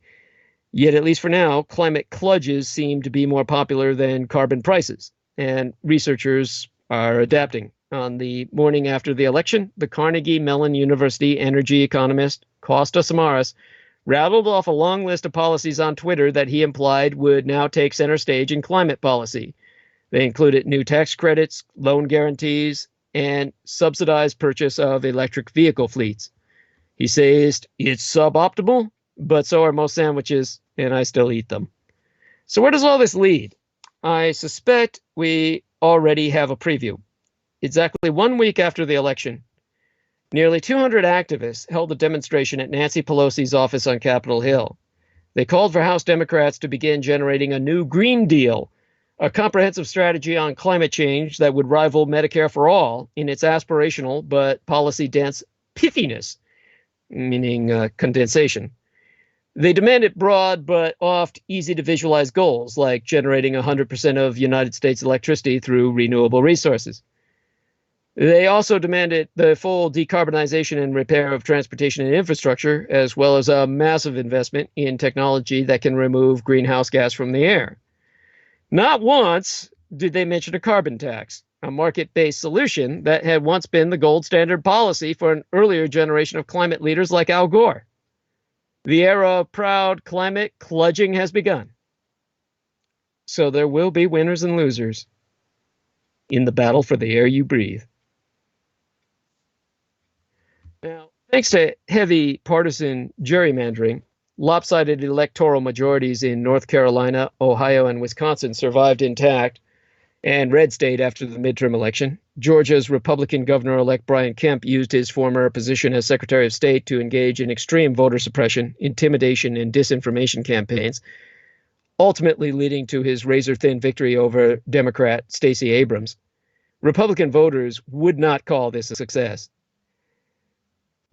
Yet, at least for now, climate kludges seem to be more popular than carbon prices, and researchers are adapting. On the morning after the election, the Carnegie Mellon University energy economist Costa Samaras rattled off a long list of policies on Twitter that he implied would now take center stage in climate policy. They included new tax credits, loan guarantees, and subsidized purchase of electric vehicle fleets. He says it's suboptimal, but so are most sandwiches, and I still eat them. So where does all this lead? I suspect we already have a preview. Exactly 1 week after the election, nearly 200 activists held a demonstration at Nancy Pelosi's office on Capitol Hill. They called for House Democrats to begin generating a new Green Deal, a comprehensive strategy on climate change that would rival Medicare for All in its aspirational but policy-dense pithiness, meaning condensation. They demanded broad but oft easy-to-visualize goals, like generating 100% of United States electricity through renewable resources. They also demanded the full decarbonization and repair of transportation and infrastructure, as well as a massive investment in technology that can remove greenhouse gas from the air. Not once did they mention a carbon tax, a market-based solution that had once been the gold standard policy for an earlier generation of climate leaders like Al Gore. The era of proud climate kludging has begun. So there will be winners and losers in the battle for the air you breathe. Now, thanks to heavy partisan gerrymandering, lopsided electoral majorities in North Carolina, Ohio, and Wisconsin survived intact and red state after the midterm election. Georgia's Republican governor-elect Brian Kemp used his former position as Secretary of State to engage in extreme voter suppression, intimidation, and disinformation campaigns, ultimately leading to his razor-thin victory over Democrat Stacey Abrams. Republican voters would not call this a success.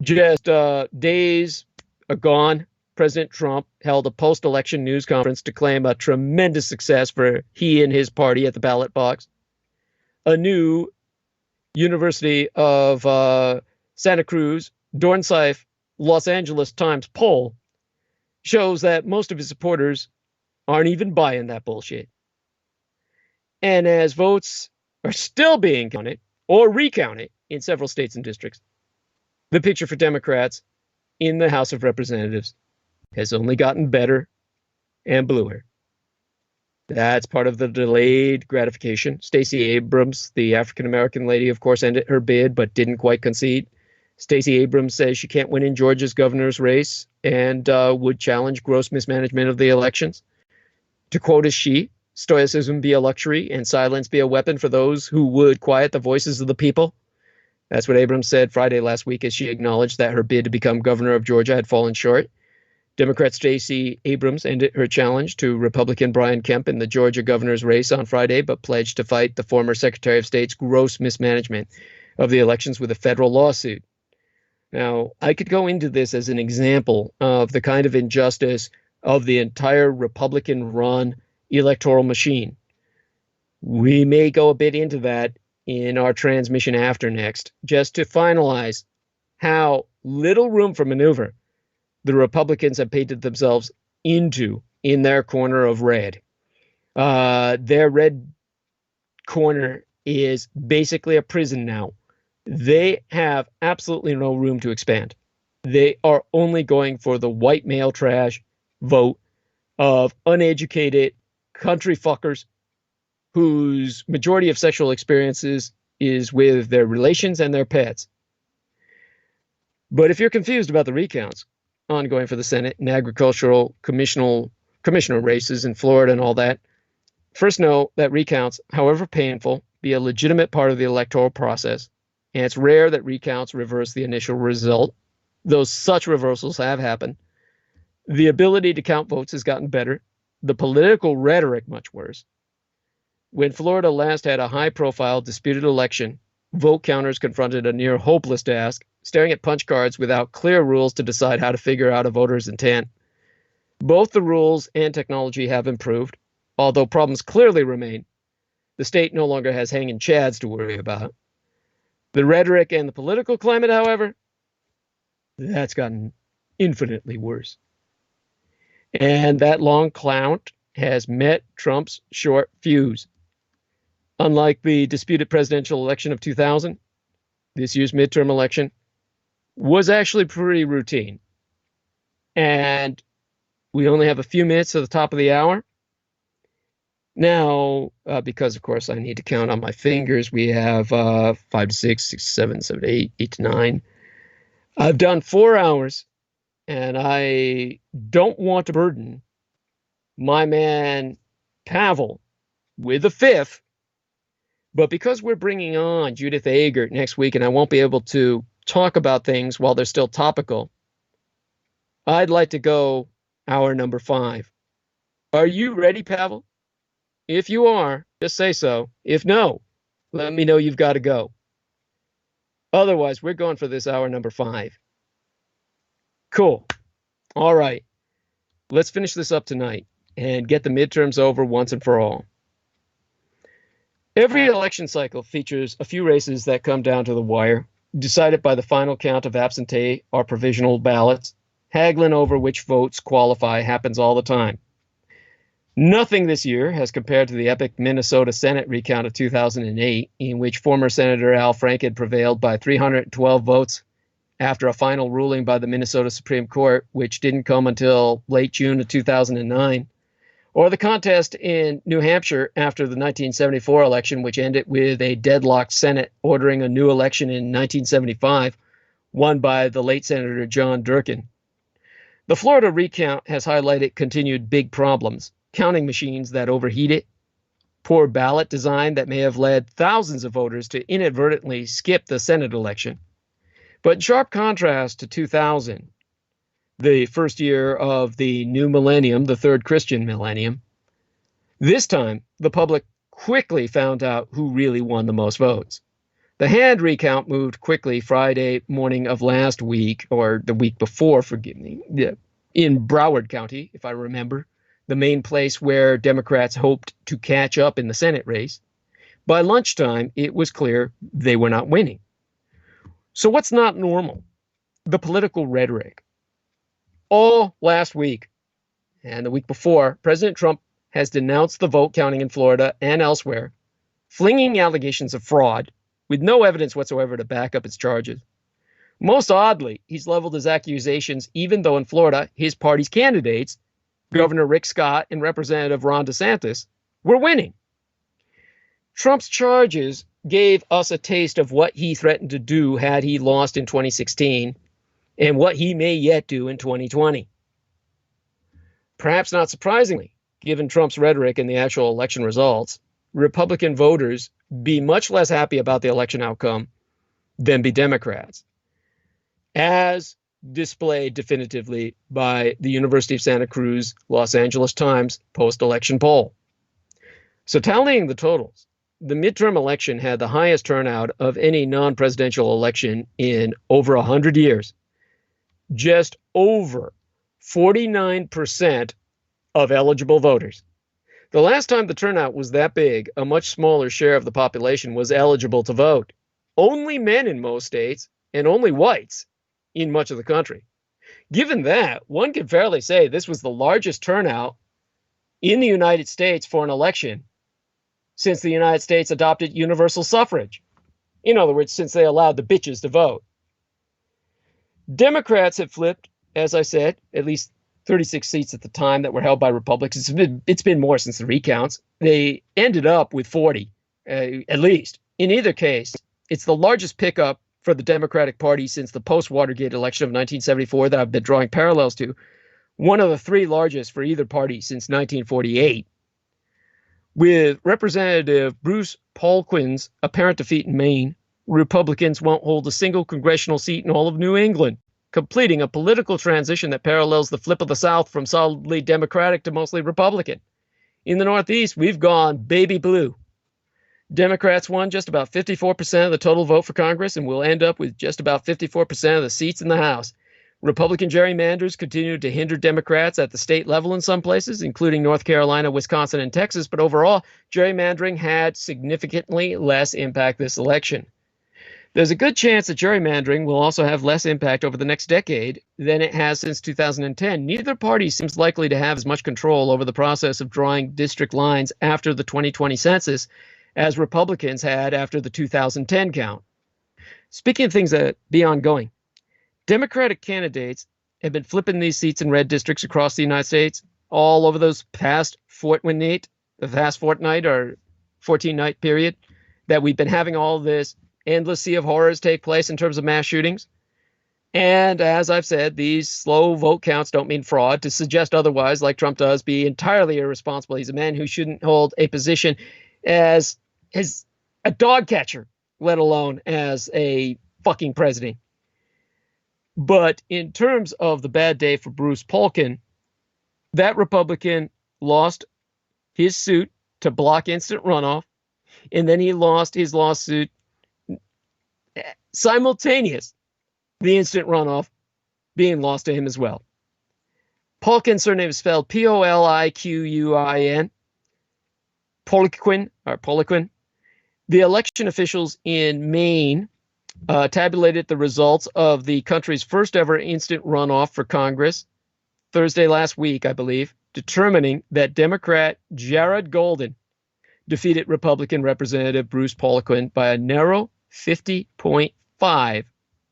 Just days gone, President Trump held a post-election news conference to claim a tremendous success for he and his party at the ballot box. A new University of Santa Cruz, Dornsife, Los Angeles Times poll shows that most of his supporters aren't even buying that bullshit. And as votes are still being counted or recounted in several states and districts, the picture for Democrats in the House of Representatives has only gotten better and bluer. That's part of the delayed gratification. Stacey Abrams, the African-American lady, of course, ended her bid but didn't quite concede. Stacey Abrams says she can't win in Georgia's governor's race and would challenge gross mismanagement of the elections. To quote as she, stoicism be a luxury and silence be a weapon for those who would quiet the voices of the people. That's what Abrams said Friday last week as she acknowledged that her bid to become governor of Georgia had fallen short. Democrat Stacey Abrams ended her challenge to Republican Brian Kemp in the Georgia governor's race on Friday, but pledged to fight the former Secretary of State's gross mismanagement of the elections with a federal lawsuit. Now, I could go into this as an example of the kind of injustice of the entire Republican-run electoral machine. We may go a bit into that in our transmission after next, just to finalize how little room for maneuver the Republicans have painted themselves into in their corner of red. Their red corner is basically a prison now. They have absolutely no room to expand. They are only going for the white male trash vote of uneducated country fuckers whose majority of sexual experiences is with their relations and their pets. But if you're confused about the recounts ongoing for the Senate and agricultural commissioner races in Florida and all that, first know that recounts, however painful, be a legitimate part of the electoral process, and it's rare that recounts reverse the initial result, though such reversals have happened. The ability to count votes has gotten better, the political rhetoric much worse. When Florida last had a high-profile disputed election, vote counters confronted a near hopeless task, staring at punch cards without clear rules to decide how to figure out a voter's intent. Both the rules and technology have improved, although problems clearly remain. The state no longer has hanging chads to worry about. The rhetoric and the political climate, however, that's gotten infinitely worse. And that long clout has met Trump's short fuse. Unlike the disputed presidential election of 2000, this year's midterm election was actually pretty routine. And we only have a few minutes to the top of the hour. Now, because, of course, I need to count on my fingers, we have 5 to 6, 6 to 7, 7 to 8, 8 to 9. I've done 4 hours, and I don't want to burden my man Pavel with a fifth. But because we're bringing on Judith Agert next week, and I won't be able to talk about things while they're still topical, I'd like to go hour number 5. Are you ready, Pavel? If you are, just say so. If no, let me know you've got to go. Otherwise, we're going for this hour number 5. Cool. All right. Let's finish this up tonight and get the midterms over once and for all. Every election cycle features a few races that come down to the wire, decided by the final count of absentee or provisional ballots. Haggling over which votes qualify happens all the time. Nothing this year has compared to the epic Minnesota Senate recount of 2008, in which former Senator Al Franken prevailed by 312 votes after a final ruling by the Minnesota Supreme Court, which didn't come until late June of 2009. Or the contest in New Hampshire after the 1974 election, which ended with a deadlocked Senate ordering a new election in 1975, won by the late Senator John Durkin. The Florida recount has highlighted continued big problems: counting machines that overheated, poor ballot design that may have led thousands of voters to inadvertently skip the Senate election. But in sharp contrast to 2000, the first year of the new millennium, the third Christian millennium, this time the public quickly found out who really won the most votes. The hand recount moved quickly Friday morning of last week, or the week before, forgive me, in Broward County, if I remember, the main place where Democrats hoped to catch up in the Senate race. By lunchtime, it was clear they were not winning. So what's not normal? The political rhetoric. All last week and the week before, President Trump has denounced the vote counting in Florida and elsewhere, flinging allegations of fraud with no evidence whatsoever to back up its charges. Most oddly, he's leveled his accusations even though in Florida, his party's candidates, Governor Rick Scott and Representative Ron DeSantis, were winning. Trump's charges gave us a taste of what he threatened to do had he lost in 2016 and what he may yet do in 2020. Perhaps not surprisingly, given Trump's rhetoric and the actual election results, Republican voters be much less happy about the election outcome than be Democrats, as displayed definitively by the University of Santa Cruz Los Angeles Times post-election poll. So tallying the totals, the midterm election had the highest turnout of any non-presidential election in over 100 years. Just over 49% of eligible voters. The last time the turnout was that big, a much smaller share of the population was eligible to vote. Only men in most states and only whites in much of the country. Given that, one can fairly say this was the largest turnout in the United States for an election since the United States adopted universal suffrage. In other words, since they allowed the bitches to vote. Democrats have flipped, as I said, at least 36 seats at the time that were held by Republicans. It's been more since the recounts. They ended up with 40, at least. In either case, it's the largest pickup for the Democratic Party since the post-Watergate election of 1974 that I've been drawing parallels to. One of the three largest for either party since 1948. With Representative Bruce Polkin's apparent defeat in Maine, Republicans won't hold a single congressional seat in all of New England, completing a political transition that parallels the flip of the South from solidly Democratic to mostly Republican. In the Northeast, we've gone baby blue. Democrats won just about 54% of the total vote for Congress and will end up with just about 54% of the seats in the House. Republican gerrymanders continue to hinder Democrats at the state level in some places, including North Carolina, Wisconsin, and Texas, but overall, gerrymandering had significantly less impact this election. There's a good chance that gerrymandering will also have less impact over the next decade than it has since 2010. Neither party seems likely to have as much control over the process of drawing district lines after the 2020 census as Republicans had after the 2010 count. Speaking of things that be ongoing, Democratic candidates have been flipping these seats in red districts across the United States all over the past fortnight or 14-night period that we've been having all this endless sea of horrors take place in terms of mass shootings. And as I've said, these slow vote counts don't mean fraud. To suggest otherwise, like Trump does, be entirely irresponsible. He's a man who shouldn't hold a position as a dog catcher, let alone as a fucking president. But in terms of the bad day for Bruce Polkin, that Republican lost his suit to block instant runoff, and then he lost his lawsuit simultaneous, the instant runoff being lost to him as well. Polkin's surname is spelled Poliquin, Poliquin. The election officials in Maine tabulated the results of the country's first ever instant runoff for Congress Thursday last week, I believe, determining that Democrat Jared Golden defeated Republican Representative Bruce Poliquin by a narrow 50.5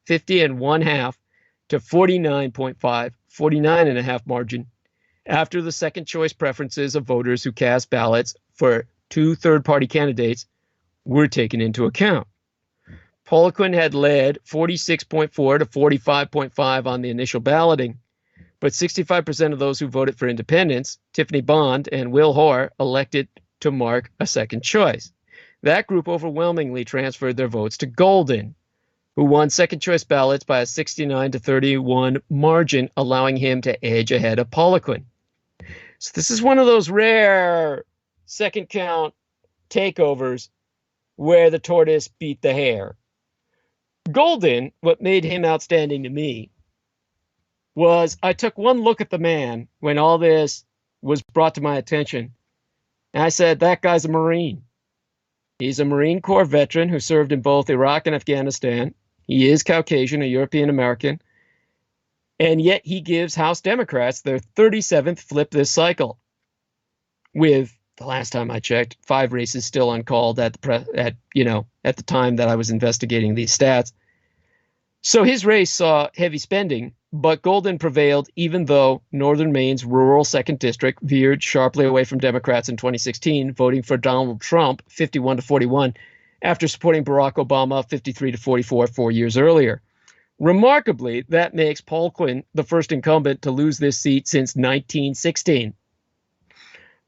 to 49.5 margin after the second choice preferences of voters who cast ballots for two third-party candidates were taken into account. Poliquin had led 46.4 to 45.5 on the initial balloting, but 65% of those who voted for independents, Tiffany Bond and Will Hoare, elected to mark a second choice. That group overwhelmingly transferred their votes to Golden, who won second choice ballots by a 69 to 31 margin, allowing him to edge ahead of Poliquin. So this is one of those rare second count takeovers where the tortoise beat the hare. Golden, what made him outstanding to me was I took one look at the man when all this was brought to my attention, and I said, that guy's a Marine. He's a Marine Corps veteran who served in both Iraq and Afghanistan. He is Caucasian, a European American, and yet he gives House Democrats their 37th flip this cycle, with the last time I checked, 5 races still uncalled at the time that I was investigating these stats. So his race saw heavy spending, but Golden prevailed even though Northern Maine's rural 2nd District veered sharply away from Democrats in 2016, voting for Donald Trump 51-41 after supporting Barack Obama 53-44 4 years earlier. Remarkably, that makes Paul Quinn the first incumbent to lose this seat since 1916.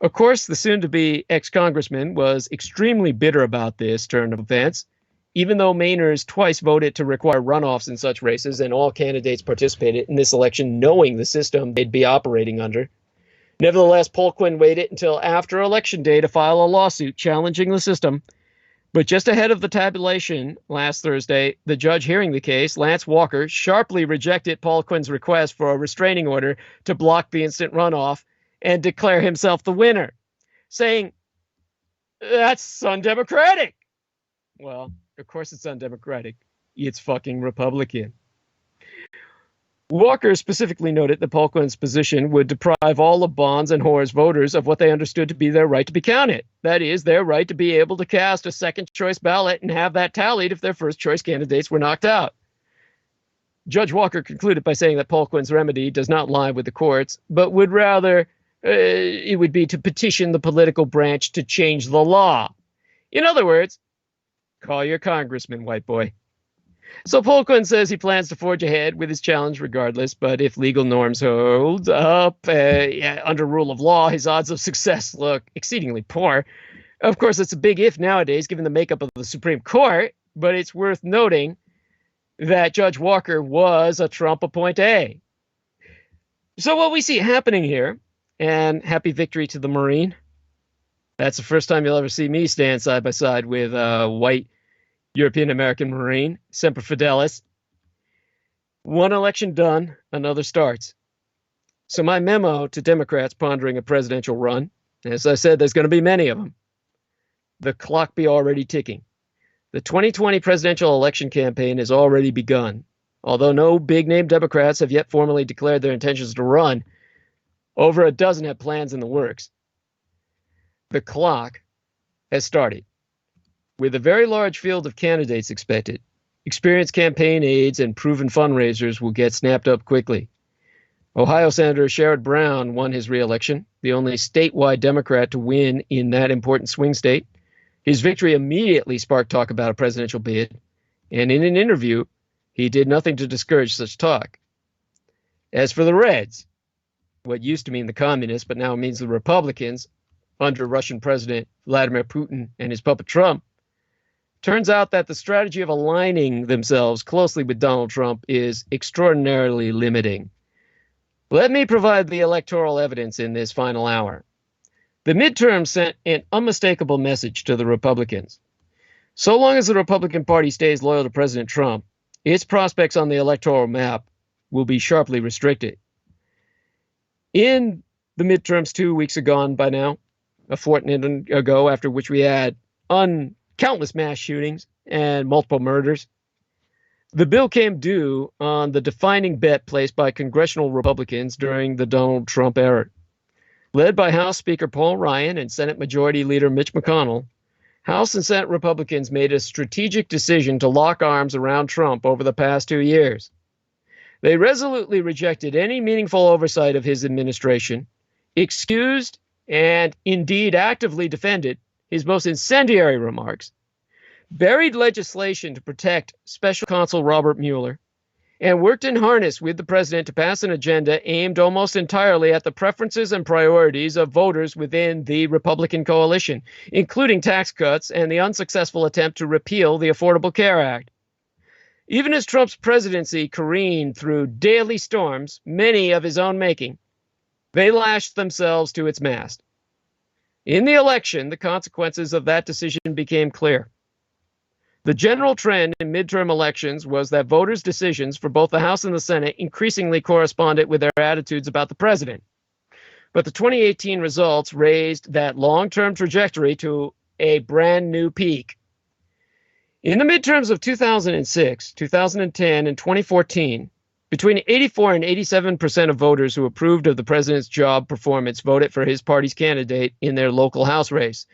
Of course, the soon-to-be ex-congressman was extremely bitter about this turn of events, even though Mainers twice voted to require runoffs in such races, and all candidates participated in this election knowing the system they'd be operating under. Nevertheless, Paul Quinn waited until after Election Day to file a lawsuit challenging the system. But just ahead of the tabulation last Thursday, the judge hearing the case, Lance Walker, sharply rejected Paul Quinn's request for a restraining order to block the instant runoff and declare himself the winner, saying, "That's undemocratic." Well, of course it's undemocratic. It's fucking Republican. Walker specifically noted that Paul Quinn's position would deprive all of Bond's and Hoare's voters of what they understood to be their right to be counted. That is, their right to be able to cast a second-choice ballot and have that tallied if their first-choice candidates were knocked out. Judge Walker concluded by saying that Paul Quinn's remedy does not lie with the courts, but would rather, it would be to petition the political branch to change the law. In other words, call your congressman, white boy. So Paul Quinn says he plans to forge ahead with his challenge regardless, but if legal norms hold up under rule of law, his odds of success look exceedingly poor. Of course, it's a big if nowadays, given the makeup of the Supreme Court, but it's worth noting that Judge Walker was a Trump appointee. So what we see happening here, and happy victory to the Marine. That's the first time you'll ever see me stand side by side with a white European-American Marine, Semper Fidelis. One election done, another starts. So my memo to Democrats pondering a presidential run, as I said, there's going to be many of them. The clock be already ticking. The 2020 presidential election campaign has already begun. Although no big-name Democrats have yet formally declared their intentions to run, over a dozen have plans in the works. The clock has started. With a very large field of candidates expected, experienced campaign aides and proven fundraisers will get snapped up quickly. Ohio Senator Sherrod Brown won his re-election, the only statewide Democrat to win in that important swing state. His victory immediately sparked talk about a presidential bid, and in an interview, he did nothing to discourage such talk. As for the Reds, what used to mean the communists, but now means the Republicans, under Russian President Vladimir Putin and his puppet Trump, turns out that the strategy of aligning themselves closely with Donald Trump is extraordinarily limiting. Let me provide the electoral evidence in this final hour. The midterm sent an unmistakable message to the Republicans. So long as the Republican Party stays loyal to President Trump, its prospects on the electoral map will be sharply restricted. In the midterms 2 weeks agone by now, a fortnight ago, after which we had countless mass shootings and multiple murders, the bill came due on the defining bet placed by congressional Republicans during the Donald Trump era. Led by House Speaker Paul Ryan and Senate Majority Leader Mitch McConnell, House and Senate Republicans made a strategic decision to lock arms around Trump over the past 2 years. They resolutely rejected any meaningful oversight of his administration, excused and indeed actively defended his most incendiary remarks, buried legislation to protect Special Counsel Robert Mueller, and worked in harness with the president to pass an agenda aimed almost entirely at the preferences and priorities of voters within the Republican coalition, including tax cuts and the unsuccessful attempt to repeal the Affordable Care Act. Even as Trump's presidency careened through daily storms, many of his own making, they lashed themselves to its mast. In the election, the consequences of that decision became clear. The general trend in midterm elections was that voters' decisions for both the House and the Senate increasingly corresponded with their attitudes about the president. But the 2018 results raised that long-term trajectory to a brand new peak. In the midterms of 2006, 2010, and 2014, Between 84 and 87% of voters who approved of the president's job performance voted for his party's candidate in their local House race,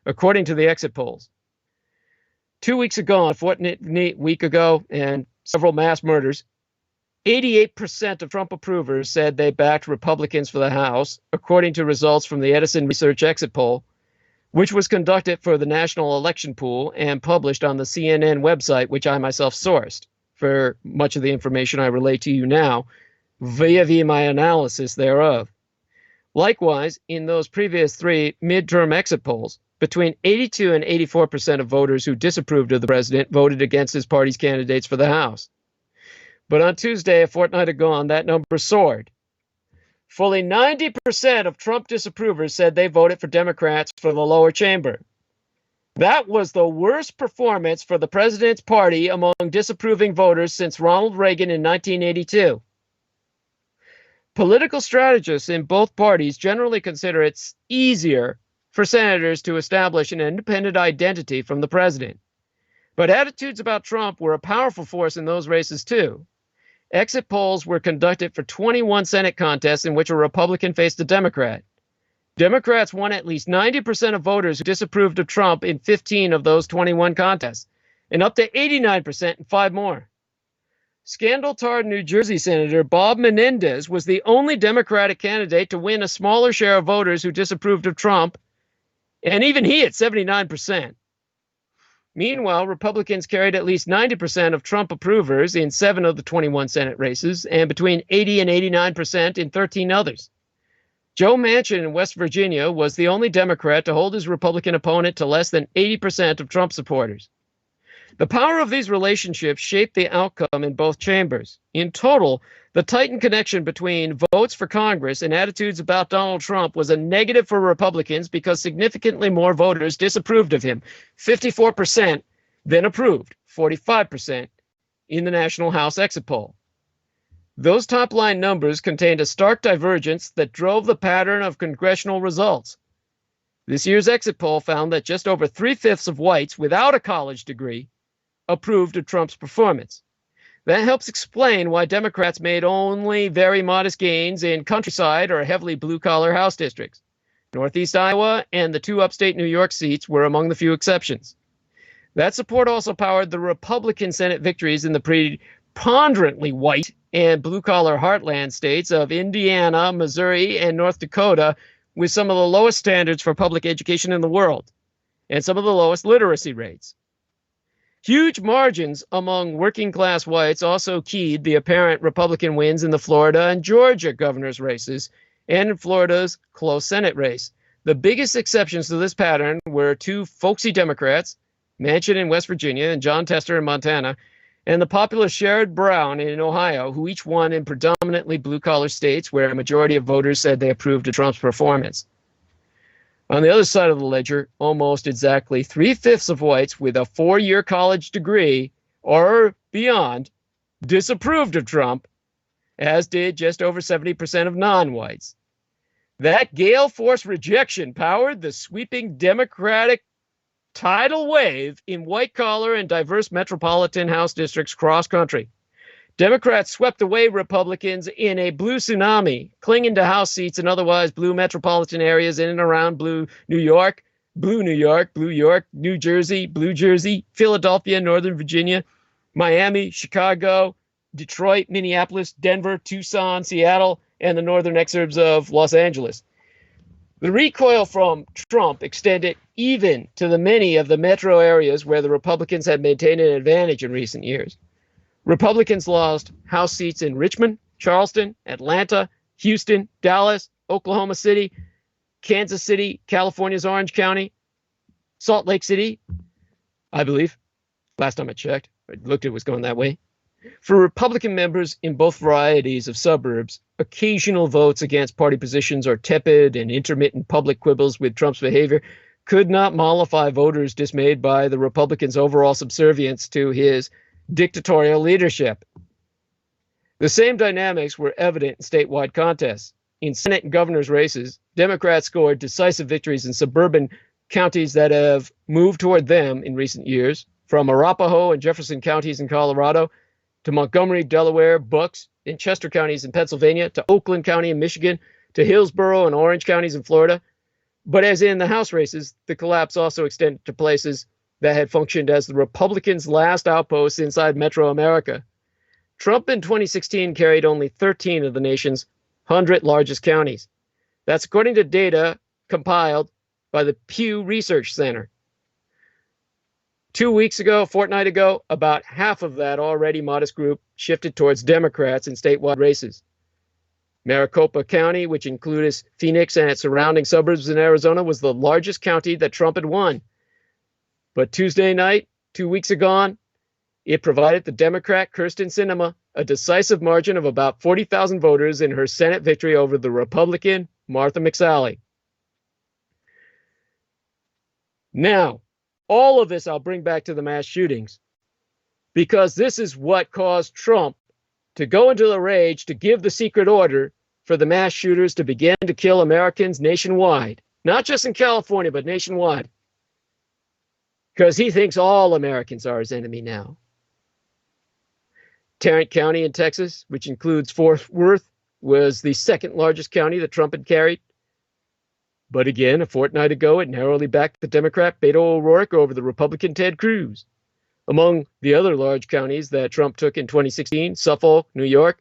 according to the exit polls. 2 weeks ago, a fortnight week ago, and several mass murders, 88% of Trump approvers said they backed Republicans for the House, according to results from the Edison Research exit poll, which was conducted for the National Election Pool and published on the CNN website, which I myself sourced for much of the information I relate to you now, via my analysis thereof. Likewise, in those previous 3 midterm exit polls, between 82 and 84% of voters who disapproved of the president voted against his party's candidates for the House. But on Tuesday, a fortnight ago, that number soared. Fully 90% of Trump disapprovers said they voted for Democrats for the lower chamber. That was the worst performance for the president's party among disapproving voters since Ronald Reagan in 1982. Political strategists in both parties generally consider it easier for senators to establish an independent identity from the president. But attitudes about Trump were a powerful force in those races too. Exit polls were conducted for 21 Senate contests in which a Republican faced a Democrat. Democrats won at least 90% of voters who disapproved of Trump in 15 of those 21 contests, and up to 89% in 5 more. Scandal-tarred New Jersey Senator Bob Menendez was the only Democratic candidate to win a smaller share of voters who disapproved of Trump, and even he at 79%. Meanwhile, Republicans carried at least 90% of Trump approvers in 7 of the 21 Senate races, and between 80 and 89% in 13 others. Joe Manchin in West Virginia was the only Democrat to hold his Republican opponent to less than 80% of Trump supporters. The power of these relationships shaped the outcome in both chambers. In total, the tightened connection between votes for Congress and attitudes about Donald Trump was a negative for Republicans because significantly more voters disapproved of him, 54%, than approved, 45%, in the National House exit poll. Those top-line numbers contained a stark divergence that drove the pattern of congressional results. This year's exit poll found that just over 3/5 of whites without a college degree approved of Trump's performance. That helps explain why Democrats made only very modest gains in countryside or heavily blue-collar House districts. Northeast Iowa and the 2 upstate New York seats were among the few exceptions. That support also powered the Republican Senate victories in the preponderantly white and blue-collar heartland states of Indiana, Missouri, and North Dakota, with some of the lowest standards for public education in the world, and some of the lowest literacy rates. Huge margins among working-class whites also keyed the apparent Republican wins in the Florida and Georgia governor's races, and in Florida's close Senate race. The biggest exceptions to this pattern were 2 folksy Democrats, Manchin in West Virginia and John Tester in Montana, and the popular Sherrod Brown in Ohio, who each won in predominantly blue-collar states where a majority of voters said they approved of Trump's performance. On the other side of the ledger, almost exactly 3/5 of whites with a 4-year college degree or beyond disapproved of Trump, as did just over 70% of non-whites. That gale force rejection powered the sweeping Democratic tidal wave in white-collar and diverse metropolitan House districts cross-country. Democrats swept away Republicans in a blue tsunami, clinging to House seats in otherwise blue metropolitan areas in and around blue New York, New Jersey, blue Jersey, Philadelphia, Northern Virginia, Miami, Chicago, Detroit, Minneapolis, Denver, Tucson, Seattle, and the northern exurbs of Los Angeles. The recoil from Trump extended even to the many of the metro areas where the Republicans had maintained an advantage in recent years. Republicans lost House seats in Richmond, Charleston, Atlanta, Houston, Dallas, Oklahoma City, Kansas City, California's Orange County, Salt Lake City, I believe. Last time I checked, I looked, it was going that way. For Republican members in both varieties of suburbs, occasional votes against party positions or tepid and intermittent public quibbles with Trump's behavior could not mollify voters dismayed by the Republicans' overall subservience to his dictatorial leadership. The same dynamics were evident in statewide contests. In Senate and governor's races, Democrats scored decisive victories in suburban counties that have moved toward them in recent years, from Arapahoe and Jefferson counties in Colorado to Montgomery, Delaware, Bucks, in Chester counties in Pennsylvania, to Oakland County in Michigan, to Hillsborough and Orange counties in Florida. But as in the House races, the collapse also extended to places that had functioned as the Republicans' last outposts inside Metro America. Trump in 2016 carried only 13 of the nation's 100 largest counties. That's according to data compiled by the Pew Research Center. 2 weeks ago, a fortnight ago, about half of that already modest group shifted towards Democrats in statewide races. Maricopa County, which includes Phoenix and its surrounding suburbs in Arizona, was the largest county that Trump had won. But Tuesday night, 2 weeks ago, it provided the Democrat Kyrsten Sinema a decisive margin of about 40,000 voters in her Senate victory over the Republican Martha McSally. Now, all of this I'll bring back to the mass shootings, because this is what caused Trump to go into the rage to give the secret order for the mass shooters to begin to kill Americans nationwide, not just in California, but nationwide, because he thinks all Americans are his enemy now. Tarrant County in Texas, which includes Fort Worth, was the second largest county that Trump had carried. But again, a fortnight ago, it narrowly backed the Democrat Beto O'Rourke over the Republican Ted Cruz. Among the other large counties that Trump took in 2016, Suffolk, New York,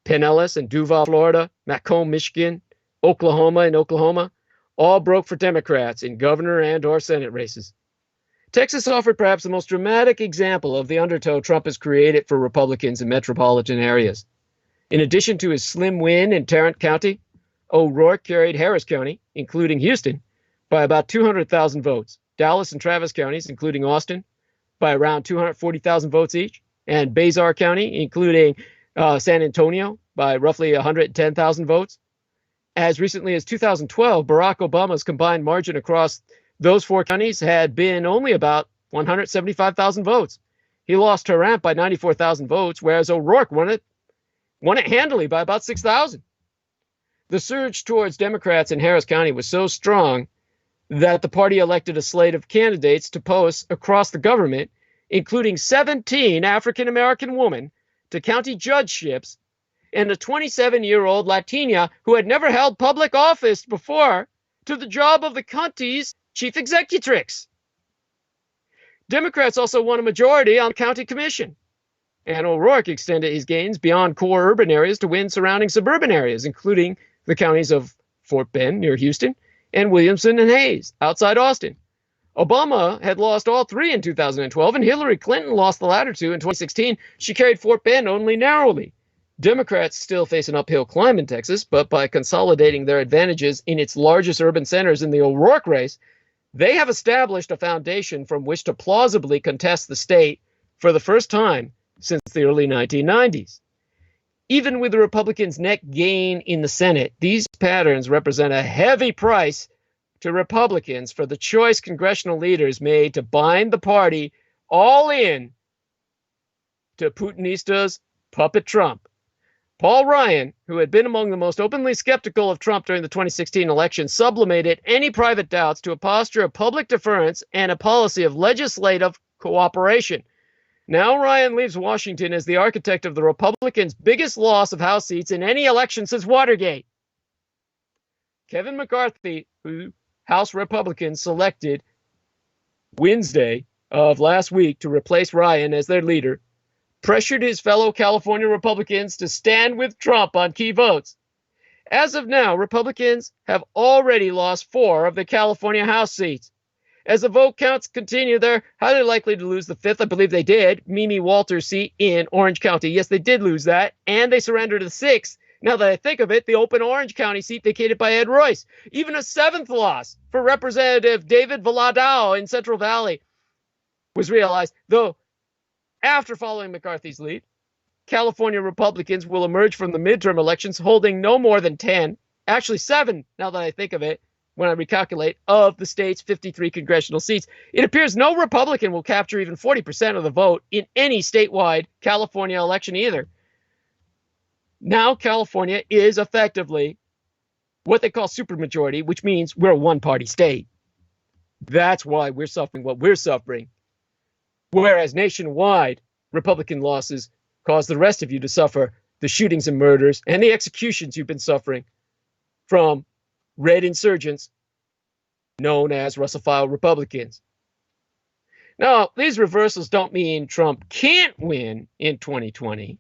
Pinellas and Duval, Florida, Macomb, Michigan, Oklahoma and Oklahoma, all broke for Democrats in governor and or Senate races. Texas offered perhaps the most dramatic example of the undertow Trump has created for Republicans in metropolitan areas. In addition to his slim win in Tarrant County, O'Rourke carried Harris County, including Houston, by about 200,000 votes, Dallas and Travis counties, including Austin, by around 240,000 votes each, and Bazar County, including San Antonio, by roughly 110,000 votes. As recently as 2012, Barack Obama's combined margin across those four counties had been only about 175,000 votes. He lost Tarrant by 94,000 votes, whereas O'Rourke won it handily by about 6,000. The surge towards Democrats in Harris County was so strong that the party elected a slate of candidates to posts across the government, including 17 African-American women to county judgeships and a 27-year-old Latina who had never held public office before to the job of the county's chief executrix. Democrats also won a majority on the county commission, and O'Rourke extended his gains beyond core urban areas to win surrounding suburban areas, including the counties of Fort Bend near Houston and Williamson and Hayes outside Austin. Obama had lost all three in 2012, and Hillary Clinton lost the latter two in 2016. She carried Fort Bend only narrowly. Democrats still face an uphill climb in Texas, but by consolidating their advantages in its largest urban centers in the O'Rourke race, they have established a foundation from which to plausibly contest the state for the first time since the early 1990s. Even with the Republicans' net gain in the Senate, these patterns represent a heavy price to Republicans for the choice congressional leaders made to bind the party all in to Putinista's puppet Trump. Paul Ryan, who had been among the most openly skeptical of Trump during the 2016 election, sublimated any private doubts to a posture of public deference and a policy of legislative cooperation. Now Ryan leaves Washington as the architect of the Republicans' biggest loss of House seats in any election since Watergate. Kevin McCarthy, who House Republicans selected Wednesday of last week to replace Ryan as their leader, pressured his fellow California Republicans to stand with Trump on key votes. As of now, Republicans have already lost 4 of the California House seats. As the vote counts continue, they're highly likely to lose the 5th. I believe they did. Mimi Walters' seat in Orange County. Yes, they did lose that. And they surrendered the 6th. Now that I think of it, the open Orange County seat vacated by Ed Royce. Even a 7th loss for Representative David Valadao in Central Valley was realized. Though, after following McCarthy's lead, California Republicans will emerge from the midterm elections holding no more than 10, actually 7, now that I think of it, when I recalculate, of the state's 53 congressional seats. It appears no Republican will capture even 40% of the vote in any statewide California election either. Now California is effectively what they call supermajority, which means we're a one-party state. That's why we're suffering what we're suffering. Whereas nationwide, Republican losses cause the rest of you to suffer the shootings and murders and the executions you've been suffering from red insurgents known as Russophile Republicans. Now, these reversals don't mean Trump can't win in 2020.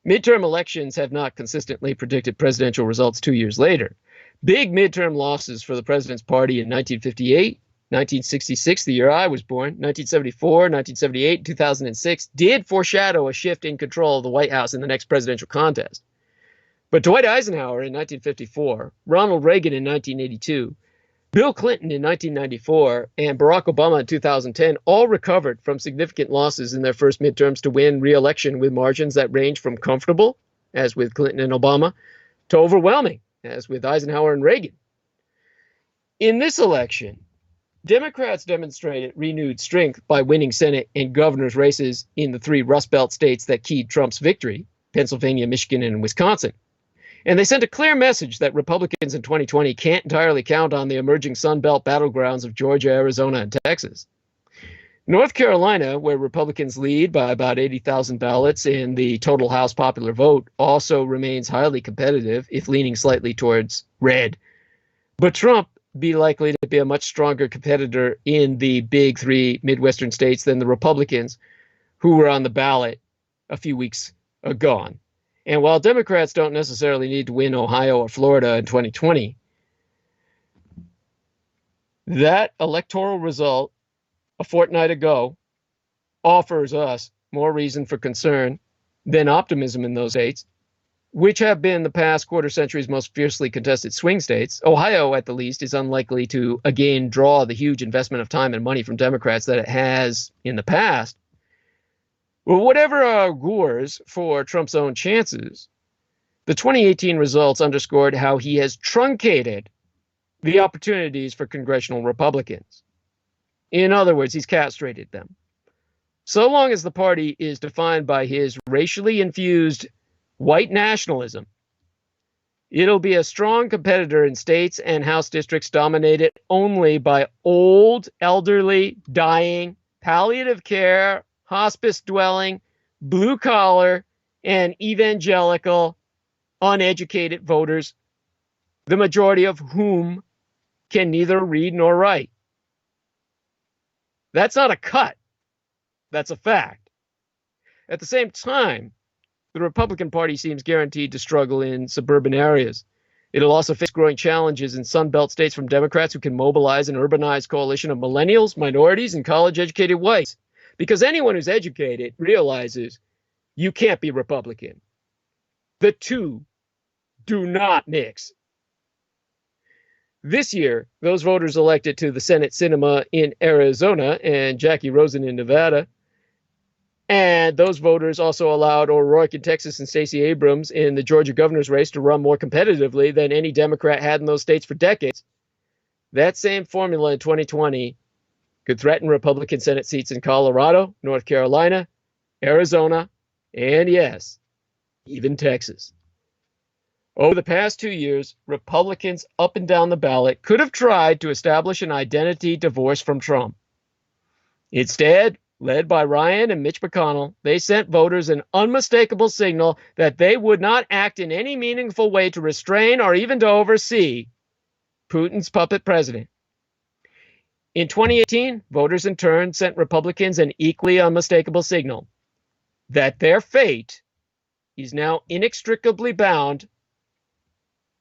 Midterm elections have not consistently predicted presidential results 2 years later. Big midterm losses for the president's party in 1958, 1966, the year I was born, 1974, 1978, 2006, did foreshadow a shift in control of the White House in the next presidential contest. But Dwight Eisenhower in 1954, Ronald Reagan in 1982, Bill Clinton in 1994, and Barack Obama in 2010 all recovered from significant losses in their first midterms to win re-election with margins that range from comfortable, as with Clinton and Obama, to overwhelming, as with Eisenhower and Reagan. In this election, Democrats demonstrated renewed strength by winning Senate and governor's races in the 3 Rust Belt states that keyed Trump's victory, Pennsylvania, Michigan, and Wisconsin. And they sent a clear message that Republicans in 2020 can't entirely count on the emerging Sun Belt battlegrounds of Georgia, Arizona, and Texas. North Carolina, where Republicans lead by about 80,000 ballots in the total House popular vote, also remains highly competitive, if leaning slightly towards red. But Trump be likely to be a much stronger competitor in the big 3 Midwestern states than the Republicans who were on the ballot a few weeks ago. And while Democrats don't necessarily need to win Ohio or Florida in 2020, that electoral result a fortnight ago offers us more reason for concern than optimism in those states, which have been the past quarter century's most fiercely contested swing states. Ohio, at the least, is unlikely to again draw the huge investment of time and money from Democrats that it has in the past. Well, whatever augurs for Trump's own chances, the 2018 results underscored how he has truncated the opportunities for congressional Republicans. In other words, he's castrated them. So long as the party is defined by his racially infused white nationalism, it'll be a strong competitor in states and House districts dominated only by old, elderly, dying, palliative care, hospice-dwelling, blue-collar, and evangelical, uneducated voters, the majority of whom can neither read nor write. That's not a cut. That's a fact. At the same time, the Republican Party seems guaranteed to struggle in suburban areas. It'll also face growing challenges in Sun Belt states from Democrats who can mobilize an urbanized coalition of millennials, minorities, and college-educated whites. Because anyone who's educated realizes you can't be Republican. The two do not mix. This year, those voters elected to the Senate Cinema in Arizona and Jackie Rosen in Nevada. And those voters also allowed O'Rourke in Texas and Stacey Abrams in the Georgia governor's race to run more competitively than any Democrat had in those states for decades. That same formula in 2020 could threaten Republican Senate seats in Colorado, North Carolina, Arizona, and yes, even Texas. Over the past 2 years, Republicans up and down the ballot could have tried to establish an identity divorce from Trump. Instead, led by Ryan and Mitch McConnell, they sent voters an unmistakable signal that they would not act in any meaningful way to restrain or even to oversee Putin's puppet president. In 2018, voters in turn sent Republicans an equally unmistakable signal that their fate is now inextricably bound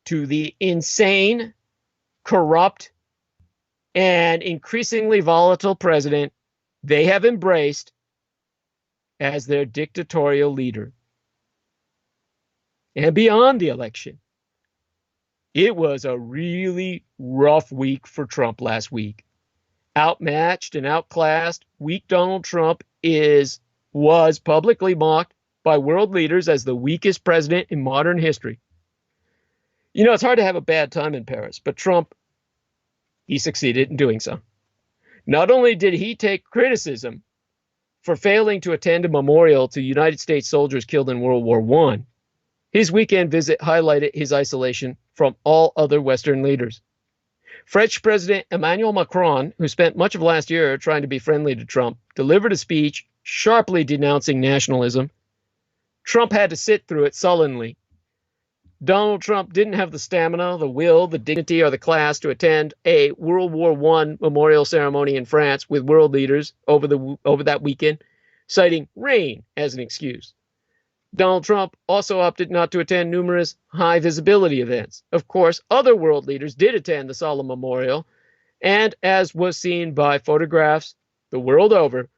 to the insane, corrupt, and increasingly volatile president they have embraced as their dictatorial leader. And beyond the election, it was a really rough week for Trump last week. Outmatched and outclassed, weak Donald Trump was publicly mocked by world leaders as the weakest president in modern history. You know, it's hard to have a bad time in Paris, but Trump, he succeeded in doing so. Not only did he take criticism for failing to attend a memorial to United States soldiers killed in World War I, his weekend visit highlighted his isolation from all other Western leaders. French President Emmanuel Macron, who spent much of last year trying to be friendly to Trump, delivered a speech sharply denouncing nationalism, Trump had to sit through it sullenly. Donald Trump didn't have the stamina, the will, the dignity, or the class to attend a World War I memorial ceremony in France with world leaders over that weekend, citing rain as an excuse. Donald Trump also opted not to attend numerous high-visibility events. Of course, other world leaders did attend the solemn memorial, and as was seen by photographs the world over,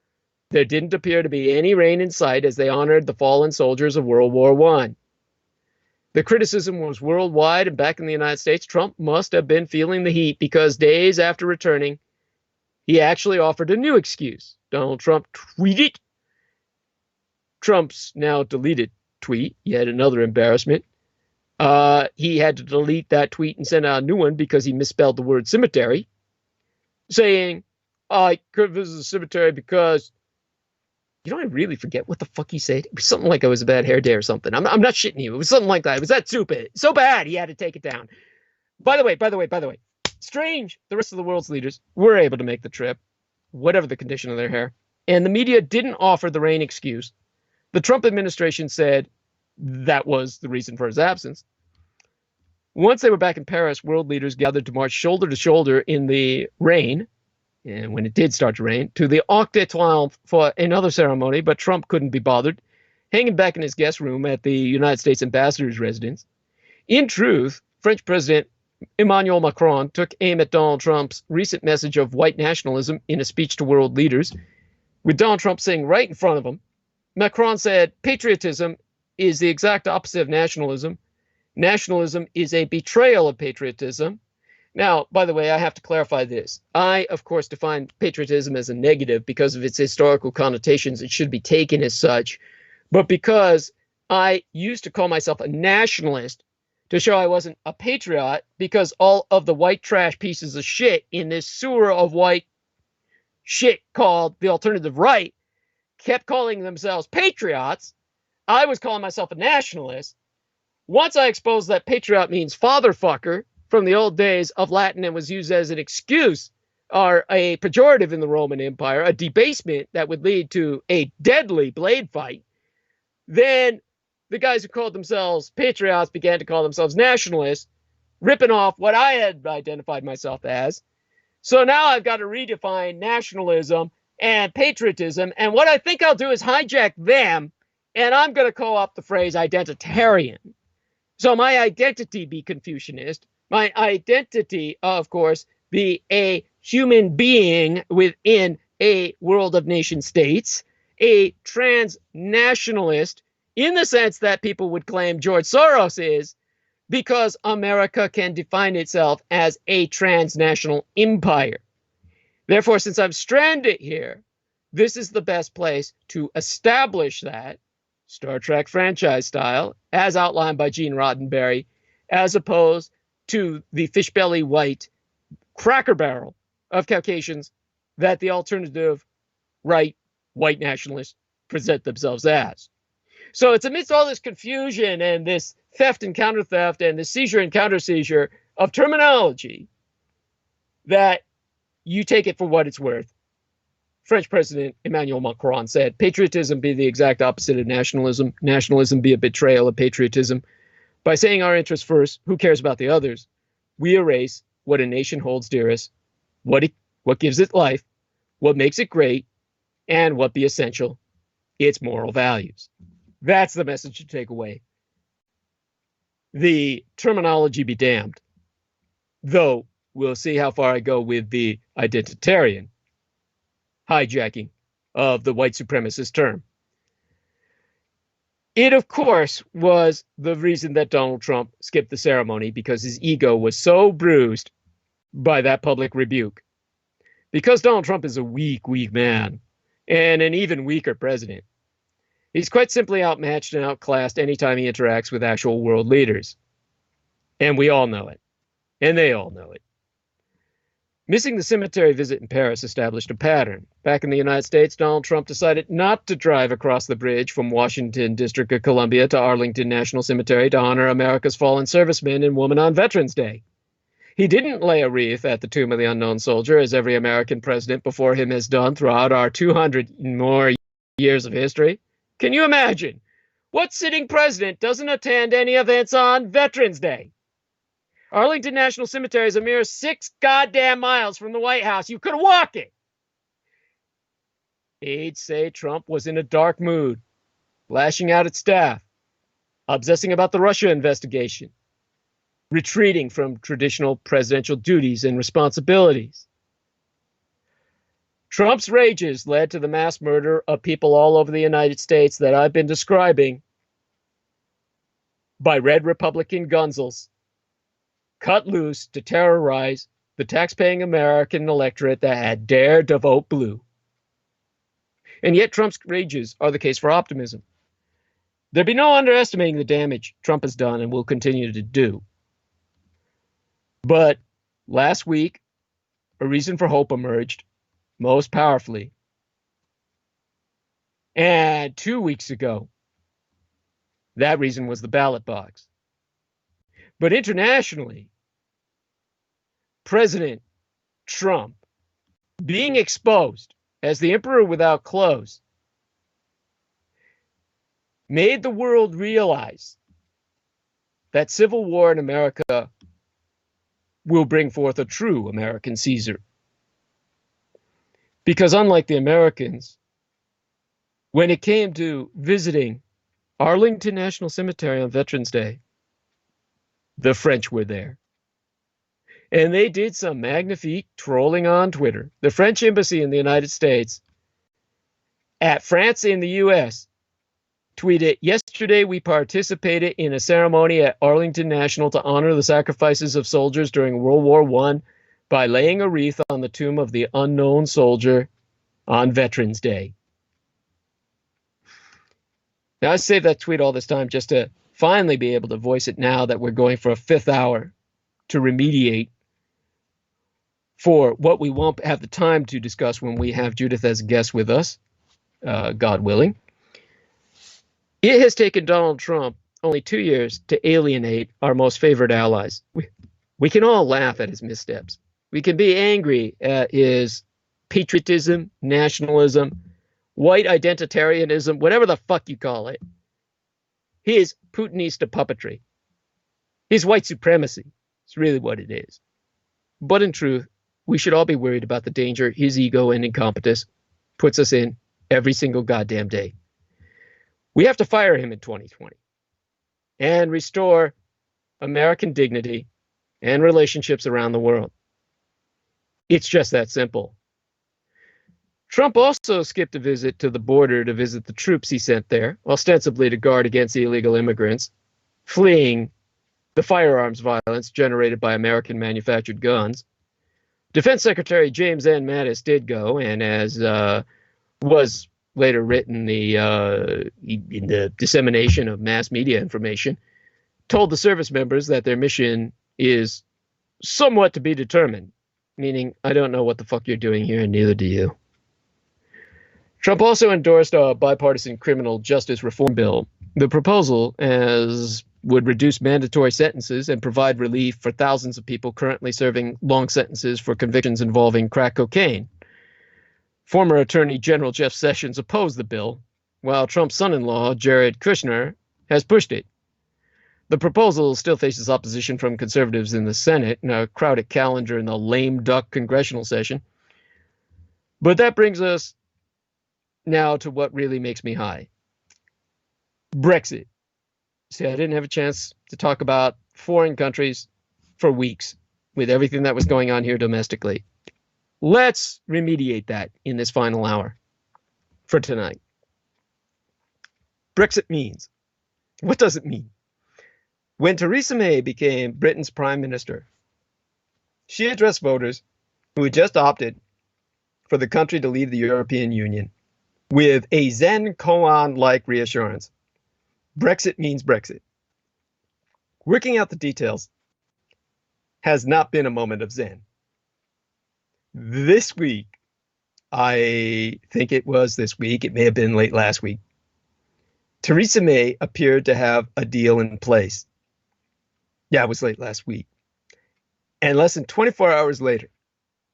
there didn't appear to be any rain in sight as they honored the fallen soldiers of World War I. The criticism was worldwide, and back in the United States, Trump must have been feeling the heat because days after returning, he actually offered a new excuse. Donald Trump tweeted. Trump's now deleted tweet, yet another embarrassment. He had to delete that tweet and send out a new one because he misspelled the word cemetery, saying, I could visit the cemetery because, I really forget what the fuck he said. It was something like I was a bad hair day or something. I'm not shitting you. It was something like that. It was that stupid. So bad, he had to take it down. By the way, strange, the rest of the world's leaders were able to make the trip, whatever the condition of their hair. And the media didn't offer the rain excuse. The Trump administration said that was the reason for his absence. Once they were back in Paris, world leaders gathered to march shoulder to shoulder in the rain, and when it did start to rain, to the Arc de Triomphe for another ceremony, but Trump couldn't be bothered, hanging back in his guest room at the United States ambassador's residence. In truth, French President Emmanuel Macron took aim at Donald Trump's recent message of white nationalism in a speech to world leaders, with Donald Trump sitting right in front of him. Macron said, patriotism is the exact opposite of nationalism. Nationalism is a betrayal of patriotism. Now, by the way, I have to clarify this. I, of course, define patriotism as a negative because of its historical connotations. It should be taken as such. But because I used to call myself a nationalist to show I wasn't a patriot, because all of the white trash pieces of shit in this sewer of white shit called the alternative right kept calling themselves patriots, I was calling myself a nationalist. Once I exposed that patriot means fatherfucker from the old days of Latin and was used as an excuse or a pejorative in the Roman Empire, a debasement that would lead to a deadly blade fight, then the guys who called themselves patriots began to call themselves nationalists, ripping off what I had identified myself as. So now I've got to redefine nationalism and patriotism, and what I think I'll do is hijack them, and I'm going to co-opt the phrase identitarian. So my identity be Confucianist, my identity, of course, be a human being within a world of nation states, a transnationalist, in the sense that people would claim George Soros is, because America can define itself as a transnational empire. Therefore, since I'm stranded here, this is the best place to establish that, Star Trek franchise style, as outlined by Gene Roddenberry, as opposed to the fishbelly white cracker barrel of Caucasians that the alternative right white nationalists present themselves as. So it's amidst all this confusion and this theft and counter-theft and the seizure and counter-seizure of terminology that you take it for what it's worth. French President Emmanuel Macron said, patriotism be the exact opposite of nationalism. Nationalism be a betrayal of patriotism. By saying our interests first, who cares about the others? We erase what a nation holds dearest, what gives it life, what makes it great, and what be essential, its moral values. That's the message to take away. The terminology be damned. Though, we'll see how far I go with the identitarian hijacking of the white supremacist term. It, of course, was the reason that Donald Trump skipped the ceremony, because his ego was so bruised by that public rebuke. Because Donald Trump is a weak, weak man, and an even weaker president. He's quite simply outmatched and outclassed anytime he interacts with actual world leaders. And we all know it. And they all know it. Missing the cemetery visit in Paris established a pattern. Back in the United States, Donald Trump decided not to drive across the bridge from Washington, District of Columbia to Arlington National Cemetery to honor America's fallen servicemen and women on Veterans Day. He didn't lay a wreath at the tomb of the unknown soldier, as every American president before him has done throughout our 200 more years of history. Can you imagine What sitting president doesn't attend any events on Veterans Day? Arlington National Cemetery is a mere 6 goddamn miles from the White House. You could walk it. Aides say Trump was in a dark mood, lashing out at staff, obsessing about the Russia investigation, retreating from traditional presidential duties and responsibilities. Trump's rages led to the mass murder of people all over the United States that I've been describing by red Republican gunzels cut loose to terrorize the taxpaying American electorate that had dared to vote blue. And yet Trump's rages are the case for optimism. There'd be no underestimating the damage Trump has done and will continue to do. But last week, a reason for hope emerged most powerfully. And 2 weeks ago, that reason was the ballot box. But internationally, President Trump being exposed as the emperor without clothes made the world realize that civil war in America will bring forth a true American Caesar. Because unlike the Americans, when it came to visiting Arlington National Cemetery on Veterans Day, the French were there. And they did some magnifique trolling on Twitter. The French embassy in the United States at France in the U.S. tweeted, "Yesterday we participated in a ceremony at Arlington National to honor the sacrifices of soldiers during World War I by laying a wreath on the tomb of the unknown soldier on Veterans Day." Now, I say that tweet all this time just to finally be able to voice it now that we're going for a 5th hour to remediate for what we won't have the time to discuss when we have Judith as a guest with us, God willing. It has taken Donald Trump only 2 years to alienate our most favored allies. We can all laugh at his missteps. We can be angry at his patriotism, nationalism, white identitarianism, whatever the fuck you call it. His Putinista puppetry. His white supremacy. It's really what it is. But in truth, we should all be worried about the danger his ego and incompetence puts us in every single goddamn day. We have to fire him in 2020 and restore American dignity and relationships around the world. It's just that simple. Trump also skipped a visit to the border to visit the troops he sent there, ostensibly to guard against illegal immigrants fleeing the firearms violence generated by American-manufactured guns. Defense Secretary James N. Mattis did go, and as was later written in the dissemination of mass media information, told the service members that their mission is somewhat to be determined, meaning, I don't know what the fuck you're doing here, and neither do you. Trump also endorsed a bipartisan criminal justice reform bill. The proposal, as would reduce mandatory sentences and provide relief for thousands of people currently serving long sentences for convictions involving crack cocaine. Former Attorney General Jeff Sessions opposed the bill, while Trump's son-in-law, Jared Kushner, has pushed it. The proposal still faces opposition from conservatives in the Senate and a crowded calendar in the lame duck congressional session. But that brings us now to what really makes me high. Brexit. See, I didn't have a chance to talk about foreign countries for weeks with everything that was going on here domestically. Let's remediate that in this final hour for tonight. Brexit means. What does it mean? When Theresa May became Britain's Prime Minister, she addressed voters who had just opted for the country to leave the European Union with a Zen koan-like reassurance. Brexit means Brexit. Working out the details has not been a moment of Zen. This week, I think it was this week, it may have been late last week, Theresa May appeared to have a deal in place. Yeah, it was late last week. And less than 24 hours later,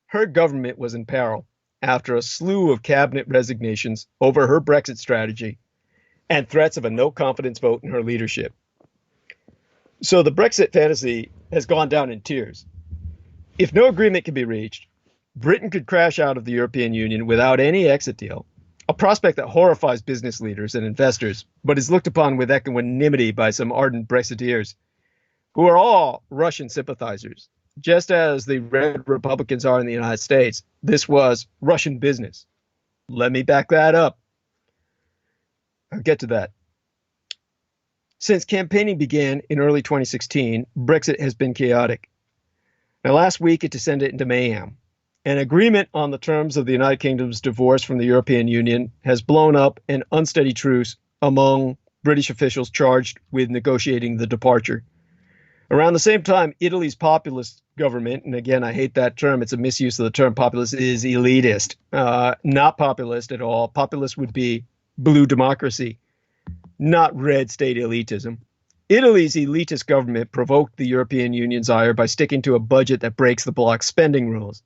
her government was in peril after a slew of cabinet resignations over her Brexit strategy and threats of a no-confidence vote in her leadership. So the Brexit fantasy has gone down in tears. If no agreement can be reached, Britain could crash out of the European Union without any exit deal, a prospect that horrifies business leaders and investors, but is looked upon with equanimity by some ardent Brexiteers, who are all Russian sympathizers. Just as the red Republicans are in the United States, this was Russian business. Let me back that up. I'll get to that. Since campaigning began in early 2016, Brexit has been chaotic. Now, last week it descended into mayhem. An agreement on the terms of the United Kingdom's divorce from the European Union has blown up an unsteady truce among British officials charged with negotiating the departure. Around the same time, Italy's populist government, and again, I hate that term, it's a misuse of the term populist, is elitist. Not populist at all. Populist would be blue democracy, not red state elitism. Italy's elitist government provoked the European Union's ire by sticking to a budget that breaks the bloc's spending rules.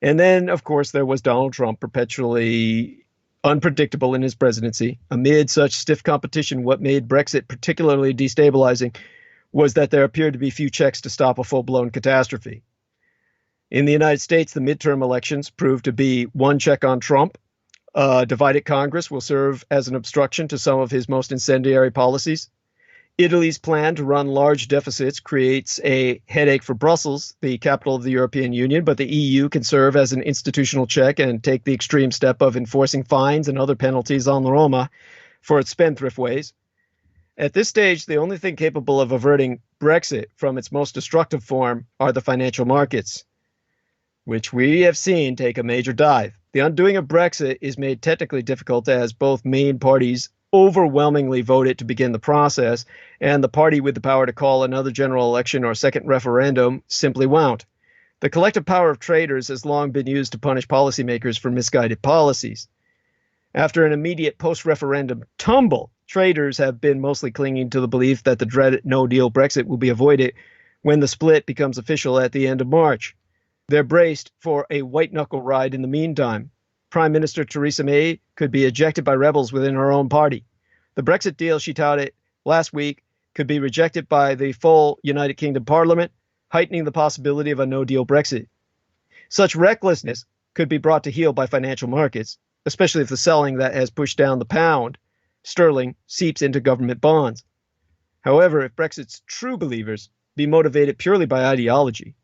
And then, of course, there was Donald Trump, perpetually unpredictable in his presidency. Amid such stiff competition, what made Brexit particularly destabilizing was that there appeared to be few checks to stop a full-blown catastrophe. In the United States, the midterm elections proved to be one check on Trump. A divided Congress will serve as an obstruction to some of his most incendiary policies. Italy's plan to run large deficits creates a headache for Brussels, the capital of the European Union, but the EU can serve as an institutional check and take the extreme step of enforcing fines and other penalties on the Roma for its spendthrift ways. At this stage, the only thing capable of averting Brexit from its most destructive form are the financial markets, which we have seen take a major dive. The undoing of Brexit is made technically difficult as both main parties overwhelmingly voted to begin the process, and the party with the power to call another general election or second referendum simply won't. The collective power of traders has long been used to punish policymakers for misguided policies. After an immediate post-referendum tumble, traders have been mostly clinging to the belief that the dreaded no-deal Brexit will be avoided when the split becomes official at the end of March. They're braced for a white-knuckle ride in the meantime. Prime Minister Theresa May could be ejected by rebels within her own party. The Brexit deal she touted last week could be rejected by the full United Kingdom Parliament, heightening the possibility of a no-deal Brexit. Such recklessness could be brought to heel by financial markets, especially if the selling that has pushed down the pound sterling seeps into government bonds. However, if Brexit's true believers be motivated purely by ideology,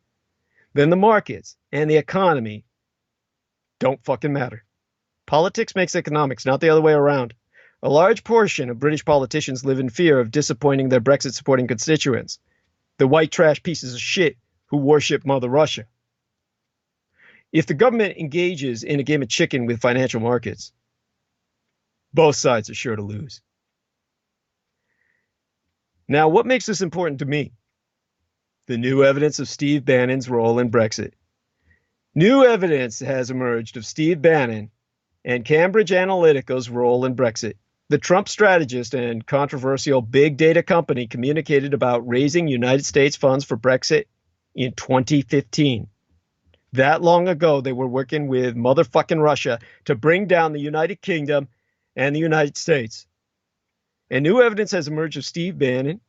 then the markets and the economy don't fucking matter. Politics makes economics, not the other way around. A large portion of British politicians live in fear of disappointing their Brexit-supporting constituents, the white trash pieces of shit who worship Mother Russia. If the government engages in a game of chicken with financial markets, both sides are sure to lose. Now, what makes this important to me? The new evidence of Steve Bannon's role in Brexit. New evidence has emerged of Steve Bannon and Cambridge Analytica's role in Brexit. The Trump strategist and controversial big data company communicated about raising United States funds for Brexit in 2015. That long ago, they were working with motherfucking Russia to bring down the United Kingdom and the United States. And new evidence has emerged of Steve Bannon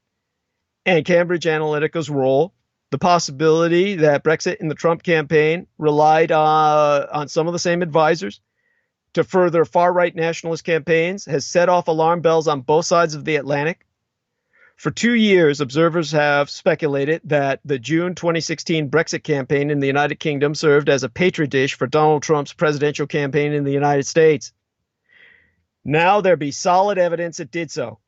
and Cambridge Analytica's role. The possibility that Brexit in the Trump campaign relied on some of the same advisors to further far-right nationalist campaigns has set off alarm bells on both sides of the Atlantic. For 2 years, observers have speculated that the June 2016 Brexit campaign in the United Kingdom served as a petri dish for Donald Trump's presidential campaign in the United States. Now there be solid evidence it did so.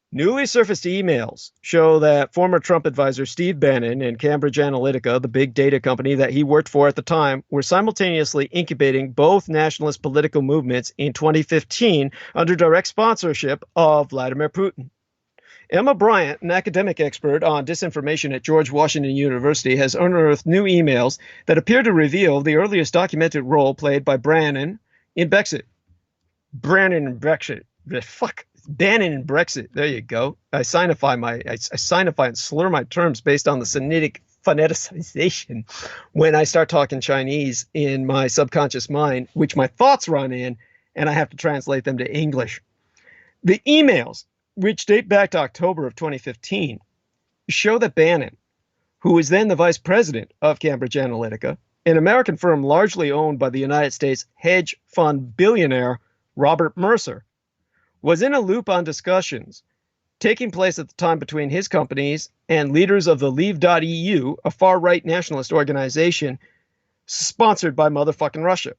Newly surfaced emails show that former Trump advisor Steve Bannon and Cambridge Analytica, the big data company that he worked for at the time, were simultaneously incubating both nationalist political movements in 2015 under direct sponsorship of Vladimir Putin. Emma Bryant, an academic expert on disinformation at George Washington University, has unearthed new emails that appear to reveal the earliest documented role played by Bannon in Brexit. Bannon and Brexit. Bannon and Brexit. There you go. I signify and slur my terms based on the phoneticization when I start talking Chinese in my subconscious mind, which my thoughts run in, and I have to translate them to English. The emails, which date back to October of 2015, show that Bannon, who was then the vice president of Cambridge Analytica, an American firm largely owned by the United States hedge fund billionaire Robert Mercer, was in a loop on discussions taking place at the time between his companies and leaders of the Leave.EU, a far-right nationalist organization sponsored by motherfucking Russia.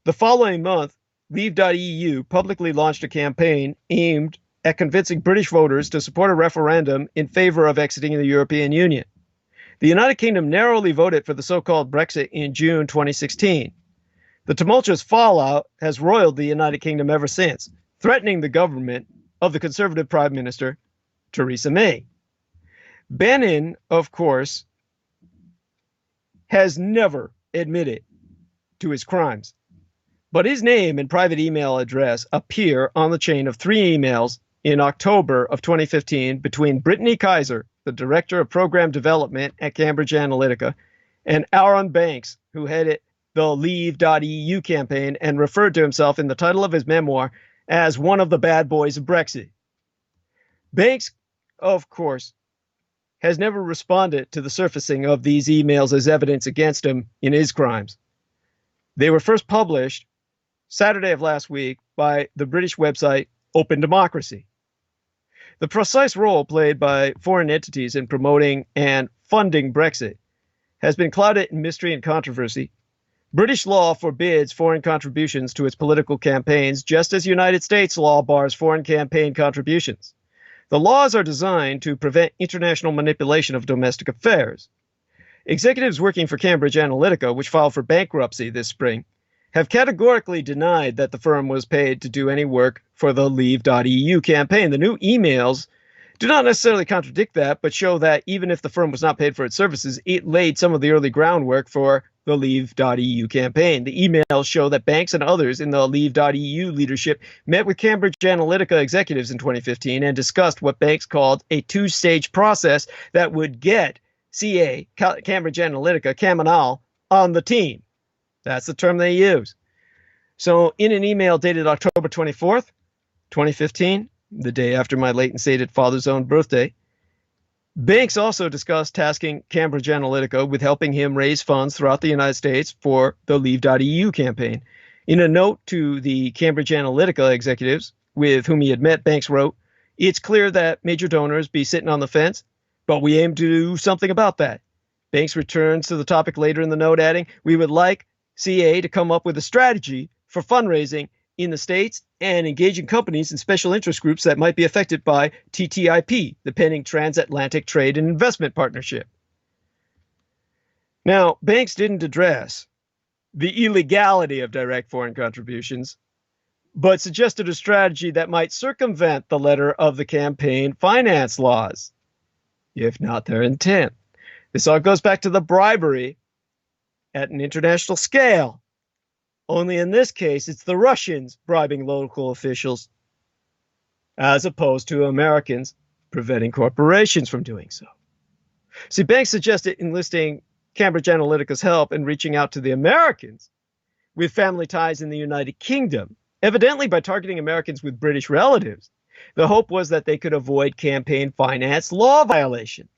The following month, Leave.EU publicly launched a campaign aimed at convincing British voters to support a referendum in favor of exiting the European Union. The United Kingdom narrowly voted for the so-called Brexit in June 2016. The tumultuous fallout has roiled the United Kingdom ever since, threatening the government of the Conservative Prime Minister, Theresa May. Bannon, of course, has never admitted to his crimes, but his name and private email address appear on the chain of 3 emails in October of 2015 between Brittany Kaiser, the director of program development at Cambridge Analytica, and Aaron Banks, who headed the Leave.EU campaign and referred to himself in the title of his memoir as one of the bad boys of Brexit. Banks, of course, has never responded to the surfacing of these emails as evidence against him in his crimes. They were first published Saturday of last week by the British website Open Democracy. The precise role played by foreign entities in promoting and funding Brexit has been clouded in mystery and controversy. British law forbids foreign contributions to its political campaigns, just as United States law bars foreign campaign contributions. The laws are designed to prevent international manipulation of domestic affairs. Executives working for Cambridge Analytica, which filed for bankruptcy this spring, have categorically denied that the firm was paid to do any work for the Leave.EU campaign. The new emails do not necessarily contradict that, but show that even if the firm was not paid for its services, it laid some of the early groundwork for the Leave.EU campaign. The emails show that Banks and others in the Leave.EU leadership met with Cambridge Analytica executives in 2015 and discussed what Banks called a 2-stage process that would get Cambridge Analytica, Caminal, on the team. That's the term they use. So in an email dated October 24th, 2015, the day after my late and sated father's own birthday, Banks also discussed tasking Cambridge Analytica with helping him raise funds throughout the United States for the Leave.EU campaign. In a note to the Cambridge Analytica executives with whom he had met, Banks wrote, "It's clear that major donors be sitting on the fence, but we aim to do something about that." Banks returns to the topic later in the note, adding, "We would like CA to come up with a strategy for fundraising in the States and engaging companies and special interest groups that might be affected by TTIP, the pending Transatlantic Trade and Investment Partnership." Now, Banks didn't address the illegality of direct foreign contributions, but suggested a strategy that might circumvent the letter of the campaign finance laws, if not their intent. This all goes back to the bribery at an international scale. Only in this case, it's the Russians bribing local officials, as opposed to Americans preventing corporations from doing so. See, Banks suggested enlisting Cambridge Analytica's help in reaching out to the Americans with family ties in the United Kingdom, evidently by targeting Americans with British relatives. The hope was that they could avoid campaign finance law violations.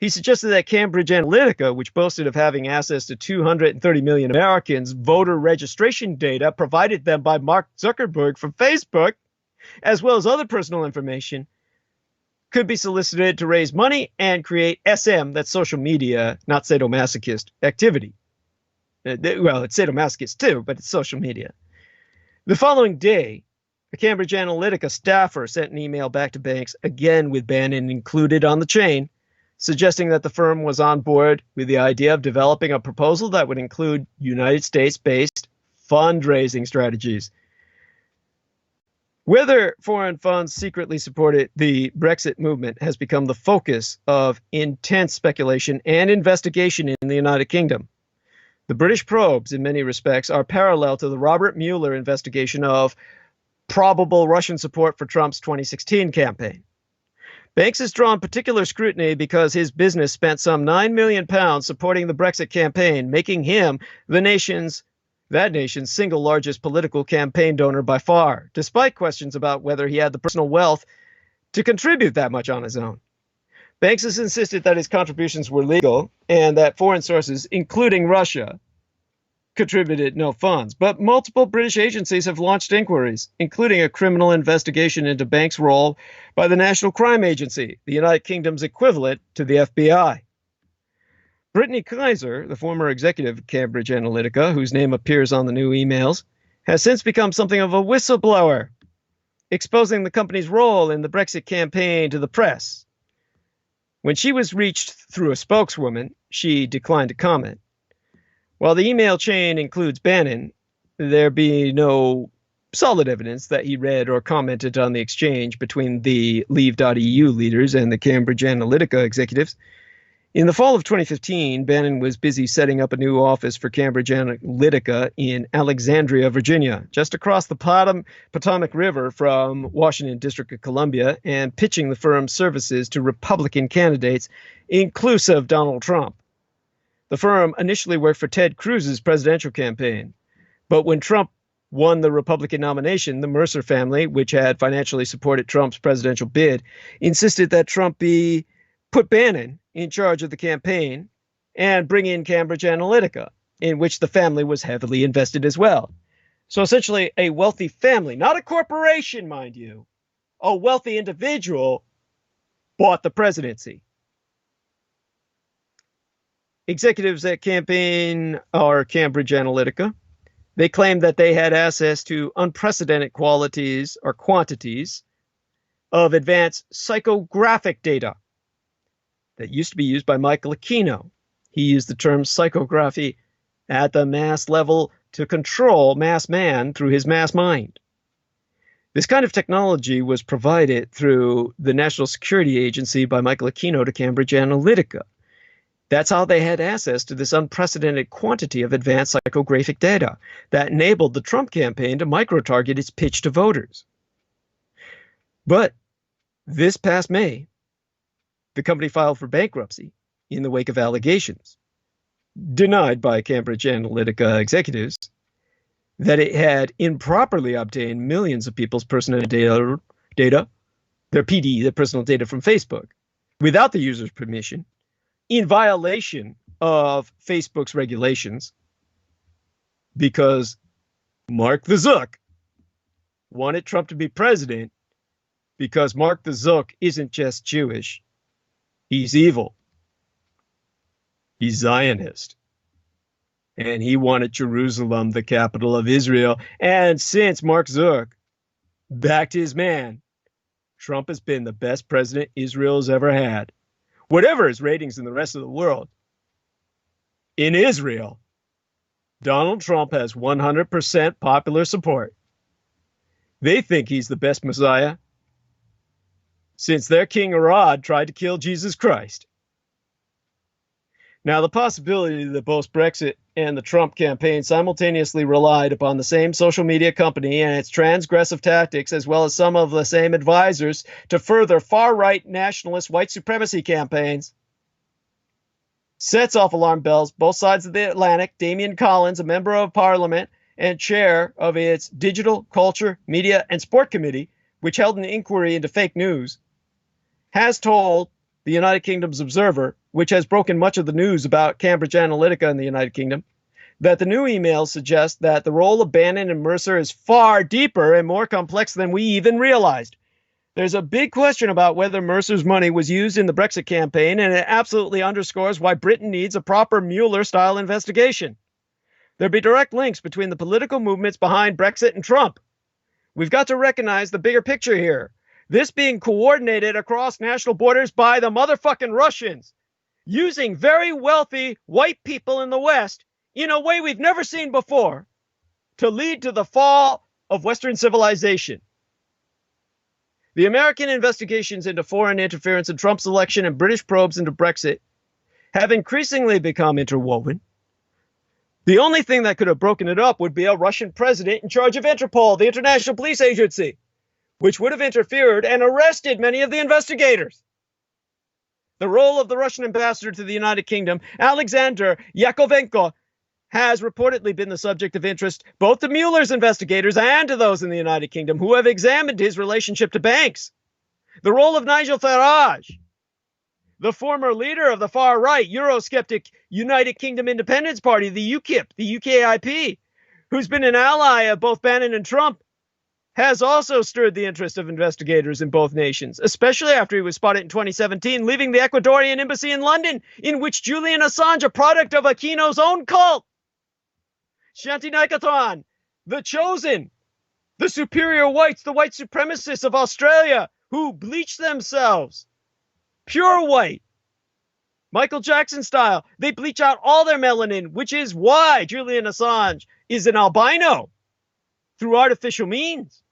He suggested that Cambridge Analytica, which boasted of having access to 230 million Americans' voter registration data provided them by Mark Zuckerberg from Facebook, as well as other personal information, could be solicited to raise money and create SM, that's social media, not sadomasochist activity. Well, it's sadomasochist too, but it's social media. The following day, a Cambridge Analytica staffer sent an email back to Banks, again with Bannon included on the chain, suggesting that the firm was on board with the idea of developing a proposal that would include United States-based fundraising strategies. Whether foreign funds secretly supported the Brexit movement has become the focus of intense speculation and investigation in the United Kingdom. The British probes, in many respects, are parallel to the Robert Mueller investigation of probable Russian support for Trump's 2016 campaign. Banks has drawn particular scrutiny because his business spent some £9 million supporting the Brexit campaign, making him the nation's that nation's single largest political campaign donor by far, despite questions about whether he had the personal wealth to contribute that much on his own. Banks has insisted that his contributions were legal and that foreign sources, including Russia, contributed no funds. But multiple British agencies have launched inquiries, including a criminal investigation into Banks' role by the National Crime Agency, the United Kingdom's equivalent to the FBI. Brittany Kaiser, the former executive of Cambridge Analytica, whose name appears on the new emails, has since become something of a whistleblower, exposing the company's role in the Brexit campaign to the press. When she was reached through a spokeswoman, she declined to comment. While the email chain includes Bannon, there be no solid evidence that he read or commented on the exchange between the Leave.eu leaders and the Cambridge Analytica executives. In the fall of 2015, Bannon was busy setting up a new office for Cambridge Analytica in Alexandria, Virginia, just across the Potomac River from Washington District of Columbia, and pitching the firm's services to Republican candidates, inclusive Donald Trump. The firm initially worked for Ted Cruz's presidential campaign, but when Trump won the Republican nomination, the Mercer family, which had financially supported Trump's presidential bid, insisted that Trump be put Bannon in charge of the campaign and bring in Cambridge Analytica, in which the family was heavily invested as well. So essentially a wealthy family, not a corporation, mind you, a wealthy individual bought the presidency. Executives at Cambridge Analytica, they claimed that they had access to unprecedented quantities of advanced psychographic data that used to be used by Michael Aquino. He used the term psychography at the mass level to control mass man through his mass mind. This kind of technology was provided through the National Security Agency by Michael Aquino to Cambridge Analytica. That's how they had access to this unprecedented quantity of advanced psychographic data that enabled the Trump campaign to micro-target its pitch to voters. But this past May, the company filed for bankruptcy in the wake of allegations, denied by Cambridge Analytica executives, that it had improperly obtained millions of people's personal data, their PD, their personal data from Facebook, without the user's permission, in violation of Facebook's regulations, because Mark the Zuck wanted Trump to be president because Mark the Zuck isn't just Jewish. He's evil. He's Zionist. And he wanted Jerusalem, the capital of Israel. And since Mark Zuck backed his man, Trump has been the best president Israel's ever had. Whatever his ratings in the rest of the world, in Israel, Donald Trump has 100% popular support. They think he's the best Messiah since their King Herod tried to kill Jesus Christ. Now, the possibility that both Brexit and the Trump campaign simultaneously relied upon the same social media company and its transgressive tactics, as well as some of the same advisors to further far-right nationalist white supremacy campaigns, sets off alarm bells. Both sides of the Atlantic. Damian Collins, a member of Parliament and chair of its Digital, Culture, Media, and Sport Committee, which held an inquiry into fake news, has told the United Kingdom's Observer, which has broken much of the news about Cambridge Analytica in the United Kingdom, that the new emails suggest that the role of Bannon and Mercer is far deeper and more complex than we even realized. There's a big question about whether Mercer's money was used in the Brexit campaign, and it absolutely underscores why Britain needs a proper Mueller-style investigation. There'd be direct links between the political movements behind Brexit and Trump. We've got to recognize the bigger picture here. This being coordinated across national borders by the motherfucking Russians, using very wealthy white people in the West in a way we've never seen before to lead to the fall of Western civilization. The American investigations into foreign interference in Trump's election and British probes into Brexit have increasingly become interwoven. The only thing that could have broken it up would be a Russian president in charge of Interpol, the international police agency, which would have interfered and arrested many of the investigators. The role of the Russian ambassador to the United Kingdom, Alexander Yakovenko, has reportedly been the subject of interest both to Mueller's investigators and to those in the United Kingdom who have examined his relationship to banks. The role of Nigel Farage, the former leader of the far-right Eurosceptic United Kingdom Independence Party, the UKIP, the UKIP, who's been an ally of both Bannon and Trump, has also stirred the interest of investigators in both nations, especially after he was spotted in 2017 leaving the Ecuadorian embassy in London, in which Julian Assange, a product of Aquino's own cult, Shanti Naikathan, the chosen, the superior whites, the white supremacists of Australia who bleach themselves, pure white, Michael Jackson style. They bleach out all their melanin, which is why Julian Assange is an albino through artificial means.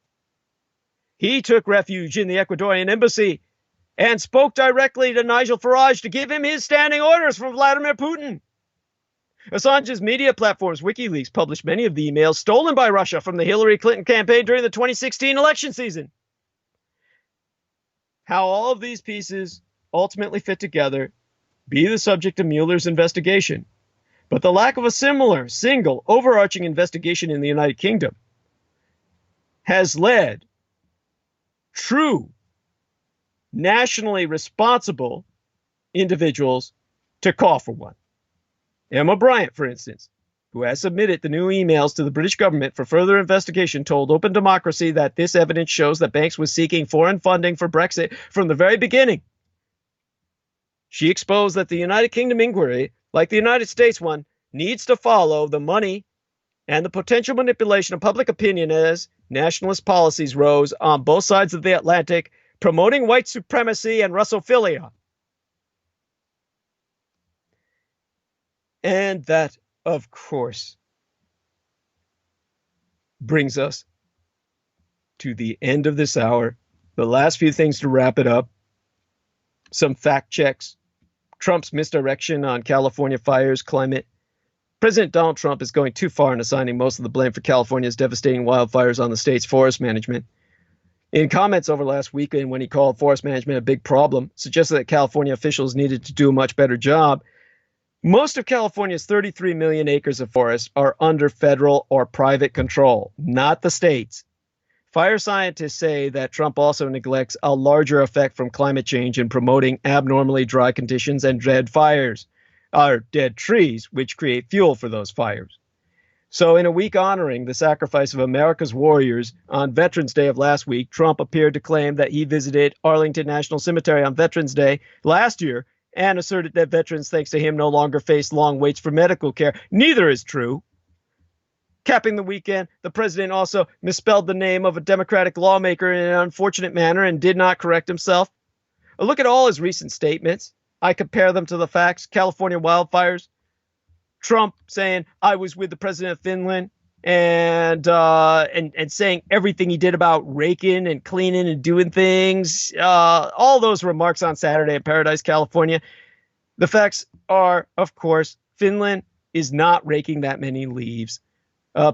He took refuge in the Ecuadorian embassy and spoke directly to Nigel Farage to give him his standing orders from Vladimir Putin. Assange's media platforms, WikiLeaks, published many of the emails stolen by Russia from the Hillary Clinton campaign during the 2016 election season. How all of these pieces ultimately fit together be the subject of Mueller's investigation, but the lack of a similar, single, overarching investigation in the United Kingdom has led true, nationally responsible individuals to call for one. Emma Bryant, for instance, who has submitted the new emails to the British government for further investigation, told Open Democracy that this evidence shows that banks were seeking foreign funding for Brexit from the very beginning. She exposed that the United Kingdom inquiry, like the United States one, needs to follow the money and the potential manipulation of public opinion as nationalist policies rose on both sides of the Atlantic, promoting white supremacy and Russophilia. And that, of course, brings us to the end of this hour. The last few things to wrap it up. Some fact checks. Trump's misdirection on California fires, climate. President Donald Trump is going too far in assigning most of the blame for California's devastating wildfires on the state's forest management. In comments over last weekend, when he called forest management a big problem, suggested that California officials needed to do a much better job. Most of California's 33 million acres of forest are under federal or private control, not the state's. Fire scientists say that Trump also neglects a larger effect from climate change in promoting abnormally dry conditions and dead fires, or dead trees, which create fuel for those fires. So in a week honoring the sacrifice of America's warriors on Veterans Day of last week, Trump appeared to claim that he visited Arlington National Cemetery on Veterans Day last year and asserted that veterans, thanks to him, no longer face long waits for medical care. Neither is true. Capping the weekend, the president also misspelled the name of a Democratic lawmaker in an unfortunate manner and did not correct himself. A look at all his recent statements. I compare them to the facts. California wildfires. Trump saying, I was with the president of Finland, and saying everything he did about raking and cleaning and doing things. All those remarks on Saturday in Paradise, California. The facts are, of course, Finland is not raking that many leaves.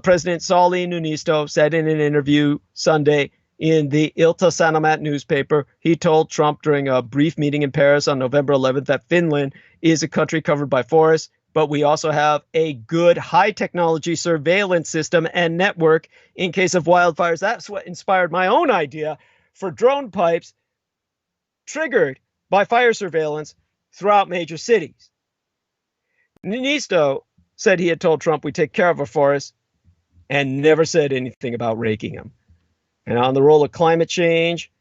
President Sauli Niinisto said in an interview Sunday in the Ilta-Sanomat newspaper, he told Trump during a brief meeting in Paris on November 11th that Finland is a country covered by forests, but we also have a good high-technology surveillance system and network in case of wildfires. That's what inspired my own idea for drone pipes triggered by fire surveillance throughout major cities. Niinisto said he had told Trump we take care of our forests and never said anything about raking them. And on the role of climate change,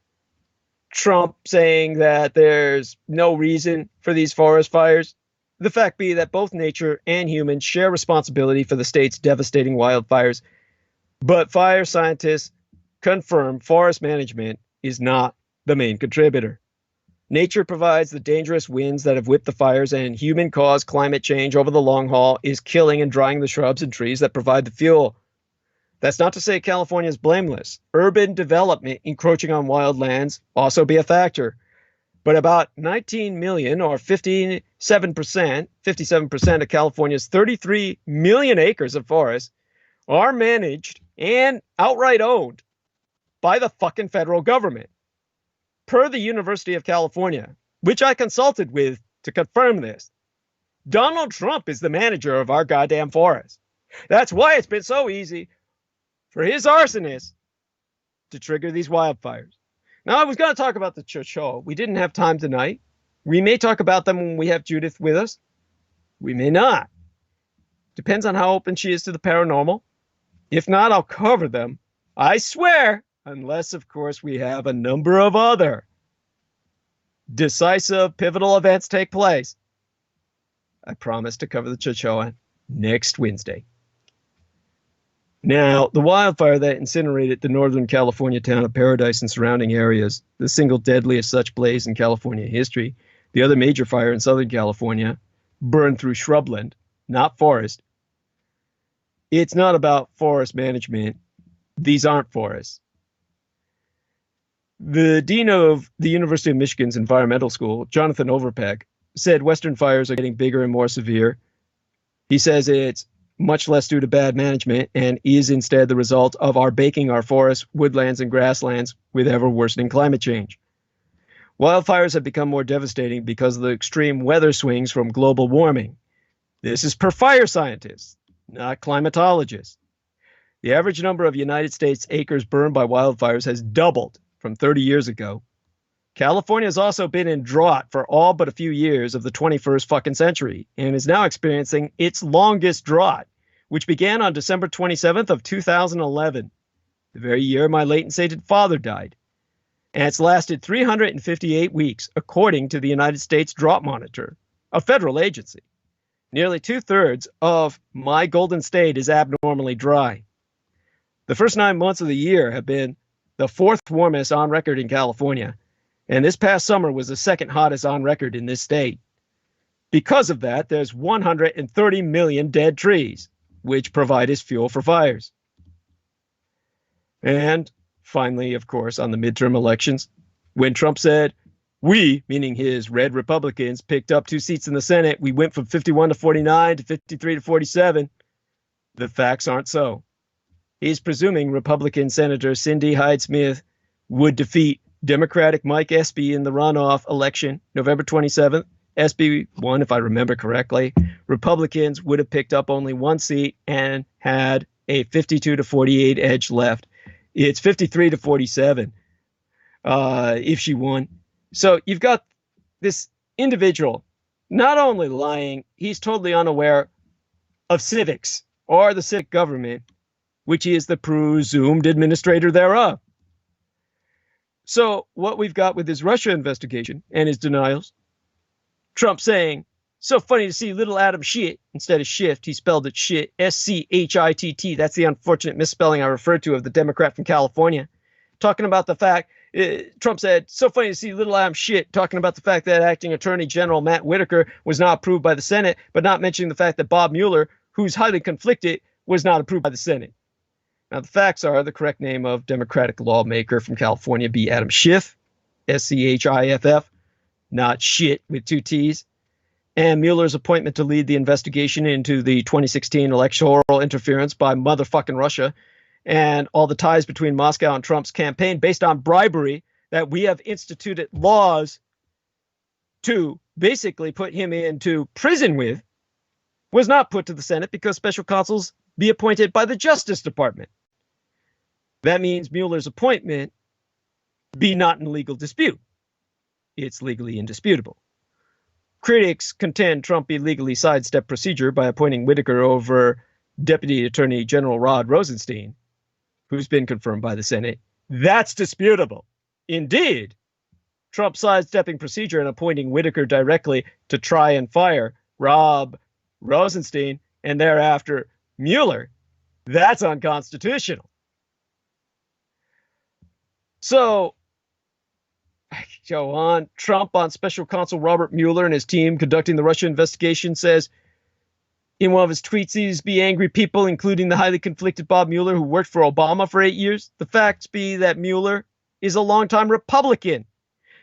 Trump saying that there's no reason for these forest fires. The fact be that both nature and humans share responsibility for the state's devastating wildfires. But fire scientists confirm forest management is not the main contributor. Nature provides the dangerous winds that have whipped the fires, and human-caused climate change over the long haul is killing and drying the shrubs and trees that provide the fuel. That's not to say California is blameless. Urban development encroaching on wild lands also be a factor. But about 19 million, or 57% of California's 33 million acres of forest are managed and outright owned by the fucking federal government. Per the University of California, which I consulted with to confirm this, Donald Trump is the manager of our goddamn forest. That's why it's been so easy for his arsonists to trigger these wildfires. Now, I was going to talk about the ̔H뾱ⁱ. We didn't have time tonight. We may talk about them when we have Judith with us. We may not. Depends on how open she is to the paranormal. If not, I'll cover them. I swear, unless, of course, we have a number of other decisive, pivotal events take place. I promise to cover the ̔H뾱ᵉ next Wednesday. Now, the wildfire that incinerated the Northern California town of Paradise and surrounding areas, the single deadliest such blaze in California history, the other major fire in Southern California, burned through shrubland, not forest. It's not about forest management. These aren't forests. The dean of the University of Michigan's Environmental School, Jonathan Overpeck, said Western fires are getting bigger and more severe. He says it's much less due to bad management and is instead the result of our baking our forests, woodlands, and grasslands with ever-worsening climate change. Wildfires have become more devastating because of the extreme weather swings from global warming. This is per fire scientists, not climatologists. The average number of United States acres burned by wildfires has doubled from 30 years ago. California has also been in drought for all but a few years of the 21st fucking century and is now experiencing its longest drought, which began on December 27th of 2011, the very year my late and sainted father died. And it's lasted 358 weeks, according to the United States Drought Monitor, a federal agency. Nearly 2/3 of my golden state is abnormally dry. The first 9 months of the year have been the fourth warmest on record in California, and this past summer was the second hottest on record in this state. Because of that, there's 130 million dead trees, which provide as fuel for fires. And finally, of course, on the midterm elections, when Trump said, we, meaning his red Republicans, picked up 2 seats in the Senate, we went from 51 to 49 to 53 to 47. The facts aren't so. He's presuming Republican Senator Cindy Hyde-Smith would defeat Democratic Mike Espy in the runoff election, November 27th. Espy won, if I remember correctly. Republicans would have picked up only 1 seat and had a 52 to 48 edge left. It's 53 to 47 if she won. So you've got this individual not only lying, he's totally unaware of civics or the civic government, which is the presumed administrator thereof. So what we've got with his Russia investigation and his denials, Trump saying, so funny to see little Adam Schitt instead of shift. He spelled it shit, S-C-H-I-T-T. That's the unfortunate misspelling I referred to of the Democrat from California. Talking about the fact, Trump said, so funny to see little Adam Schitt talking about the fact that acting Attorney General Matt Whitaker was not approved by the Senate, but not mentioning the fact that Bob Mueller, who's highly conflicted, was not approved by the Senate. Now, the facts are the correct name of Democratic lawmaker from California be Adam Schiff, S-C-H-I-F-F, not shit with 2 T's. And Mueller's appointment to lead the investigation into the 2016 electoral interference by motherfucking Russia and all the ties between Moscow and Trump's campaign based on bribery that we have instituted laws to basically put him into prison with was not put to the Senate because special counsels be appointed by the Justice Department. That means Mueller's appointment be not in legal dispute. It's legally indisputable. Critics contend Trump illegally sidestepped procedure by appointing Whitaker over Deputy Attorney General Rod Rosenstein, who's been confirmed by the Senate. That's disputable. Indeed, Trump sidestepping procedure and appointing Whitaker directly to try and fire Rob Rosenstein and thereafter Mueller, that's unconstitutional. So, go on. Trump on special counsel Robert Mueller and his team conducting the Russia investigation says in one of his tweets, these be angry people, including the highly conflicted Bob Mueller, who worked for Obama for 8 years. The facts be that Mueller is a longtime Republican.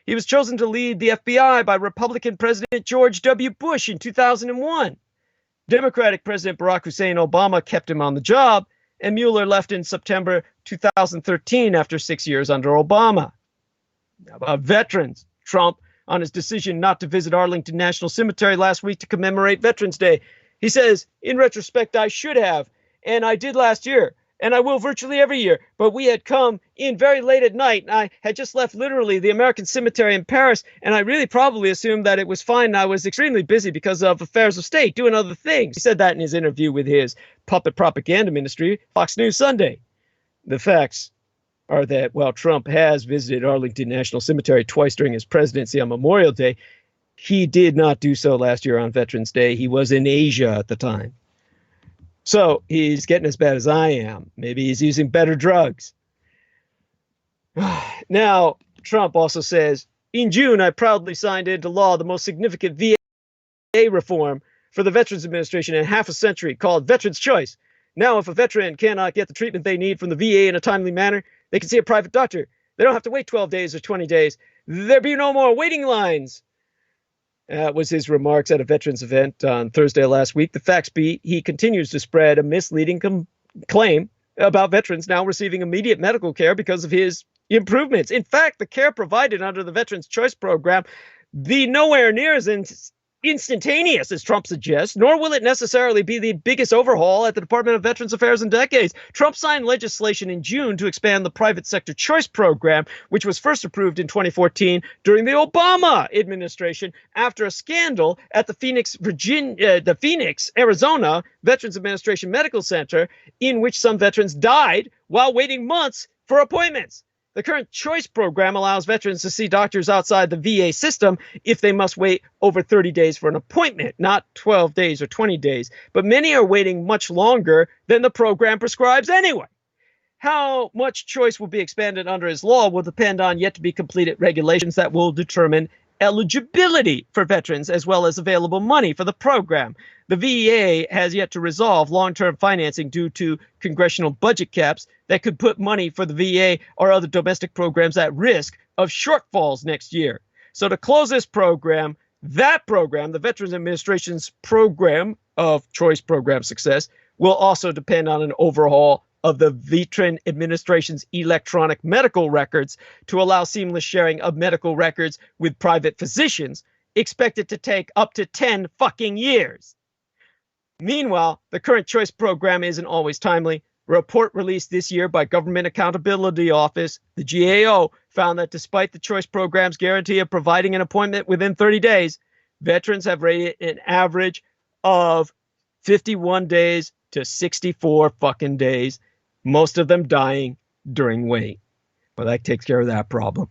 He was chosen to lead the FBI by Republican President George W. Bush in 2001. Democratic President Barack Hussein Obama kept him on the job, and Mueller left in September 2013 after 6 years under Obama. About veterans, Trump on his decision not to visit Arlington National Cemetery last week to commemorate Veterans Day. He says, in retrospect, I should have, and I did last year, and I will virtually every year. But we had come in very late at night, and I had just left literally the American Cemetery in Paris, and I really probably assumed that it was fine. And I was extremely busy because of affairs of state, doing other things. He said that in his interview with his puppet propaganda ministry, Fox News Sunday. The facts are that while Trump has visited Arlington National Cemetery twice during his presidency on Memorial Day, he did not do so last year on Veterans Day. He was in Asia at the time. So he's getting as bad as I am. Maybe he's using better drugs. Now, Trump also says, in June, I proudly signed into law the most significant VA reform for the Veterans Administration in half a century, called Veterans Choice. Now, if a veteran cannot get the treatment they need from the VA in a timely manner, they can see a private doctor. They don't have to wait 12 days or 20 days. There be no more waiting lines. That was his remarks at a veterans event on Thursday last week. The facts be, he continues to spread a misleading claim about veterans now receiving immediate medical care because of his improvements. In fact, the care provided under the Veterans Choice Program be nowhere near as instantaneous as Trump suggests, nor will it necessarily be the biggest overhaul at the Department of Veterans Affairs in decades. Trump signed legislation in June to expand the private sector choice program, which was first approved in 2014 during the Obama administration after a scandal at the Phoenix, Arizona Veterans Administration Medical Center, in which some veterans died while waiting months for appointments. The current choice program allows veterans to see doctors outside the VA system if they must wait over 30 days for an appointment, not 12 days or 20 days. But many are waiting much longer than the program prescribes anyway. How much choice will be expanded under his law will depend on yet to be completed regulations that will determine eligibility for veterans as well as available money for the program. The VA has yet to resolve long-term financing due to congressional budget caps that could put money for the VA or other domestic programs at risk of shortfalls next year. So to close this program, that program, the Veterans Administration's program of choice program success, will also depend on an overhaul of the Veteran Administration's electronic medical records to allow seamless sharing of medical records with private physicians, expected to take up to 10 fucking years. Meanwhile, the current choice program isn't always timely. A report released this year by Government Accountability Office, the GAO, found that despite the choice program's guarantee of providing an appointment within 30 days, veterans have rated an average of 51 days to 64 fucking days, most of them dying during wait. Well, that takes care of that problem.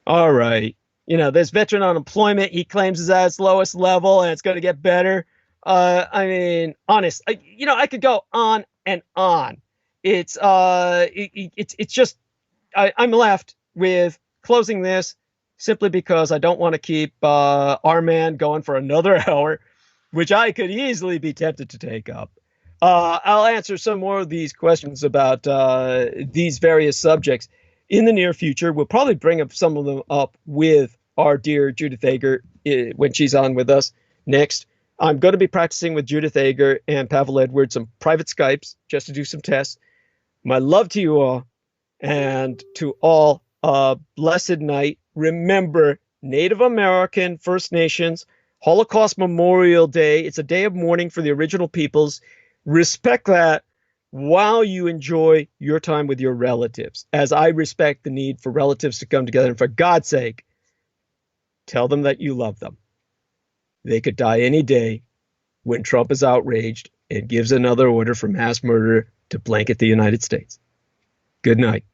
All right. You know, there's veteran unemployment. He claims is at its lowest level and it's going to get better. I mean, honest, I could go on and on. It's just, I'm left with closing this simply because I don't want to keep our man going for another hour, which I could easily be tempted to take up. I'll answer some more of these questions about these various subjects in the near future. We'll probably bring up some of them up with our dear Judith Ager when she's on with us next. I'm going to be practicing with Judith Ager and Pavel Edwards some private Skypes just to do some tests. My love to you all, and to all, blessed night. Remember, Native American, First Nations, Holocaust Memorial Day. It's a day of mourning for the original peoples. Respect that while you enjoy your time with your relatives, as I respect the need for relatives to come together. And for God's sake, tell them that you love them. They could die any day when Trump is outraged and gives another order for mass murder to blanket the United States. Good night.